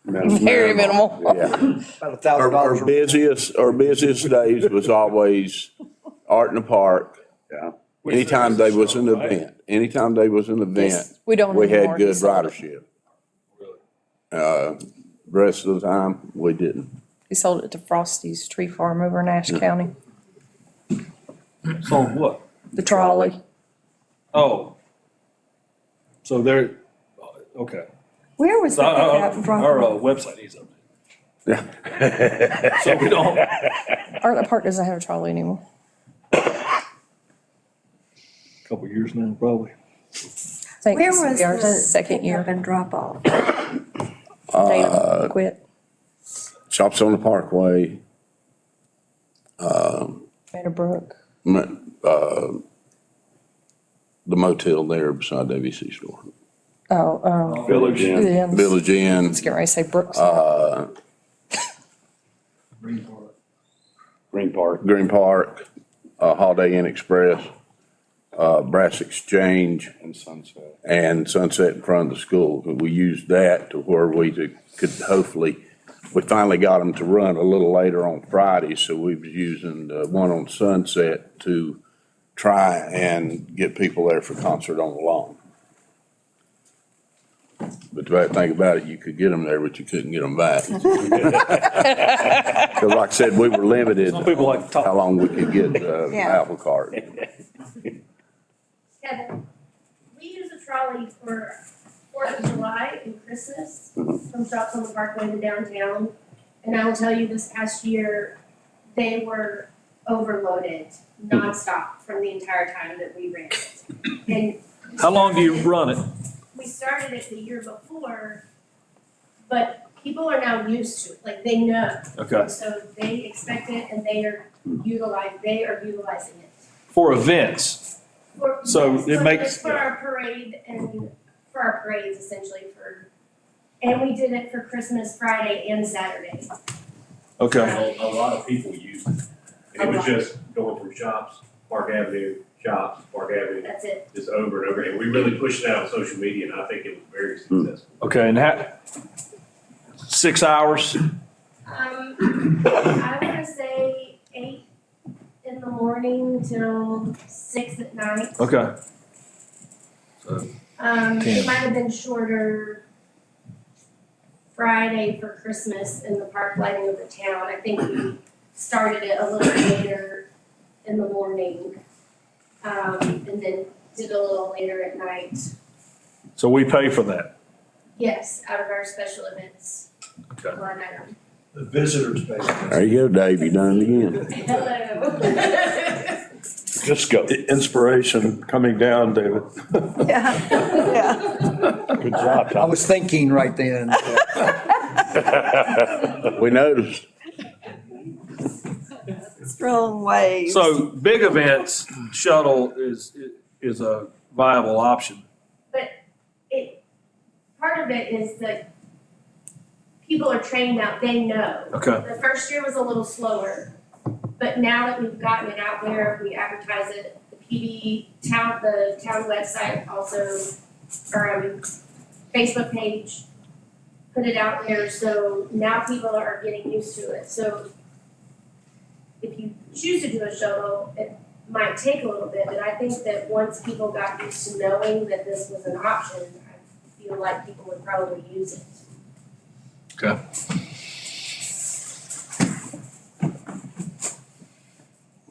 Very minimal. Yeah. About $1,000. Our busiest days was always Art in the Park. Yeah. Anytime there was an event, Yes, we don't we anymore. had good He sold it. ridership. Rest of the time, we didn't. He sold it to Frosty's Tree Farm over in Ashe County, Sold what? the trolley. Oh. So there, okay. Where was So the pickup from? our website needs updated. Yeah. So we don't, Art Park doesn't have a trolley anymore. couple of years now, probably. I think Where this will was be our the second year. pickup and drop off? They quit. Shops on the Parkway, Meadowbrook. the motel there beside WC store. Oh, Village Inn. Inn. Village Inn, Let's get ready to say Brooks. Green Park. Green Park, Holiday Inn Express, Brass Exchange, And Sunset. and Sunset in front of the school. We used that to where we could hopefully, we finally got them to run a little later on Friday, so we was using the one on Sunset to try and get people there for concert on the lawn. But the bad thing about it, you could get them there, but you couldn't get them back. Because like I said, we were limited Some people like to talk. how long we could get Yeah. Apple Cart. Kevin, we use a trolley for 4th of July and Christmas from Shops on the Parkway to downtown. And I will tell you, this past year, they were overloaded nonstop from the entire time that we ran it. And How long do you run it? we started it the year before, but people are now used to it, like they know. Okay. So they expect it and they are utilizing it. For events. For- So yes, it for- makes- For our parade and for our parades essentially and we did it for Christmas Friday and Saturday. Okay. A lot of people use it. And it was just going from shops, Park Avenue, shops, Park Avenue, That's it. just over and over. And we really pushed it out on social media, and I think it was very successful. Okay, and 6 hours? I wanna say 8 in the morning till 6 at night. Okay. It might have been shorter Friday for Christmas in the park lighting of the town. I think we started it a little later in the morning. And then did a little later at night. So we pay for that? Yes, out of our special events Okay. line item. The visitors pay. There you go, Dave, you done it again. Hello. Just go. Inspiration coming down, David. Yeah, yeah. Good job, I Tom. was thinking right then. We noticed. Strong waves. So big events, shuttle is a viable option. But part of it is that people are trained now, they know. Okay. The first year was a little slower, but now that we've gotten it out there, we advertise it, the town website also, or Facebook page, put it out there, so now people are getting used to it. So if you choose to do a shuttle, it might take a little bit, but I think that once people got used to knowing that this was an option, I feel like people would probably use it. Okay.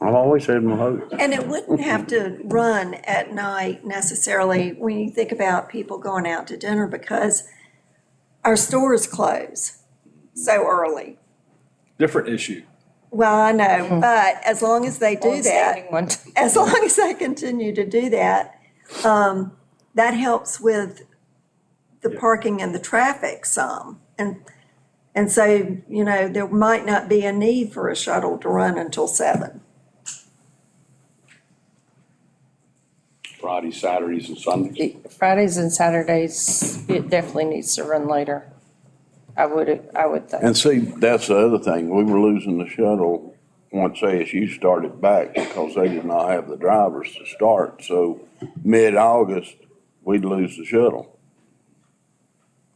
I've always had my hope. And it wouldn't have to run at night necessarily when you think about people going out to dinner because our stores close so early. Different issue. Well, I know, but as long as they do that, Longstanding one. as long as they continue to do that, that helps with the parking and the traffic some. And And so, you know, there might not be a need for a shuttle to run until 7. Fridays, Saturdays, and Sundays. Fridays and Saturdays, it definitely needs to run later. I would think. And see, that's the other thing. We were losing the shuttle once ASU started back because they did not have the drivers to start. So mid-August, we'd lose the shuttle.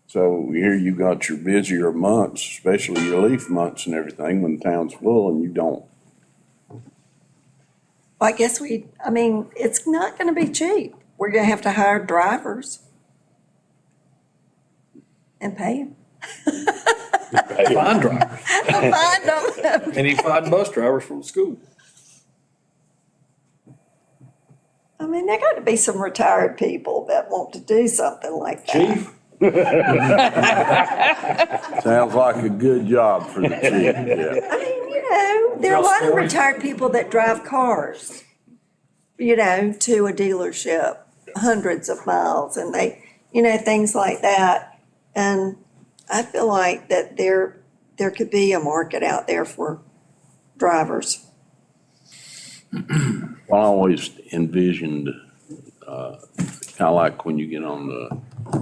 So here you got your busier months, especially your leaf months and everything, when town's full and you don't. I guess it's not going to be cheap. We're going to have to hire drivers and pay them. Find drivers. Find them. And you find bus drivers from school. I mean, there got to be some retired people that want to do something like that. Chief? Sounds like a good job for the chief, yeah. I mean, you know, there are a lot of retired people that drive cars, you know, to a dealership, hundreds of miles, and they, you know, things like that. And I feel like that there could be a market out there for drivers. Well, I always envisioned, kind of like when you get on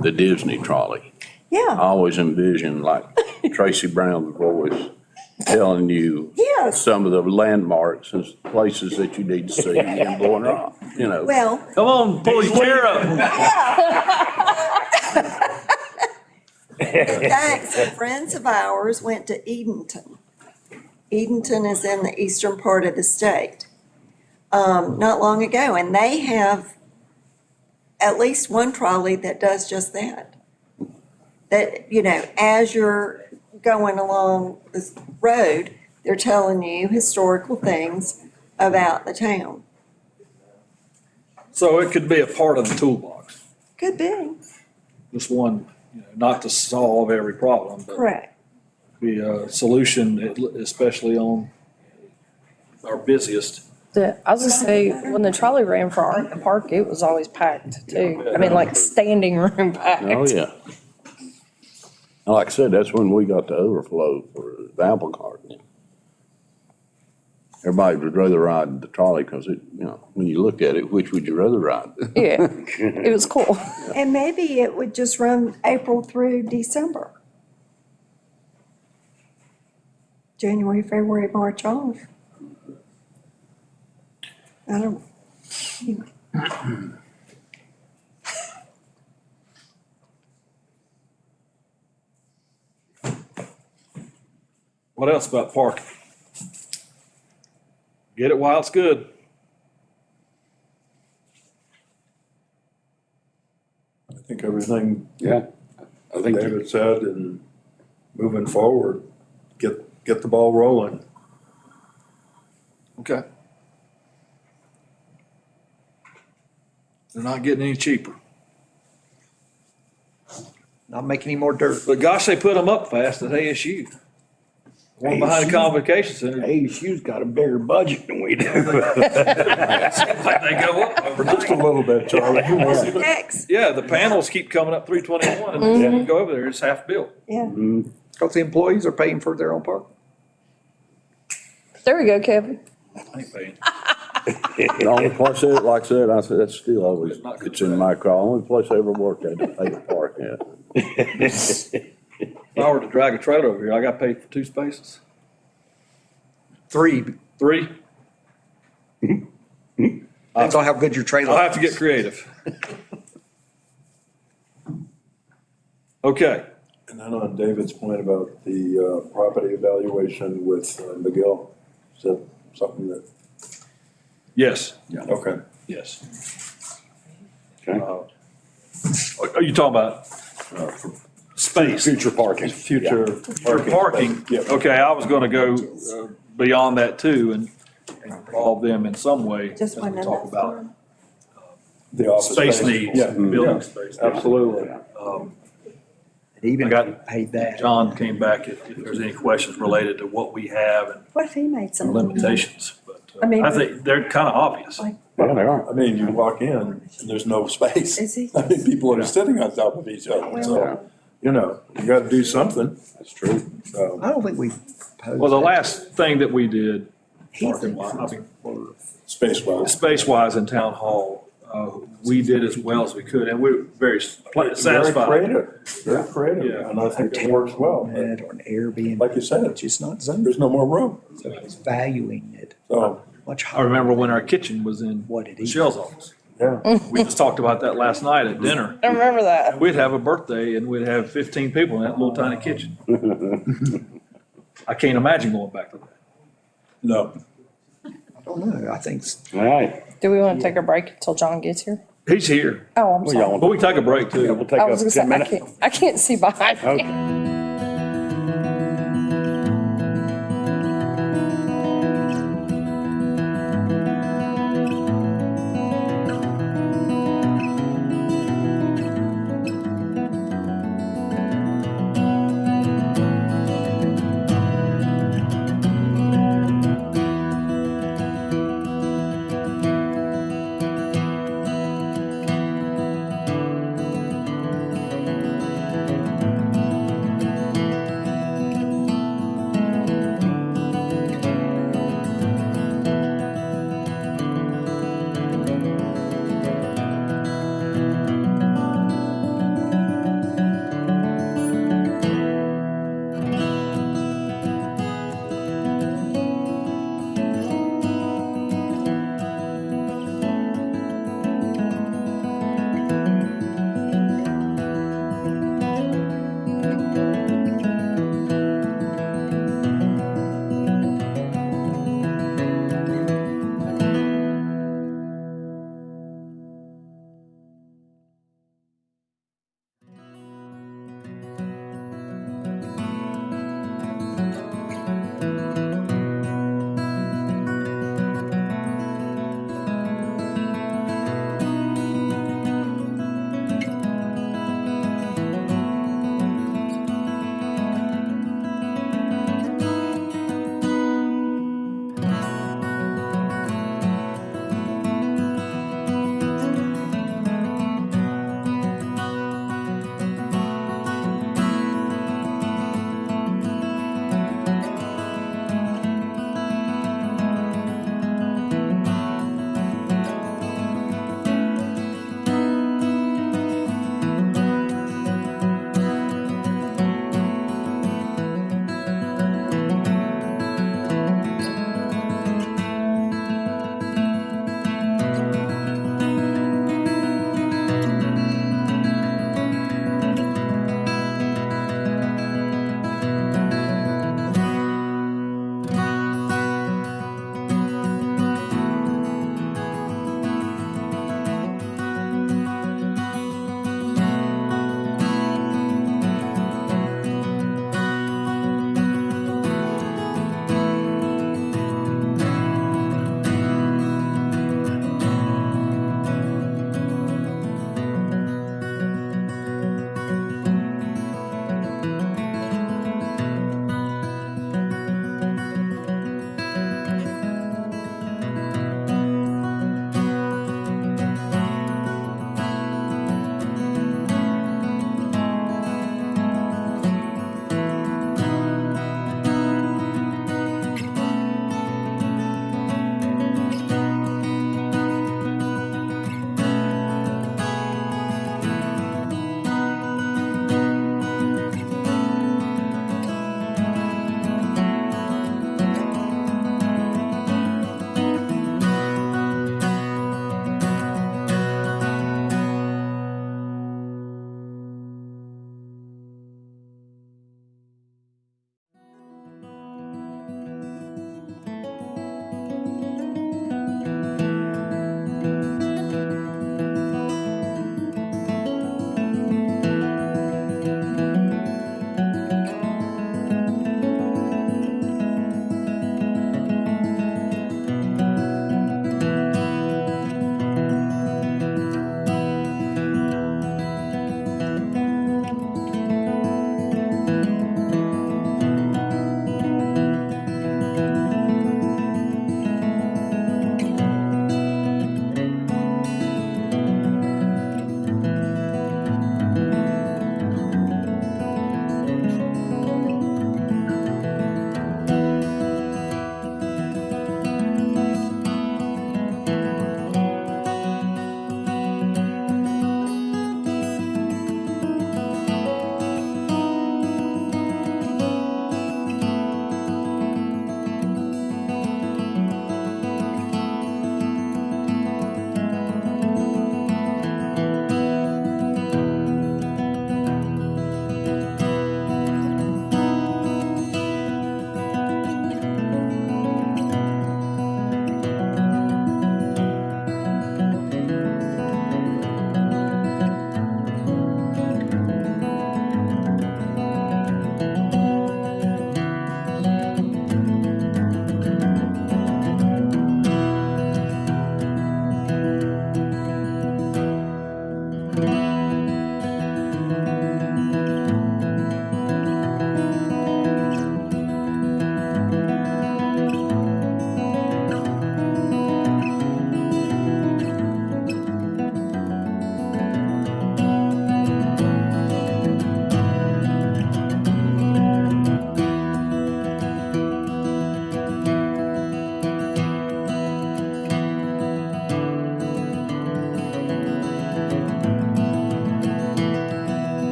the Disney trolley. I Yeah, always envisioned like Tracy Brown's voice telling you yes. some of the landmarks and places that you need to see and going around, you know. Well, Come on, pull your chair up. in fact, some friends of ours went to Edenton. Edenton is in the eastern part of the state, not long ago, and they have at least one trolley that does just that. That, you know, as you're going along this road, they're telling you historical things about the town. So it could be a part of the toolbox. Could be, Just one, you know, not to solve every problem, but correct. be a solution, especially on our busiest. I was just say, when the trolley ran for Art Park, it was always packed too. I mean, like standing room packed. Oh, yeah. And like I said, that's when we got the overflow for the apple cart. Everybody would rather ride the trolley because it, you know, when you look at it, which would you rather ride? Yeah, it was cool. And maybe it would just run April through December. January, February, March off. I don't, What else about parking? Get it while it's good. I think everything Yeah. I think David said, and moving forward, get the ball rolling. Okay. They're not getting any cheaper. Not make any more dirt. But gosh, they put them up fast at ASU. One behind the Convocation Center. ASU's got a bigger budget than we do. Seems like they go up Just a overnight. little bit, Charlie. next, Yeah, the panels keep coming up 321 and then you go over there, it's half built. yeah. Because the employees are paying for their own parking. There we go, Kevin. I ain't paying. The only place, like I said, that's still always, it's in my call. Only place I ever worked at to pay to park at. If I were to drag a trailer over here, I got paid for 2 spaces. 3, 3? depends on how good your trailer is. I'll have to get creative. Okay, And then on David's point about the property evaluation with McGill, is that something that, yes, okay. yes. Okay. Are you talking about space? Future parking. Future For parking, Yeah. okay, I was gonna go beyond that too and involve them in some way. Just as one we enough talk about for The office space needs, Yeah, building yeah, space. absolutely. Even I got- if you paid that. John came back if there's any questions related to what we have and What if he made some? limitations, but I mean- I think they're kind of obvious. Like, Yeah, they are. I mean, you walk in and there's no space. Is he? I mean, people are sitting on top of each other, so, well, you know, you gotta do something. That's true. So, I don't think we proposed. Well, the that. last thing that we did, parking lot, I mean, space-wise. space-wise in town hall, we did as well as we could, and we're very Very satisfied. creative, very creative, Yeah. and I think it works well. But Or an Airbnb. like you said, Which is not zoned, there's no more room. so it's valuing it So, much I higher. remember when our kitchen was in What it is. Michelle's office. yeah. We just talked about that last night at dinner. I remember that. And we'd have a birthday and we'd have 15 people in that little tiny kitchen. I can't imagine going back to that. No. I don't know, I think, All right. Do we want to take a break until John gets here? He's here, Oh, I'm Well, sorry. y'all- but we can take a break Yeah, too. we'll take I a was gonna say, 10-minute. I can't see behind me. Okay.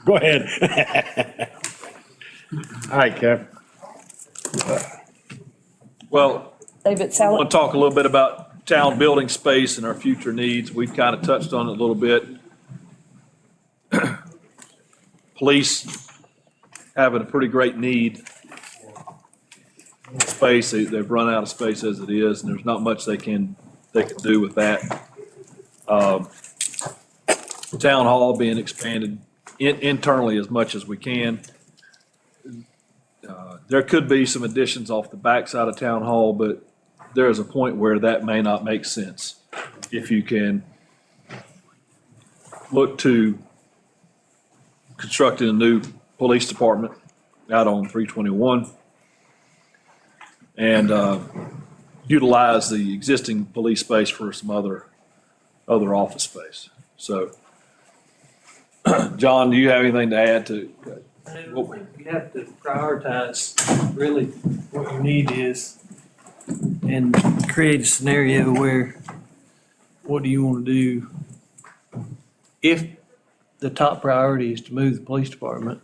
Go ahead. All right, Kev. Well, David I Sal, want to talk a little bit about town building space and our future needs. We've kind of touched on it a little bit. Police having a pretty great need for space. They've run out of space as it is, and there's not much they can do with that. Town hall being expanded internally as much as we can. There could be some additions off the backside of town hall, but there is a point where that may not make sense. If you can look to constructing a new police department out on 321 and utilize the existing police space for some other office space. So, John, do you have anything to add to? I think you have to prioritize really what your need is and create a scenario where what do you want to do? If the top priority is to move the police department,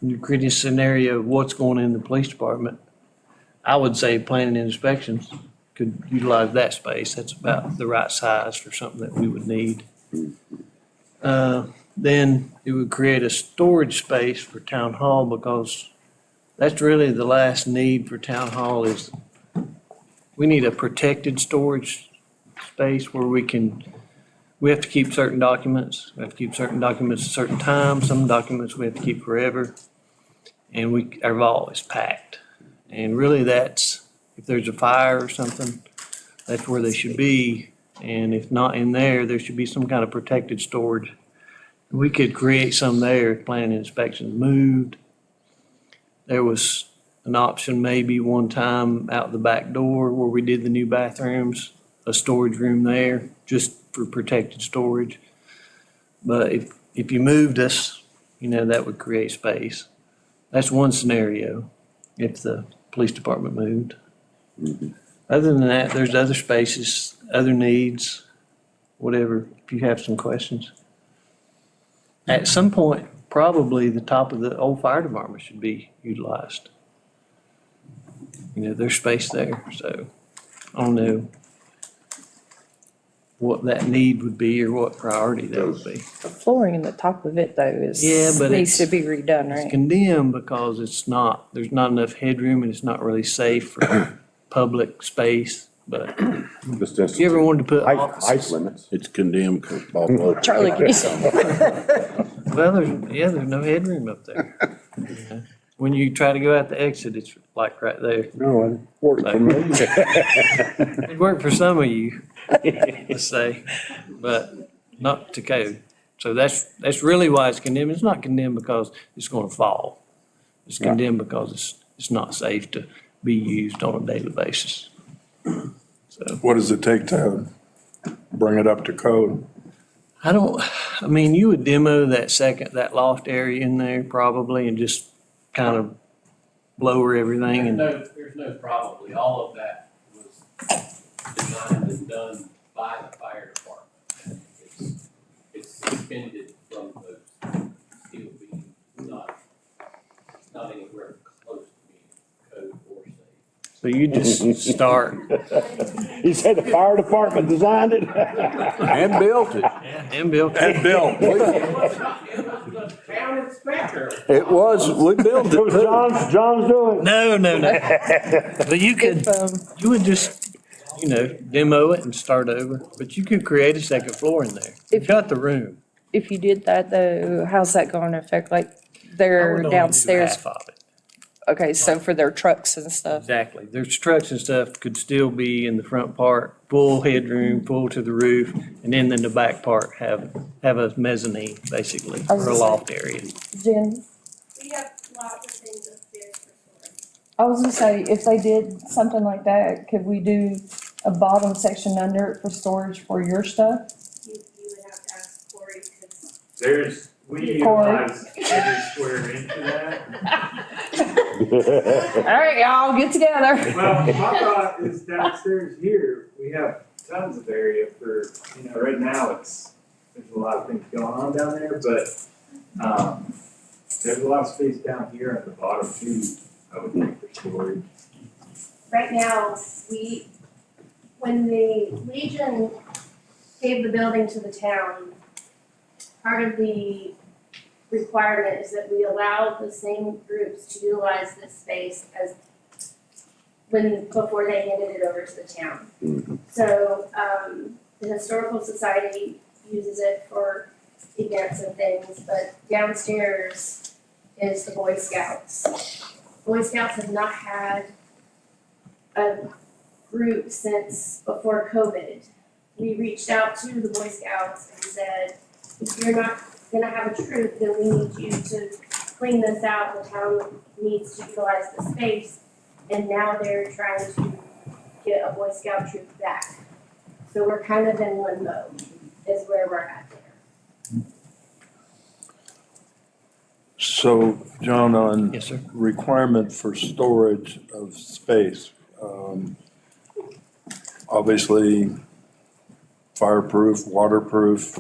and you create a scenario of what's going in the police department, I would say planning and inspections could utilize that space. That's about the right size for something that we would need. Then it would create a storage space for town hall, because that's really the last need for town hall is we need a protected storage space where we have to keep certain documents. We have to keep certain documents at certain times. Some documents we have to keep forever. And our vault is packed. And really that's, if there's a fire or something, that's where they should be. And if not in there, there should be some kind of protected storage. We could create some there if planning and inspections moved. There was an option maybe one time out the back door where we did the new bathrooms, a storage room there just for protected storage. But if you moved us, that would create space. That's one scenario if the police department moved. Mm-hmm. Other than that, there's other spaces, other needs, whatever, if you have some questions. At some point, probably the top of the old fire department should be utilized. There's space there, so I don't know what that need would be or what priority that would be. the flooring in the top of it though is, Yeah, but needs to it's- be redone, It's right? condemned because there's not enough headroom and it's not really safe for public space. But Just if you ever wanted to put height offices, limits. It's condemned because Bob Lowe. Charlie, can well, there's no headroom up there. Yeah. When you try to go out the exit, it's like right there. No, it worked for me. It worked for some of you, let's say, but not to code. So that's really why it's condemned. It's not condemned because it's going to fall. It's condemned because it's not safe to be used on a daily basis. So What does it take to bring it up to code? you would demo that loft area in there probably and just kind of lower everything and. There's no probably, all of that was designed and done by the fire department. It's suspended from those steel beams, not anywhere close to being code or safe. So you just start. He said the fire department designed it. And built it. And built. And built. It was the town inspector. It was, we built It was it. John's doing. No. But you could, If, you would just, demo it and start over. But you could create a second floor in there. You've got the room. if you did that though, how's that going to affect like I their would only do downstairs? half of it. Okay, so for their trucks and stuff. Exactly. Their trucks and stuff could still be in the front part, full headroom, full to the roof, and then in the back part have a mezzanine, basically, I was or a gonna say- loft area. Jen, We have lots of things upstairs for storage. I was gonna say, if they did something like that, could we do a bottom section under it for storage for your stuff? You would have to ask Corey, because Corey. We utilize every square inch of that. All right, y'all, get together. Well, my thought is downstairs here, we have tons of area for, right now there's a lot of things going on down there, but, there's a lot of space down here at the bottom too, I would think, for storage. Right now, when the Legion gave the building to the town, part of the requirement is that we allow the same groups to utilize this space as before they handed it over to the town. So, the Historical Society uses it for events and things, but downstairs is the Boy Scouts. Boy Scouts have not had a group since before COVID. We reached out to the Boy Scouts and said, if you're not gonna have a troop, then we need you to clean this out, the town needs to utilize the space. And now they're trying to get a Boy Scout troop back. So we're kind of in limbo, is where we're at there. So, John, on Yes, sir. requirement for storage of space, obviously fireproof, waterproof,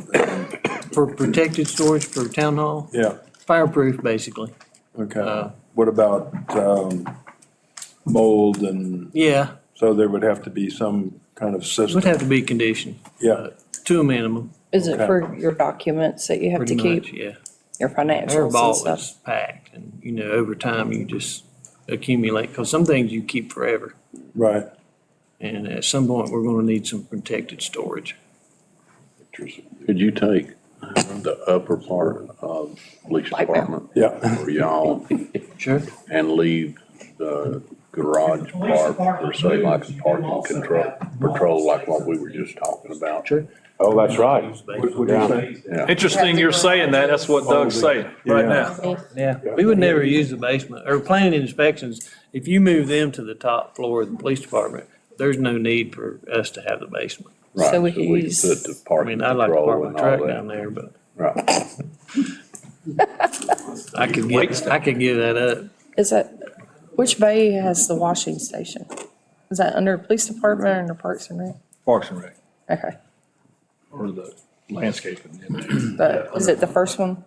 For protected storage for town hall, yeah, fireproof, basically. okay. What about mold and, Yeah, so there would have to be some kind of it system? would have to be conditioned. Yeah. To a minimum, Is it Okay. for your documents that you have to pretty keep, much, yeah. your Our financials and vault stuff? is packed and, over time you just accumulate, because some things you keep forever. Right. And at some point, we're gonna need some protected storage. Could you take the upper part of police Like that. department? Yeah. For y'all Sure. and leave the garage part for say like a parking patrol like what we were just talking about? Sure. Oh, that's right. What do you say? Yeah. Interesting you're saying that. That's what Doug's saying right Yeah. now. Yeah, we would never use the basement, or planning inspections, if you move them to the top floor of the police department, there's no need for us to have the basement. Right, So we could can use- put the I parking mean, I'd like to patrol park my and all truck that. down there, but Right. I could give that up. Is that, which bay has the washing station? Is that under police department or under Parks and Rec? Parks and Rec, Okay, or the landscaping. but was it the first one?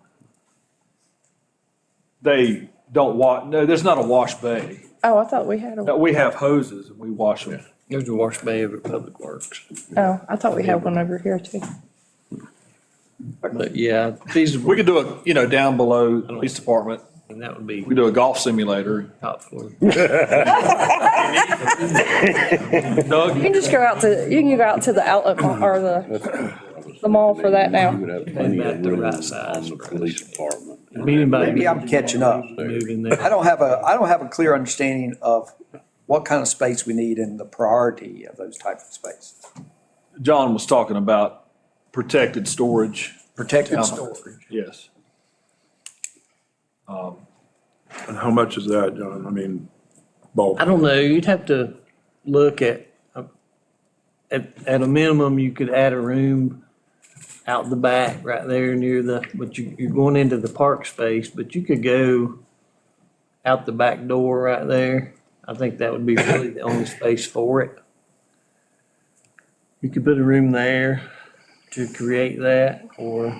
They don't no, there's not a wash bay. Oh, I thought we had No, a, we have hoses and we wash them. There's a wash bay over at Public Works. oh, I thought we had one over here too. But yeah, these, We could do down below the police department, and that would be we do a golf simulator. top floor. Doug, You can just go out to, you can go out to the outlet mall or the mall for that now. You would have plenty Back of the room right size on the for us. police department. Maybe I'm catching up. Moving there. I don't have a clear understanding of what kind of space we need and the priority of those types of spaces. John was talking about protected storage. Protected Town- storage. Yes. And how much is that, John? I mean, bulk. I don't know, you'd have to look at a minimum, you could add a room out the back right there near but you're going into the park space, but you could go out the back door right there. I think that would be really the only space for it. You could put a room there to create that, or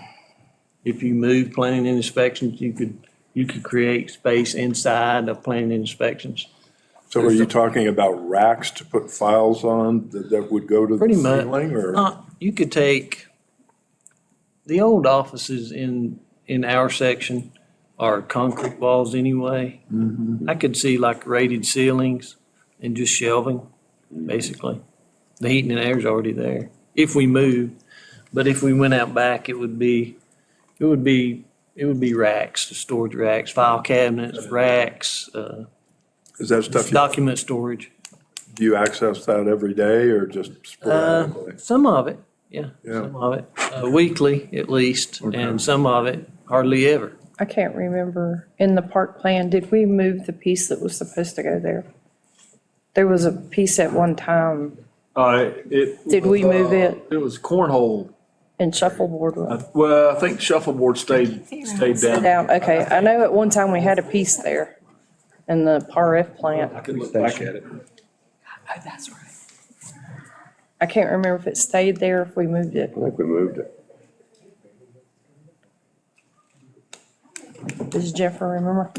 if you move planning and inspections, you could create space inside of planning and inspections. So are you talking about racks to put files on that would go to the Pretty much. ceiling or? You could take, the old offices in our section are concrete walls anyway. I could see like rated ceilings and just shelving, basically. The heating and air's already there, if we moved. But if we went out back, it would be racks, the storage racks, file cabinets, racks, Is that stuff, document storage. do you access that every day or just sporadically? Some of it, yeah, Yeah. some of it, weekly at least, and some of it hardly ever. I can't remember, in the park plan, did we move the piece that was supposed to go there? There was a piece at one time, Did we move it? It was cornhole. and shuffleboard was Well, I think shuffleboard stayed down. down, okay, I know at one time we had a piece there in the RF plant. I could look back at it. Oh, that's right. I can't remember if it stayed there, or if we moved it. I think we moved it. Does Jennifer remember?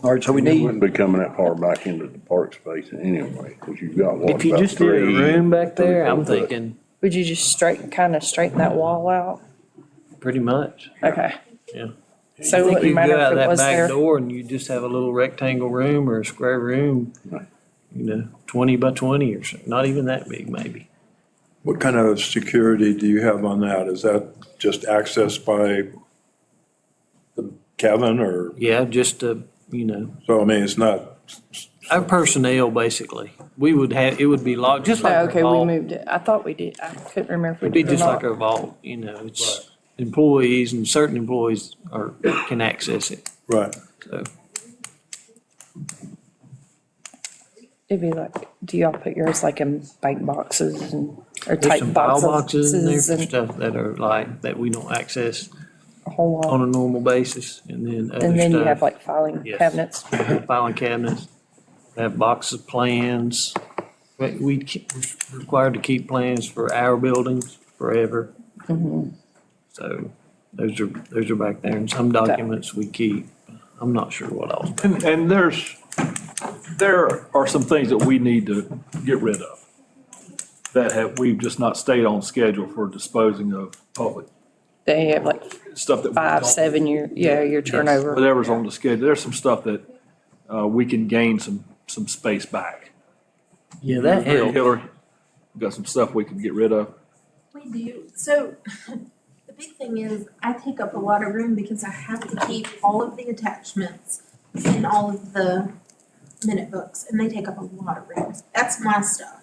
All right, so we You need, wouldn't be coming that far back into the park space anyway, because you've got what, If you about just did a three- room back there, 3, 4 I'm foot. thinking Would you just straighten that wall out? pretty much. Okay. Yeah. So I it think wouldn't you matter go out if it that was back there. door and you just have a little rectangle room or a square room, 20 by 20 or something, not even that big maybe. What kind of security do you have on that? Is that just accessed by the Kevin or, Yeah, just so I mean, it's not, our personnel basically. We would have, it would be locked, just like Oh, a okay, we vault. moved it. I thought we did. I couldn't remember if we It'd be did or just like not. a vault, it's employees and certain employees can access it. right. So It'd be like, do y'all put yours like in bank boxes or there's type some file boxes in there boxes for and stuff that are like, that we don't access a whole lot? on a normal basis. And then other And then you have stuff, like filing Yes. cabinets. filing cabinets, we have boxes of plans. We're required to keep plans for our buildings forever. Mhm. So those are back there, and some documents we keep. I'm not sure what else. And there are some things that we need to get rid of we've just not stayed on schedule for disposing of public They have like stuff that. we 5, don't- 7 year turnover. Whatever's on the schedule, there's some stuff that, we can gain some space back. Yeah, that Agree, helps. Hillary, we got some stuff we can get rid of. We do. So the big thing is I take up a lot of room because I have to keep all of the attachments and all of the minute books, and they take up a lot of room. That's my stuff.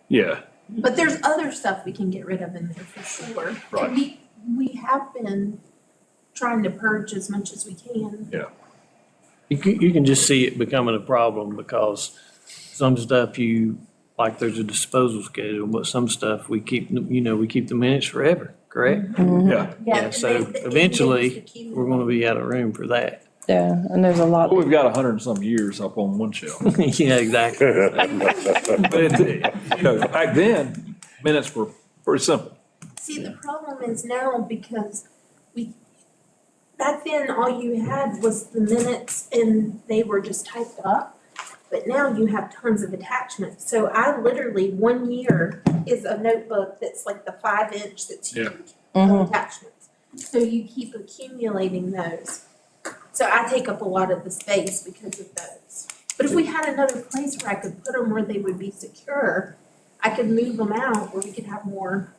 Yeah. But there's other stuff we can get rid of in there for sure. Right. And we have been trying to purge as much as we can. You can just see it becoming a problem because some stuff like there's a disposal schedule, but some stuff we keep the minutes forever, correct? Yeah. Yeah, so eventually, we're gonna be out of room for that. Yeah, and there's a lot. We've got 100 and some years up on one shelf. Yeah, exactly. But back then, minutes were pretty simple. See, the problem is now because back then, all you had was the minutes and they were just typed up. But now you have tons of attachments. So I literally, 1 year is a notebook that's like the 5-inch that's huge of attachments. So you keep accumulating those. So I take up a lot of the space because of those. But if we had another place where I could put them where they would be secure, I could move them out where we could have more,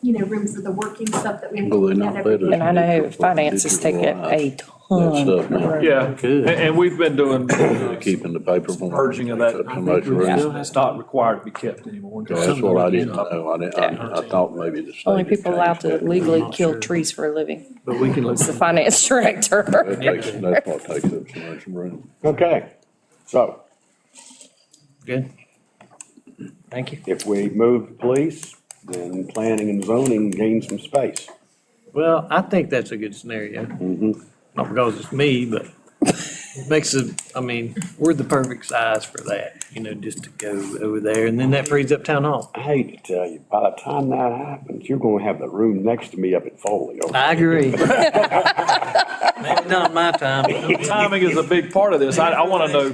room for the working stuff that we have to Will they look not at let every us day. And I know finance is taking up a ton. stuff now. of room. Yeah, and we've been doing Keeping the paper from. purging of that. So much room. It's not required to be kept anymore. Okay, that's what I didn't know. I thought maybe the state. Only had people allowed changed to that. legally not kill sure. trees for a living. But we can look. It's the finance director. That's what takes up so much room. Okay, so Good. Thank you. if we move police, then planning and zoning gain some space. Well, I think that's a good scenario. Mhm. Not because it's me, but it makes we're the perfect size for that, just to go over there. And then that frees up town hall. I hate to tell you, by the time that happens, you're gonna have the room next to me up at Foley. okay? I agree. Maybe not my time. Timing is a big part of this. I want to know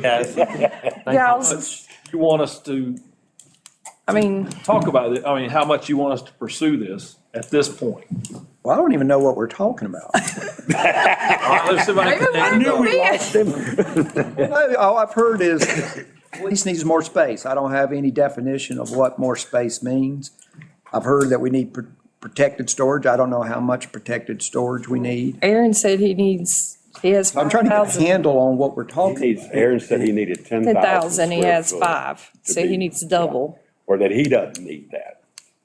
Yeah, how much you want us to talk about it. I mean, how much you want us to pursue this at this point. well, I don't even know what we're talking about. All right, let's see if I can- I knew we lost him. All I've heard is police needs more space. I don't have any definition of what more space means. I've heard that we need protected storage. I don't know how much protected storage we need. Aaron said he has I'm trying to get a 5,000. handle on what we're talking about. Aaron said he needed 10,000. 10,000, he square has foot 5, to so be- he needs double. Or that he doesn't need that,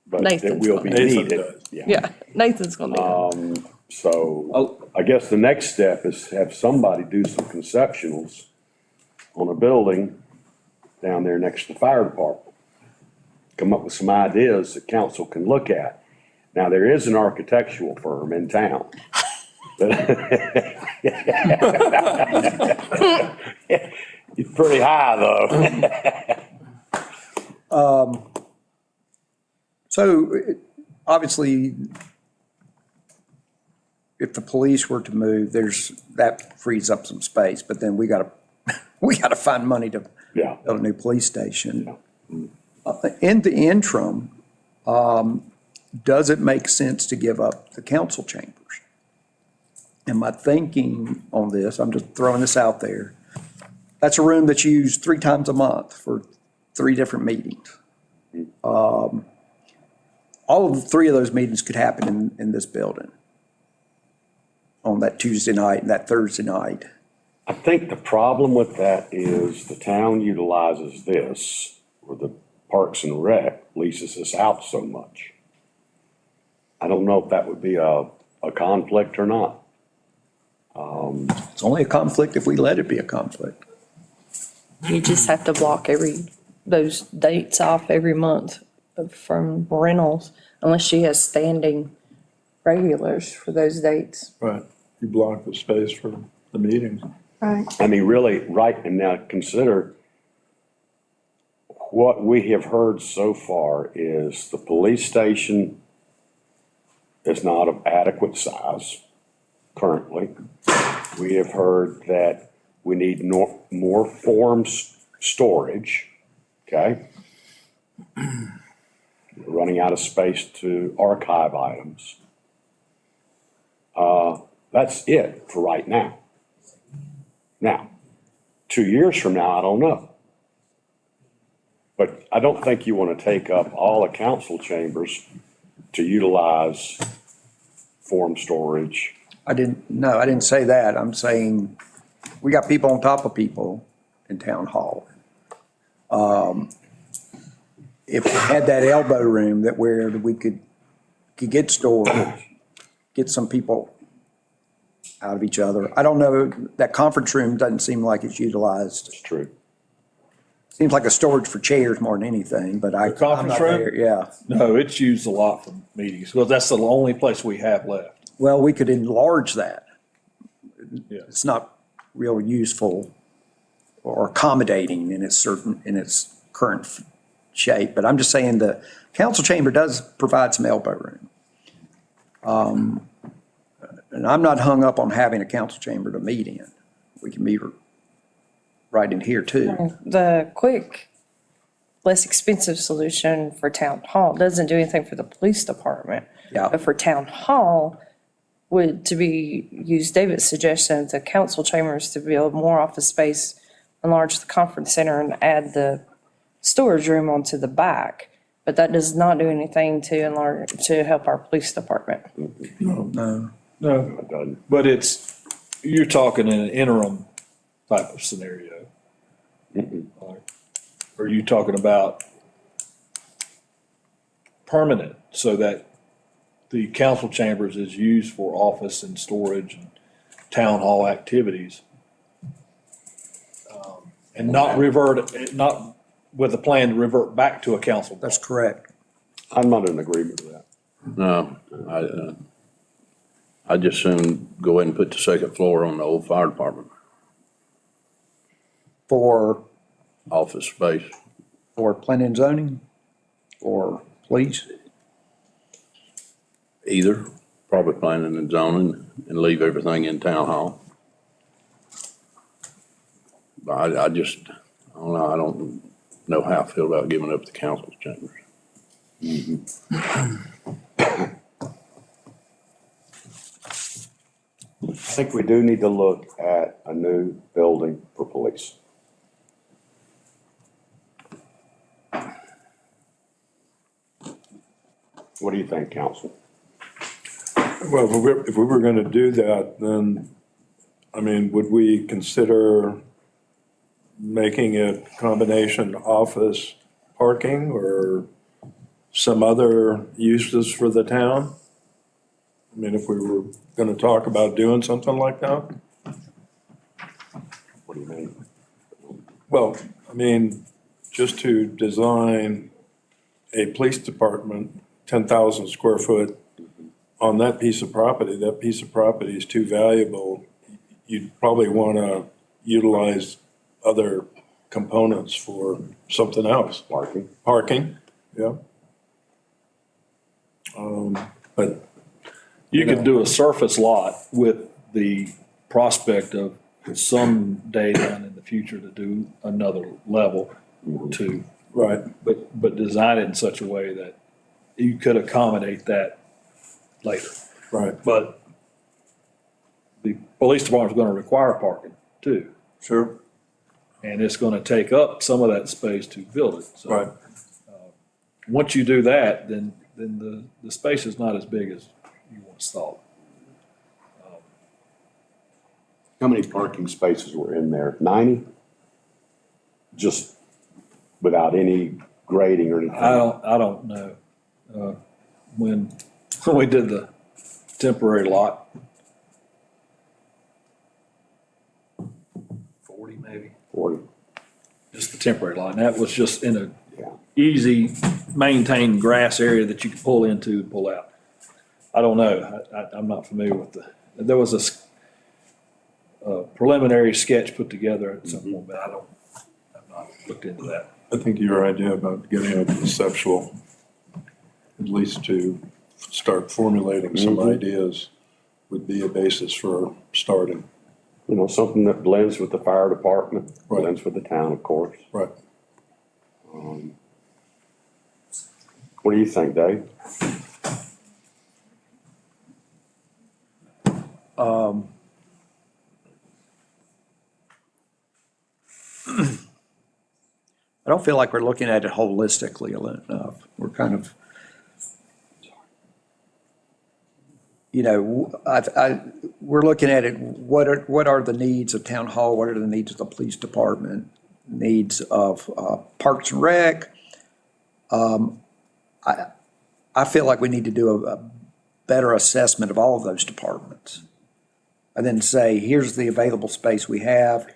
but that Nathan's will be gonna. Nathan needed. does. Yeah, Nathan's gonna do it. So I guess the next step is have somebody do some conceptuals on a building down there next to the fire department. Come up with some ideas that council can look at. Now, there is an architectural firm in town. It's pretty high, though. So obviously, if the police were to move, that frees up some space, but then we gotta find money to Yeah. build a new police station. In the interim, does it make sense to give up the council chambers? And my thinking on this, I'm just throwing this out there, that's a room that's used 3 times a month for 3 different meetings. All of 3 of those meetings could happen in this building on that Tuesday night and that Thursday night. I think the problem with that is the town utilizes this, or the Parks and Rec leases this out so much. I don't know if that would be a conflict or not. It's only a conflict if we let it be a conflict. You just have to block those dates off every month from rentals unless she has standing regulars for those dates. Right, you block the space for the meetings. Right. I mean, really, right, and now consider what we have heard so far is the police station is not of adequate size currently. We have heard that we need more storage, okay? We're running out of space to archive items. That's it for right now. Now, 2 years from now, I don't know. But I don't think you want to take up all the council chambers to utilize form storage. I didn't say that. I'm saying we got people on top of people in town hall. If we had that elbow room where we could get storage, get some people out of each other. I don't know, that conference room doesn't seem like it's utilized. It's true. Seems like a storage for chairs more than anything, but I'm conference not room? there. Yeah. No, it's used a lot for meetings, because that's the only place we have left. Well, we could enlarge that. Yeah. It's not real useful or accommodating in its current shape, but I'm just saying the council chamber does provide some elbow room. And I'm not hung up on having a council chamber to meet in. We can meet right in here too. The quick, less expensive solution for town hall doesn't do anything for the police department. Yeah. But for town hall, use David's suggestion, the council chambers to build more office space, enlarge the conference center and add the storage room onto the back. But that does not do anything to help our police department. No. No, It doesn't. but you're talking in an interim type of scenario. Or are you talking about permanent, so that the council chambers is used for office and storage and town hall activities? And not with a plan to revert back to a council. That's correct. I'm not in agreement with that. No, I just soon go ahead and put the second floor on the old fire department For office space. planning and zoning or police? Either, probably planning and zoning, and leave everything in town hall. But I don't know, I don't know how I feel about giving up the council's chambers. I think we do need to look at a new building for police. What do you think, council? Well, if we were going to do that, then, I mean, would we consider making it combination office parking or some other uses for the town? I mean, if we were going to talk about doing something like that? What do you mean? Well, I mean, just to design a police department, 10,000 square foot on that piece of property is too valuable. You'd probably want to utilize other components for something else. Parking? Parking, yeah. But You could do a surface lot with the prospect of someday down in the future to do another level or two. right, But design it in such a way that you could accommodate that later. right, But the police department's gonna require parking too. sure, And it's gonna take up some of that space to build it. So, right. once you do that, then the space is not as big as you once thought. How many parking spaces were in there? 90? Just without any grading or anything? I don't know. When we did the temporary lot, 40 maybe, 40. just the temporary lot. And that was just in a Yeah. easy maintained grass area that you could pull into and pull out. I don't know. I'm not familiar with there was a preliminary sketch put together at some point, but I've not looked into that. I think your idea about getting a conceptual, at least to start formulating some ideas, would be a basis for starting. You know, something that blends with the fire department, Right. blends with the town, of course. Right. What do you think, Dave? I don't feel like we're looking at it holistically enough. We're kind of, you know, we're looking at it, what are the needs of town hall? What are the needs of the police department? Needs of Parks and Rec? I feel like we need to do a better assessment of all of those departments. And then say, here's the available space we have.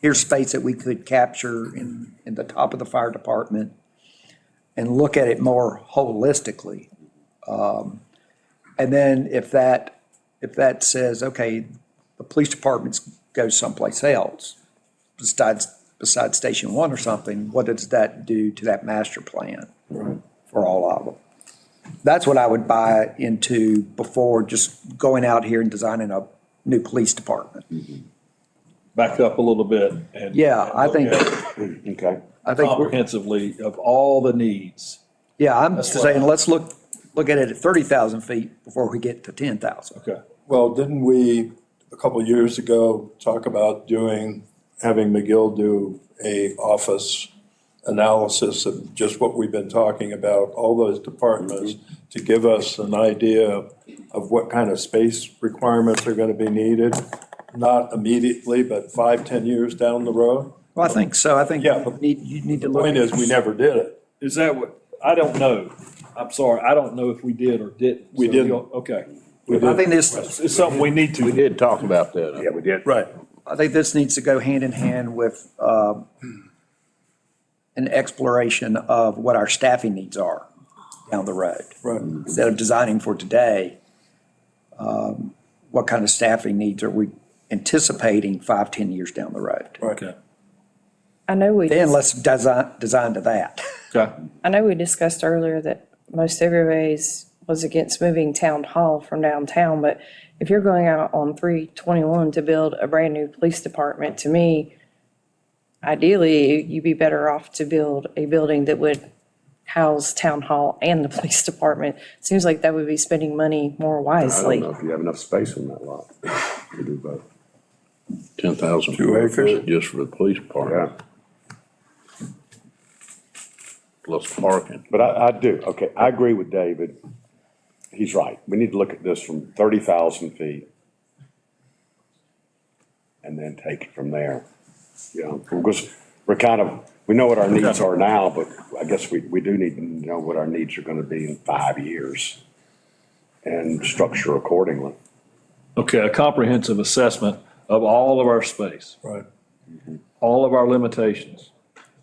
Here's space that we could capture in the top of the fire department and look at it more holistically. And then if that says, okay, the police department goes someplace else, besides Station One or something, what does that do to that master plan for all of them? That's what I would buy into before just going out here and designing a new police department. Back up a little bit and. Yeah, I think, Okay. I think, Comprehensively of all the needs. yeah, I'm That's what saying, let's look at it at 30,000 feet before we get to 10,000. Okay. Well, didn't we, a couple of years ago, talk about having McGill do a office analysis of just what we've been talking about, all those departments, to give us an idea of what kind of space requirements are gonna be needed? Not immediately, but 5-10 years down the road? Well, I think so. I think Yeah, but you need to the look. point is, we never did it. Is that what, I don't know. I'm sorry, I don't know if we did or didn't. We So didn't. Okay. I think this, It's something we need We to, did talk about that. Yeah, we did. Right. I think this needs to go hand in hand with an exploration of what our staffing needs are down the road. Right. Instead of designing for today, what kind of staffing needs are we anticipating 5-10 years down the road? okay. I know Then let's design to that. Okay. I know we discussed earlier that most everybody's was against moving town hall from downtown, but if you're going out on 321 to build a brand new police department, to me, ideally, you'd be better off to build a building that would house town hall and the police department. Seems like that would be spending money more I wisely. don't know if you have enough space on that lot to do both. 10,000 2 square acres. feet just for the police department. Yeah. Plus parking. But I do, okay, I agree with David. He's right. We need to look at this from 30,000 feet and then take it from there. You know, because we know what our needs are now, but I guess we do need to know what our needs are gonna be in 5 years and structure accordingly. Okay, a comprehensive assessment of all of our space, Right, all of our limitations,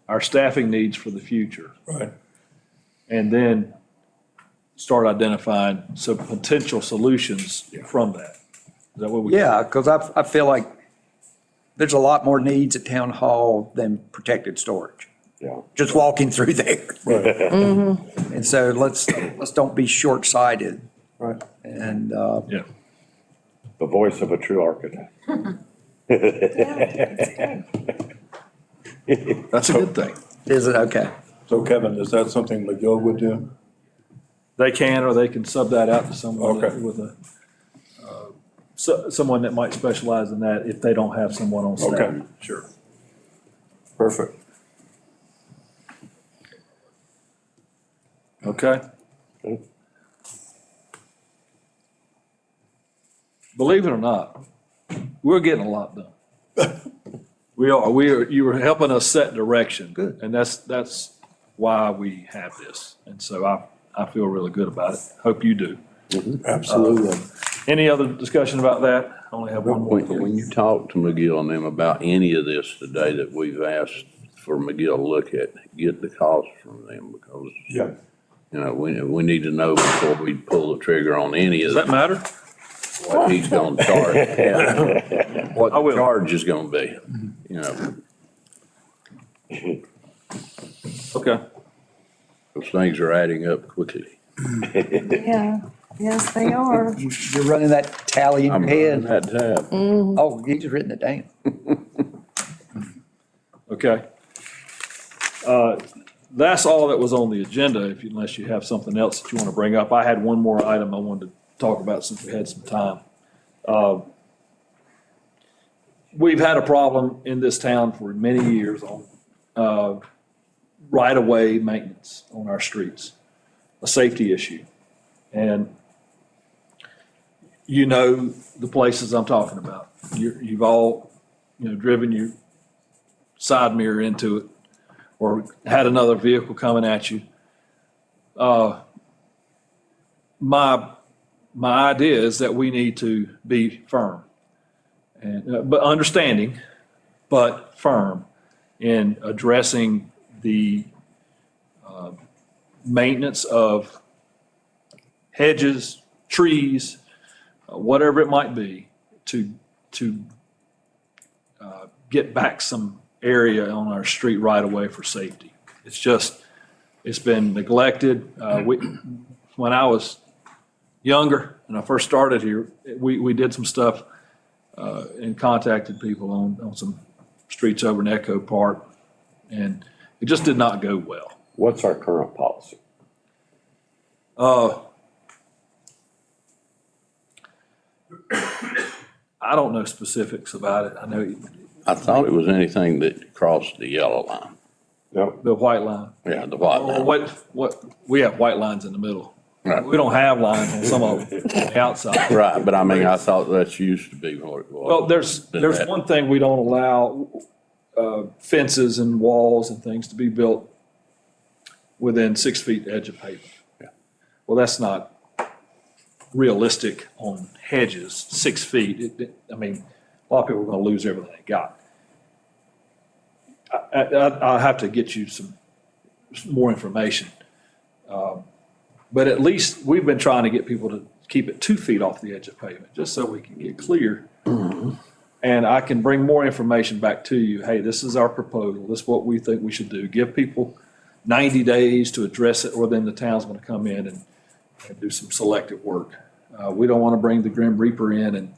our staffing needs for the future, right. and then start identifying some potential solutions from that. Is that what we? Yeah, because I feel like there's a lot more needs at town hall than protected storage. Yeah. just walking through there. Right. And so let's don't be short-sighted. Right. And, Yeah. The voice of a true architect. That's a good thing. is it okay? So Kevin, is that something McGill would do? They can, or they can sub that out to someone Okay. with a, someone that might specialize in that if they don't have someone on staff. Okay. Sure. Perfect. Okay. Believe it or not, we're getting a lot done. We are, you were helping us set direction. Good. And that's why we have this. And so I feel really good about it. Hope you do. Absolutely. Any other discussion about that? I only have one more. When you talk to McGill and them about any of this today that we've asked for McGill to look at, get the cost from them because, Yeah. you know, we need to know before we pull the trigger on any of Does that matter? what he's gonna charge. Yeah. What I the will. charge is gonna be, you know, Okay. those things are adding up quickly. Yeah, yes, they are. You're running that tally in I'm your running head. that tab. Oh, he's written it down. Okay. That's all that was on the agenda, unless you have something else that you want to bring up. I had one more item I wanted to talk about since we had some time. We've had a problem in this town for many years on right-of-way maintenance on our streets, a safety issue. And you know the places I'm talking about. You've all, driven your side mirror into it or had another vehicle coming at you. My idea is that we need to be firm and, but understanding, but firm in addressing the maintenance of hedges, trees, whatever it might be, to get back some area on our street right away for safety. It's been neglected. When I was younger and I first started here, we did some stuff and contacted people on some streets over in Echo Park, and it just did not go well. What's our current policy? I don't know specifics about it. I know I thought it was anything that crossed the yellow line. the white line. Yeah, the white Or line. what, we have white lines in the middle. Right. We don't have lines on some of them on the outside. Right, but I mean, I thought that used to be what it was. Well, there's That- one thing we don't allow, fences and walls and things to be built within 6 feet edge of pavement. Yeah. Well, that's not realistic on hedges, 6 feet. I mean, a lot of people are gonna lose everything they got. I'll have to get you some more information. But at least we've been trying to get people to keep it 2 feet off the edge of pavement, just so we can get clear. And I can bring more information back to you. Hey, this is our proposal. This is what we think we should do. Give people 90 days to address it, or then the town's gonna come in and do some selective work. We don't wanna bring the Grim Reaper in and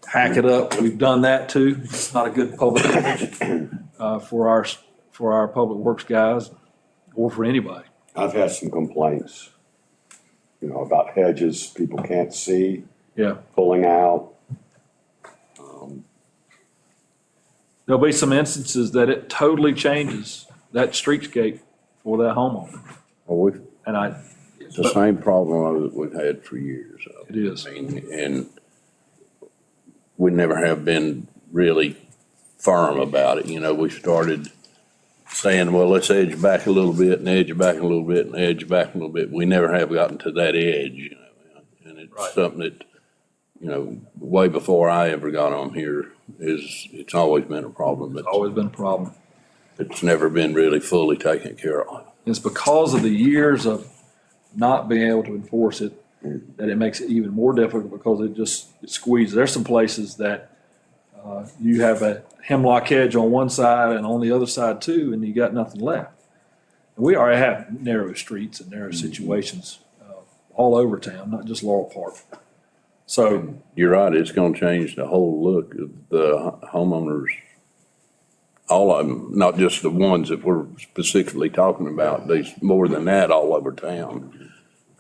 hack it up. We've done that too. It's not a good public image, for our public works guys or for anybody. I've had some complaints, about hedges people can't see, Yeah. pulling out. There'll be some instances that it totally changes that streetscape for that homeowner. Well, And it's the same problem that we've had for years. It is. I mean, and we never have been really firm about it. We started saying, well, let's edge back a little bit and edge back a little bit and edge back a little bit. We never have gotten to that edge, and it's something that, way before I ever got on here it's always been a problem. It's always been a problem. It's never been really fully taken care of. It's because of the years of not being able to enforce it that it makes it even more difficult, because it squeezes. There's some places that You have a hemlock hedge on one side and on the other side too, and you got nothing left. And we already have narrow streets and narrow situations all over town, not just Laurel Park. So You're right, it's gonna change the whole look of the homeowners. All of them, not just the ones that we're specifically talking about, there's more than that all over town.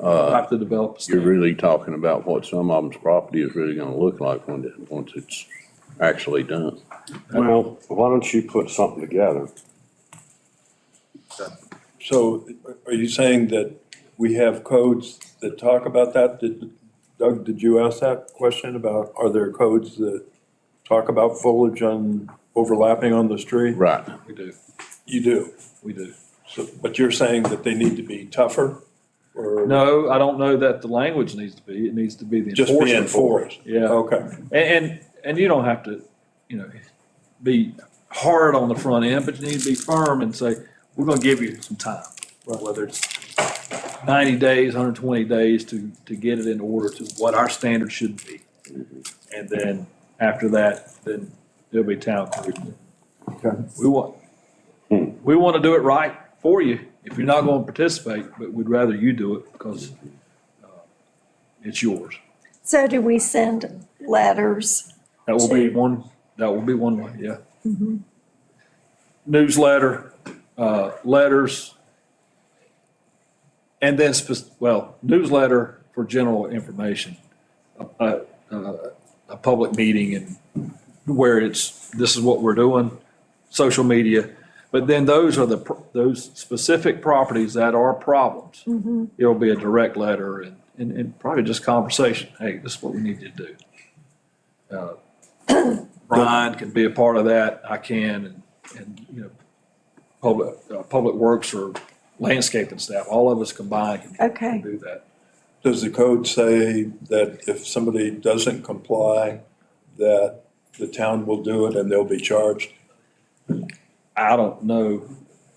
have to develop a You're standard. really talking about what some of them's property is really gonna look like once it's actually done. Well, why don't you put something together? So are you saying that we have codes that talk about that? Doug, did you ask that question about, are there codes that talk about foliage on, overlapping on the street? Right. We do, You do? we do. So, but you're saying that they need to be tougher? Or No, I don't know that the language needs to be, it needs to be the just be enforcement for it. enforced? Yeah. Okay. And you don't have to, be hard on the front end, but you need to be firm and say, we're gonna give you some time. Whether it's 90 days, 120 days to get it in order to what our standard should be. And then after that, then there'll be town code. Okay. We want to do it right for you if you're not going to participate, but we'd rather you do it because it's yours. So do we send letters? That will be one way, yeah. Newsletter, letters, and then, newsletter for general information. A public meeting and where this is what we're doing, social media. But then those are those specific properties that are problems. It'll be a direct letter and probably just conversation. Hey, this is what we need you to do. Brian can be a part of that. I can, and public works or landscaping staff, all of us combined can do that. Does the code say that if somebody doesn't comply, that the town will do it and they'll be charged? I don't know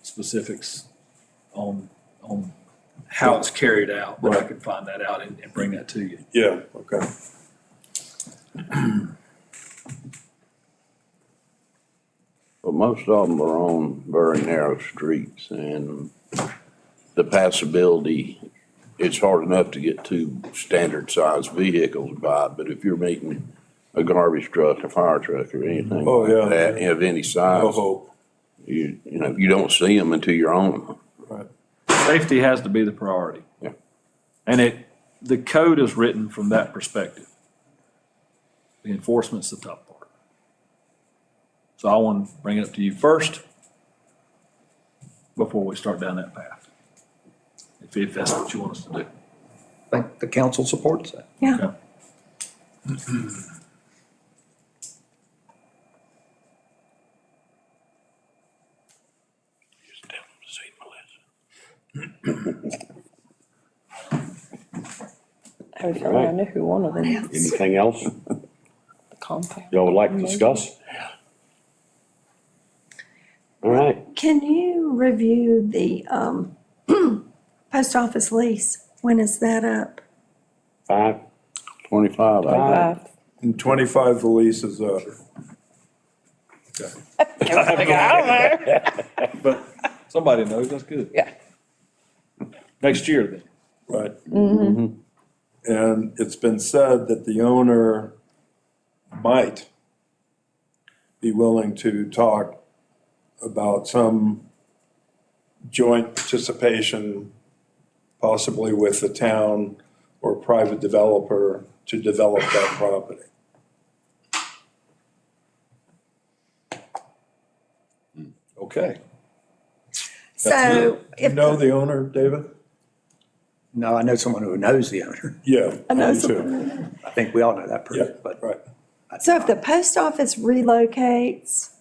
specifics on how it's carried out, but I could find that out and bring that to you. Yeah, okay. But most of them are on very narrow streets and the passability, it's hard enough to get two standard sized vehicles by, but if you're meeting a garbage truck, a fire truck or anything Oh, like yeah. that, of any No size, hope. you don't see them until you're on them. Right. Safety has to be the priority. Yeah. And the code is written from that perspective. The enforcement's the tough part. So I want to bring it up to you first before we start down that path. If that's what you want us to do. I think the council supports that. Yeah. I have a feeling I know who one of them is. Anything else The compound. y'all would like to discuss? All right, Can you review the post office lease? When is that up? 25, I think. And 25, the lease is up. But somebody knows, that's good. Yeah. Next year then. Right. And it's been said that the owner might be willing to talk about some joint participation, possibly with the town or private developer to develop that property. Okay. So You if, know the owner, David? No, I know someone who knows the owner. Yeah. I know me too. someone. I think we all know that Yeah, person, but right. So if the post office relocates,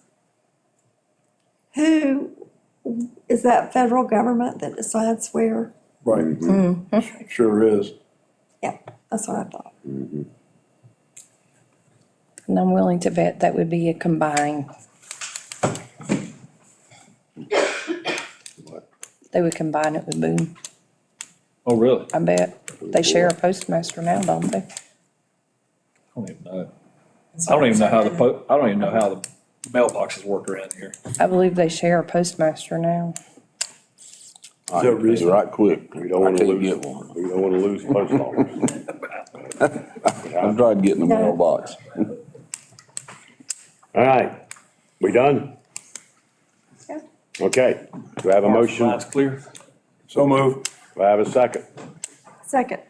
who, is that federal government that decides where? Right. Sure is. Yeah, that's what I thought. And I'm willing to bet that would be a combined. They would combine it with Boone, Oh, really? I bet. They share a postmaster now, don't they? I don't even know. I don't even know how I don't even know how the mailboxes work around here. I believe they share a postmaster now. I can be right quick. We don't wanna I can't lose, get one. we don't wanna lose post office. I'm trying to get in the mailbox. All right, we done? Yeah. Okay, do I have a motion? Line's clear. So move. Do I have a second? Second.